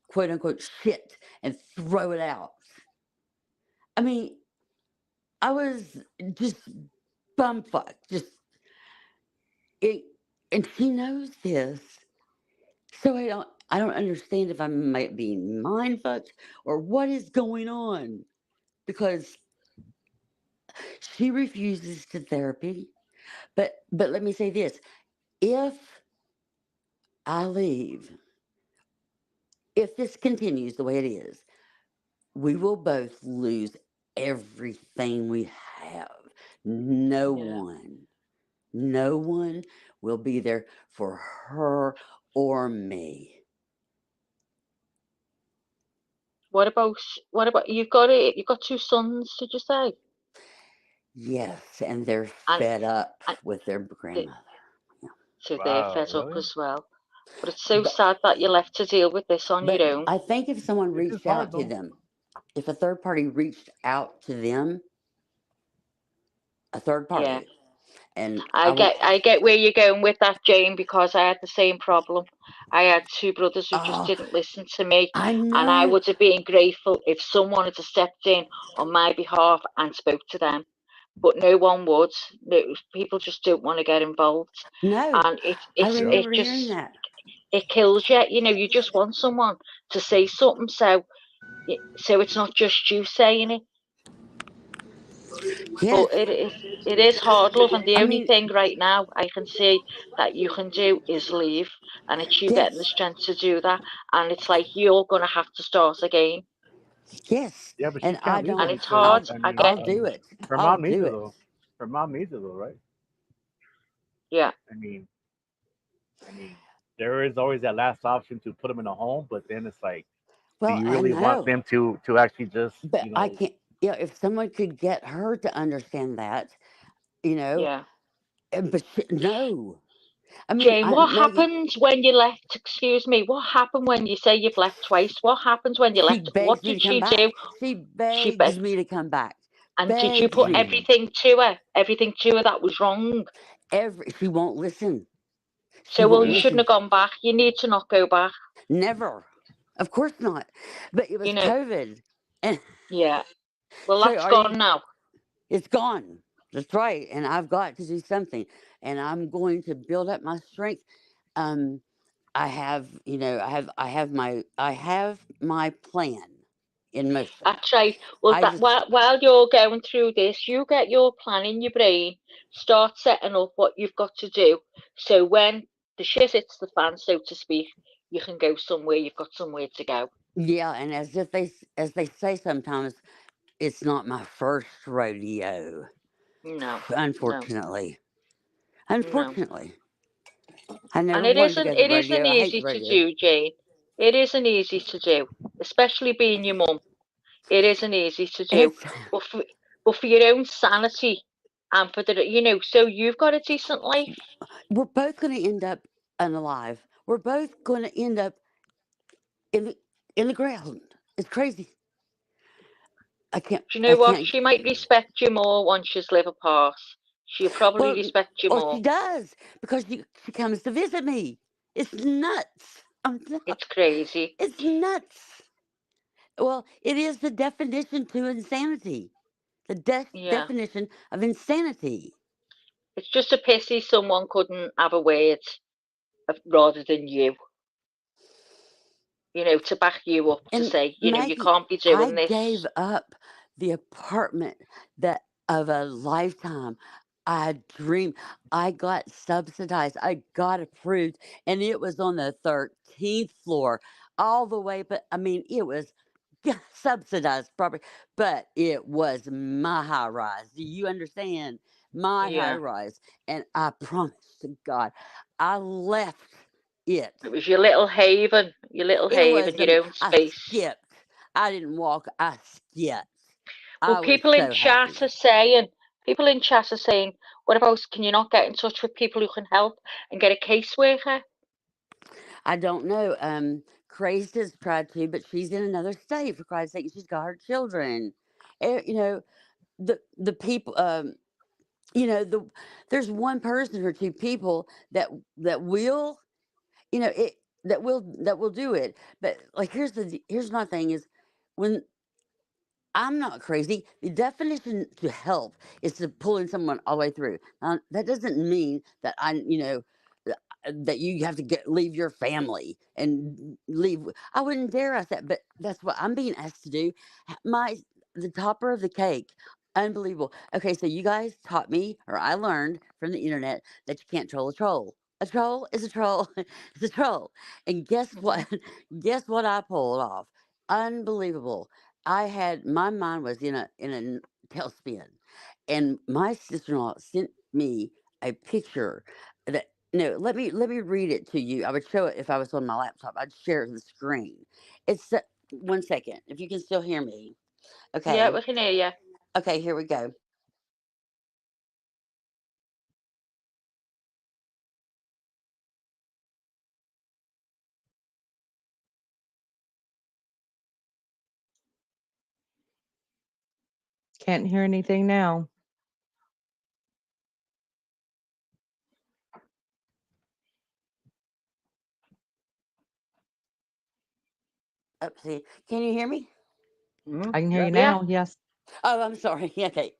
quote unquote shit and throw it out. I mean, I was just bumfuck, just it, and she knows this. So I don't understand if I might be mind fucked or what is going on, because she refuses to therapy. But let me say this: if I leave, if this continues the way it is, we will both lose everything we have. No yeah. one, no one will be there for her or me. What about you've got it? You've got two sons, did you say? Yes, and they're And fed up and with their they, grandmother. Yeah. so they're Wow, fed up really? as well. But it's so But sad that you're left to deal with this on your but own. I think if someone It's just reached hard out to though. them, if a third party reached out to them, a third Yeah. party, and I I want, get where you're going with that, Jane, because I had the same problem. I had two brothers who just oh, didn't listen to me, I and I know. would have been grateful if someone had stepped in on my behalf and spoke to them. But no one would. No, people just don't want to get involved, No, and I Yep. remember hearing that. it kills you. You know, you just want someone to say something, so it's not just you saying it. Yes, But it is hard, love, and the I only mean, thing right now I can see that you can do is leave, and it's you getting the yes, strength to do that, and it's like you're gonna have to start again, yes, Yeah, but she and I can't leave and though don't. it's because hard. I'll I I mean, get, I'll do it. her I'll mom needs do her it. though. Her mom needs her though, right? yeah, I mean, I mean, there is always that last option to put them in a home, but then it's like, do Well, you I really want know, them to actually just but I can't. If someone could get her to understand that, you know, yeah. but no. I mean, Jane, what Maggie, happened when you left? Excuse me. What happened when you say you've left twice? What happened when you she left? begs What me did to come she do? back. She She begs begged, me to come back. and did you Begs put what? me. everything to her that was wrong? She won't listen. She So, well, won't you Yeah. shouldn't listen. have gone back. You need to not go back. Never. Of course not. But it was You know, COVID. And yeah. Well, So that's are you? gone now. It's gone. That's right. And I've got to do something. And I'm going to build up my strength. Um, I have, I have my plan in motion. That's right. Well, I that just, while you're going through this, you get your plan in your brain, start setting up what you've got to do. So when the shit hits the fan, so to speak, you can go somewhere. You've got somewhere to go. yeah. And as they say sometimes, it's not my first rodeo. No, no, Unfortunately, no. unfortunately, I And never it wanted to isn't. go to the It isn't rodeo. I hate easy the to rodeo. do, Jane. It isn't easy to do, especially being your mum. It isn't easy to do, It's but for your own sanity and for so you've got a decent life. we're both going to end up unalive. We're both going to end up in the in the ground. It's crazy. I can't. Do you I know what? can't. She might respect you more once you live apart. She'll probably Well, respect you well, she more. does because she comes to visit me. It's nuts. It's crazy. It's nuts. Well, it is the definition to insanity. The Yeah. definition of insanity. It's just a pity someone couldn't have a word rather than you, to back you up to And say, you Maggie, can't be I doing gave this. up the apartment that of a lifetime. I dreamed. I got subsidized. I got approved, and it was on the 13th floor, all the way. But I mean, it was subsidized property, but it was my high rise. Do you understand? My high Yeah. rise, and I promise to God, I left it. It was your little It haven, was, your own I space. skipped. I didn't walk, I skipped. Well, I was so happy. people in chat are saying, what about, can you not get in touch with people who can help and get a caseworker? I don't know. Crazed has tried to, but she's in another state, for Christ's sake. She's got her children. You know, the people, the there's one person or two people that will, it that will do it. But like, here's my thing is when I'm not crazy. The definition to help is to pulling someone all the way through. Now, that doesn't mean that that you have to leave your family and leave. I wouldn't dare ask that, but that's what I'm being asked to do. My the topper of the cake, unbelievable. Okay, so you guys taught me, or I learned from the internet that you can't troll a troll. A troll is a troll. It's a troll. And guess Hmm. what? Guess what I pulled off? Unbelievable. I had my mind was in a tailspin, and my sister in law sent me a picture that no, let me read it to you. I would show it if I was on my laptop. I'd share the screen. It's 1 second, if you can still hear me. Yeah, Okay, we can hear you. okay, here we go. Can't hear anything now. See, can you hear me? I can hear Yeah, you Yeah. now. Yes. Oh, I'm sorry. Okay,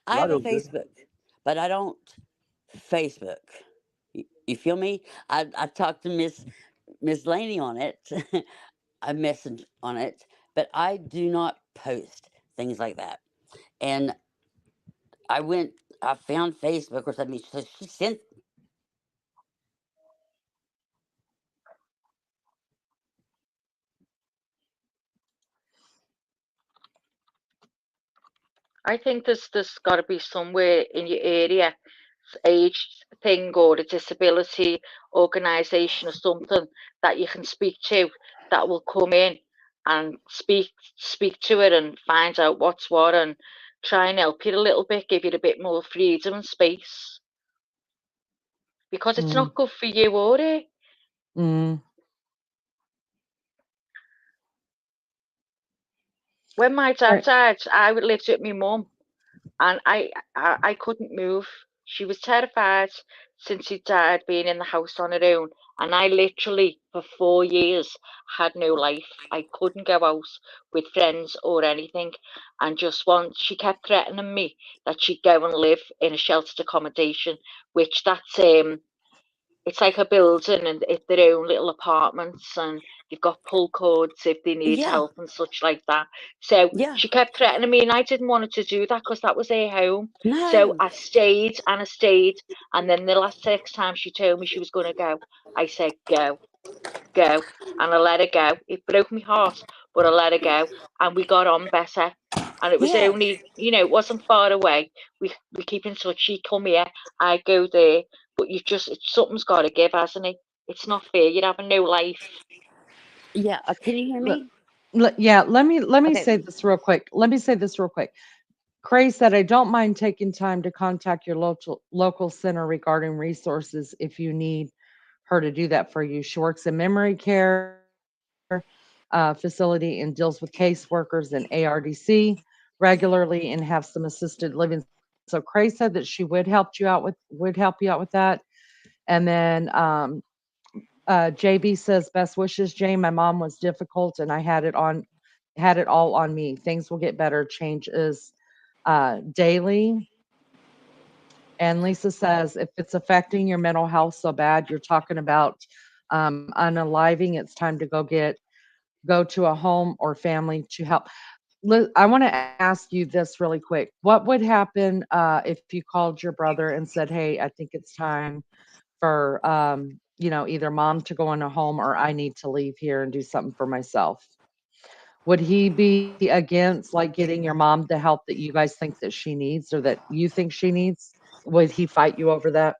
I the have a audio's good. Facebook, but I don't Facebook. You feel me? I talked to Miss Laney on it. A message on it, but I do not post things like that. And I found Facebook or something. So she sent. I think there's got to be somewhere in your area, age thing or a disability organisation or something that you can speak to, that will come in and speak to it and find out what's what and try and help you a little bit, give you a bit more freedom and space, because it's Mm, not good for you, or it? mm. When my dad Right. died, I lived with my mum, and I couldn't move. She was terrified since he died being in the house on her own. And I literally, for 4 years, had no life. I couldn't go out with friends or anything. And just once, she kept threatening me that she'd go and live in a sheltered accommodation, which it's like a building and it's their own little apartments, and they've got pull cords if they need Yeah, help and such like that. So yeah. she kept threatening me, and I didn't want her to do that because that was her home. So No. I stayed and I stayed, and then the last 6 times she told me she was going to go, I said go, go, and I let her go. It broke my heart, but I let her go, and we got on better. And it was Yes. only, it wasn't far away. We keep in touch. She'd come here, I go there, but something's got to give, hasn't it? It's not fair. You're having no life. Yeah. Can you hear Le- me? yeah, let me Okay. say this real quick. Cray said, I don't mind taking time to contact your local center regarding resources if you need her to do that for you. She works in memory care facility and deals with caseworkers and ARDC regularly and have some assisted living. So Cray said that she would help you out with that. And then JB says, best wishes, Jane. My mom was difficult and I had it all on me. Things will get better. Change is daily. And Lisa says, if it's affecting your mental health so bad, you're talking about unaliving, it's time to go to a home or family to help. I want to ask you this really quick. What would happen if you called your brother and said, hey, I think it's time for either mom to go in a home or I need to leave here and do something for myself? Would he be against like getting your mom the help that you guys think that she needs or that you think she needs? Would he fight you over that?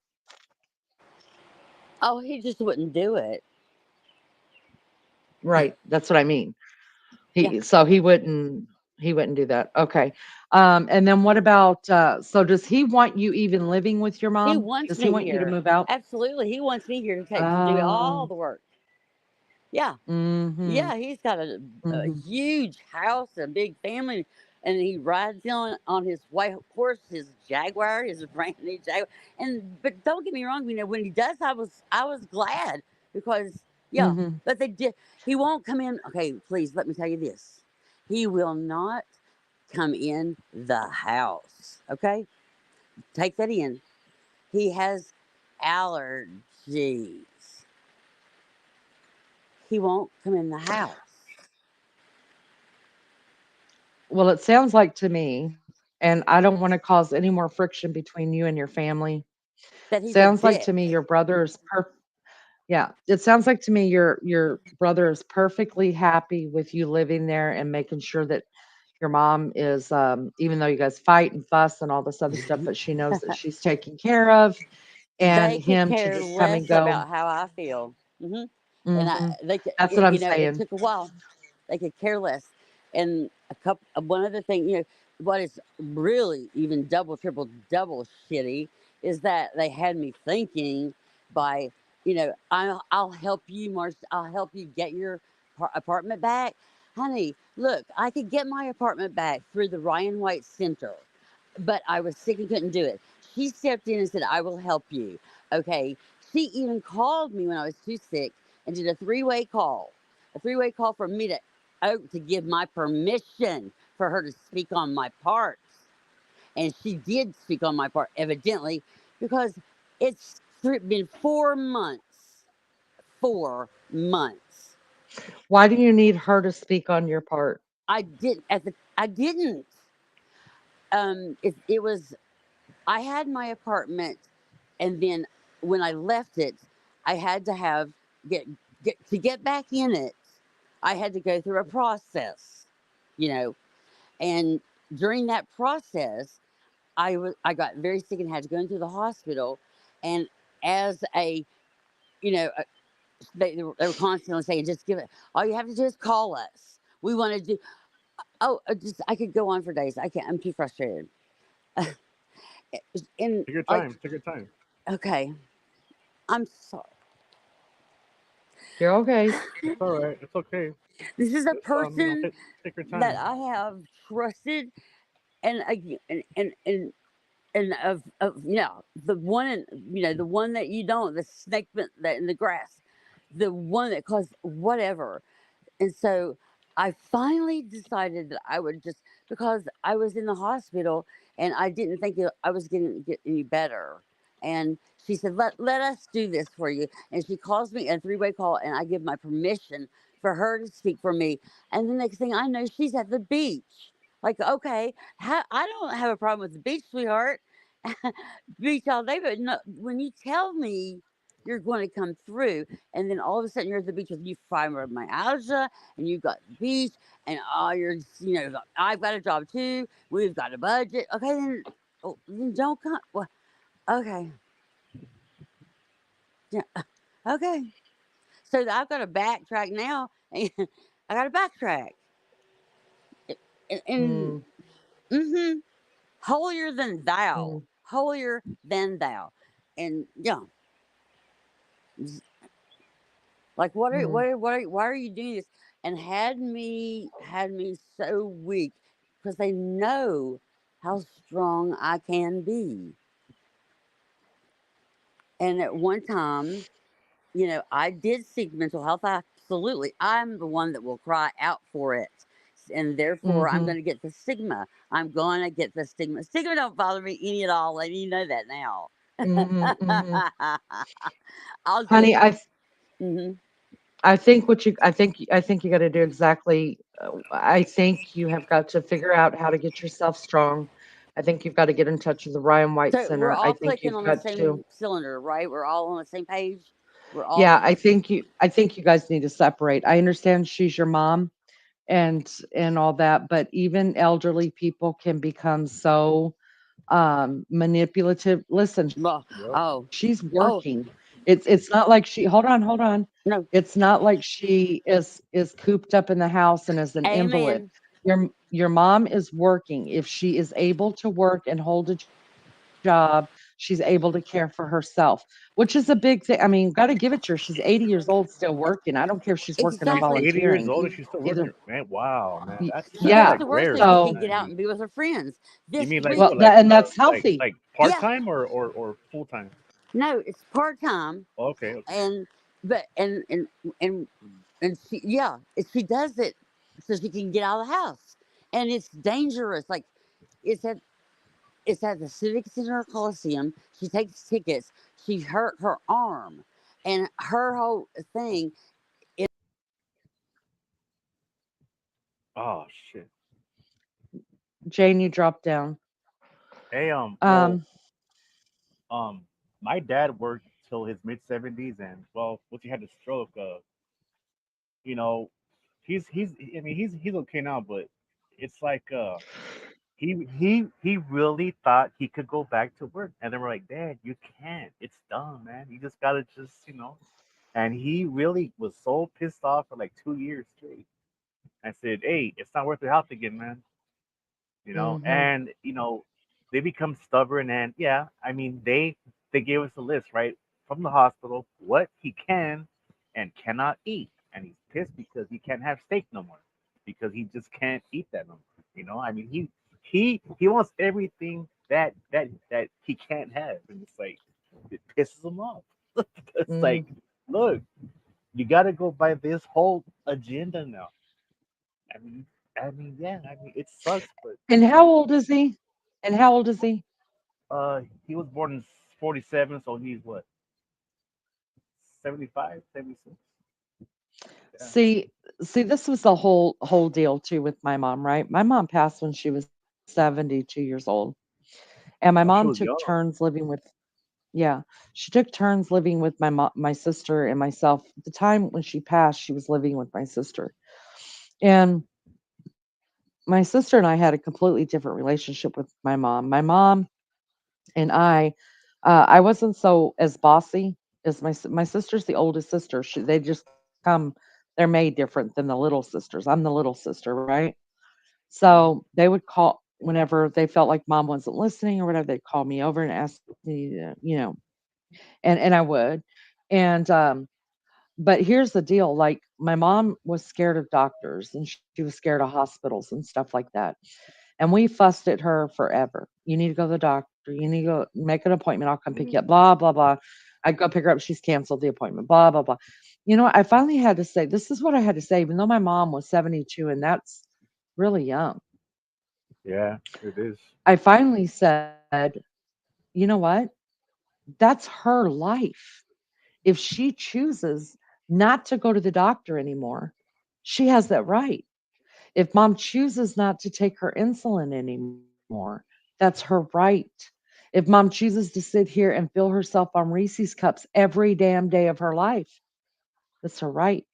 Oh, he just wouldn't do it. Right. That's what I mean. Yeah. He wouldn't do that. Okay. And then what about so does he want you even living with your He mom? wants Does he me want you to here. move out? Absolutely. He wants me here to do all Oh. the work. Yeah. Mhm. Yeah. He's got a Mhm. huge house, a big family, and he rides on his white horse, his Jaguar, his brand new Jaguar. But don't get me wrong, when he does, I was glad because yeah. Mhm. But they did. He won't come in. Okay, please let me tell you this. He will not come in the house. Okay, take that in. He has allergies. He won't come in the house. Well, it sounds like to me, and I don't want to cause any more friction between you and your family. That he's a Sounds like to dick. me your brother is yeah, it sounds like to me your brother is perfectly happy with you living there and making sure that your mom is even though you guys fight and fuss and all this other stuff, but she knows that she's taken care of and They could him to care just come and less go. about how I feel. And Mhm. they could, That's what I'm it saying. took a while. They could care less. And one other thing, what is really even double, triple, double shitty is that they had me thinking by, I'll help you, I'll help you get your apartment back. Honey, look, I could get my apartment back through the Ryan White Center, but I was sick and couldn't do it. She stepped in and said, I will help you. Okay. She even called me when I was too sick and did a three-way call for me to give my permission for her to speak on my parts. And she did speak on my part, evidently, because it's been 4 months. 4 months. Why do you need her to speak on your part? I didn't. It was I had my apartment, and then when I left it, I had to get get back in it. I had to go through a process, you know, and during that process, I got very sick and had to go into the hospital. And as you know, a, they were constantly saying, "Just give it. All you have to do is call us. We want to do." Oh, just I could go on for days. I can't. I'm too frustrated. And Take your like, time. Take your time. okay, I'm sorry. You're okay. It's all right. It's okay. This is a Just person take your that time. I have trusted, and and of the one the one that you don't, the snake that in the grass, the one that caused whatever. And so I finally decided that I would just, because I was in the hospital and I didn't think I was going to get any better. And she said, let us do this for you. And she calls me a three-way call, and I give my permission for her to speak for me. And the next thing I know, she's at the beach. Like, okay, I don't have a problem with the beach, sweetheart. Beach all day, but no, when you tell me you're going to come through, and then all of a sudden you're at the beach with you fibromyalgia, and you've got the beach, and you're I've got a job too. We've got a budget. Okay, then don't come. Well, okay, yeah, okay. So I've got to backtrack now. I got to backtrack, and Mm, mm-hmm, holier than thou, mm, holier than thou, and yeah, like mm, why are you doing this? And had me so weak because they know how strong I can be. And at one time, I did seek mental health. Absolutely, I'm the one that will cry out for it, and therefore I'm mhm, going to get the stigma. I'm going to get the stigma. Stigma don't bother me any at all, and you know that now. mhm, mhm. I'll just. Honey, Hmm. I think you got to do exactly. I think you have got to figure out how to get yourself strong. I think you've got to get in touch with the Ryan White So we're Center. I all think clicking you've on the got to. same cylinder, right? We're all on the same page. We're all Yeah, on the. I think you guys need to separate. I understand she's your mom and all that, but even elderly people can become so manipulative. Listen, Well, Yep. oh, she's oh working. It's not like she hold on. no, It's not like she is cooped up in the house and is an invalid. amen. Your mom is working. If she is able to work and hold a job, she's able to care for herself, which is a big thing. I mean, got to give it to her. She's 80 years old still working. I don't care if she's working or She's Exactly. 80 volunteering. years old and she's still Either working. Man, wow, man, She that's goes yeah. like to work so rare she though, can So get man. I out mean, and be with her friends. you This mean like week, well what, that and that's healthy. like part yeah, time or full time? no, it's part time, Okay, okay. and but and and she, yeah, she does it so she can get out of the house, and it's dangerous. Like it's at it's at the Civic Center Coliseum. She takes tickets. She hurt her arm, and her whole thing. Oh shit. Jane, you dropped down. Hey, well, Um, um, my dad worked till his mid 70s, and well, once he had the stroke, you know, he's I mean he's okay now, but it's like he really thought he could go back to work, and then we're like, Dad, you can't. It's done, man. You just gotta just. And he really was so pissed off for like 2 years straight. I said, hey, it's not worth your health again, man. mhm, And they become stubborn, and yeah, I mean they gave us a list right from the hospital what he can and cannot eat, and he's pissed because he can't have steak no more because he just can't eat that no more. I mean he wants everything that he can't have, and it's like it pisses him off. It's mm. like, look, you got to go by this whole agenda now. I mean, yeah, I mean, it sucks, but And how old is he? And how old is he? he was born in 47, so he's what, 75, 76? Yeah. See, this was the whole deal too with my mom, right? My mom passed when she was 72 years old. And my mom Oh, she took was young. turns living with yeah, she took turns living with my sister and myself. At the time when she passed, she was living with my sister. And my sister and I had a completely different relationship with my mom. My mom and I wasn't so as bossy as my sister's the oldest sister. They just come, they're made different than the little sisters. I'm the little sister, right? So Hmm. they would call whenever they felt like mom wasn't listening or whatever. They'd call me over and ask me, and I would. And but here's the deal: like my mom was scared of doctors and she was scared of hospitals and stuff like that. And we fussed at her forever. You need to go to the doctor. You need to go make an appointment. I'll come pick you Mm. up. Blah, blah, blah. I'd go pick her up. She's canceled the appointment. Blah, blah, blah. You know what? I finally had to say, this is what I had to say, even though my mom was 72, and that's really young. Yeah, it is. I finally said, you know what? That's her life. If she chooses not to go to the doctor anymore, she has that right. If mom chooses not to take her insulin anymore, that's her right. If mom chooses to sit here and fill herself on Reese's cups every damn day of her life, that's her right.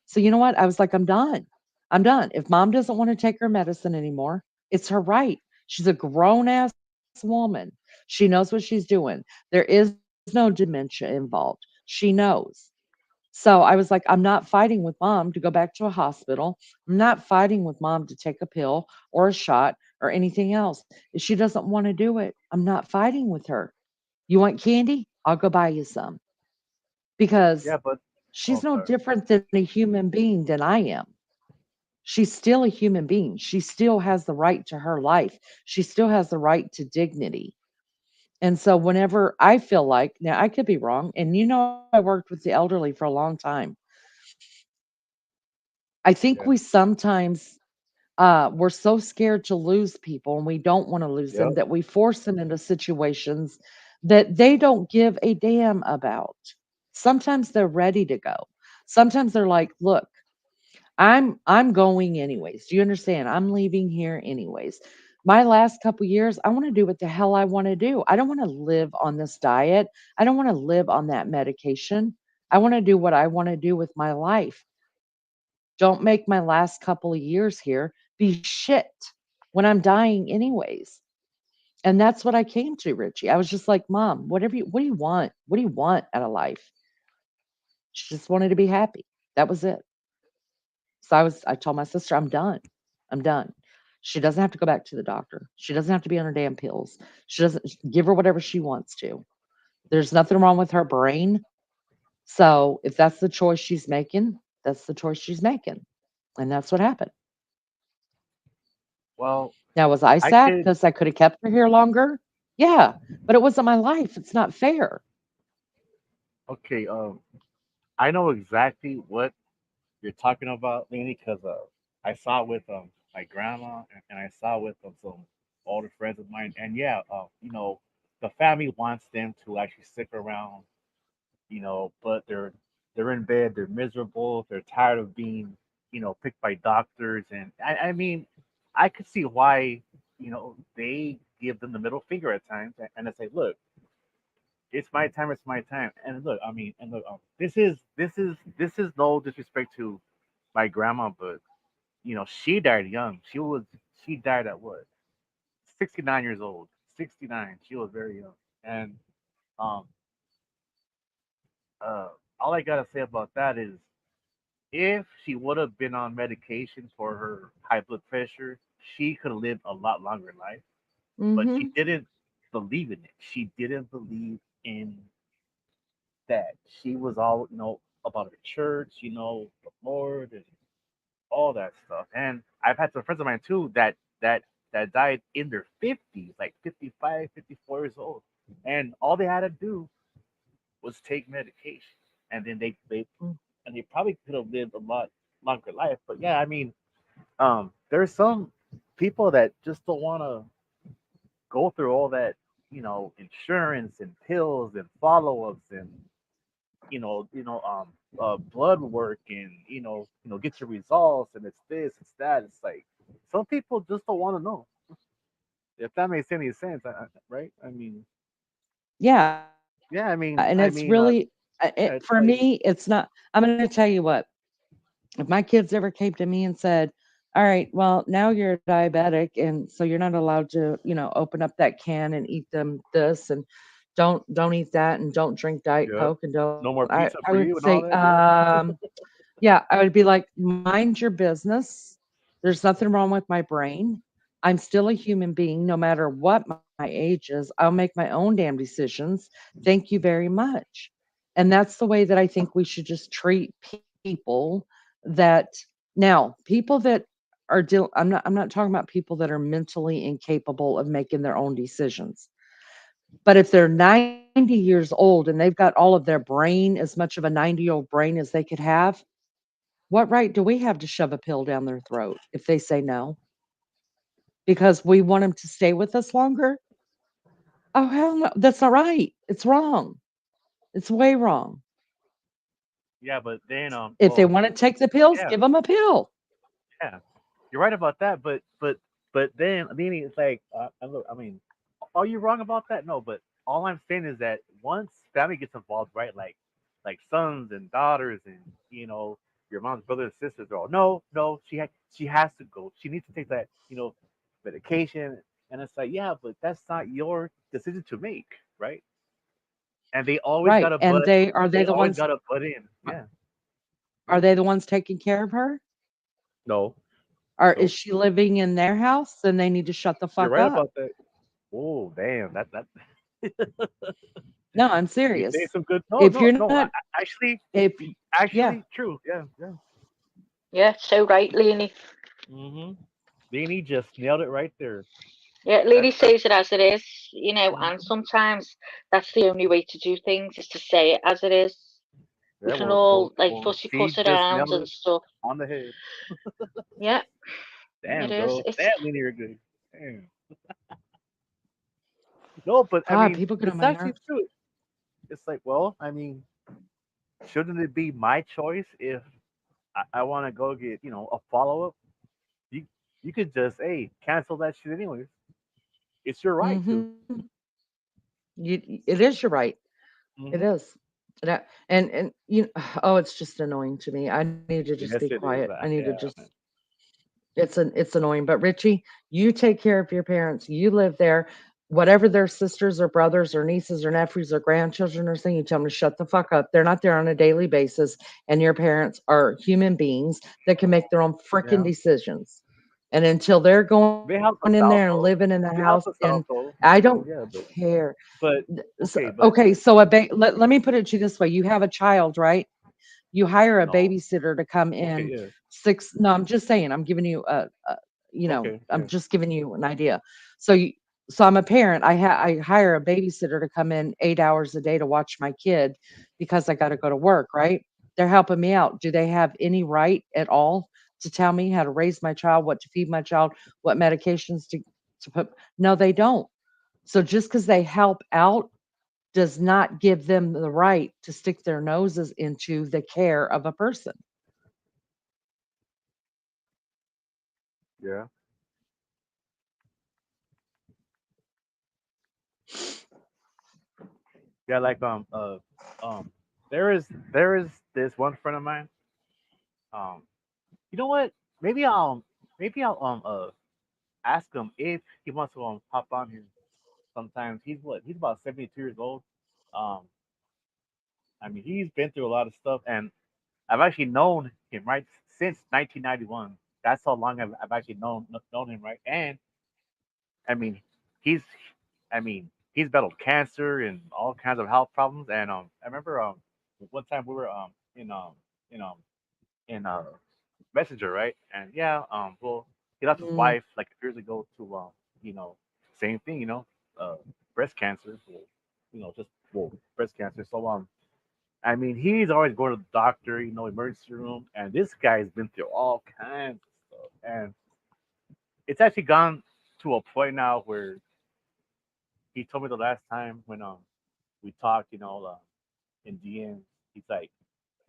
So you know what? I was like, I'm done. I'm done. If mom doesn't want to take her medicine anymore, it's her right. She's a grown ass woman. She knows what she's doing. There is no dementia involved. She knows. So I was like, I'm not fighting with mom to go back to a hospital. I'm not fighting with mom to take a pill or a shot or anything else. If she doesn't want to do it, I'm not fighting with her. You want candy? I'll go buy you some because Yeah, but she's oh, no sorry. different than a human being than I am. She's still a human being. She still has the right to her life. She still has the right to dignity. And so whenever I feel like, now I could be wrong, and you know I worked with the elderly for a long time. I think Yeah. we sometimes we're so scared to lose people and we don't want to lose them Yep. that we force them into situations that they don't give a damn about. Sometimes they're ready to go. Sometimes they're like, "Look, I'm going anyways. Do you understand? I'm leaving here anyways. My last couple years, I want to do what the hell I want to do. I don't want to live on this diet. I don't want to live on that medication. I want to do what I want to do with my life. Don't make my last couple of years here be shit when I'm dying anyways." And that's what I came to, Richie. I was just like, "Mom, what do you want? What do you want out of life?" She just wanted to be happy. That was it. So I told my sister, "I'm done. I'm done. She doesn't have to go back to the doctor. She doesn't have to be on her damn pills. She doesn't give her whatever she wants to. There's nothing wrong with her brain. So if that's the choice she's making, that's the choice she's making." And that's what happened. Well, Now, was I I sad could. because I could have kept her here longer? Yeah, but it wasn't my life. It's not fair. Okay. I know exactly what you're talking about, Laney, because I saw it with my grandma, and I saw it with some older friends of mine, and yeah, the family wants them to actually stick around, but they're in bed, they're miserable, they're tired of being, picked by doctors, and I mean, I could see why, they give them the middle finger at times, and they say, look, it's my time, and look, I mean, and look, this is no disrespect to my grandma, but she died young. She died at what, 69 years old. 69. She was very young, and um uh all I gotta say about that is if she would have been on medication for her high blood pressure, she could have lived a lot longer in life. But she Mhm. didn't believe in it. She didn't believe in that. She was all about her church, the Lord, and all that stuff. And I've had some friends of mine too that died in their 50s, like 55, 54 years old. And all they had to do was take medication. And then they probably could have lived a lot longer life. But yeah, I mean, there's some people that just don't want to go through all that, insurance and pills and follow-ups and blood work and get your results and it's this, it's that. It's like some people just don't want to know if that makes any sense, right? I mean, Yeah, and it's yeah, really I mean, it for yeah, it's me, like, it's not. I'm going to tell you what. If my kids ever came to me and said, "All right, well, now you're diabetic, and so you're not allowed to, open up that can and eat them this, and don't eat that, and don't drink Diet yeah, Coke, and don't," no more I pizza would for you say, and all that. Yeah, yeah, I would be like, "Mind your business. There's nothing wrong with my brain. I'm still a human being, no matter what my age is. I'll make my own damn decisions. Thank you very much." And that's the way that I think we should just treat people that now people that I'm not talking about people that are mentally incapable of making their own decisions. But if they're 90 years old and they've got all of their brain, as much of a 90-year-old brain as they could have, what right do we have to shove a pill down their throat if they say no? Because we want them to stay with us longer? Oh, hell no. That's not right. It's wrong. It's way wrong. Yeah, but then If they well, want to take the pills, yeah, give them a pill. yeah, you're right about that. But then it's like look, I mean, are you wrong about that? No, but all I'm saying is that once family gets involved, right? Like sons and daughters and your mom's brothers and sisters are all no, she has to go. She needs to take that medication, and it's like yeah, but that's not your decision to make, right? And Right. And they always gotta butt in. Yeah. are they the ones taking care of her? No. Or is Nope. she living in their house? Then they need to shut the You're fuck right up. about that. Oh, damn. That No, I'm you say serious. some good. No, If no, you're no. not, Actually, if, yeah, actually, true. Yeah, yeah. Yeah, so right, Leonie. Mhm. Danny just nailed it right there. Yeah, That's Leonie that's. says it as it is, and Mhm. sometimes that's the only way to do things is to say it as it is. We Yeah. can Well, all well, like well. fussy She fuss just around nailed and it stuff. on the head. Yeah, it Damn, is. girl. It's Damn, Danny, you're good. Damn. No, but I God, mean, people get on it's my actually nerves. true. It's like, well, I mean, shouldn't it be my choice if I want to go get a follow up? You you could just cancel that shit anyways. It's your right to. Hmm. It is your right. It Hmm. is. And oh, it's just annoying to me. I need to just be Yes, it quiet. is. I need to Yeah, just man. it's annoying. But Richie, you take care of your parents. You live there. Whatever their sisters or brothers or nieces or nephews or grandchildren are saying, you tell them to shut the fuck up. They're not there on a daily basis, and your parents are human beings that can make their own freaking Yeah, decisions. And until they're going in they there help and us living out in the though. house, They and help us out I though. don't Yeah, care. but So, okay, okay, so let me put it to you this way: you have a child, right? You hire a no. babysitter to come Okay, in yeah. 6 no, I'm just saying, I'm giving you Okay, I'm yeah. just giving you an idea. So you so I'm a parent, I hire a babysitter to come in 8 hours a day to watch my kid because I gotta go to work, right? They're helping me out. Do they have any right at all to tell me how to raise my child, what to feed my child, what medications to put? No, they don't. So just because they help out does not give them the right to stick their noses into the care of a person. Yeah. Yeah, like um there is this one friend of mine. Um you know what? Maybe I'll ask him if he wants to pop on here sometimes. He's about 72 years old. Um I mean he's been through a lot of stuff and I've actually known him right since 1991. That's how long I've actually known him, right? And I mean, he's I mean he's battled cancer and all kinds of health problems. And I remember one time we were in in um in Messenger, right? And yeah, well, he lost his Mm, wife like years ago to you know same thing, uh breast cancer. Well, just breast cancer. So I mean, he's always going to the doctor, emergency room, and this guy's been through all kinds of stuff. And it's actually gone to a point now where he told me the last time when we talked, in DMs, he's like,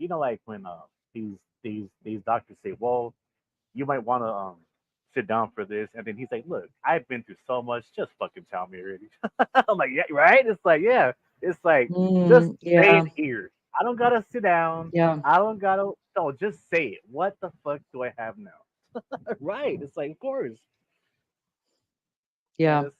like when these doctors say, well, you might want to sit down for this, and then he's like, look, I've been through so much, just fucking tell me already. I'm like, yeah, right. It's like, yeah, it's like just say yeah, it here. I don't gotta sit down. yeah, I don't gotta. No, just say it. What the fuck do I have now? Right. It's like, of course. And yeah. it's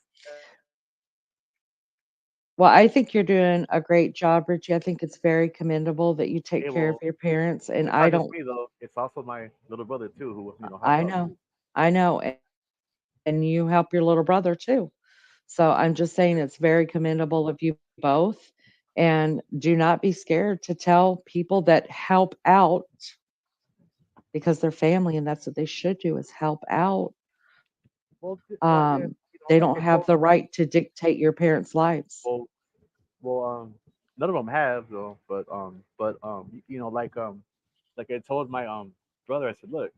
Well, I think you're doing a great job, Richie. I think it's very commendable that you take hey, care of well, your parents, and it's I not just don't me though. It's also my little brother too, who helps I out know. too. I know, and you help your little brother too. So I'm just saying it's very commendable of you both, and do not be scared to tell people that help out because they're family, and that's what they should do is help out. Well, yeah, Um, They don't have the right to dictate your parents' lives. well, none of them have though. Like I told my brother, I said, look,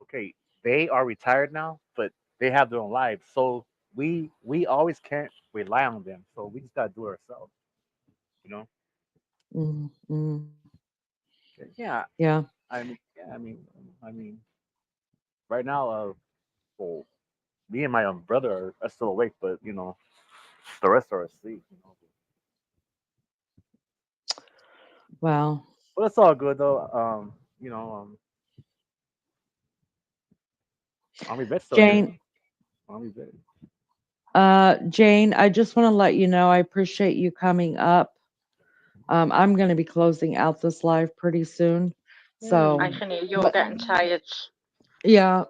okay, they are retired now, but they have their own lives, so we always can't rely on them. So we just gotta do it ourselves, you know. Mm, mm, Yeah, yeah. I mean, right now, well, me and my brother are still awake, but the rest are asleep. Well, But it's all good though. Army vet's still here. Jane, Army vet. Jane, I just want to let you know I appreciate you coming up. I'm going to be closing out this live pretty soon. I So, can hear you're but getting tired. yeah,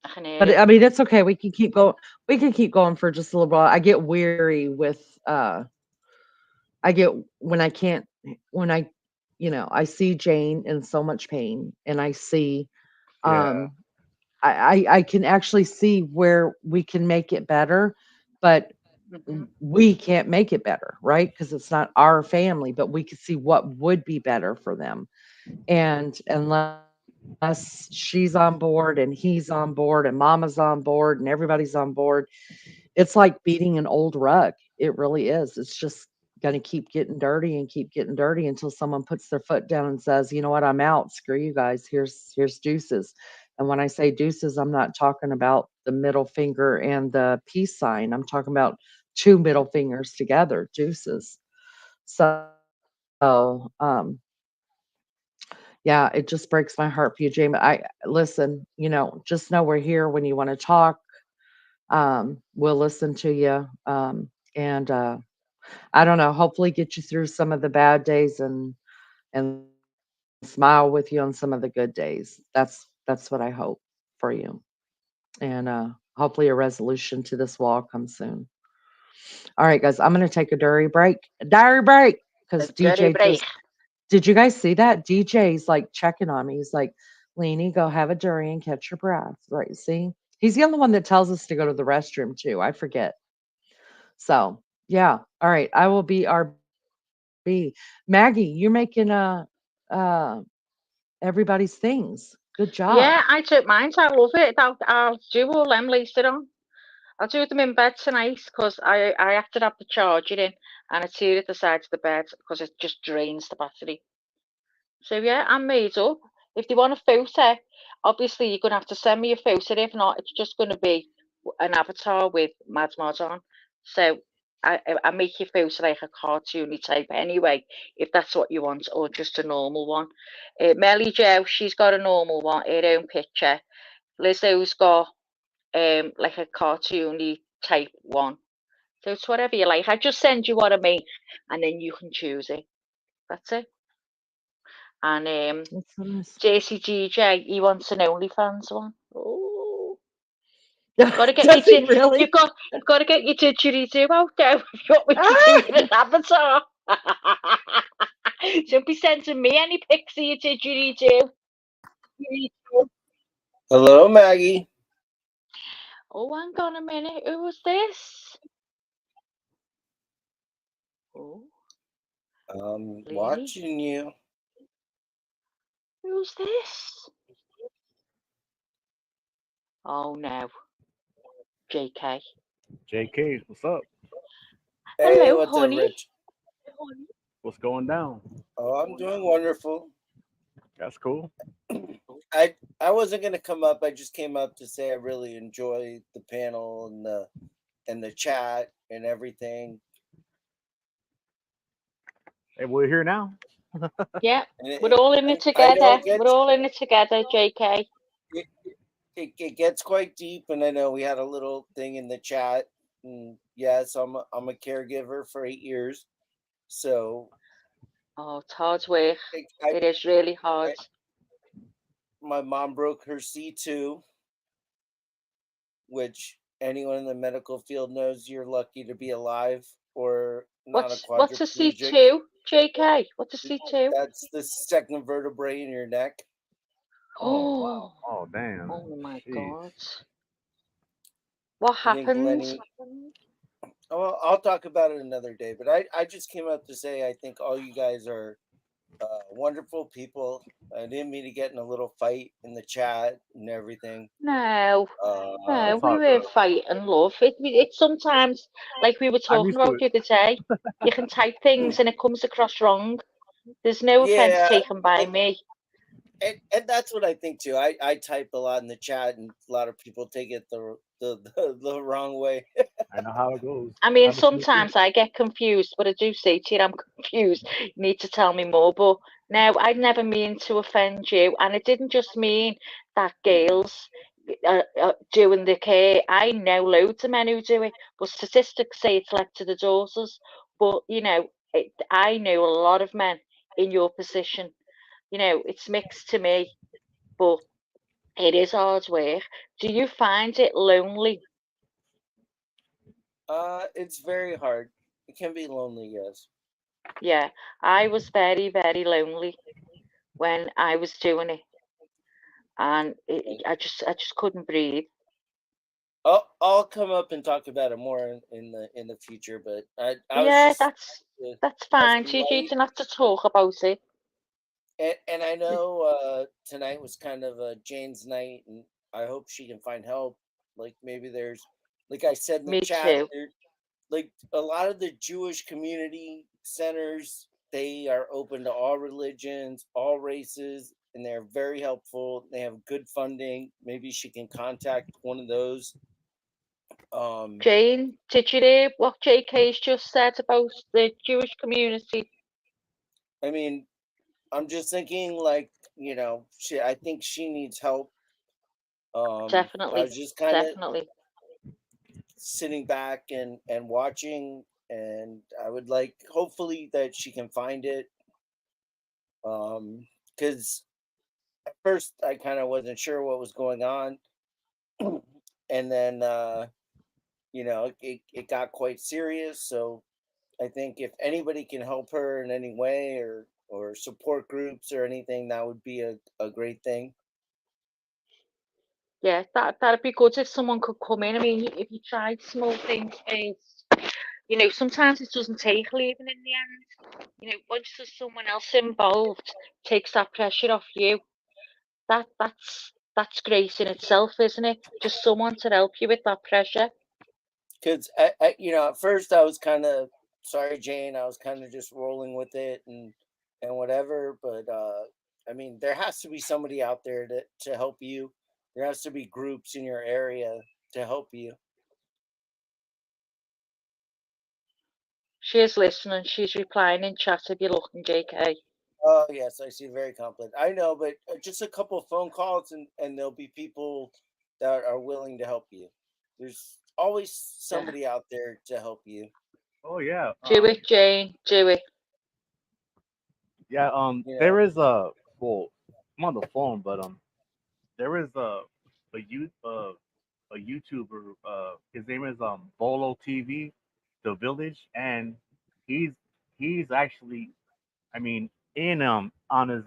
I can hear but it. I mean, it's okay. We can keep going. We can keep going for just a little while. I get weary with, I get when I can't, when I, I see Jane in so much pain and I see, Yeah, um, I can actually see where we can make it better, but Hmm. we can't make it better, right? Because it's not our family, but we can see what would be better for them. And unless she's on board and he's on board and mama's on board and everybody's on board, it's like beating an old rug. It really is. It's just going to keep getting dirty and keep getting dirty until someone puts their foot down and says, "You know what? I'm out. Screw you guys. Here's deuces." And when I say deuces, I'm not talking about the middle finger and the peace sign. I'm talking about two middle fingers together, deuces. So, yeah, it just breaks my heart for you, Jamie. I listen, just know we're here when you want to talk. We'll listen to you. And I don't know, hopefully get you through some of the bad days and smile with you on some of the good days. That's what I hope for you. And hopefully a resolution to this wall comes soon. All right, guys, I'm gonna take a diary break, A because dirty DJ break. just did you guys see that? DJ's like checking on me. He's like, Leanie, go have a durian, catch your breath. Right. See? He's the only one that tells us to go to the restroom too. I forget. So yeah. All right. I will be RB. Maggie, you're making everybody's things. Good job. Yeah, I took mine. I love it. I'll do all them later on. I'll do them in bed tonight because I have to have the charger in and it's here at the side of the bed because it just drains the battery. So yeah, I'm made up. If they want a photo, obviously you're gonna have to send me a photo. If not, it's just gonna be an avatar with Mad Mod on. So I make your photo like a cartoony type anyway, if that's what you want, or just a normal one. Melly Joe, she's got a normal one, her own picture. Lizzo's got like a cartoony type one. So it's whatever you like. I just send you what I make, and then you can choose it. That's it. And That's so nice. JCGJ, he wants an OnlyFans one. Oh, gotta get Does he really? you've got to get your didgeridoo out there if you want me to do Ah! it in Avatar. Don't be sending me any pics of your didgeridoo. Hello, Maggie. Oh, hang on a minute. Who was this? Oh, Lainey. Watching you. Who's this? Oh no, JK. JK, what's up? Hey, Hello, what's up, honey. Rich? What's going down? Oh, I'm doing wonderful. That's cool. I wasn't gonna come up. I just came up to say I really enjoy the panel and the chat and everything. Hey, we're here now. Yeah, And we're all in it I know together. We're all in it together, JK. it, it gets quite deep, and I know we had a little thing in the chat. And yes, I'm a caregiver for 8 years, so Oh, it's hard work. I, It is really hard. I my mom broke her C2, which anyone in the medical field knows you're lucky to be alive or not a What's a quadriplegic. C2, JK? What's a C2? That's the second vertebrae in your neck. Oh wow. Oh, Oh damn. oh my Jeez. God. What I think happened? Lenny. Oh, I'll talk about it another day. But I just came up to say I think all you guys are wonderful people. I didn't mean to get in a little fight in the chat and everything. No, no, It's Um, we all weren't good. fighting, love. It's sometimes, like we were I'm talking used to about it. the other day, you can type things and it comes across wrong. There's no offense yeah, taken by and, me. and that's what I think too. I type a lot in the chat, and a lot of people take it the wrong way. I know how it goes. I mean, Happens to me too. sometimes I get confused, but I do say to you, I'm confused. You need to tell me more. But no, I never mean to offend you. And it didn't just mean that girls doing the care. I know loads of men who do it, but statistics say it's left to the daughters. But, I know a lot of men in your position. It's mixed to me, but it is hard work. Do you find it lonely? It's very hard. It can be lonely, yes. Yeah, I was very, very lonely when I was doing it, and I just couldn't breathe. I'll come up and talk about it more in the future, but I was Yeah, just that's uh, that's as fine. You polite, don't have to talk about it. and I know tonight was kind of Jane's night, and I hope she can find help. Like maybe there's, like I said in the Me chat, too. there like a lot of the Jewish community centers. They are open to all religions, all races, and they're very helpful. They have good funding. Maybe she can contact one of those. Um, Jane, did you hear what JK's just said about the Jewish community? I mean, I'm just thinking like, I think she needs help. I Definitely, was just kind of definitely. sitting back and watching, and I would like hopefully that she can find it. Because at first I kind of wasn't sure what was going on, and then it got quite serious. So I think if anybody can help her in any way, or support groups or anything, that would be a great thing. Yeah, that'd be good if someone could come in. I mean, if you tried small things first, sometimes it doesn't take leaving in the end. Once there's someone else involved, takes that pressure off you. That's great in itself, isn't it? Just someone to help you with that pressure. Because at first I was kind of sorry, Jane. I was kind of just rolling with it and whatever. But I mean, there has to be somebody out there to help you. There has to be groups in your area to help you. She is listening. She's replying in chat if you're looking, JK. Oh yes, I see. Very confident. I know, but just a couple of phone calls, and there'll be people that are willing to help you. There's always Yeah. somebody out there to help you. Oh yeah. Do it, Jane. Do it. Yeah. You There know. is well, I'm on the phone, but there is a you a YouTuber. His name is Bolo TV, The Village, and he's he's actually, I mean, in on his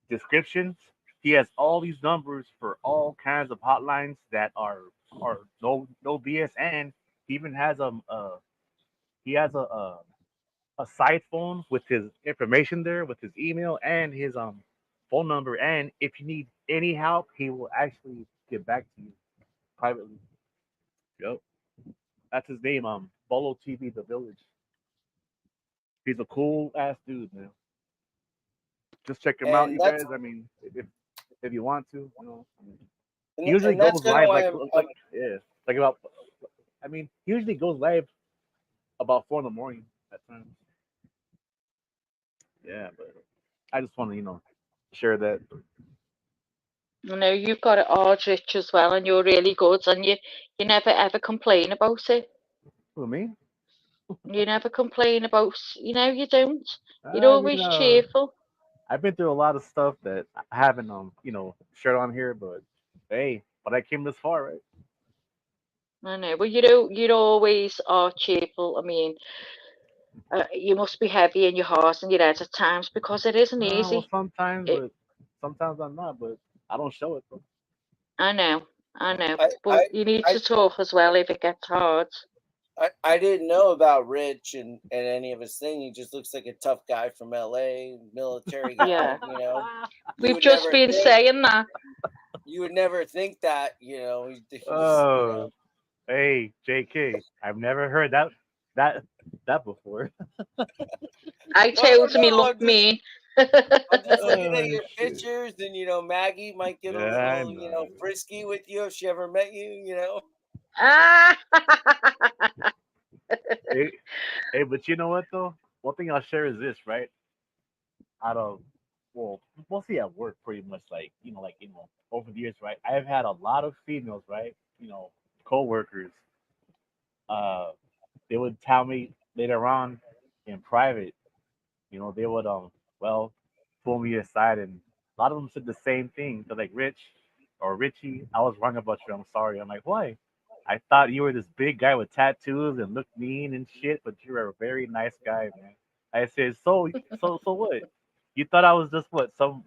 descriptions, he has all these numbers for all kinds of hotlines that are no BS, and he even has he has a side phone with his information there, with his email and his phone number, and if you need any help, he will actually get back to you privately. Yep, that's his name. Bolo TV, The Village. He's a cool ass dude, man. Just check him out, And you guys. I mean, if you want to, I mean, he usually that's goes kind of live why like yeah, like about. I mean, he usually goes live about 4 in the morning at times. Yeah, but I just want to share that. You've got it hard, Rich, as well, and you're really good, and you never ever complain about it. Who me? You never complain about, you don't. You're I mean, always cheerful. I've been through a lot of stuff that I haven't shared on here, but hey, but I came this far, right? I know, but you always are cheerful. I mean, you must be heavy in your heart and your head at times because it isn't Well, easy. sometimes, It, but sometimes I'm not, but I don't show it though. I know. I know, I, but you need I, to talk as well if it gets hard. I didn't know about Rich and any of his thing. He just looks like a tough guy from LA, military guy. Yeah. You know, We've just been saying that. You would never think that. You know, he's Oh, hey, JK, I've never heard that before. I told him he no, looked mean. I'm just looking at Oh, your shit. pictures, and Maggie might get a Yeah, I little, know. frisky with you if she ever met you. Ah! Hey, hey, but you know what though? One thing I'll share is this, right? Out of well, mostly at work, pretty much over the years, right? I've had a lot of females, right? Coworkers. Uh, they would tell me later on in private, they would well pull me aside, and a lot of them said the same thing. They're like, Rich or Richie, I was wrong about you. I'm sorry. I'm like, why? I thought you were this big guy with tattoos and looked mean and shit, but you're a very nice guy, man. I said, so what? You thought I was just some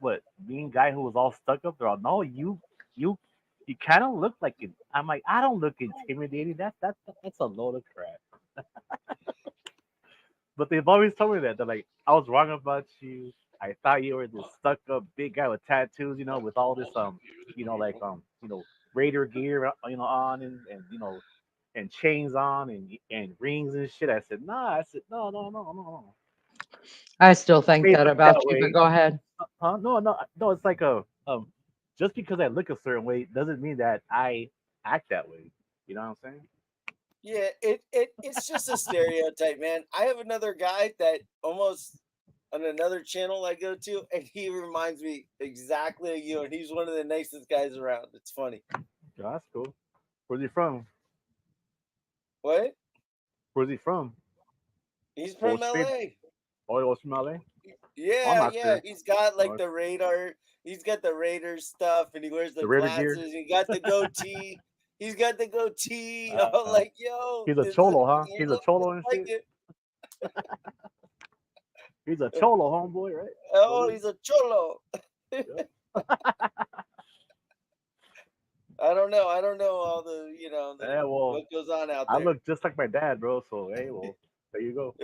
mean guy who was all stuck up there? No, you you kind of look like it. I'm like, I don't look intimidating. That's a load of crap. But they've always told me that. They're like, I was wrong about you. I thought you were this stuck up big guy with tattoos, with all this raider gear, on and chains on and rings and shit. I said, nah. I said, no. I still think May that look about that you, but way. go ahead. Huh? No. It's like just because I look a certain way doesn't mean that I act that way. You know what I'm saying? Yeah, it's just a stereotype, man. I have another guy that almost on another channel I go to, and he reminds me exactly of you, and he's one of the nicest guys around. It's funny. Yeah, that's cool. Where's he from? What? Where's he from? He's What from was state? LA. Oh, he was from LA. Oh, I'm Yeah, not yeah. sure. He's got Oh, like the radar. He's got the radar stuff, and he wears the the Raider gear. glasses. He got the goatee. He's got the goatee. I'm Uh, like, yo, he's a cholo, huh? he He's a looks cholo just and like shit. it. He's a cholo, homeboy, right? Oh, he's a cholo. Yeah. I don't know all the Yeah, well, what goes on out I there. look just like my dad, bro. So hey, well, there you go.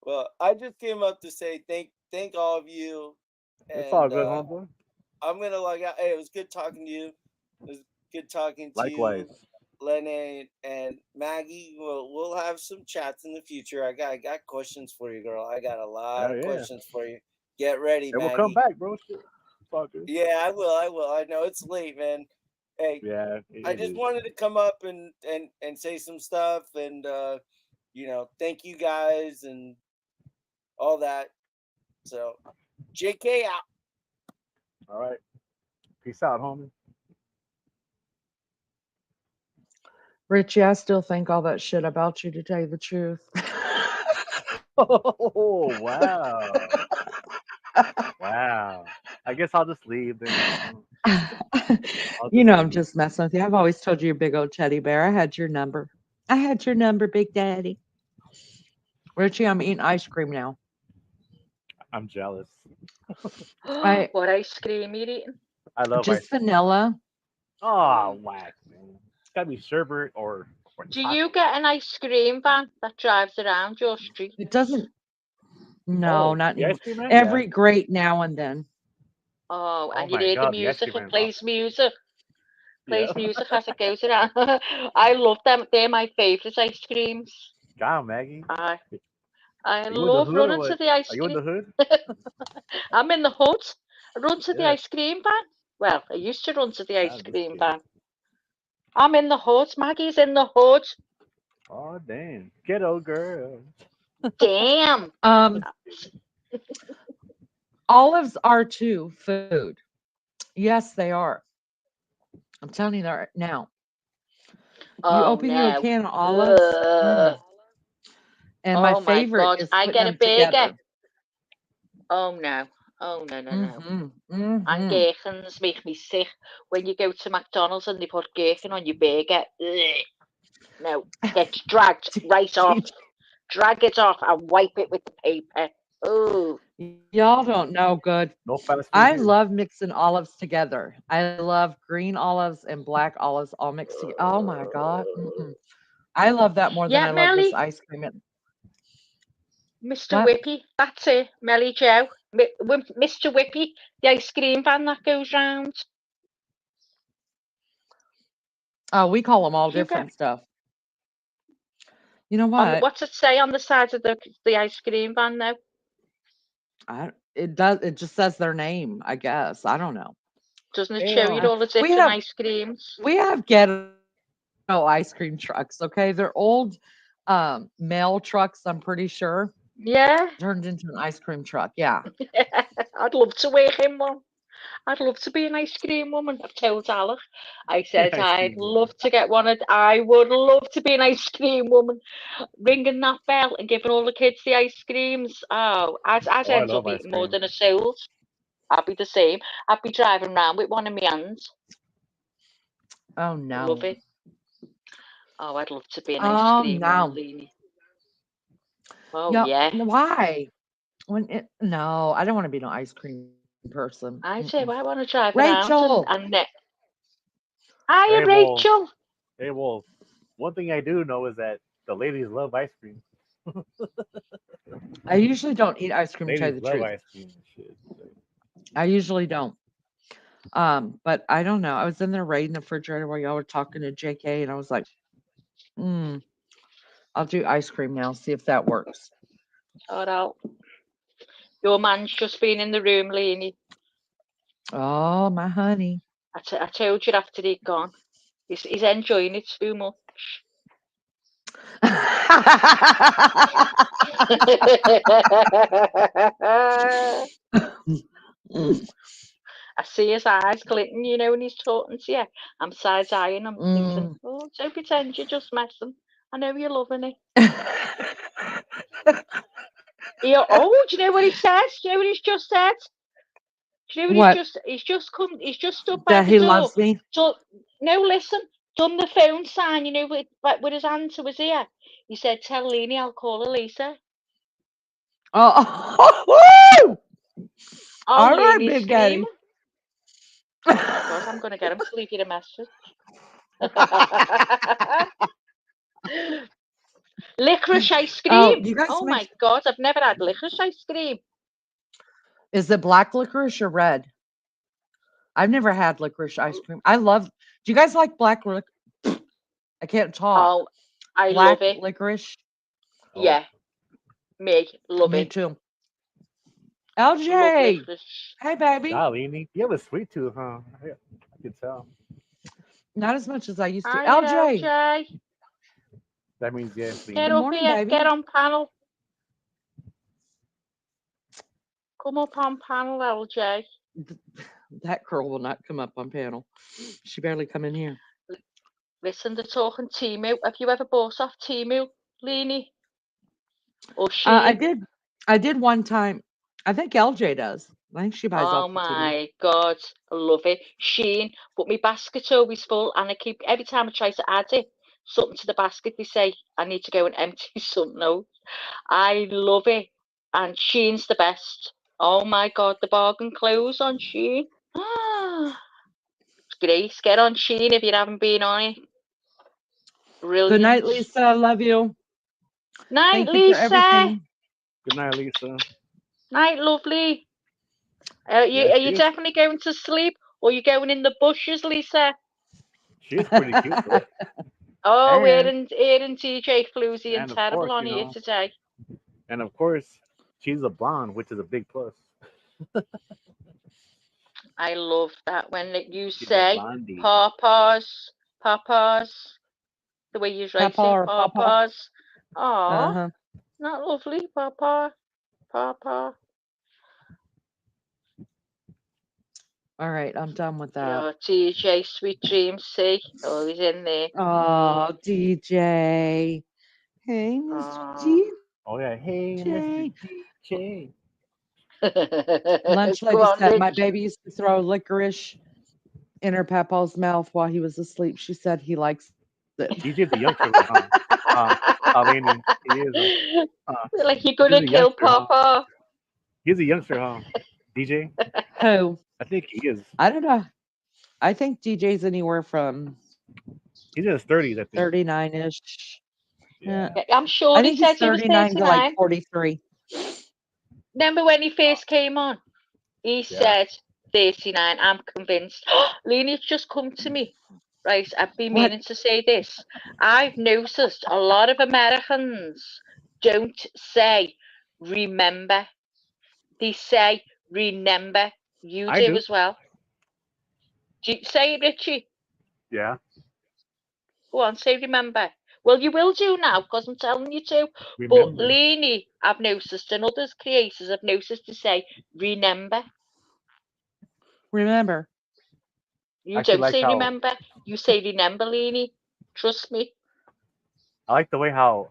Well, I just came up to say thank all of you, It's all and good, homeboy. I'm gonna log out. Hey, it was good talking to you. It was good talking to Likewise. you, Lenny and Maggie. We'll have some chats in the future. I got questions for you, girl. I got a lot Hell of yeah. questions for you. Get ready, And we'll come Maggie. back, bro. Shit. It's all good. Yeah, I will. I will. I know it's late, man. Hey, Yeah, I it just is. wanted to come up and say some stuff and thank you guys and all that. So, JK out. All right. Peace out, homie. Richie, I still think all that shit about you, to tell you the truth. Oh wow. Wow. I guess I'll just leave then. I'll You just know, I'm leave. just messing with you. I've always told you you're a big old teddy bear. I had your number. I had your number, Big Daddy. Richie, I'm eating ice cream now. I'm jealous. I What ice cream you eating? I love ice just cream. vanilla. Oh, whack, man. It's gotta be sherbet or Do you chocolate. get an ice cream van that drives around your street? It doesn't. No, Oh, not the ice anymore. cream man? Yeah. Every great now and then. Oh, Oh and you my hear the god, the ice music, cream it man's awesome. plays Yeah. music as it goes around. I love them. They're my favourite ice creams. God, Maggie. I I Are you in the love hood or running to what? the ice Are you in cream. the hood? I'm in the hood. I run to the Yeah. ice cream van. Well, I used to run to the ice I'm just cream kidding. van. I'm in the hood. Maggie's in the hood. Oh damn. Ghetto girl. Damn. Um, olives are too food. Yes, they are. I'm telling you that now. You Oh open you a no. can of olives, Ugh. and my Oh my favorite God. is I putting get a them burger. together. Oh no. Oh no, no, no. Mm-hmm. And Mm-hmm. gherkins make me sick. When you go to McDonald's and they put gherkin on your burger. Ugh. No. Gets dragged right off. Drag it off and wipe it with the paper. Oh. Y'all don't know good. No fast food I here. love mixing olives together. I love green olives and black olives all mixed together. Oh my God. I love that more than Yeah, I love this Melly, ice cream. Mr. What? Whippy, that's it, Melly Joe. Mr. Whippy, the ice cream van that goes round. Oh, we call them all Do you get different stuff. You know on what? what's it say on the side of the ice cream van now? It does. It just says their name, I guess. I don't know. Doesn't it show you Damn. all the We different have ice creams? ghetto ice cream trucks. Okay, they're old mail trucks. I'm pretty sure Yeah, turned into an ice cream truck. Yeah. I'd love to work in one. I'd love to be an ice cream woman. I've told Alec. I said Ice I'd cream woman. love to get one. I would love to be an ice cream woman, ringing that bell and giving all the kids the ice creams. Oh, I'd Oh, I end love up ice eating more cream. than a soul. I'd be the same. I'd be driving around with one in my hands. Oh Love no. it. Oh, I'd love to be an ice Oh cream woman, no. Leanie. Oh Yeah. yeah. Why? No, I don't want to be no ice cream person. I say, well, I want to drive around Rachel. and hiya, Hey, well, Rachel. hey, well, one thing I do know is that the ladies love ice cream. I usually don't eat ice cream to tell you Ladies the love truth. ice cream and shit. I usually don't. But I don't know. I was in there raiding the refrigerator while y'all were talking to JK, and I was like, mm, I'll do ice cream now, see if that works. All right. Your man's just been in the room, Leanie. Oh, my honey. I told you after he'd gone. He's enjoying it too much. I see his eyes glitting, when he's talking to you. I'm side eyeing him, thinking, Mm. oh, don't pretend you're just messing. I know you're loving it. Oh, do you know what he says? Do you know what he's just said? Do you know what What? he's just stood by That the he door. loves me? So no, listen, done the phone sign, with his hand to his ear. He said, tell Leanie I'll call her Lisa. Oh, Oh, all right, Leanie's Big Daddy. screaming. Oh my god, I'm gonna get him to leave you a message. Licorice ice Oh, cream. you guys Oh make my god, I've never had licorice ice cream. is it black licorice or red? I've never had licorice ice cream. Do you guys like black licorice? I can't talk. Oh, I love Black it. licorice? Oh, Yeah, me love Me it. too. Love LJ. licorice. Hey, baby. Darlene, you have a sweet tooth, huh? I can tell. Not as much as I used to. Hiya, LJ. LJ. That means yes, Get Good Leanie. up morning, here. Get baby. on panel. Come up on panel, LJ. That girl will not come up on panel. She barely come in here. Listen, they're talking Timu. Have you ever bought off Timu, Leanie? Or I Sheen? did. I did one time. I think LJ does. I think she buys Oh off the Timu. my god, I love it. Sheen, but my basket's always full, and every time I try to add something to the basket, they say I need to go and empty something out. I love it, and Sheen's the best. Oh my god, the bargain clothes on Sheen. It's great. Get on Sheen if you haven't been on it. Good Brilliant. night, Lisa. Love you. Night, Thank you for Lisa. everything. Good night, Lisa. Night, lovely. Are Yeah, you definitely going to sleep, or are you going in the bushes, Lisa? she is pretty cute though. Oh, And Aaron TJ Floozy and and of terrible course, on here today. and of course, she's a blonde, which is a big plus. I love that when you She's a say blondie. papas, papas, the way you write Papa it, or Papa. papas. Oh, Uh-huh. not lovely, papa, papa. All right, I'm done with that. Yeah, TJ, sweet dreams, see? Oh, he's in there. Oh, DJ. Hey, Mr. Oh. Oh yeah, hey, Mr. DJ. DJ. Lunch Go lady on, said my Rich. baby used to throw licorice in her papa's mouth while he was asleep. She said he likes it. DJ's a young killer, huh? Lenny, he is a Like you're he's gonna a kill youngster, huh? Papa. He's a youngster, huh? DJ? Who? I think he is. I don't know. I think DJ's anywhere from He's in his 30s, I think. 39-ish. Yeah. Yeah. I'm sure I he think he's said he was 39 to like 39. 43. Remember when he first came on? He Yeah. said 39. I'm convinced. Lena, it's just come to me. Right, I've been What? meaning to say this. I've noticed a lot of Americans don't say remember. They say remember. You I do do. as well. Do you say it, Richie? Yeah. Go on, say remember. Well, you will do now because I'm telling you to. But Remember. Lainey, I've noticed, and others creators have noticed to say remember. Remember. You I actually don't like say how remember. You say remember, Lainey. Trust me. I like the way how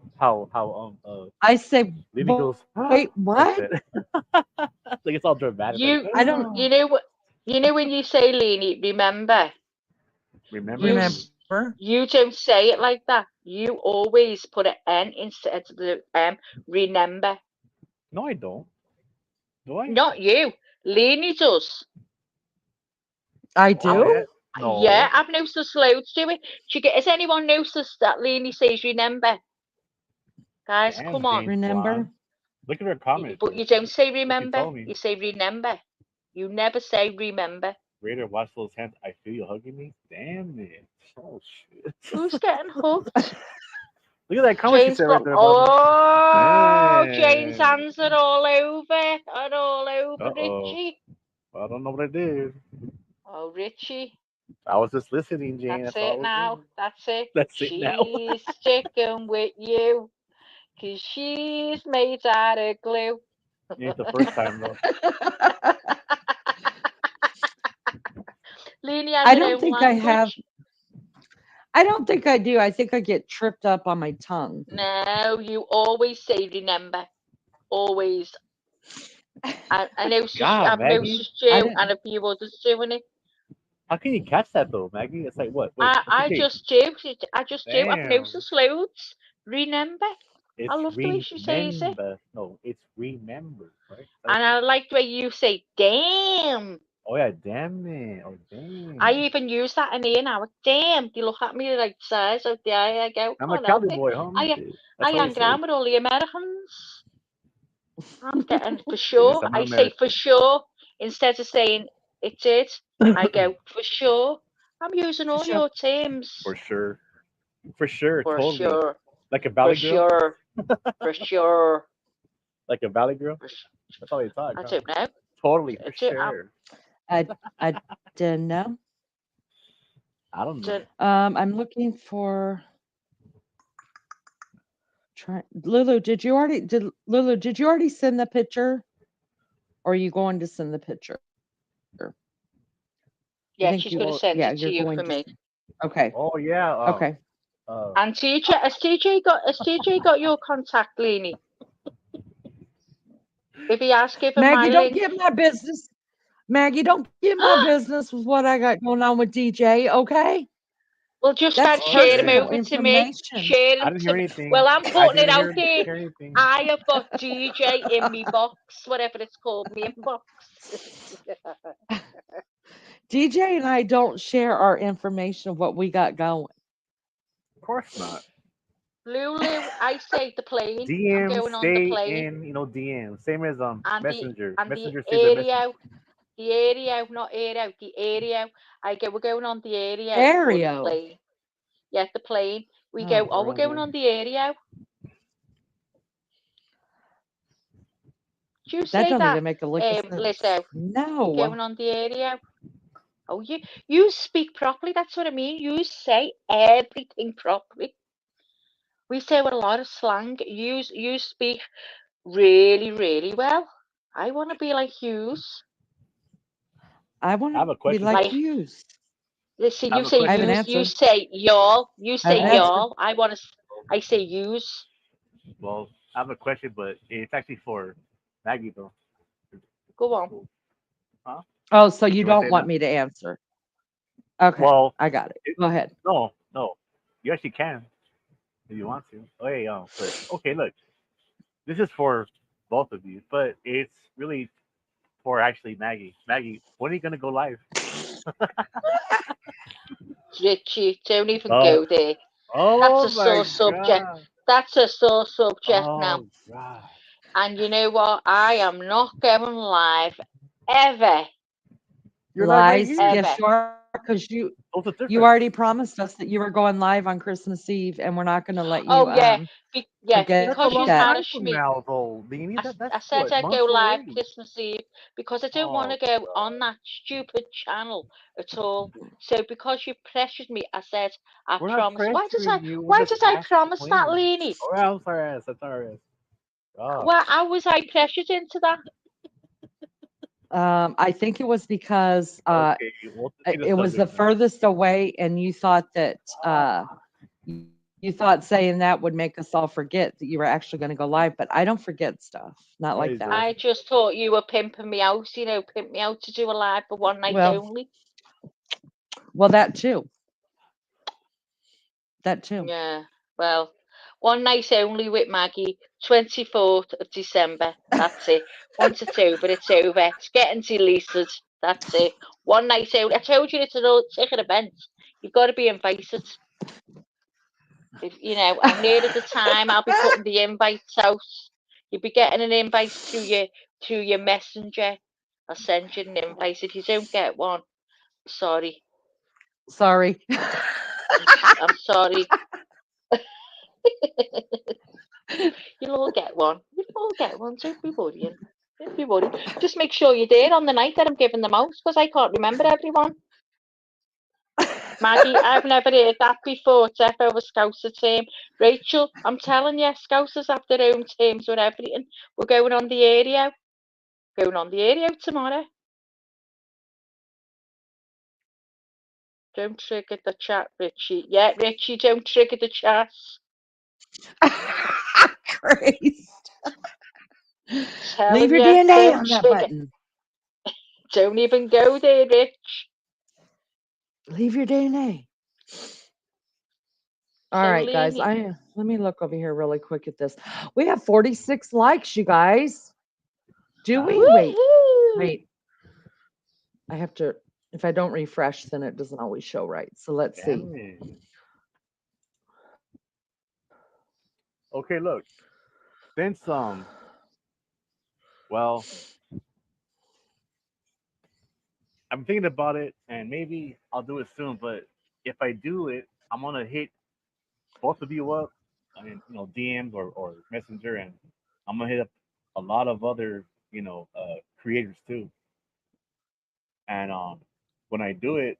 I say, Lily goes wait, like what? that. Like it's all dramatic. Like You I don't you know what? You know when you say Lainey, remember. remember. You remember. you don't say it like that. You always put an N instead of the M. Remember. No, I don't. Do I? Not you. Lainey does. I My do? bad. Yeah, No. I've noticed loads do it. Has anyone noticed that Lainey says remember? Guys, Damn, come on. James Remember? Blonde. Look at her comments, But though. you don't say Like you remember. told me. You say remember. You never say remember. Raider, watch those hands. I feel you hugging me. Damn it. Oh shit. Who's getting hooked? Look at that comment she Jane's said right got. there about me. Oh, Jane's Man. hands are all over. Are all Uh over oh. Richie. I don't know what I did. Oh, Richie. I was just listening, Jane. That's That's all I it was now. doing. That's it. That's it now. She's sticking with you. 'Cause she's made out of glue. Ain't the first time though. Leanie has I her don't own think I have. language. I don't think I do. I think I get tripped up on my tongue. No, you always say remember. Always. I know God, I've Maggie. noticed I you didn't. and a few others doing it. How can you catch that though, Maggie? It's like what? Wait, what's the I case? just do. I just do. I've Damn. noticed loads. Remember. I It's love the way she says it. remember. No, it's remember, right? That's And it. I like the way you say damn. Oh yeah, damn it. Oh I damn. even use that in here now. Damn, they look at me like size out the eye. I go, I'm a can't help Cali it. boy, homie. I Shit. I That's all you hang say. around with all the Americans. I'm getting for Yes, sure. I'm an I say for American. sure instead of saying it is. I go for sure. I'm using For all sure. your terms For sure. For sure, for totally. sure, Like a for valley girl? sure, for sure. Like a valley girl? For s- That's how they talk, I huh? don't know. Totally, I for don't, I sure. I didn't know. I don't know. don't, I'm looking for. Lulu, did you already send the picture? Or are you going to send the picture? I yeah, think she's you going to will. send Yeah, it you're to you going for to. me. Okay. Oh yeah. Okay. Uh And has TJ got your contact, Leanie? If he has, give him my Maggie, don't link. get my business. Maggie, don't get my business with what I got going on with DJ, okay? Well, just That's start share him damn. personal over to me. information. Share I him didn't to hear me. anything. Well, I'm I putting it didn't out there. hear anything. I have got DJ in me box, whatever it's called, me inbox. DJ and I don't share our information of what we got going. Of course not. Lulu, I say the plane. I'm DM going on the stay plane. in, DM. Same as And Messenger. the Messenger stays a messenger. area, not area, the area. We're going on the area or the Aereo. plane. Yeah, the plane. We Oh, go, oh, we're going Brother. on the area. Do you that say don't that, even make a lick of sense. Lizzo? We're No. going on the area. Oh, you speak properly. That's what I mean. You say everything properly. We say with a lot of slang. You speak really, really well. I want to be like Hughes. I I want have a to be question like Like, though. yous. listen, I have you a say I have an question. use. You answer. say y'all. You I have say an Oh, answer. y'all. I say use. well, I have a question, but it's actually for Maggie though. Go on. Cool. Huh? Oh, so you You want to don't say it want now? me to answer. Okay, Well, I got it. it, Go ahead. no. You actually can if you want to. Oh, hey, but okay, look. This is for both of you, but it's really for actually Maggie. Maggie, when are you gonna go live? Richie, don't even Oh, go there. That's oh a my sore subject. god! That's a sore subject now. Oh god! And you know what? I am not going live ever, You're live right Lies. here. Yes, ever. you are, because What's the you difference? already promised us that you were going live on Christmas Eve, and we're not going to let you Oh yeah, yeah, forget That's a because you long that. time embarrassed from me. now, though, Beanie. That's I said what I'd go months live away. Christmas Eve because I don't want Oh to go god! on that stupid channel at all. So because you pressured me, I said I We're not promise. pressuring you. We're Why just did I promise that, asking. Leanie? Oh, I'm sorry, ass. I'm sorry, ass. God. Well, how was I pressured into that? I think it was because Okay, we'll change the it was the subject now. furthest away, and you thought that you thought saying that would make us all forget that you were actually going to go live. But I don't forget stuff, not Yeah, like he's that. I joking. just thought you were pimping me out, pimp me out to do a live for one night Well, only. well, that too, that too. Yeah, well, one night only with Maggie, 24th of December. That's it. Once it's over, it's over. It's getting deleted. That's it. One night only. I told you it's an old ticket event. You've got to be invited. If and near at the time, I'll be putting the invites out. You'll be getting an invite through your messenger. I'll send you an invite. If you don't get one, sorry. Sorry. I'm sorry. You'll all get one. You'll all get one. Don't be worrying. Don't be worrying. Just make sure you're there on the night that I'm giving them out, because I can't remember everyone. Maggie, I've never heard that before. It's ever a Scouser term. Rachel, I'm telling you, Scousers have their own terms with everything. We're going on the area. Going on the area tomorrow. Don't trigger the chat, Richie. Yeah, Richie, don't trigger the chat. Grace. Leave Telling your you, DNA don't on that trigger. button. Don't even go there, Rich. Leave your DNA. All So, right, guys. Leanie. Let me look over here really quick at this. We have 46 likes, you guys. Do we? Wait, Woohoo! wait. I have to. If I don't refresh, then it doesn't always show right. So let's see. Damn it. Okay, look. Since well, I'm thinking about it, and maybe I'll do it soon. But if I do it, I'm gonna hit both of you up, and DMs or Messenger, and I'm gonna hit up a lot of other creators too. And when I do it,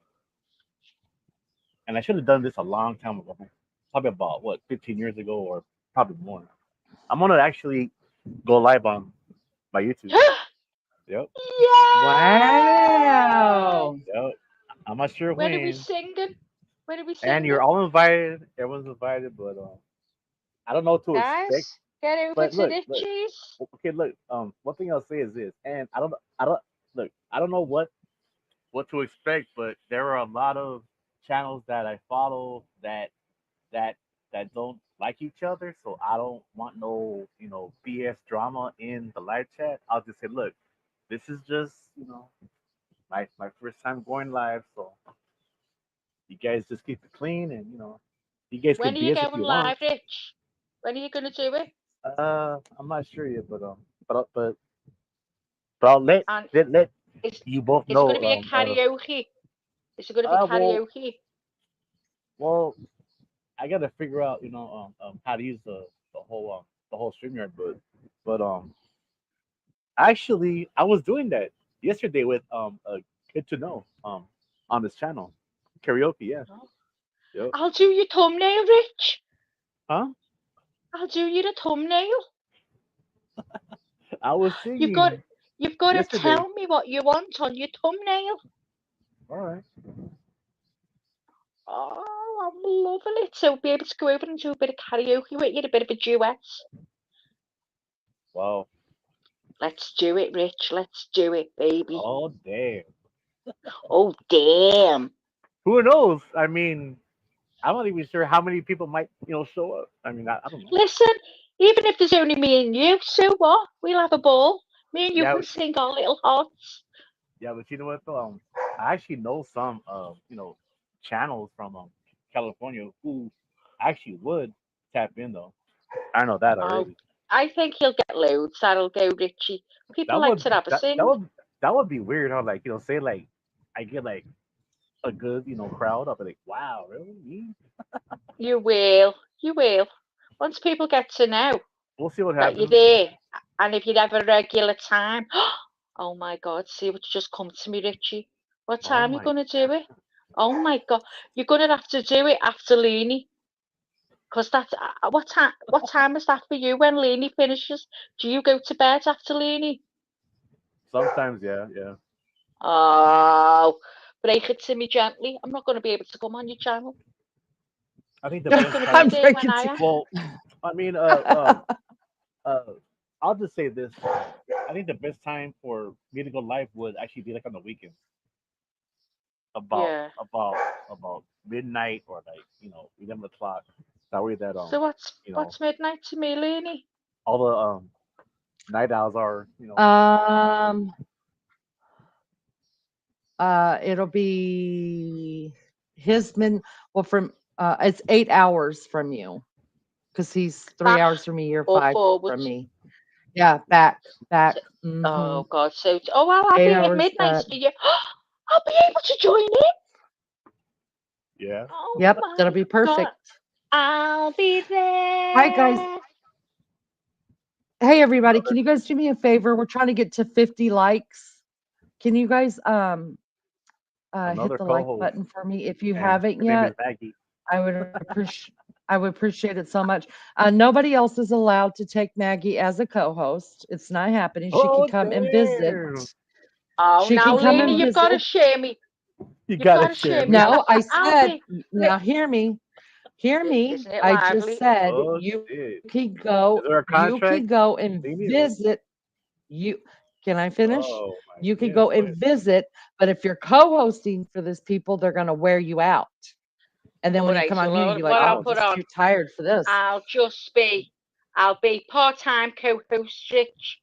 and I should have done this a long time ago, probably about what 15 years ago or probably more. I'm gonna actually go live on my YouTube. Yep, Yay! Wow. yep. I'm not sure When are we when, singing? When are we and you're singing? all invited. Everyone's invited, but I don't know what to expect. Guys, get over But to look. Richie's. Okay, look. One thing I'll say is this, and I don't look. I don't know what to expect, but there are a lot of channels that I follow that that don't like each other. So I don't want no BS drama in the live chat. I'll just say, look, this is just my first time going live, so you guys just keep it clean, and you guys When can are you BS if going you want. live, Rich? When are you going to do it? I'm not sure yet, but but I'll And let is you both is it going know. to be a karaoke? Is it going to be Well, karaoke? well, I gotta figure out, how to use the whole StreamYard, but actually, I was doing that yesterday with a kid to know on this channel, karaoke. Yeah, Oh. yep. I'll do your thumbnail, Rich. Huh? I'll do you the thumbnail. I was You've got singing you've got to yesterday. tell me what you want on your thumbnail. All right. Oh, I'm loving it. So be able to go over and do a bit of karaoke with you, a bit of a duet. Wow. Let's do it, Rich. Let's do it, baby. Oh damn. Oh, damn. Who knows? I mean, I'm not even sure how many people might show up. I mean, I don't know. Listen, Even if there's only me and you, so what? We'll have a ball. Me and you Yeah, can sing our little hearts. yeah, but you know what though? I actually know some channels from California who actually would tap in though. I know that Oh, already. I think he'll get loads. That'll go, Richie. People That like would to have a that sing. would be weird. How like say like I get like a good crowd. I'll be like, wow, really? Me? You will. You will. Once people get to know We'll see what that you're happens. there, and if you have a regular time, oh my God, see what's just come to me, Richie. What Oh time you my gonna do it? Oh my God, you're gonna have to do it after Leanie, cause that's what time. What time is that for you when Leanie finishes? Do you go to bed after Leanie? sometimes yeah, yeah. Oh, break it to me gently. I'm not gonna be able to come on your channel. I think the You're not best gonna be I'm time there when breaking I to am. well, I mean uh I'll just say this. I think the best time for me to go live would actually be like on the weekends. About Yeah. about about midnight or like 11 o'clock. That way that So what's midnight to me, Leanie? all the night owls are Um, it'll be his min. Well, from it's 8 hours from you because he's 3 hours Back from me. You're or 5 from forward? me. Yeah, back, So, back. Mm-hmm. oh God, so well, I'll eight be at hours midnight back. for you. I'll be able to join in. yeah. Oh Yep, that'll my be God, perfect. I'll be Hi guys. there. Hey everybody, Another can you guys do me a favor? We're trying to get to 50 likes. Can you guys hit another the like co-host, button for me if you and haven't her name is yet? Maggie. I would appreciate it so much. Nobody else is allowed to take Maggie as a co-host. It's not happening. She can Oh come and visit. damn! Oh, She now, can come and Leanie, Oh, you've got to visit. share me. you You've gotta got to share share me. me. No, I I'll said, be. now hear me. Hear me. Isn't it I just lively? said Oh you shit! Is there a you contract? could go and They need it. visit. You can I finish? Oh my You could yes, go go and ahead. visit, but if you're co-hosting for this people, they're gonna wear you out. And then All when you right. come So on here, you're like, what oh, I'll I'm put just on, too tired for this. I'll just be, I'll be part-time co-host, Rich.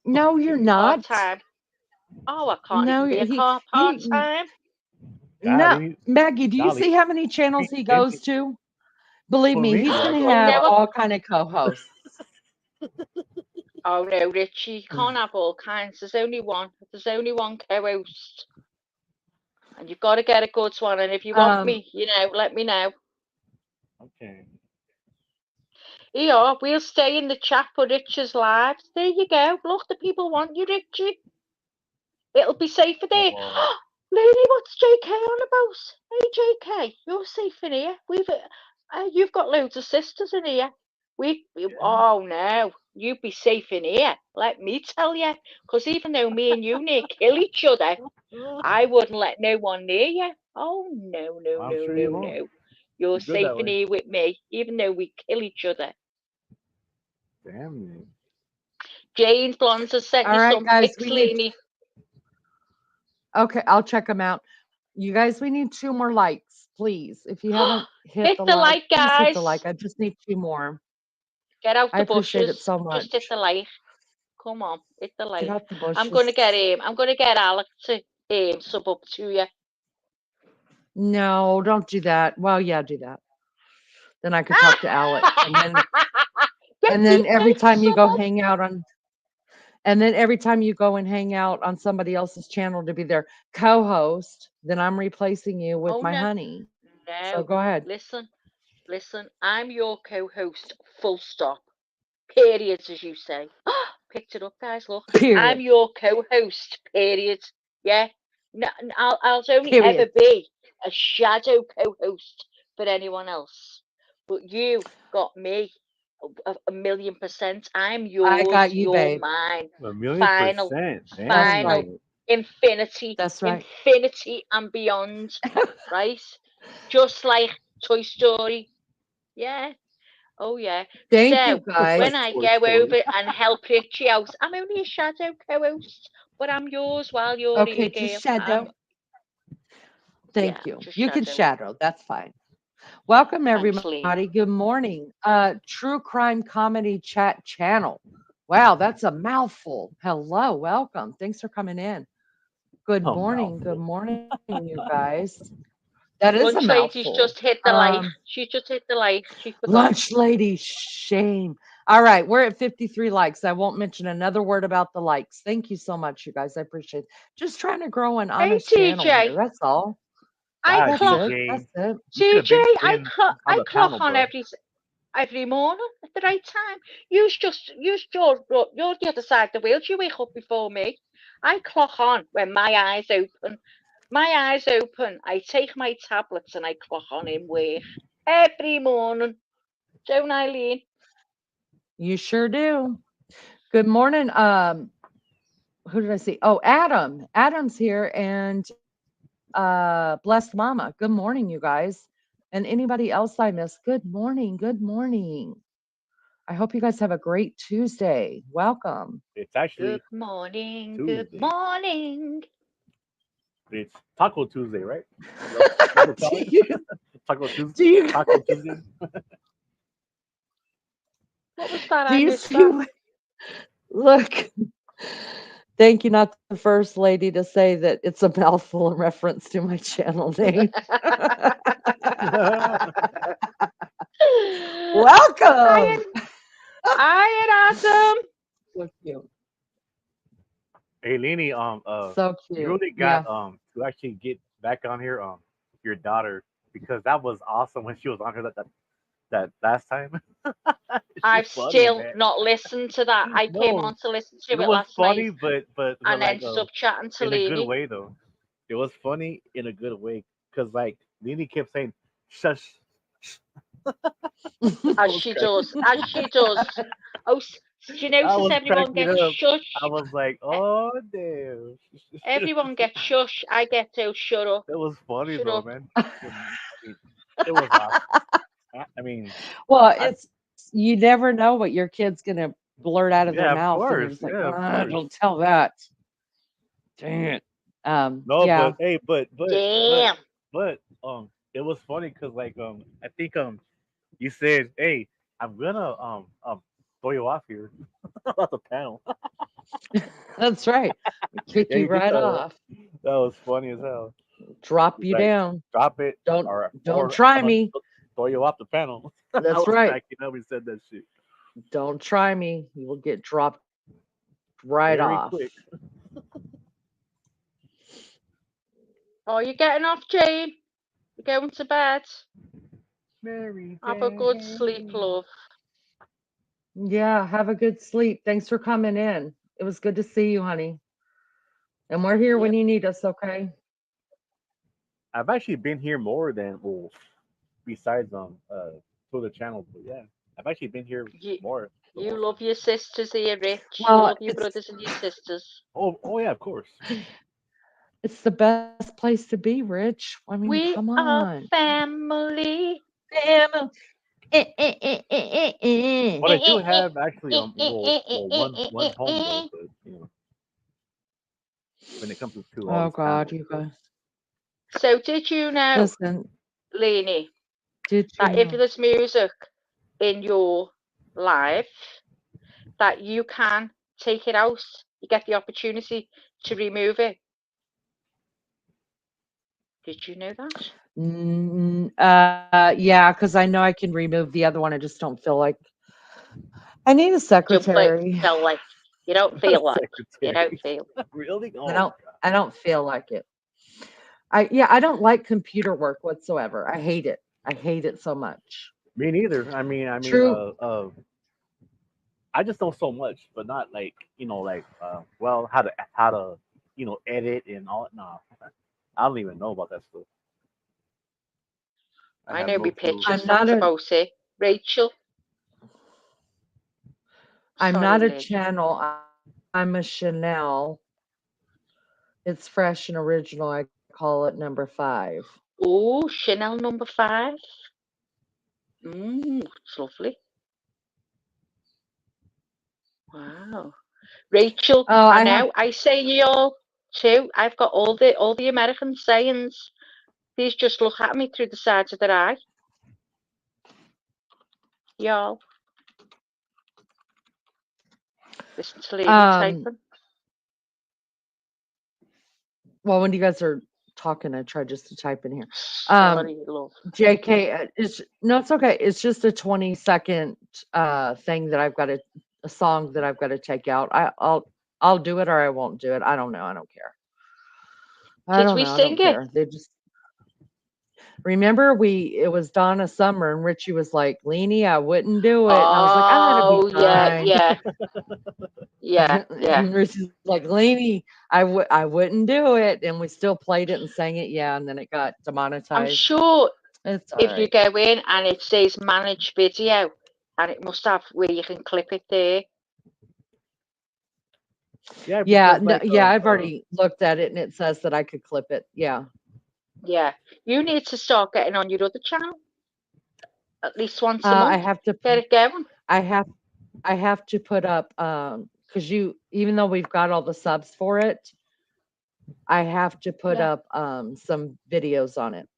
No, you're Okay. not. Part-time. Oh, I can't No, even be a he car he part-time. no. Golly, Maggie, do you golly, see how many channels he give goes me to? Believe for me, me. he's Yeah, gonna go Oh ahead. have no, all kind of co-hosts. oh no, Richie, you can't have all kinds. There's only one. There's only one co-host, and you've got to get a good one. And if you want Um, me, let me know. Okay. Yeah, we'll stay in the chat for Rich's lives. There you go. Look, the people want you, Richie. It'll be safer there. Well, Lady, what's JK on about? Hey, JK, you're safe in here. You've got loads of sisters in here. yeah. Oh no, you'd be safe in here. Let me tell you, because even though me and you near kill each other, I wouldn't let no one near you. Oh no, no, I'm no, sure you no, won't. no. You're You're good safe that in way. here with me, even though we kill each other. Damn. Jane's Blondes has sent all you right, some guys, pics, we need Lenny. okay, I'll check them out. You guys, we need 2 more likes, please. If you haven't hit Hit the the like, like, please hit the guys. like. I just need 2 more. Get out I the appreciate it bushes. so Just hit much. the like. Come on, hit the Get like. out the bushes. I'm gonna get Alec to sub up to you. No, don't do that. Well, yeah, do that. Then I could talk to Alec, Get and then Deep every Day to time you sub go up. hang out on and then every time you go and hang out on somebody else's channel to be their co-host, then I'm replacing you with Oh my no, honey. So no. go ahead. Listen, listen. I'm your co-host. Full stop. Period, as you say. Picked it up, guys. Look, I'm Period. your co-host. Period. Yeah. No, I'll only ever Period. be a shadow co-host for anyone else. But you got me a million percent. I'm I yours. got you, You're babe. mine. A million Final, percent. That's Damn. right. final, infinity, That's right. infinity and beyond. Right? Just like Toy Story. Yeah. Oh yeah. Thank you, So Just when like guys. I Toy go Story. over and help Richie out, I'm only a shadow co-host, but I'm yours while you're Okay, here, just girl. shadow. Yeah, Thank you. just You can shadow. shadow. That's fine. Welcome, Thanks, Lee. everybody. Good morning. True Crime Comedy Chat Channel. Wow, that's a mouthful. Hello, welcome. Thanks for coming in. Good A morning. Good mouthful. morning, you guys. That is a Lunch lady's mouthful. just hit the life. She just hit the life. She forgot. Lunch lady, shame. All right, we're at 53 likes. I won't mention another word about the likes. Thank you so much, you guys. I appreciate it. Just trying to grow an Hey, honest channel here. TJ, That's all. I God, That's clock. it. TJ, That's it. you should have TJ, been on I the clock panel, on bro. every morning at the right time. You're the other side of the world. You wake up before me. I clock on when my eyes open. My eyes open. I take my tablets and I clock on in work every morning. Don't I, Lee? You sure do. Good morning. Who did I see? Oh, Adam. Adam's here, and Blessed Mama. Good morning, you guys. And anybody else I missed, good morning. Good morning. I hope you guys have a great Tuesday. Welcome. It's actually Good morning. Tuesday. Good morning. It's Taco Tuesday, right? That's what they call it? Taco Do Tuesday. you Taco Tuesday. What was that? do I you missed see? that. Look, thank you, not the first lady, to say that it's a mouthful in reference to my channel name. Welcome. Hi, Adam. So cute. Hey, Leni, So you cute. really Yeah. got to actually get back on here, with your daughter, because that was awesome when she was on here that last time. I've She's funny, still man. not listened to that. I came No, on to listen to it it was last funny, night but and like ended up chatting to in a good Lainey. way though. It was funny in a good way because like Leni kept saying shush. I As was she cracking. does. As she does. Oh, do you know, I since was everyone cracking gets up. I shush, was like, e- oh damn. everyone gets shush, I get to shut up. That was funny Shut though, up. man. I mean, it was awesome. I mean, Well, I it's you never know what your kid's gonna blurt out of their yeah, of mouth, and you're course, just like, yeah, of course. don't tell that. Dang it. No, Yeah. but hey, Damn. it was funny because like I think you said, hey, I'm gonna throw you off here off the panel. That's right. Kick Yeah, you you did right tell her. off. That was funny as hell. Drop He's you like, down. drop it, Don't don't or try I'm gonna me. throw you off the panel. I That's was right. cracking up. He said that shit Don't try me. You will get dropped right very off. quick. Oh, you getting off, Jane? You going to bed? Mary Have a good sleep, Jane. love. Yeah, have a good sleep. Thanks for coming in. It was good to see you, honey. And we're here when Yep. you need us, okay? I've actually been here more than well, besides for the channel, but yeah, I've actually been here You, more the you most. love your sisters here, Rich. You Well, love your brothers and your sisters. Oh yeah, of course. it's the best place to be, Rich. I mean, come We are on. family. Family. Eh. But I do have actually one home though, but when it comes to all Oh these God, panels, you but guys. So did you know, Listen, Lainey, did you that if know? there's music in your life, that you can take it out? You get the opportunity to remove it. Did you know that? Yeah, because I know I can remove the other one. I just don't feel like I need a Don't secretary. feel like you don't feel like you don't secretary. feel. Really? I Oh my don't I don't feel like it. I don't like computer work whatsoever. I hate it. I hate it so much. me neither. True. I just know so much, but not like like well how to edit and all. No, I don't even know about that stuff. I I have know no my clue. pictures. I'm not That's a about it. Rachel, I'm sorry, not a Lynn. channel. I'm a Chanel. It's fresh and original. I call it number 5. Oh, Chanel number 5. It's lovely. Wow. Rachel, Oh, I I have know. I say y'all too. I've got all the American sayings. Please just look at me through the sides of their eye. y'all? Listen to Lady Um, typing. well, when you guys are talking, I try just to type in here. Um, Sorry, love. JK, it's okay. It's just a 20-second thing that I've got a song that I've got to take out. I'll do it or I won't do it. I don't know. I don't care. I Did don't we know. I sing don't it? care. They just remember it was Donna Summer and Richie was like, Leanie, I wouldn't do it. And I was like, it'll be Oh, yeah, fine. yeah, yeah, yeah. And Richie's like, Leanie, I wouldn't do it. And we still played it and sang it. Yeah. And then it got I'm demonetized. sure It's all if you right. go in and it says manage video, and it must have where you can clip it there. Yeah, Yeah. because No, like yeah. I've already looked at it and it says that I could clip it. Yeah. Yeah. You need to start getting on your other channel at least once a I month. have to, Get it going. I have to put up, because even though we've got all the subs for it, I have to put Yeah. up some videos on it.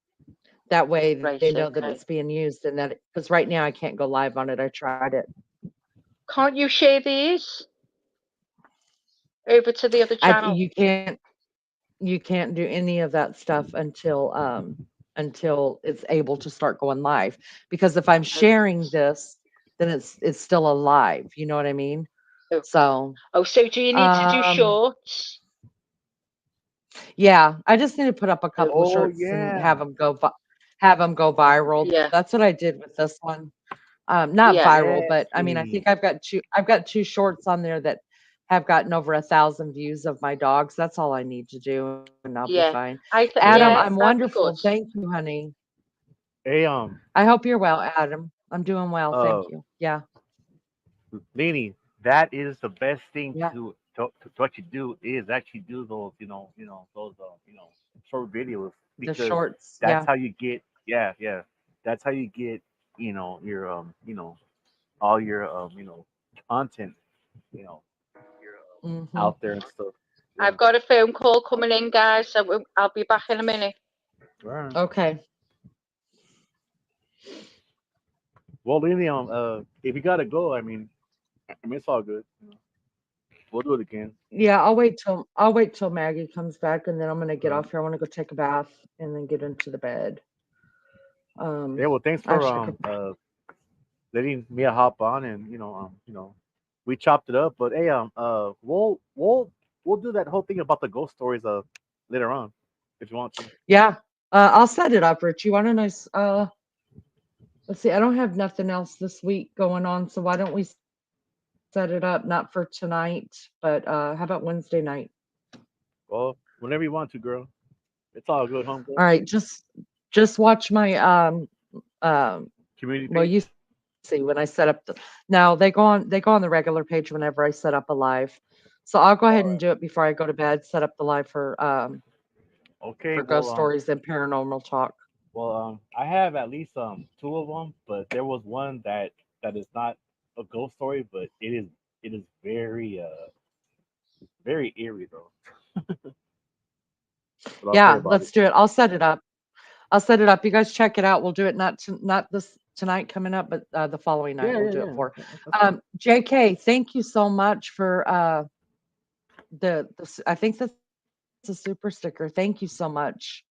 That way Right, they know that okay. it's being used and that because right now I can't go live on it. I tried it. Can't you share these over to the other I channel? you can't do any of that stuff until it's able to start going live. Because if I'm Oh, sharing this, then it's still alive. You know what I mean? oh, So so do you need to do um shorts? yeah, I just need to put up a couple of oh shorts and yeah, have them go viral. Yeah, That's what I did with this one. Not yeah. viral, yes, but I mean, I Queenie. think I've got two shorts on there that have gotten over 1,000 views of my dogs. That's all I need to do, and I'll be Yeah. fine. Adam, Yeah. I'm Yeah, that'd be wonderful. good. Thank you, honey. Hey, I hope you're well, Adam. I'm doing well. uh, Thank you. Yeah, Lenny, that is the best thing yeah. to what you do is actually do those, those, short videos The because shorts. that's Yeah. how you get, yeah, yeah, that's how you get, your, all your, content, you know, Hmm. out there and stuff. Yeah. I've got a phone call coming in, guys, so I'll be back in a minute. Right. Okay. Well, Lenny, if you gotta go, it's all good. We'll do it again. Yeah, I'll wait till Maggie comes back, and then I'm gonna get Right. off here. I want to go take a bath and then get into the bed. Yeah. Well, thanks I for actually could. letting me hop on and we chopped it up. But hey, we'll do that whole thing about the ghost stories later on if you want to. Yeah. I'll set it up, Rich. You want a nice let's see, I don't have nothing else this week going on, so why don't we set it up not for tonight, but how about Wednesday night? Well, whenever you want to, girl. It's all good, All homegirl. right, just watch my Community well, you page. see when I set up the now they go on the regular page whenever I set up a live. So I'll go All ahead and right. do it before I go to bed, set up the live Okay. for ghost stories and paranormal talk. I have at least two of them, but there was one that is not a ghost story, but it is very very eerie though. But I'll tell you Yeah, about it. let's do it. I'll set it up. I'll set it up. You guys check it out. We'll do it not this tonight coming up, but the following night Yeah, we'll yeah, do it yeah. for. That's fine. JK, thank you so much for I think that's a super sticker. Thank you so much.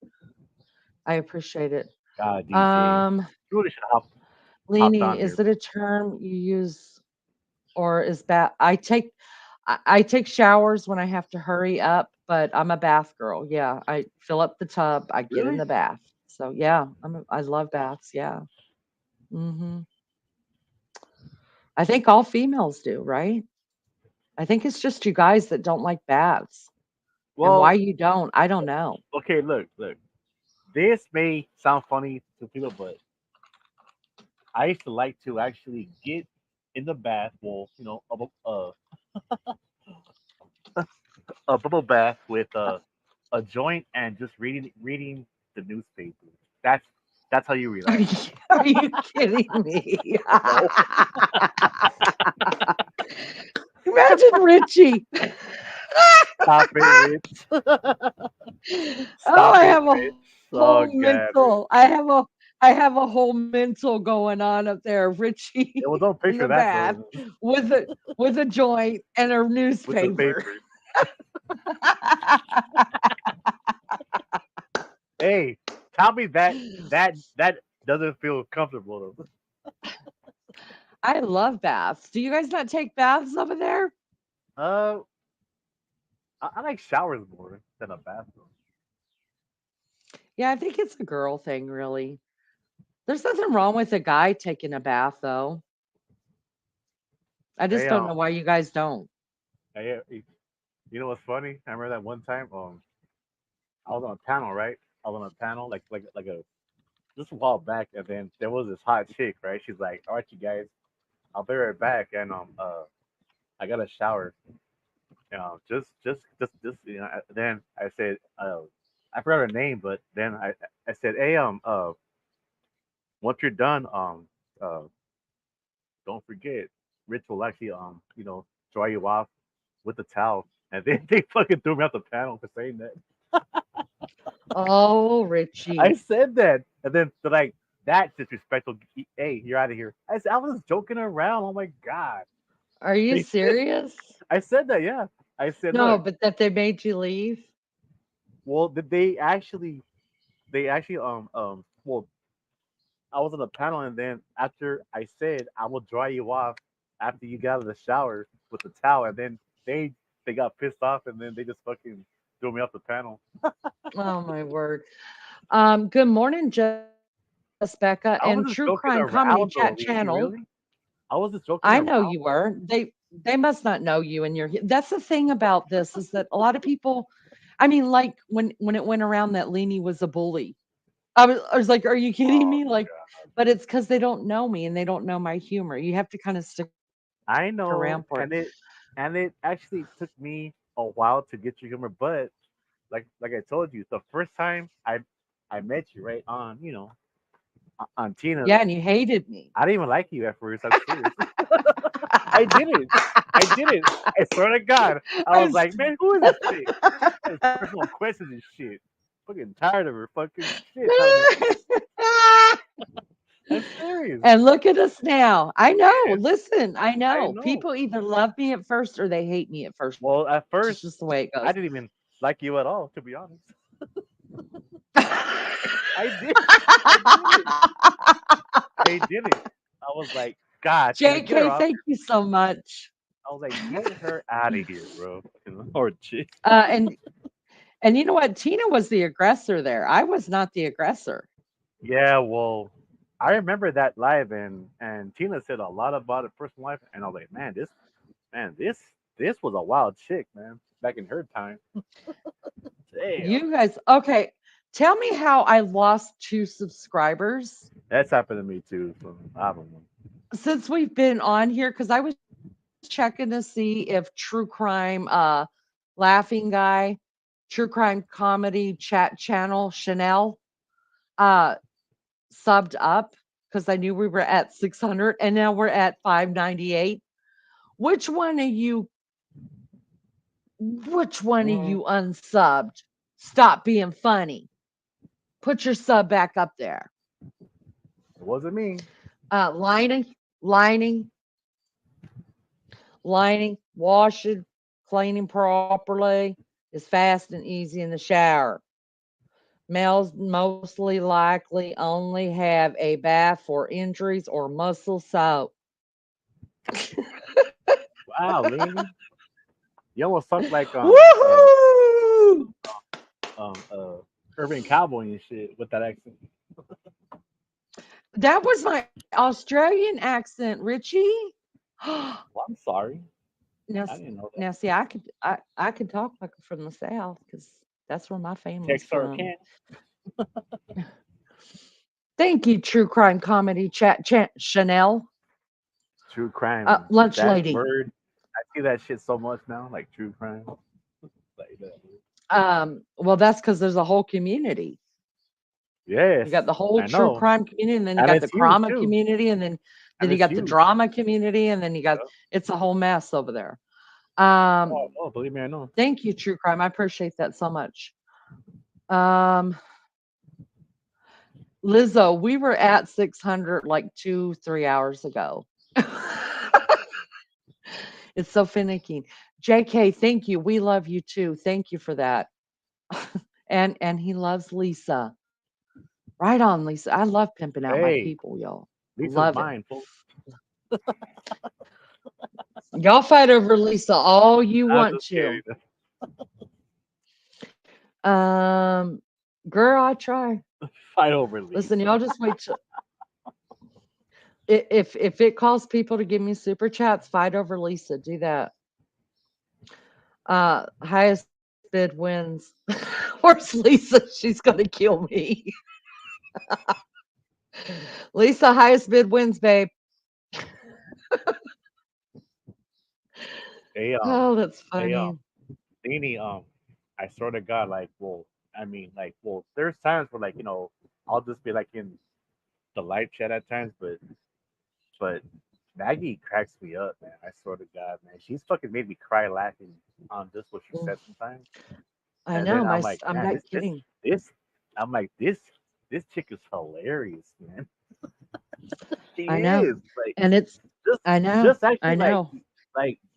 I appreciate it. God, DJ. Um, You really should have hopped Leanie, on is here. it a term you use or is bath? I take showers when I have to hurry up, but I'm a bath girl. Yeah, I fill up the tub, I get in Really? the bath. So yeah, I love baths. Yeah. Hmm. I think all females do, right? I think it's just you guys that don't like baths. And why Well, you don't, I don't know. okay, look. This may sound funny to people, but I used to like to actually get in the bath, well, a bubble bath with a joint and just reading the newspaper. That's that's how you Are relax. you, are you kidding me? No, Imagine Richie. stop it, Rich. Oh, Stop I it, have a Rich. whole Oh God, Rich. mental. I have I have a whole mental going on up there, Richie Yeah, well, don't in picture the that bath though. with a joint and a With the newspaper. paper. Hey, tell me that doesn't feel comfortable though. I love baths. Do you guys not take baths over there? Uh, I like showers more than a bathroom. Yeah, I think it's a girl thing, really. There's nothing wrong with a guy taking a bath, though. I just Hey, don't know why you guys don't. you know what's funny? I remember that one time. I was on a panel, right? I was on a panel like a just a while back, and then there was this hot chick, right? She's like, "All right, you guys, I'll be right back," and I got a shower. Just then I said, I forgot her name, but then I said, "Hey, once you're done, uh, don't forget, Rich will actually dry you off with the towel." And then they fucking threw me off the panel for saying that. Oh, I Richie. said that, and then they're like, "That's disrespectful. Hey, you're out of here." I said, "I was just joking around. Oh my god." Are you They said, serious? I said that, yeah. I said, No, "Look, but that they made you leave? well, did they actually well, I was on the panel, and then after I said I will dry you off after you get out of the shower with the towel, and then they got pissed off, and then they just fucking threw me off the panel. Oh, my word. Good morning, Jess Becca, and True I was Crime just Comedy joking Chat around, though, Channel. Lily. Really? I was just joking I know around, you were. They must not know you and your that's the thing about this is that a lot of people I mean, like when it went around that Leanie was a bully. I was like, "Are you kidding Oh me?" my Like, god. but it's because they don't know me and they don't know my humor. You have to kinda stick around for it. I know, and it actually took me a while to get your humor, but like I told you, the first time I met you right on on Yeah, Tina's, and you hated me. I didn't even like you at first. I'm serious. I didn't. I didn't. I swear to God, I I was s like, man, who is this chick? I had personal questions and shit. Fucking tired of her fucking shit. Talking about, I'm serious. And look at us now. I know. Yes, Listen, I I know. know. People either love me at first or they hate me at first. Well, at It's first, just the way it I goes. didn't even like you at all, to be honest. I did. I didn't. I didn't. I was like, God, Tina, get her JK, off thank here. you so much. I was like, get her out of here, bro. Fucking Lord, chick. And you know what? Tina was the aggressor there. I was not the aggressor. Yeah, well, I remember that live, and Tina said a lot about her personal life, and I was like, man, this was a wild chick, man, back in her time. Damn, You guys, okay. Tell me how I lost 2 subscribers that's happened to me too. So I don't know. since we've been on here because I was checking to see if true crime, laughing guy, true crime comedy chat channel, Chanel, uh, subbed up because I knew we were at 600 and now we're at 598. Which one of you Which one of Mm, you unsubbed? Stop being funny. Put your sub back up there. it wasn't me. Lining, lining, lining, washing, cleaning properly is fast and easy in the shower. Males mostly likely only have a bath for injuries or muscle soak. Wow, Laney, you almost talk like Woohoo! um uh urban cowboy and shit with that accent. That was my Australian accent, Richie. Well, I'm sorry, Now, I didn't know that. now, see, I could talk like from the South because that's where my family's from. Texarkana, Thank you, true crime comedy chat Chanel, true crime. lunch That lady. word, I see that shit so much now, like true crime, like that. Well, that's because there's a whole community. You Yes, got the whole I true know, crime community, and then you and got it's the huge crama too, community, and then and you it's got the huge. drama community, and then you got Yeah. it's a whole mess over there. Oh, Um, oh, believe me, I know. Thank you, true crime. I appreciate that so much. Um, Lizzo, we were at 600 like 2, 3 hours ago. It's so finicky. JK, thank you. We love you too. Thank you for that. And he loves Lisa. Right on, Lisa. I love pimping out my Hey, people, y'all. Lisa's Love it. mine, folks. Y'all fight over Lisa all you I'm want just to. kidding. Um, girl, I try. Fight over Listen, Lisa. y'all just wait till if it calls people to give me super chats, fight over Lisa. Do that. Highest bid wins. Where's Lisa? She's gonna kill me. Lisa, highest bid wins, babe. Hey, Oh, that's hey, funny. Danny, I swear to God, like, there's times where, like, I'll just be like in the live chat at times, but Maggie cracks me up, man. I swear to God, man, she's fucking made me cry laughing on just what she Mm, said sometimes. I And know. then I'm like, I'm man, not kidding. this, I'm like, this chick is hilarious, man. She I know. is like And it's just, I know. just actually I know.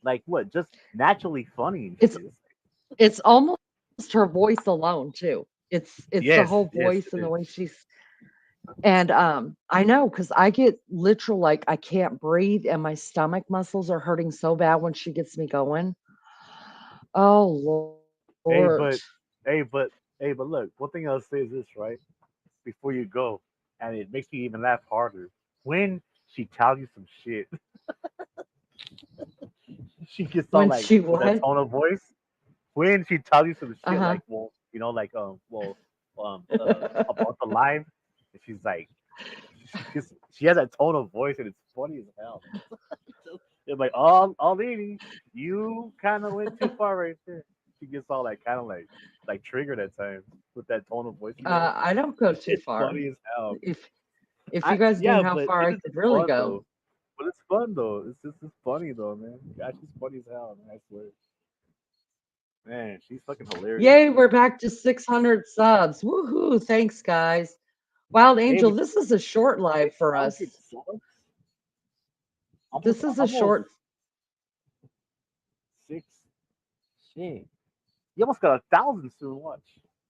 like what, just naturally funny and It's shit. it's almost her voice alone too. It's the whole Yes, voice and yes, the it way is. she's and I know because I get literal like I can't breathe and my stomach muscles are hurting so bad when she gets me going. Oh Lord. Hey, but hey, but hey, but look, one thing I'll say is this, right? Before you go, and it makes me even laugh harder. When she tells you some shit, she gets all When like she with that what? tone of voice. When she tells you some shit, Uh-huh. like, well, about the live, and she's like, she has that tone of voice, and it's funny as hell. It's like, all lady, you kind of went too far right there. She gets all like kind of like triggered at times with that tone of voice she has. I don't go too It's far. funny as hell. If you guys knew Yeah, how but far it I is could really fun go. though. But it's fun though. It's funny though, man. Gosh, she's funny as hell, man. I swear. Man, she's fucking hilarious, Yay, man. we're back to 600 subs. Woohoo. Thanks, guys. Wild Hey, Angel, we this is a short live for 600 us. subs. This is a Almost short. six. Shit. You almost got 1,000 soon. Watch,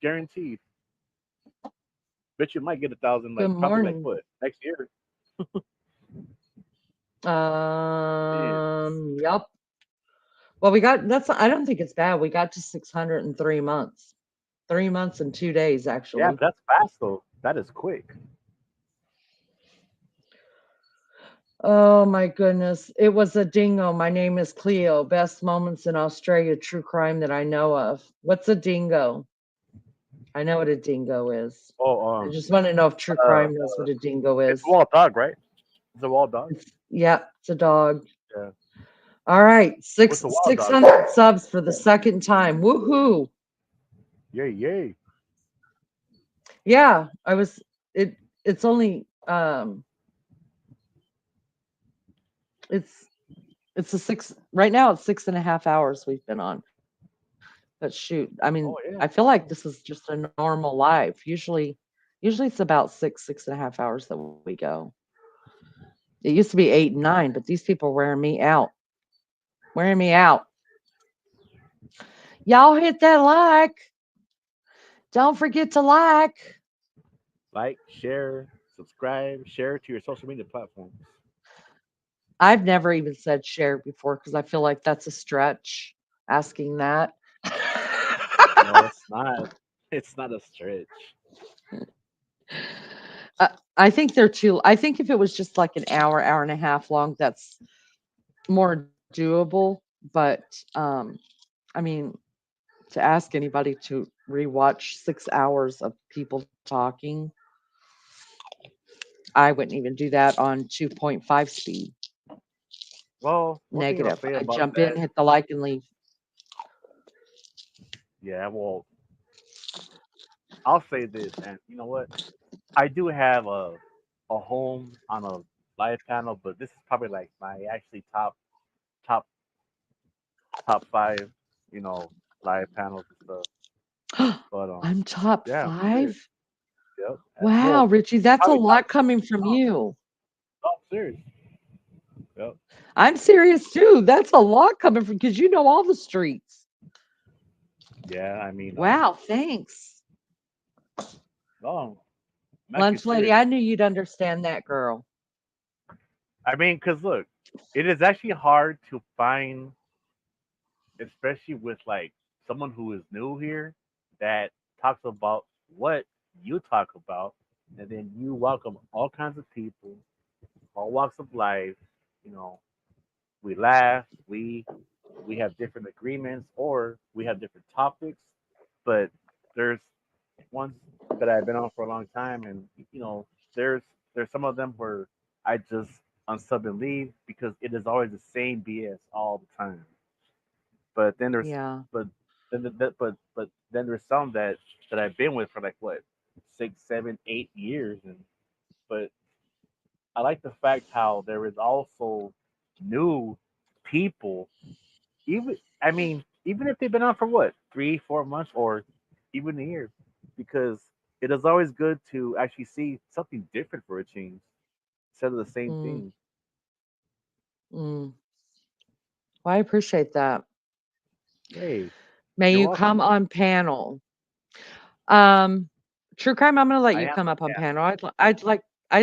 guaranteed. Bet you might get 1,000. Good Like probably like morning. what next year. Yeah. Yep. Well, we got that's I don't think it's bad. We got to 600 in 3 months. 3 months and 2 days, Yeah, actually. but that's fast though. That is quick. Oh my goodness. It was a dingo. My name is Cleo. Best moments in Australia, true crime that I know of. What's a dingo? I know what a dingo is. Oh, I just want to know if true uh, crime knows what a dingo it's a is. wild dog, right? It's a wild dog. Yeah, it's a dog. Yeah. All right, What's a wild dog? 600 subs for the second time. Woohoo! Yay, yay. Yeah, I was. It's only it's it's a six right now. It's 6.5 hours we've been on. But shoot, I mean, Oh I yeah. feel like this is just a normal live. Usually it's about 6.5 hours that we go. It used to be 8 and 9, but these people are wearing me out. Wearing me out. Y'all hit that like. Don't forget to like. Like, share, subscribe, share to your social media platforms. I've never even said share before because I feel like that's a stretch asking that. No, it's not. It's not a stretch. I think they're too. I think if it was just like an hour, hour and a half long, that's more doable. But I mean, to ask anybody to rewatch 6 hours of people talking, I wouldn't even do that on 2.5 speed. Well, one thing I'll Negative. say I about jump in, that, hit the like, and leave. yeah, well, I'll say this, and you know what? I do have a home on a live panel, but this is probably like my actually top top five, live panels and stuff. But I'm top yeah, for sure. 5. Yep. Wow, Well, Richie, that's a probably lot top. coming from you. Oh, serious. Yep. I'm serious too. That's a lot coming from because you know all the streets. Yeah. I mean, Wow, thanks. no, I'm actually Lunch lady, serious. I knew you'd understand that, girl. I mean, because look, it is actually hard to find, especially with like someone who is new here, that talks about what you talk about, and then you welcome all kinds of people, all walks of life. You know, we laugh, we have different agreements, or we have different topics, but there's ones that I've been on for a long time, and there's there's some of them where I just unsub and leave because it is always the same BS all the time. But then there's Yeah. but but then there's some that I've been with for like what 6, 7, 8 years, and but I like the fact how there is also new people. Even I mean, even if they've been on for what 3, 4 months or even a year, because it is always good to actually see something different for a change instead of the same Mm, thing. mm. Well, I appreciate that. Hey, May you're you welcome. come on panel. Um, True crime, I'm gonna let I you am. come up on Yeah. panel. I'd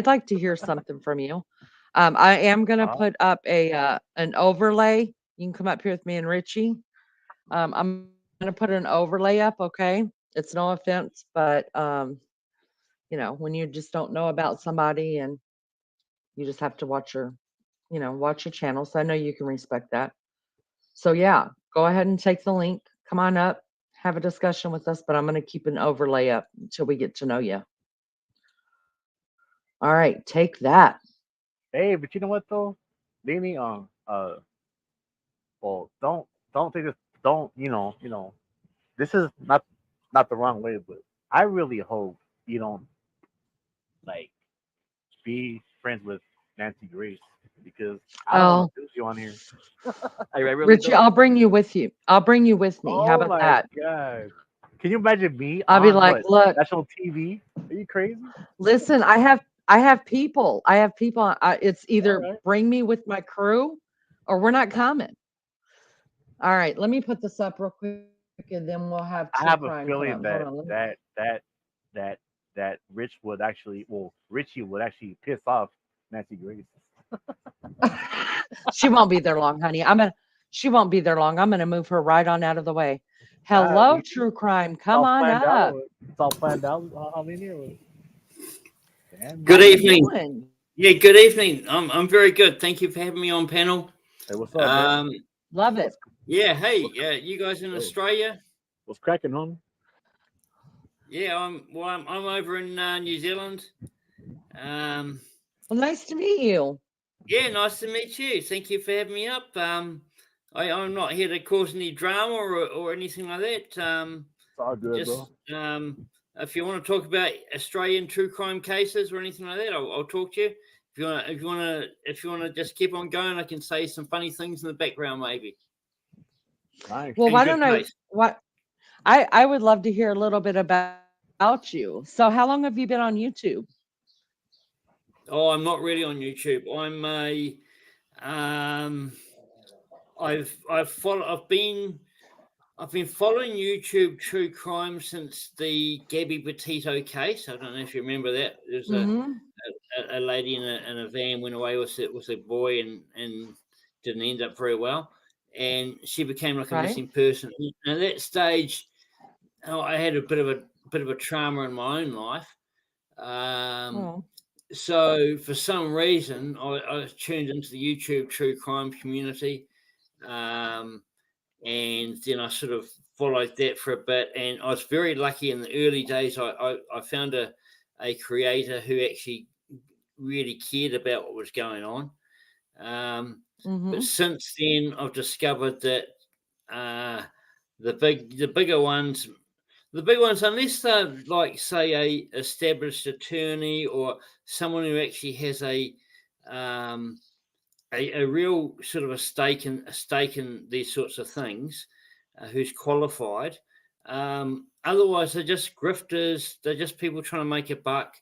like to hear something from you. I am gonna Uh-huh. put up an overlay. You can come up here with me and Richie. I'm gonna put an overlay up, okay? It's no offense, but when you just don't know about somebody and you just have to watch your channel. So I know you can respect that. So yeah, go ahead and take the link. Come on up, have a discussion with us, but I'm gonna keep an overlay up until we get to know you. All right, take that. Hey, but you know what though? Leaning on well, don't think this. Don't this is not the wrong way, but I really hope you don't like be friends with Nancy Grace because I don't want Oh, to lose you on here. I really Richie, don't. I'll bring you with you. I'll bring you with me. How Oh about my that? god! Can you imagine me I'll be on like, what look, national TV? Are you crazy? listen, I have people. I have people. It's All either right. bring me with my crew or we're not coming. All right, let me put this up real quick and then we'll have I true have a crime come feeling up. Hold that on. that that Richie would actually piss off Nancy Grace. She won't be there long, honey. She won't be there long. I'm gonna move her right on out of the way. You Hello, true crime. it's Come all on planned out. up. It's all planned out. I'm in here with. How Good Damn. you evening. doing? Yeah, good evening. I'm very good. Thank you for having me on panel. Hey, what's up, bro? Um, Love it. What's yeah, hey, what's you guys in oh, Australia? what's cracking, homie? Yeah, I'm over in New Zealand. Um, Well, nice to meet you. yeah, nice to meet you. Thank you for having me up. I'm not here to cause any drama or anything like that. It's all good, bro. Just if you want to talk about Australian true crime cases or anything like that, I'll talk to you. If you want to just keep on going, I can say some funny things in the background, maybe. Nice. Well, In why good don't I taste. what I would love to hear a little bit about you. So how long have you been on YouTube? Oh, I'm not really on YouTube. I'm a um, I've been following YouTube true crime since the Gabby Petito case. I don't know if you remember that. There's Mm-hmm. a lady in a van went away with a boy and didn't end up very well, and she became like a Right? missing person. And at that stage, I had a bit of a trauma in my own life. Um, Oh. so for some reason, I tuned into the YouTube true crime community, um, and then I sort of followed that for a bit. And I was very lucky in the early days. I found a creator who actually really cared about what was going on. But Mm-hmm. since then, I've discovered that uh, the bigger ones, unless they're like say a established attorney or someone who actually has um, a real sort of a stake in these sorts of things, who's qualified, otherwise, they're just grifters. They're just people trying to make a buck.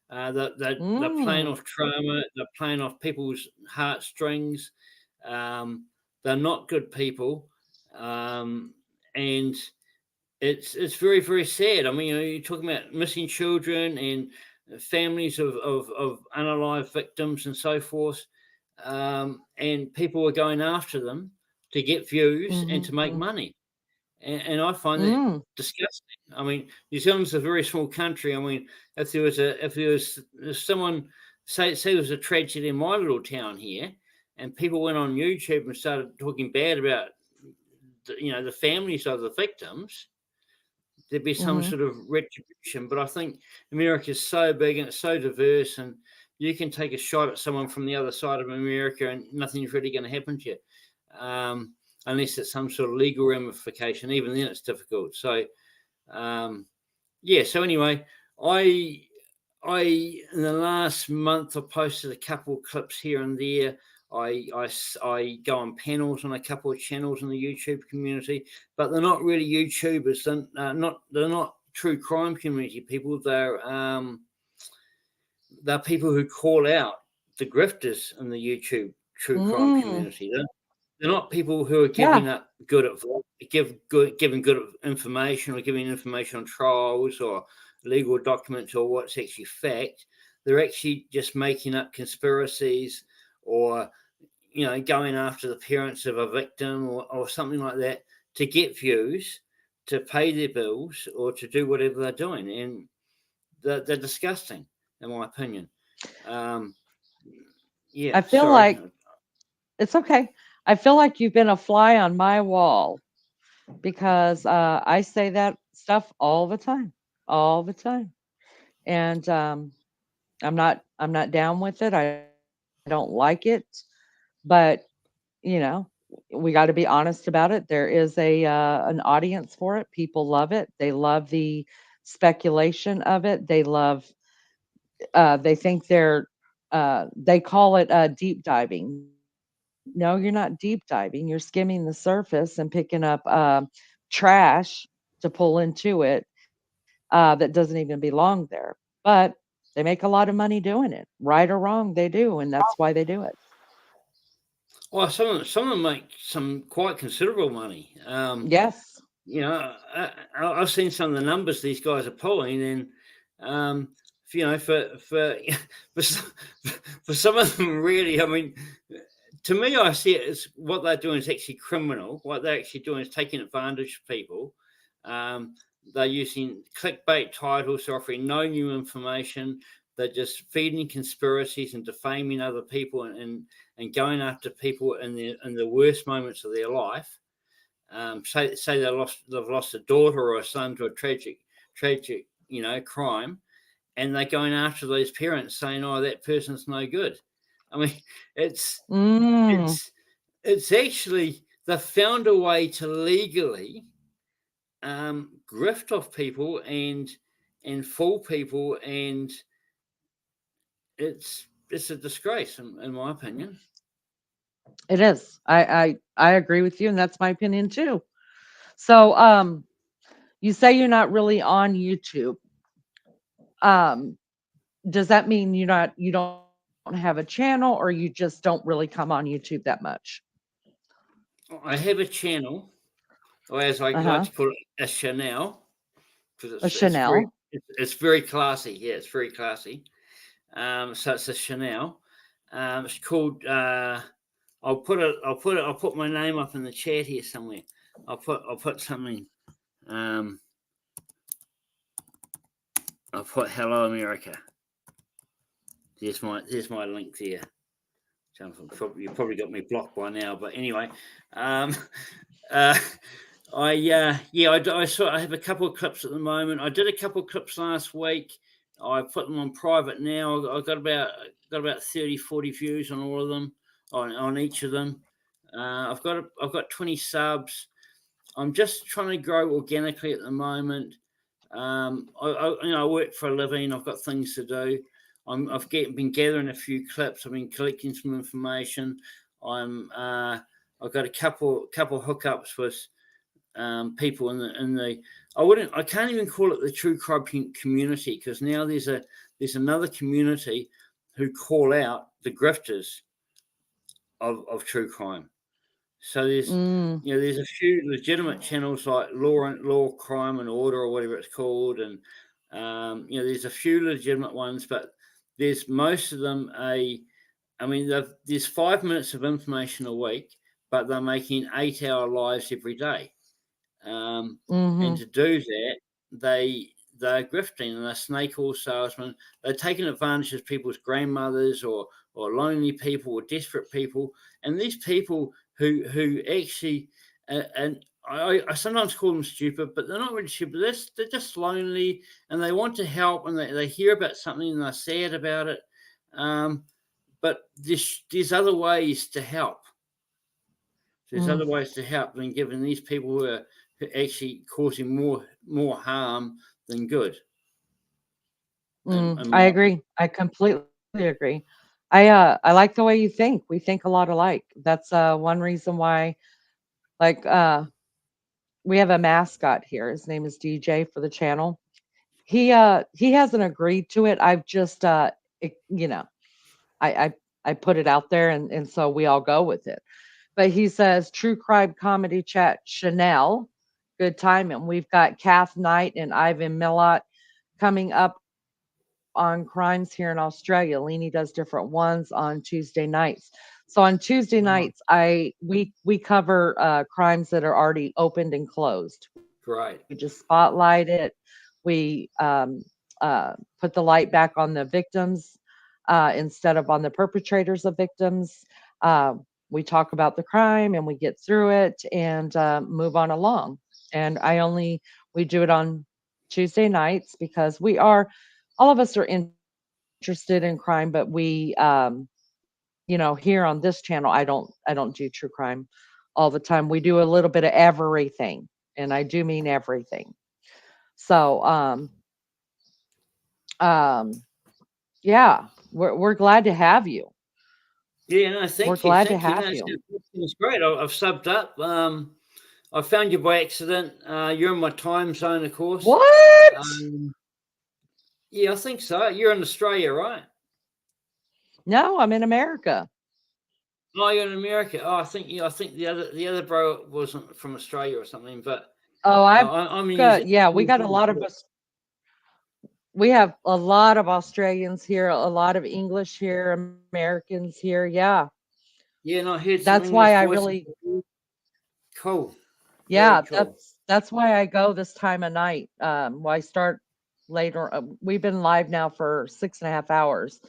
They're playing off trauma. They're playing off people's heartstrings. They're not good people, and it's very, very sad. I mean, you're talking about missing children and families of unalived victims and so forth, and people are going after them to get views and to make money. And I find that disgusting. I mean, New Zealand's a very small country. I mean, if someone say there was a tragedy in my little town here, and people went on YouTube and started talking bad about the families of the victims, there'd be some sort of retribution. But I think America is so big and it's so diverse, and you can take a shot at someone from the other side of America, and nothing's really going to happen to you. Unless it's some sort of legal ramification. Even then it's difficult. So, so anyway, I in the last month I posted a couple of clips here and there. I go on panels on a couple of channels in the YouTube community, but they're not really YouTubers. They're not true crime community people. They're people who call out the grifters in the YouTube true crime community. They're not people who are giving up giving good information or giving information on trials or legal documents or what's actually fact. They're actually just making up conspiracies or going after the parents of a victim or something like that to get views, to pay their bills, or to do whatever they're doing. And they're disgusting, in my opinion. I feel like it's okay. I feel like you've been a fly on my wall because I say that stuff all the time, and I'm not down with it. I don't like it, but we got to be honest about it. There is an audience for it. People love it. They love the speculation of it. They love. They think they call it deep diving. No, you're not deep diving. You're skimming the surface and picking up trash to pull into it that doesn't even belong there. But they make a lot of money doing it, right or wrong. They do, and that's why they do it. Well, some of them make some quite considerable money. Yes. I've seen some of the numbers these guys are pulling, and for some of them, really, I mean, to me, I see it as what they're doing is actually criminal. What they're actually doing is taking advantage of people. They're using clickbait titles, they're offering no new information. They're just feeding conspiracies and defaming other people and going after people in the worst moments of their life. Say they've lost a daughter or a son to a tragic crime, and they're going after those parents saying, "Oh, that person's no good." I mean, it's actually they've found a way to legally grift off people and fool people, and it's a disgrace in my opinion. It is. I agree with you, and that's my opinion too. So, you say you're not really on YouTube. Does that mean you don't have a channel, or you just don't really come on YouTube that much? I have a channel, or as I like to call it, a channel, because it's very classy. Yeah, it's very classy. So it's a channel. It's called. I'll put my name up in the chat here somewhere. I'll put something. I'll put Hello America. There's my link there. You probably got me blocked by now, but anyway, I have a couple of clips at the moment. I did a couple of clips last week. I put them on private now. I've got about 30, 40 views on all of them, on each of them. I've got 20 subs. I'm just trying to grow organically at the moment. I work for a living. I've got things to do. I've been gathering a few clips. I've been collecting some information. I've got a couple hookups with people in the I can't even call it the true crime community, because now there's another community who call out the grifters of true crime. So there's there's a few legitimate channels like Law, Crime and Order, or whatever it's called, and there's a few legitimate ones, but there's most of them there's 5 minutes of information a week, but they're making 8-hour lives every day. And to do that, they're grifting, and they're snake oil salesmen. They're taking advantage of people's grandmothers or lonely people or desperate people. And these people who actually, and I sometimes call them stupid, but they're not really stupid. They're just lonely, and they want to help, and they hear about something and they're sad about it. But there's other ways to help. There's other ways to help than giving these people who are actually causing more harm than good. I agree. I completely agree. I like the way you think. We think a lot alike. That's one reason why, like, we have a mascot here. His name is DJ for the channel. He hasn't agreed to it. I've just I put it out there, and so we all go with it. But he says true crime comedy chat Chanel, good time, and we've got Kath Knight and Ivan Millot coming up on crimes here in Australia. Leanie does different ones on Tuesday nights. So on Tuesday nights, we cover crimes that are already opened and closed. Right. We just spotlight it. We put the light back on the victims instead of on the perpetrators of victims. We talk about the crime and we get through it and move on along. And we do it on Tuesday nights because all of us are interested in crime, but we, here on this channel, I don't do true crime all the time. We do a little bit of everything, and I do mean everything. So, yeah, we're glad to have you. Yeah, no, thank you. We're glad to Thank you. have No, you. it's great. I've subbed up. I found you by accident. You're in my time zone, of course. What? Yeah, I think so. You're in Australia, right? No, I'm in America. Oh, you're in America. Oh, I think the other bro wasn't from Australia or something, but I'm in good. Yeah, we New got a Zealand. lot of us. We have a lot of Australians here, a lot of English here, Americans here. Yeah. Yeah, and I heard some That's English why I voices. really, Cool. yeah, Very cool. that's why I go this time of night. I start later. We've been live now for 6.5 hours.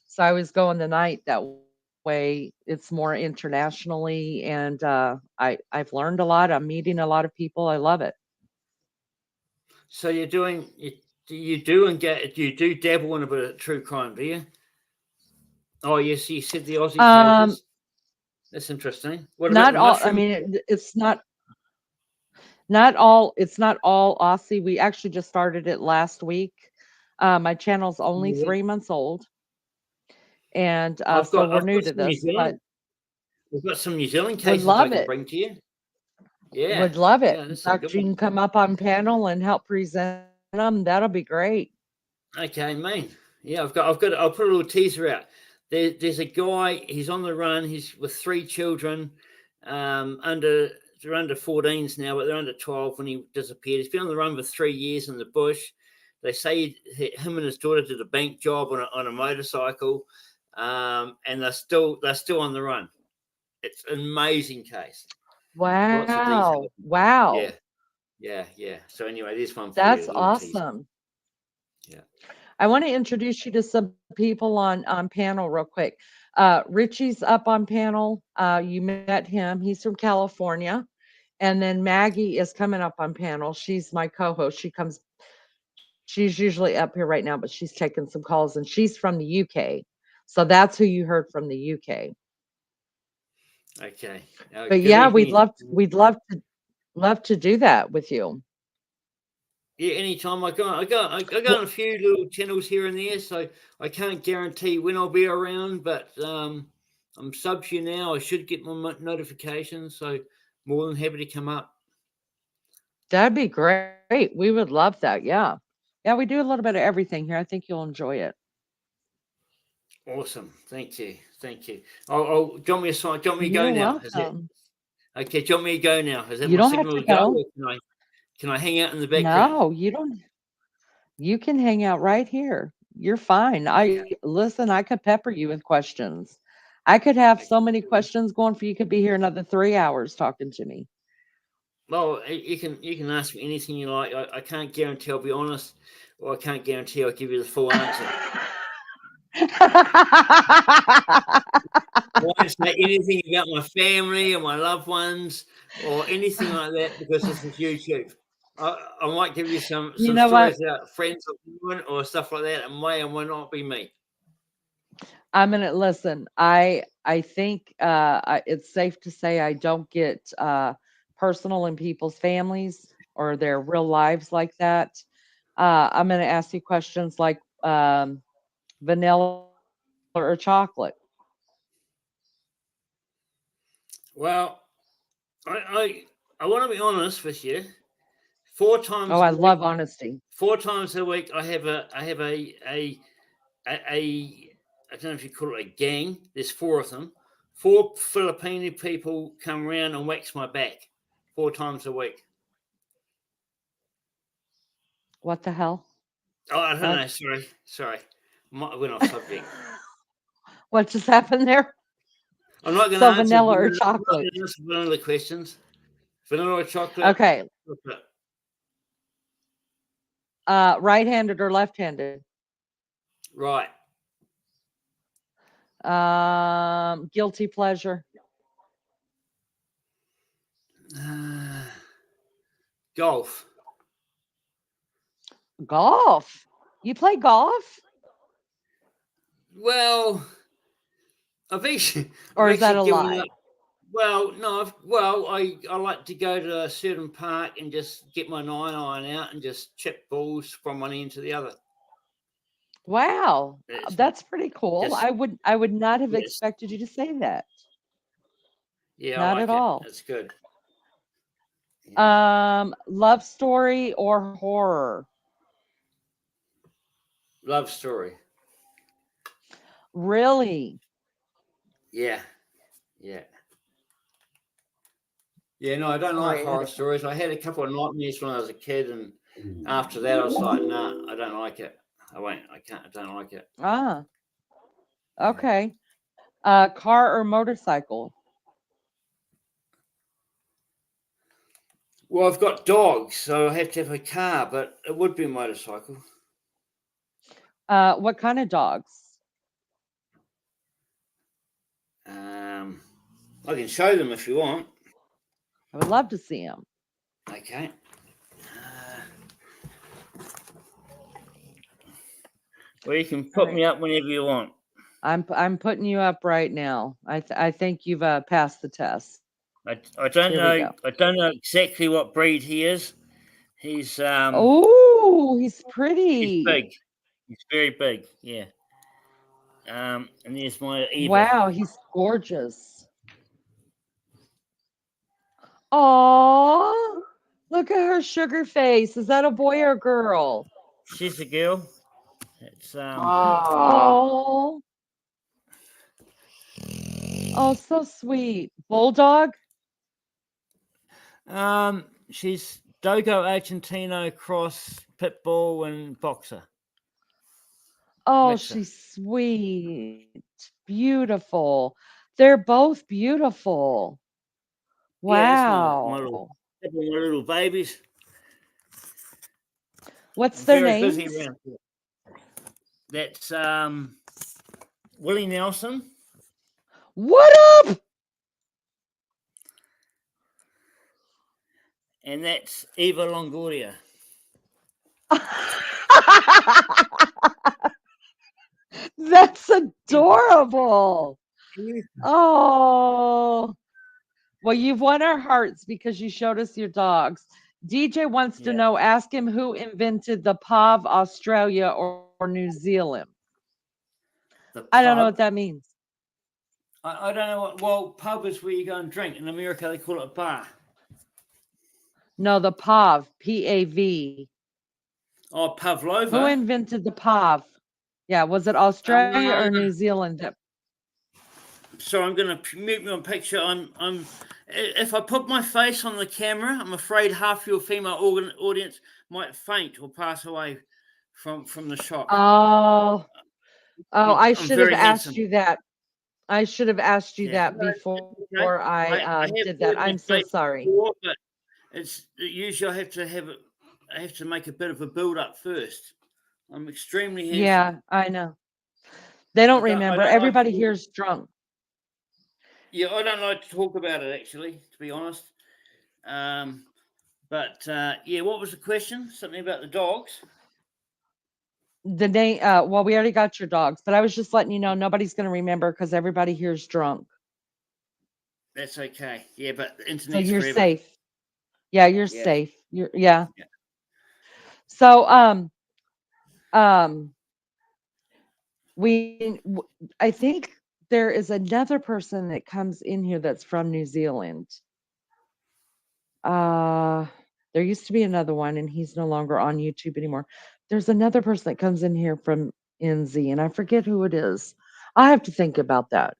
So I was going the night that way. It's more internationally, and I've learned a lot. I'm meeting a lot of people. I love it. So you do dabble in a bit of true crime, do you? Oh yes, you said the Aussie cases. That's interesting. What Not about all. mushroom? I mean, it's not all. It's not all Aussie. We actually just started it last week. My channel's only 3 months old, and so we're new to this. But we've got some New Zealand would cases I love can it. bring to you. Yeah, Would love it. Yeah, In that's a fact, good you one. can come up on panel and help present them. That'll be great. Okay, man. Yeah, I'll put a little teaser out. There's a guy, he's on the run, he's with 3 children, they're under 14s now, but they're under 12 when he disappeared. He's been on the run for 3 years in the bush. They say him and his daughter did a bank job on a motorcycle, and they're still on the run. It's an amazing case. Lots of Wow. detail. Wow. Yeah. So anyway, this one for That's you. Teaser. awesome. Yeah. I want to introduce you to some people on panel real quick. Richie's up on panel. You met him. He's from California. And then Maggie is coming up on panel. She's my co-host. She's usually up here right now, but she's taking some calls, and she's from the UK. So that's who you heard from the UK. Okay. But yeah, we'd love to do that with you. Yeah, anytime. I go on a few little channels here and there, so I can't guarantee when I'll be around, but I'm sub to you now. I should get my notifications, so more than happy to come up. That'd be great. We would love that. Yeah. Yeah, we do a little bit of everything here. I think you'll enjoy it. Awesome. Thank you. Thank you. Oh, do you want me to sign? Do you want me to go You're now? Is it welcome. okay? Do you want me to go now? Is that You my don't have signal to to go, go. or can I hang out in the background? No, you don't. You can hang out right here. You're fine. Okay. Listen, I could pepper you with questions. I could have so Okay. many questions going for you. Could be here another 3 hours talking to me. Well, you can ask me anything you like. I can't guarantee I'll be honest, or I can't guarantee I'll give you the full answer. I won't say anything about my family or my loved ones or anything like that because this is YouTube. I might give you some You know what? stories about friends or stuff like that. It may or may not be me. I'm gonna listen. I think it's safe to say I don't get personal in people's families or their real lives like that. I'm gonna ask you questions like vanilla or chocolate. Well, I want to be honest with you. 4 times Oh, I a week, love honesty. 4 times a week, I have a I don't know if you call it a gang. There's 4 of them. 4 Filipino people come around and wax my back 4 times a week. What the hell? Oh, I don't What? know. Sorry. I went off subject. What just happened there? I'm not going to So answer vanilla or chocolate? vanilla questions. Vanilla or chocolate? Okay. Chocolate. Right-handed or left-handed? Right. Guilty pleasure. Golf. Golf. You play golf? Well, I've actually Or is that a given lie? up. Well, no. I like to go to a certain park and just get my 9 iron out and just chip balls from one end to the other. Wow. It's That's pretty cool. just I would not have yes, expected you to say that. yeah. I Not at like it. all. It's good. Yeah. Love story or horror? Love story. Really? Yeah. No, I don't like horror Great. stories. I had a couple of nightmares when I was a kid, and after that, I was like, nah, I don't like it. I won't. I can't. I don't like it. Ah, Yeah. okay. Car or motorcycle? Well, I've got dogs, so I have to have a car, but it would be a motorcycle. What kind of dogs? I can show them if you want. I would love to see them. Okay. Well, you can put me up whenever you want. I'm putting you up right now. I think you've passed the test. I don't Here we know. go. I don't know exactly what breed he is. He's Oh, he's he's pretty. big. He's very big. Yeah. And there's my Eva. Wow, he's gorgeous. Oh, look at her sugar face. Is that a boy or a girl? She's a girl. It's Oh, oh, so sweet. Bulldog? she's Dogo Argentino cross pit bull and boxer. Oh, Mixer. she's sweet. Beautiful. They're both beautiful. Yeah, that's Wow. my little babies. What's I'm their very busy names? around here. That's Willie Nelson. What up? And that's Eva Longoria. That's adorable. Oh, well, you've won our hearts because you showed us your dogs. DJ wants to Yeah. know, ask him who invented the POV, Australia or New Zealand. I don't know what that means. I don't know what. Well, pub is where you go and drink. In America, they call it a bar. No, the PAV, PAV. Oh, Who Pavlova. invented the PAV? Yeah, was it Australia or New Zealand? So I'm going to mute me on picture. If I put my face on the camera, I'm afraid half your female audience might faint or pass away from the shock. Oh, I I'm should have very asked handsome. you that. I should have asked you Yeah. that No, it's okay. before I have did that. heard my I'm so face sorry. before, but usually I have to make a bit of a build up first. I'm extremely handsome. Yeah, I know. They don't I remember. don't like Everybody to, here's drunk. yeah, I don't like to talk about it actually, to be honest. But yeah, what was the question? Something about the dogs? The name, well, we already got your dogs, but I was just letting you know nobody's going to remember because everybody here's drunk. That's okay. Yeah, but the So internet's you're forever. safe. Yeah, you're Yeah. safe. Yeah. Yeah. So, I think there is another person that comes in here that's from New Zealand. There used to be another one, and he's no longer on YouTube anymore. There's another person that comes in here from NZ, and I forget who it is. I have to think about that.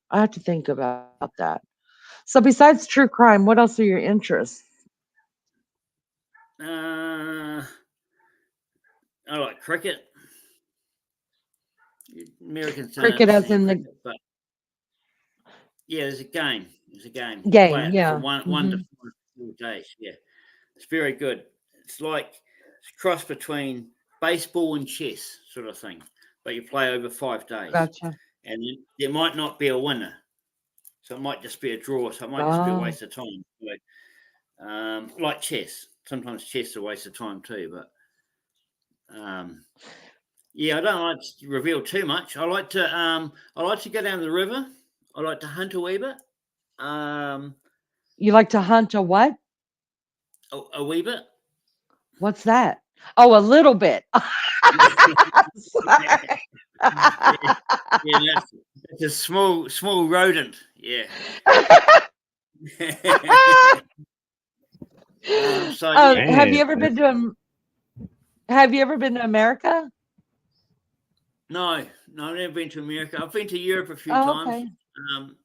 So besides true crime, what else are your interests? I like cricket. Americans don't Cricket as understand in the cricket, but yeah, there's a game. There's a game. You game, play it yeah. for one Mhm. to 4 days. Yeah, it's very good. It's like it's a cross between baseball and chess, sort of thing. But you play over 5 days, Gotcha. and there might not be a winner, so it might just be a draw. So it might just be a Oh, waste of time. Like chess. Sometimes chess is a waste of time too, but yeah, I don't like to reveal too much. I like to go down the river. I like to hunt a wee bit. you like to hunt a what? A wee bit. What's that? Oh, a little bit. Sorry. Yeah, that's a small rodent. Yeah. So yeah. Have you Man, ever been to America? No, I've never been to America. I've been to Europe a few Oh, times. okay.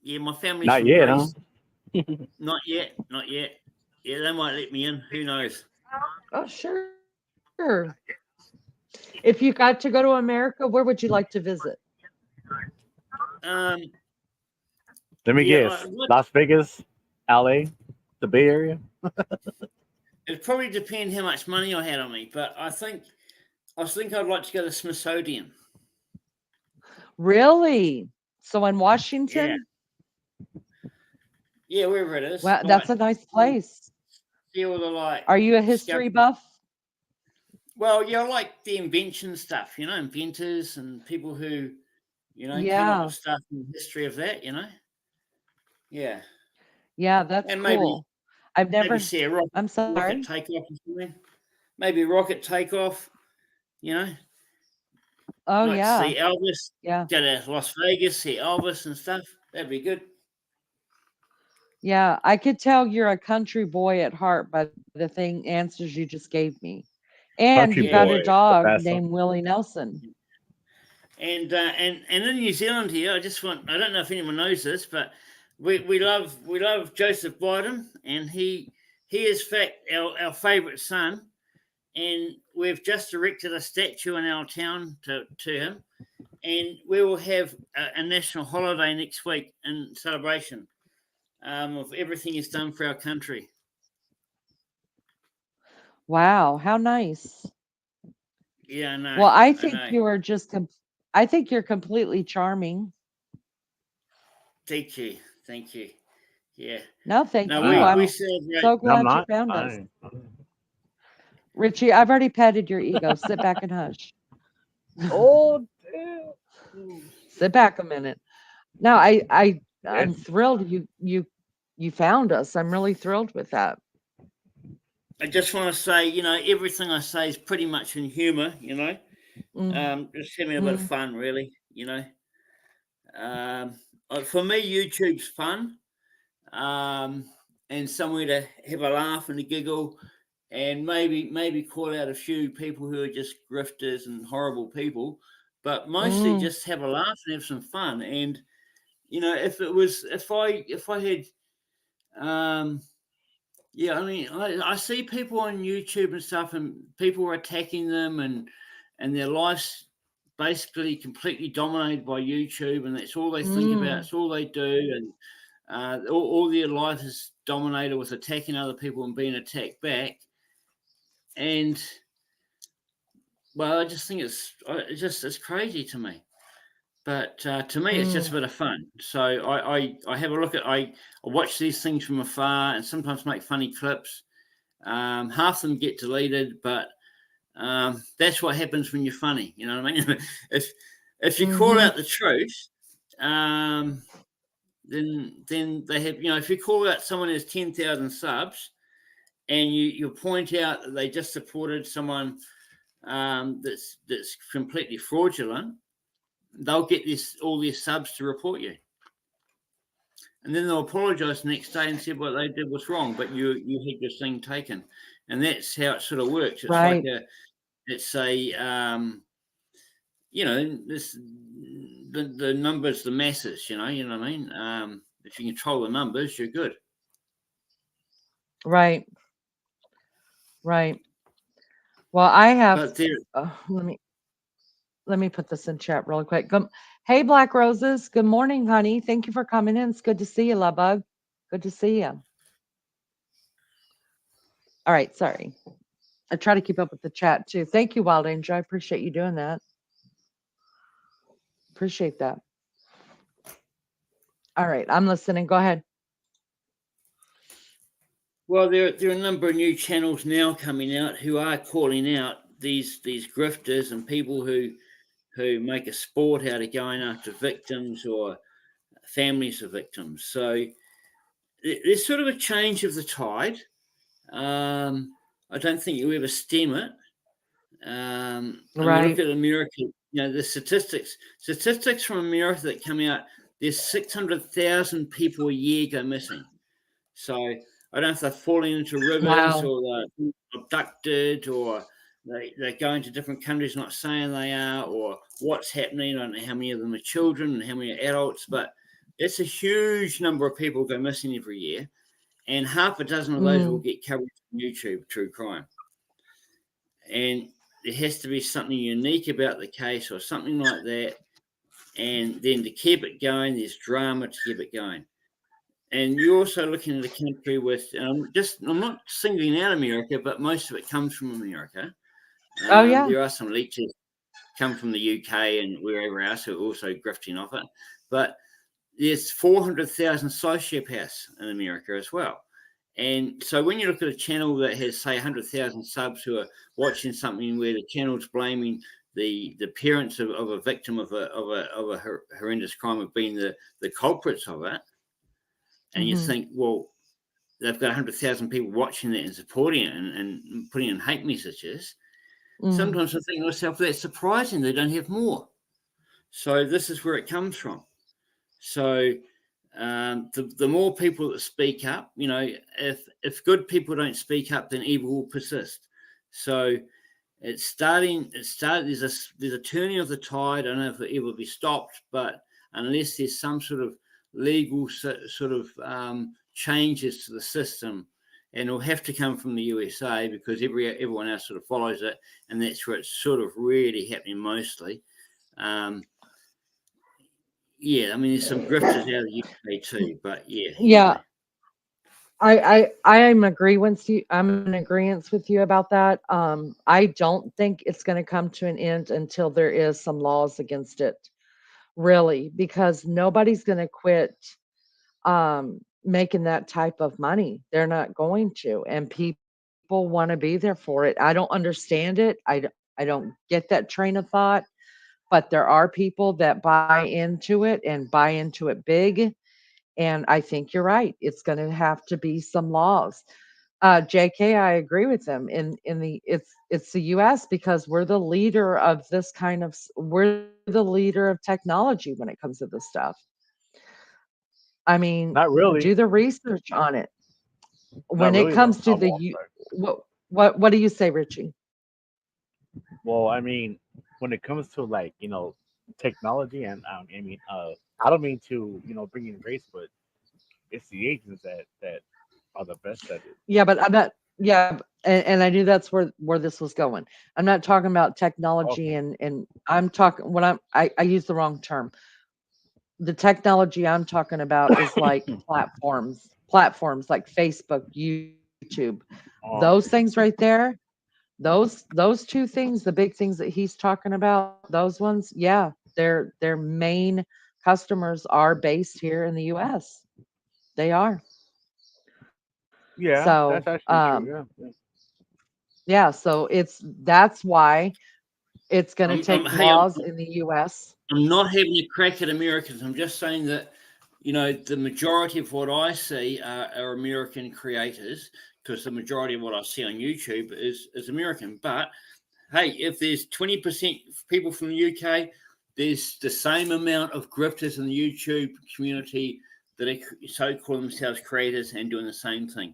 Yeah, my family's not from yet, huh? Greece. Not yet. Yeah, they might let me in. Who knows? Oh, sure. If you got to go to America, where would you like to visit? Um, Let me yeah, guess. Las Vegas, LA, the Bay Area. It probably depend how much money I had on me, but I think I'd like to go to the Smithsonian. Really? So in Yeah, Washington? yeah, wherever it is. Well, that's a nice place. See all the Are you a history buff? Well, yeah, I like the invention stuff. Inventors and people who, came up Yeah. with stuff in the history of that. Yeah, Yeah, that's and maybe cool. I've never. see a I'm rocket sorry. takeoff or something. Maybe a rocket takeoff. Oh, Like to yeah. see Elvis. Yeah. Go to Las Vegas, see Elvis and stuff. That'd be good. Yeah. I could tell you're a country boy at heart by the answers you just gave me. And Country you got boy, a the dog best. named Willie Nelson. And in New Zealand here, I don't know if anyone knows this, but we love Joseph Biden, and he is in fact our favourite son, and we've just erected a statue in our town to him, and we will have a national holiday next week in celebration of everything he's done for our country. Wow, how nice. Yeah, I know. Well, I I think know. you are I think you're completely charming. Thank you. Yeah. No, thank No, you. Wow. I'm we celebrate. so I'm glad you not. found us. Richie, I've already petted your ego. Sit back and hush. Oh, damn. Sit back a minute. No, I'm thrilled you found us. I'm really thrilled with that. I just want to say, everything I say is pretty much in humor, Mm, just having a bit of mm. fun, really, For me, YouTube's fun, and somewhere to have a laugh and a giggle and maybe call out a few people who are just grifters and horrible people, but mostly Mm, just have a laugh and have some fun. And if I had yeah, I mean, I see people on YouTube and stuff, and people are attacking them, and their life's basically completely dominated by YouTube, and that's all they think about. mm, It's all they do, and all their life is dominated with attacking other people and being attacked back. And well, I just think it's crazy to me. But to me, it's just a mm. bit of fun. So I have a look at I watch these things from afar and sometimes make funny clips. Half them get deleted, but that's what happens when you're funny. You know what I mean? if you call Mhm. out the truth, then they have. If you call out someone who has 10,000 subs and you point out that they just supported someone that's completely fraudulent, they'll get all their subs to report you. And then they'll apologise next day and say what they did was wrong, but you had your thing taken, and that's how it sort of works. It's like Right. this the numbers, the masses. You know what I mean. If you control the numbers, you're good. Right. Right. Well, I have. But there, Let me put this in chat really quick. Hey, Black Roses. Good morning, honey. Thank you for coming in. It's good to see you, love bug. Good to see you. All right. Sorry. I try to keep up with the chat too. Thank you, Wild Angel. I appreciate you doing that. Appreciate that. All right. I'm listening. Go ahead. well, there are a number of new channels now coming out who are calling out these grifters and people who make a sport out of going after victims or families of victims. So there's sort of a change of the tide. I don't think you ever stem it. I mean, look Right. at America. The statistics from America that come out. There's 600,000 people a year go missing. So I don't know if they're falling into rivers Wow. or they're abducted or they're going to different countries not saying they are, or what's happening. I don't know how many of them are children and how many are adults, but it's a huge number of people go missing every year. And half a dozen of those will Mm, get coverage on YouTube, true crime. And there has to be something unique about the case or something like that. And then to keep it going, there's drama to keep it going. And you're also looking at a country with, I'm not singling out America, but most of it comes from America. Oh, yeah. There are some leeches come from the UK and wherever else who are also grifting off it. But there's 400,000 sociopaths in America as well. And so when you look at a channel that has, say, 100,000 subs who are watching something where the channel's blaming the parents of a victim of a horrendous crime of being the culprits of it, and you Mhm. think, well, they've got 100,000 people watching that and supporting it and putting in hate messages. Mm, Sometimes I think to myself, that's surprising they don't have more. So this is where it comes from. So the more people that speak up, if good people don't speak up, then evil will persist. So it's starting. There's a turning of the tide. I don't know if it ever will be stopped, but unless there's some sort of legal sort of changes to the system, and it'll have to come from the USA because everyone else sort of follows it, and that's where it's sort of really happening mostly. Yeah, I mean, there's some grifters out of the UK too, but yeah, Yeah. anyway. I am I'm in agreement with you about that. I don't think it's going to come to an end until there is some laws against it, really, because nobody's going to quit making that type of money. They're not going to, and people want to be there for it. I don't understand it. I don't get that train of thought, but there are people that buy into it and buy into it big. And I think you're right. It's going to have to be some laws. JK, I agree with them. It's the US because we're the leader of this kind of we're the leader of technology when it comes to this stuff. I mean, Not really. do the research on it. Not When it really though. comes to Sorry. what What do you say, Richie? Well, I mean, when it comes to like technology, and I don't mean to bring in race, but it's the Asians that are the best at it. Yeah, but I'm not. Yeah, and I knew that's where this was going. I'm not talking about technology, Okay. and I'm talking when I used the wrong term. The technology I'm talking about is like platforms like Facebook, YouTube, those Um. things right there. Those two things, the big things that he's talking about, those ones, yeah, their main customers are based here in the US. They are. Yeah, So, that's actually true. Yeah. yeah, so that's why it's going to I'm take hey, laws in the US. I'm not having a crack at Americans. I'm just saying that, the majority of what I see are American creators, because the majority of what I see on YouTube is American. But hey, if there's 20% people from the UK, there's the same amount of grifters in the YouTube community that are so call themselves creators and doing the same thing.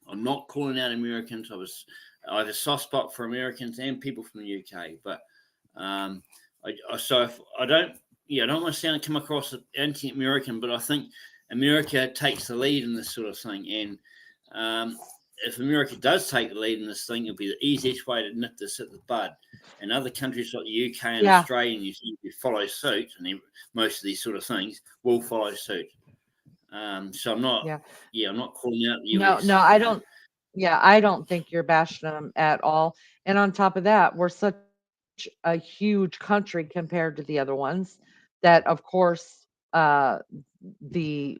I'm not calling out Americans. I have a soft spot for Americans and people from the UK, but um, so if I don't, yeah, I don't want to come across as anti-American, but I think America takes the lead in this sort of thing, and if America does take the lead in this thing, it'll be the easiest way to nip this at the bud. And other countries like the UK and Yeah. Australia and New Zealand who follow suit, and most of these sort of things will follow suit. So Yeah. I'm not calling out the No, US. no, I don't. Yeah, I don't think you're bashing them at all. And on top of that, we're such a huge country compared to the other ones that, of course, uh,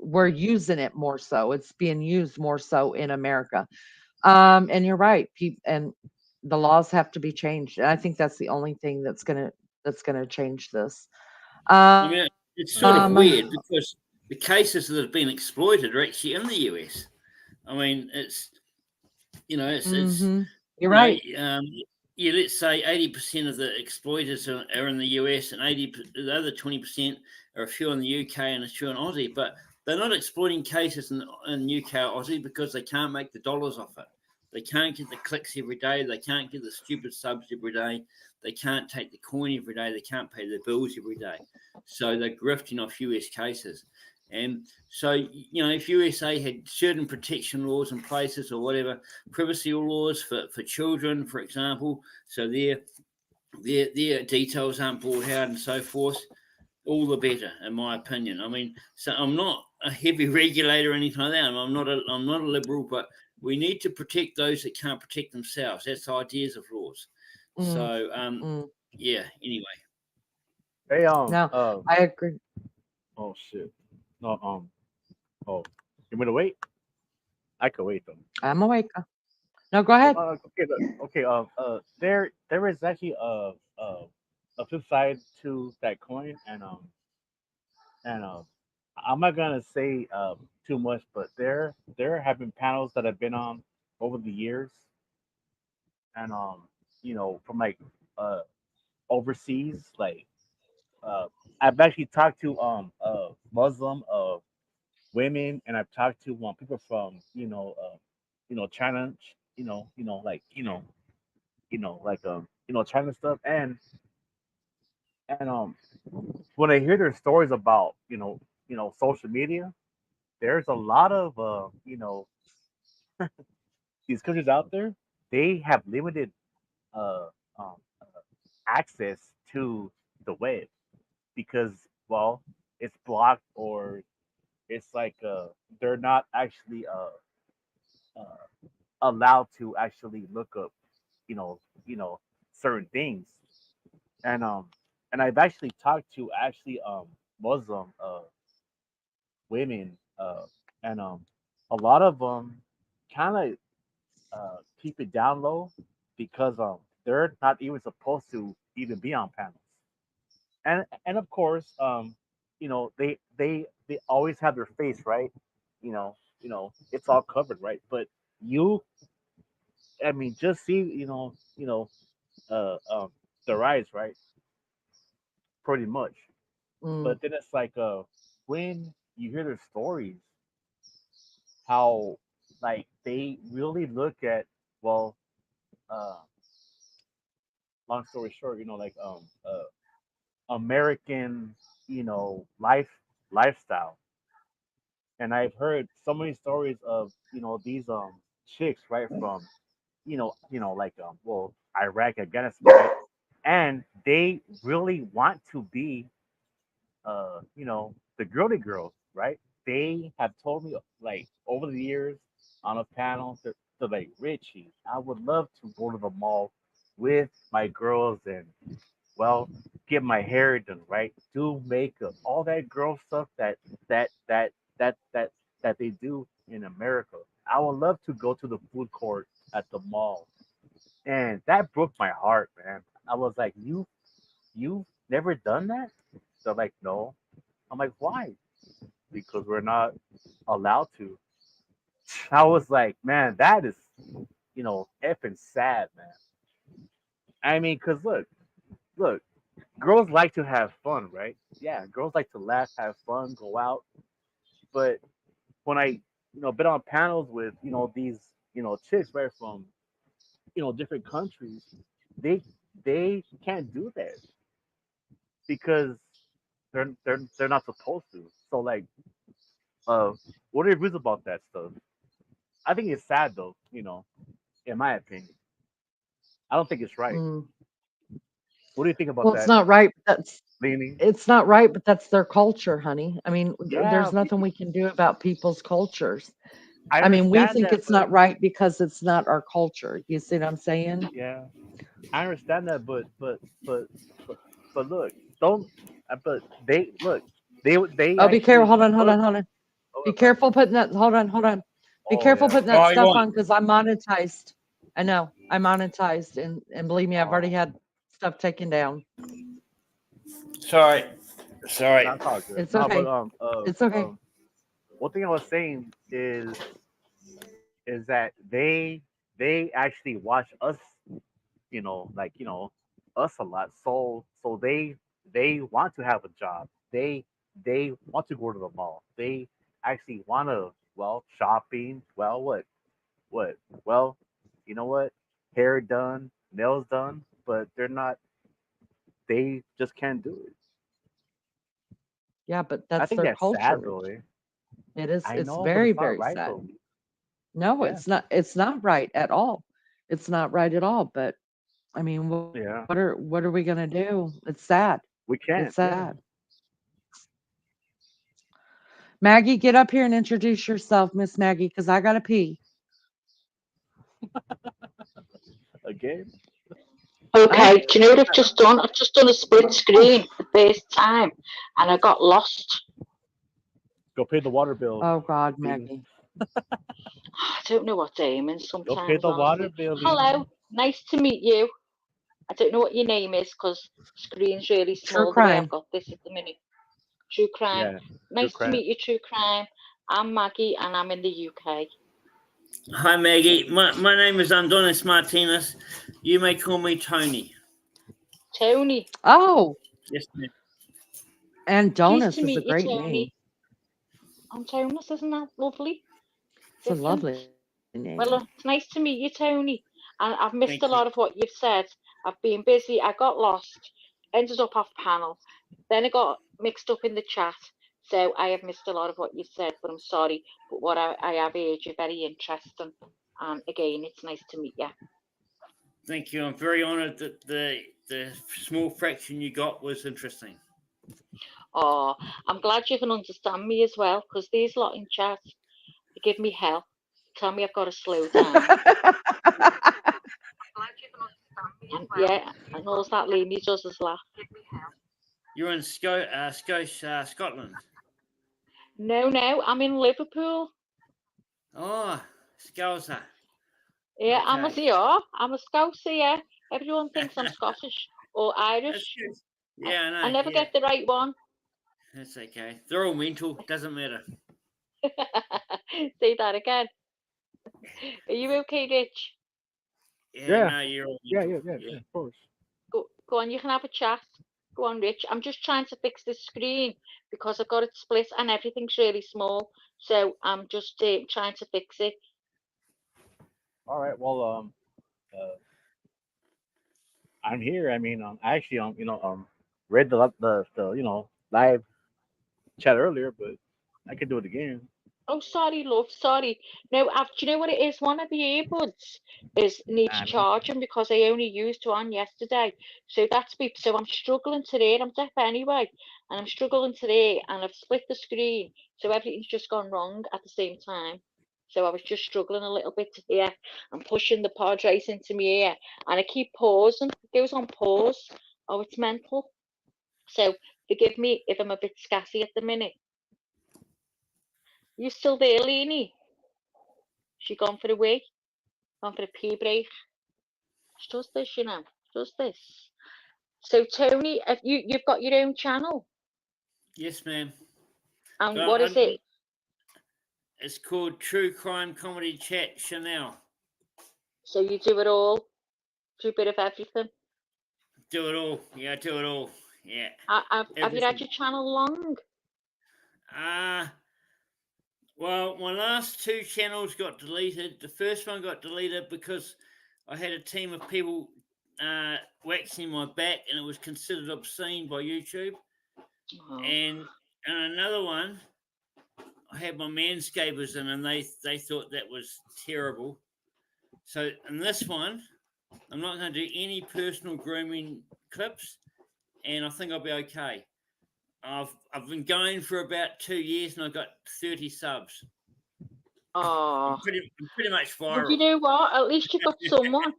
we're using it more so. It's being used more so in America. And you're right. And the laws have to be changed. And I think that's the only thing that's gonna change this. I Um, mean, it's sort of weird because the cases that have been exploited are actually in the US. I mean, it's mhm. You're you know, right. um, yeah, let's say 80% of the exploiters are in the US, and the other 20% are a few in the UK and a few in Aussie. But they're not exploiting cases in UK or Aussie because they can't make the dollars off it. They can't get the clicks every day. They can't get the stupid subs every day. They can't take the coin every day. They can't pay their bills every day. So they're grifting off US cases. And so, if USA had certain protection laws in places or whatever, privacy laws for children, for example, so their details aren't brought out and so forth, all the better, in my opinion. I mean, so I'm not a heavy regulator or anything like that. I'm not a liberal, but we need to protect those that can't protect themselves. That's the ideas of laws. Mm, So, mm. yeah. Anyway, Hey, No, I agree. oh shit. No, oh, you want me to wait? I could wait though. I'm awake. No, go ahead. Okay, okay. There is actually a flip side to that coin, and I'm not gonna say too much, but there have been panels that I've been on over the years, and from like uh overseas, like uh I've actually talked to Muslim women, and I've talked to people from China, like like China stuff, and when I hear their stories about social media, there's a lot of these countries out there. They have limited uh, um, access to the web because, well, it's blocked, or it's like they're not actually allowed to actually look up you know certain things, and and I've actually talked to actually Muslim women, and a lot of them kind of keep it down low because they're not even supposed to even be on panels, and of course they always have their face, right, it's all covered, right, but you I mean just see their eyes, right, pretty much. Mm, But then it's like when you hear their stories, how like they really look at, well, uh, long story short, like American, lifestyle. And I've heard so many stories of these chicks right from like well Iraq, Afghanistan, right? And they really want to be the girly girls, right? They have told me like over the years on a panel they're like, Richie, I would love to go to the mall with my girls and well, get my hair done, right? Do makeup, all that girl stuff that that that that they do in America. I would love to go to the food court at the mall, and that broke my heart, man. I was like, you've never done that? They're like, no. I'm like, why? Because we're not allowed to. I was like, man, that is effing sad, man. I mean, cause look, girls like to have fun, right? Yeah, girls like to laugh, have fun, go out. But when I, been on panels with, these, chicks right from, different countries, they they can't do that because they're not supposed to. So like, uh, what are your views about that stuff? I think it's sad though, in my opinion. I don't think it's right. Mm. What do you think about Well, it's that, not right, but Leaning? it's not right, but that's their culture, honey. I mean, Yeah, there's nothing we can do about people's cultures. I I mean, we understand think that, it's but not right because it's not our culture. You see what I'm saying? yeah, I understand that, but but look, don't. But they look. They Oh, be careful. actually Hold on, hold look. on, hold on. Oh, Be careful putting that. Hold on, hold on. Be oh careful yeah. putting that Sorry, stuff one. on because I'm monetized. I know I'm monetized, and believe me, I've already Oh, had stuff taken down. Sorry. Sorry. that's all good. It's No, but okay. It's okay. one thing I was saying is that they actually watch us, like us a lot. So they want to have a job. They want to go to the mall. They actually want to shopping. Well, what? Well, you know what? Hair done, nails done, but they're not. They just can't do it. Yeah, but I that's think their that's culture, sad though. Rich. It is. I It's know, but very, it's not very right sad. though. No, Yeah, it's not. It's not right at all. It's not right at all. But I mean, yeah. what are we gonna do? It's sad. We It's can't. Yeah. sad. Maggie, get up here and introduce yourself, Miss Maggie, because I gotta pee. Again. I Okay, do you know what I've just done? I've just done a split screen for the first time and I got lost. Go pay the water bill, oh God, Leanie. Maggie. I don't know what's aiming Go pay sometimes, the water honestly. bill, Leanie. Hello, nice to meet you. I don't know what your name is because screen's really True small the way I've crime. got this at the minute. True crime. Yeah. True Nice to crime. meet you, True Crime. I'm Maggie and I'm in the UK. Hi, Maggie. My name is Andonis Martinez. You may call me Tony. Tony. Oh, Yes, ma'am. and Pleased to Donis is a meet you, great name. Tony. Antonis, isn't that lovely? It's a Different. lovely name. Well, it's nice to meet you, Tony. And I've missed a Thank you. lot of what you've said. I've been busy. I got lost, ended up off panel. Then I got mixed up in the chat. So I have missed a lot of what you said, but I'm sorry. But what I have heard you very interesting. And again, it's nice to meet you. Thank you. I'm very honored that the small fraction you got was interesting. Oh, I'm glad you can understand me as well, because these lot in chat, they give me hell. Tell me I've got to slow down. And yeah, and all that Lainey does is laugh. You're in Scotland. No, I'm in Liverpool. Oh, Scouser. Yeah, Okay. I'm a Scouser, yeah. Everyone thinks I'm Scottish or That's Irish. good. I, Yeah, I I know. never Yeah, get the right one. that's okay. They're all mental. Doesn't matter. Say that again. Are you okay, Rich? Yeah, Yeah. no, you're all Yeah. mental. Yeah. Yeah. Yeah. Yeah. Of course. Go on, you can have a chat. Go on, Rich. I'm just trying to fix this screen because I've got it split and everything's really small. So I'm just trying to fix it. All right. Well. Uh, I'm here. I mean, I actually, read the live chat earlier, but I could do it again. Oh, sorry, love, sorry. No, do you know what it is? One of the earbuds is needs I mean, charging because I only used one yesterday. So so I'm struggling today. I'm deaf anyway, and I'm struggling today, and I've split the screen, so everything's just gone wrong at the same time. So I was just struggling a little bit here. I'm pushing the pod race into my ear, and I keep pausing. It goes on pause. Oh, it's mental. So forgive me if I'm a bit scatty at the minute. You still there, Leanie? She gone for a wee, gone for a pee break. She does this, She does this. So Tony, have you've got your own channel, Yes, ma'am. and So what is it? it's called True Crime Comedy Chat Chanel. So you do it all, do a bit of everything. Do it all. Yeah, do it all. Yeah. Have you had Everything. your channel long? Well, my last two channels got deleted. The first one got deleted because I had a team of people waxing my back, and it was considered obscene by YouTube. Oh. And another one, I had my manscapers in, and they thought that was terrible. So in this one, I'm not going to do any personal grooming clips, and I think I'll be okay. I've been going for about 2 years, and I've got 30 subs. Oh. I'm pretty much Well, viral. you know what? At least you've got someone.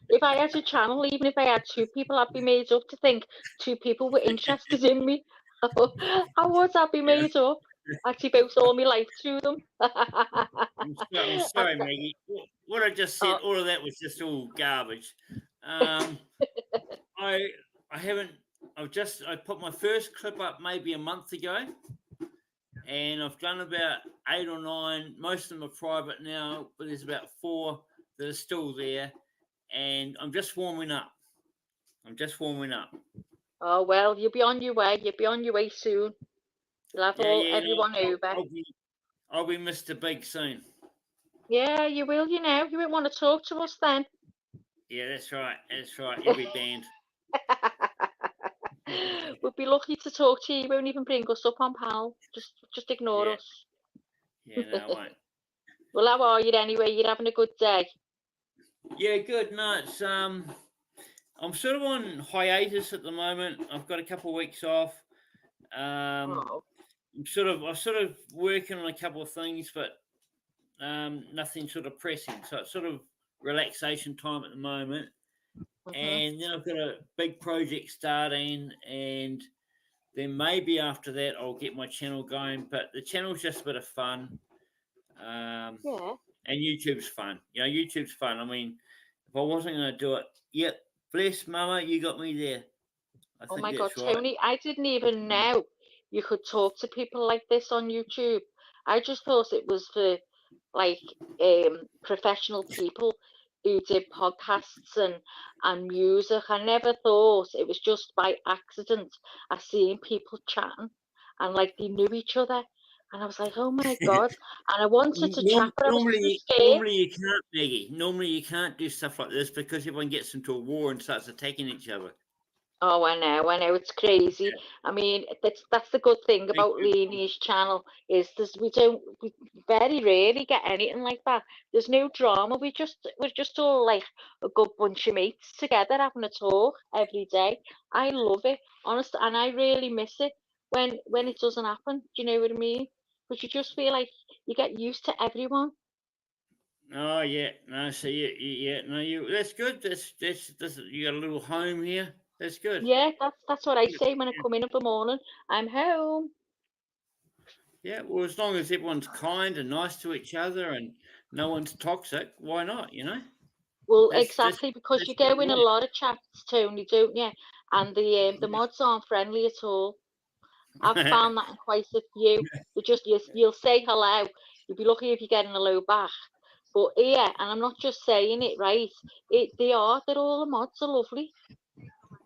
If I had a channel, even if I had two people, I'd be made up to think two people were interested in me. I'd be made up. I'd devote all my life to them. I'm sorry, Maggie. What I just said, all of that was just all garbage. I haven't. I put my first clip up maybe a month ago, and I've done about 8 or 9. Most of them are private now, but there's about 4 that are still there, and I'm just warming up. Oh well, you'll be on your way. You'll be on your way soon. You'll have everyone over. I'll be Mr. Big soon. Yeah, you will. You won't want to talk to us then. Yeah, that's right. You'll be banned. We'll be lucky to talk to you. You won't even bring us up on pal. Just ignore us. Yeah, no, I won't. Well, how are you anyway? You're having a good day? Yeah, good. No, it's I'm sort of on hiatus at the moment. I've got a couple of weeks off. I'm sort of working on a couple of things, but nothing sort of pressing. So it's sort of relaxation time at the moment. And then I've got a big project starting, and then maybe after that I'll get my channel going. But the channel's just a bit of fun. Yeah. And YouTube's fun. YouTube's fun. I mean, if I wasn't going to do it, yep, bless Mama, you got me there. Oh my God, Tony, I didn't even know you could talk to people like this on YouTube. I just thought it was for like professional people who did podcasts and music. I never thought it was just by accident I seen people chatting and like they knew each other. And I was like, oh my God. And I wanted to chat, but I was too scared. Normally you can't, Maggie. Normally you can't do stuff like this because everyone gets into a war and starts attacking each other. Oh, I know, it's crazy. Yeah. I mean, that's the good thing about Leanie's channel is we very rarely get anything like that. There's no drama. We're just all like a good bunch of mates together having a talk every day. I love it, honestly, and I really miss it when it doesn't happen. Do you know what I mean? But you just feel like you get used to everyone. Oh yeah, no. So that's good. That's you got a little home here. That's good. Yeah, that's what I say when I come in the morning. I'm home. Yeah, well, as long as everyone's kind and nice to each other and no one's toxic, why not? Well, exactly, because you go in a lot of chats, Tony, don't you? And the mods aren't friendly at all. I've found that in quite a few. You'll say hello. You'll be lucky if you're getting a low back. But yeah, and I'm not just saying it, right? They're all the mods are lovely.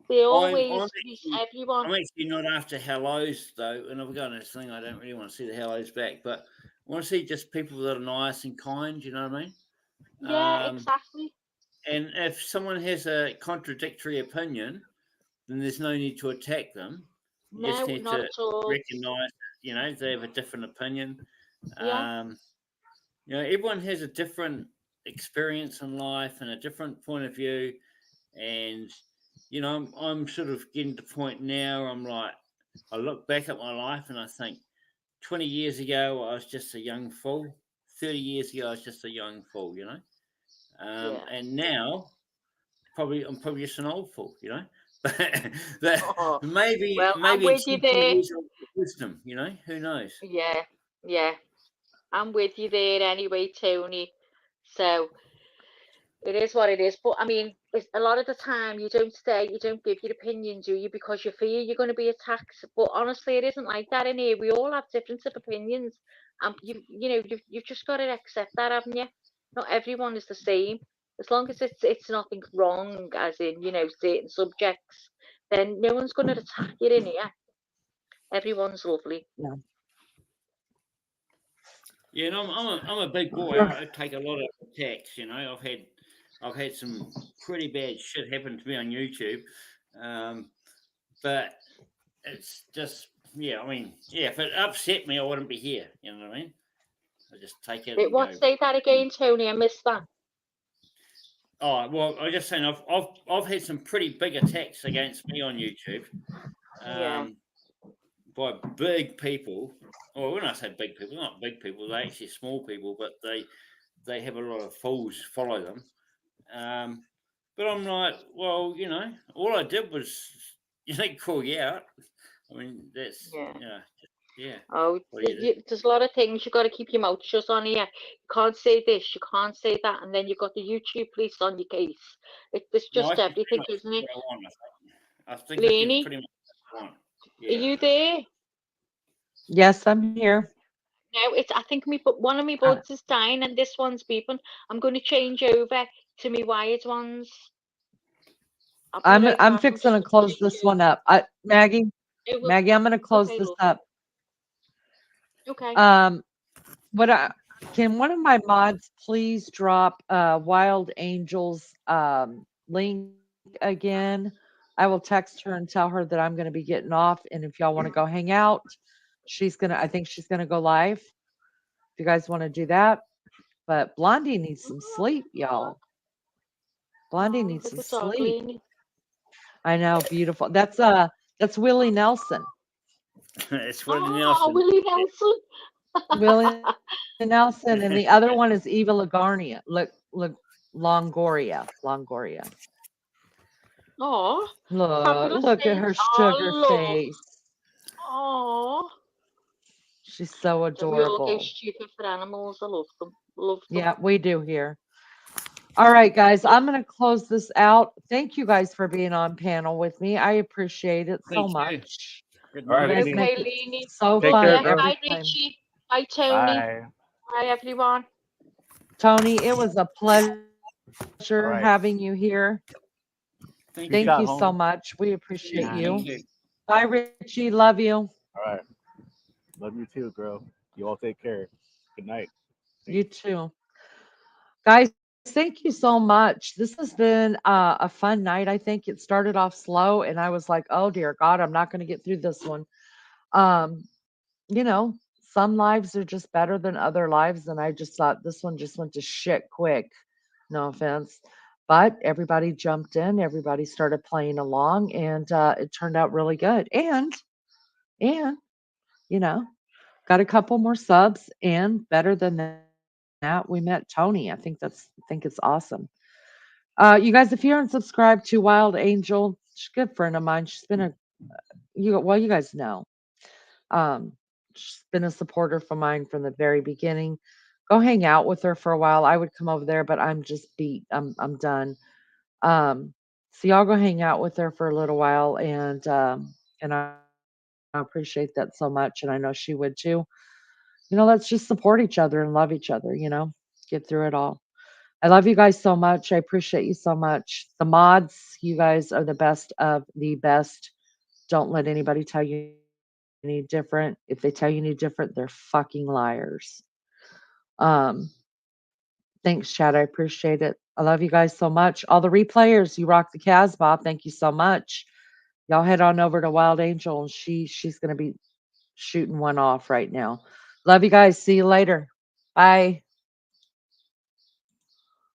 They always greet everyone. I'm actually not after hellos though, and I've got this thing. I don't really want to see the hellos back, but I want to see just people that are nice and kind. You know what I mean? Yeah, exactly. And if someone has a contradictory opinion, then there's no need to attack them. You just No, need not to at all. recognize, they have a different opinion. Yeah, Everyone has a different experience in life and a different point of view. And, I'm sort of getting to the point now, I'm like, I look back at my life and I think 20 years ago, I was just a young fool. 30 years ago, I was just a young fool. yeah. And now, I'm probably just an old fool. But Oh, maybe well, I'm maybe in with you 20 there. years I'll get wisdom. Who knows? Yeah, yeah. I'm with you there anyway, Tony. So it is what it is. But I mean, it's, a lot of the time you don't stay, you don't give your opinion, do you? Because you fear you're going to be attacked. But honestly, it isn't like that in here. We all have different opinions, and you've just got to accept that, haven't you? Not everyone is the same. As long as it's nothing wrong, as in certain subjects, then no one's going to attack you in here. Everyone's lovely. Yeah. Yeah, and I'm a big boy. I take a lot of attacks. I've had some pretty bad shit happen to me on YouTube, but it's just I mean if it upset me, I wouldn't be here. You know what I mean? I just take it Wait, and what? go. Say that again, Tony. I missed that. Oh well, I'm just saying I've had some pretty big attacks against me on YouTube, Yeah, by big people. Well, when I say big people, not big people, they're actually small people, but they have a lot of fools follow them. Um, but I'm like, well, all I did was call you out. I mean, that's yeah. yeah. Oh, What do you do? there's a lot of things you got to keep your mouth shut on here. You can't say this, you can't say that, and then you've got the YouTube police on your case. It's No, I just can pretty everything, much isn't do it? what I want. I think I can Laney, pretty much do what I want. are Yeah. you there? Yes, I'm here. No, it's. I think one of my Uh, buds is dying, and this one's beeping. I'm going to change over to my wired ones. I'll be right I'm back. I'm fixing just to going to close change this over. one up. Maggie, It will. Maggie, I'm going to close Okay, this love. up. Okay. Um, what can one of my mods please drop Wild Angels link again? I will text her and tell her that I'm going to be getting off, and if y'all want to go hang out, I think she's gonna go live. If you guys want to do that, but Blondie needs some sleep, y'all. Blondie Oh, needs look some at dog, sleep. Laney. I know, beautiful. That's Willie Nelson. It's Willie Oh, Nelson. Willie Nelson. Willie Nelson, and the other one is Eva Lagarnia. Longoria. Oh, fabulous Look at names. her Oh, sugar love. face. Oh, She's so we all go adorable. stupid for animals. I love them. Love them. Yeah, we do here. All right, guys, Love I'm going to close this out. Thank you guys for being on panel with me. I appreciate it so Thank you. much. Good All right, You night. guys Lainey. make Okay, it Lenny. so Take Love care, fun you. girl. every Bye, time. Richie. Bye, Tony. Bye. Bye, everyone. Tony, it was a pleasure All right. having you here. Thank Peace Thank you. out, you so homie. much. We appreciate Thank you. you. Bye, Richie. Love you. All right. Love you too, girl. You all take care. Good night. You Thanks. too. Guys, thank you so much. This has been a fun night. I think it started off slow, and I was like, oh, dear God, I'm not going to get through this one. Um, you know, some lives are just better than other lives, and I just thought this one just went to shit quick. No offense. But everybody jumped in, everybody started playing along, and it turned out really good. And you know, got a couple more subs, and better than that, we met Tony. I think it's awesome. You guys, if you're unsubscribed to Wild Angel, she's a good friend of mine. She's been you guys know. She's been a supporter for mine from the very beginning. Go hang out with her for a while. I would come over there, but I'm just beat. I'm done. Um, so y'all go hang out with her for a little while, and I appreciate that so much, and I know she would too. Let's just support each other and love each other. Get through it all. I love you guys so much. I appreciate you so much. The mods, you guys are the best of the best. Don't let anybody tell you any different. If they tell you any different, they're fucking liars. Um, Thanks, Chad. I appreciate it. I love you guys so much. All the replayers, you rock the Casbah. Thank you so much. Y'all head on over to Wild Angel, and she's gonna be shooting one off right now. Love you guys. See you later. Bye.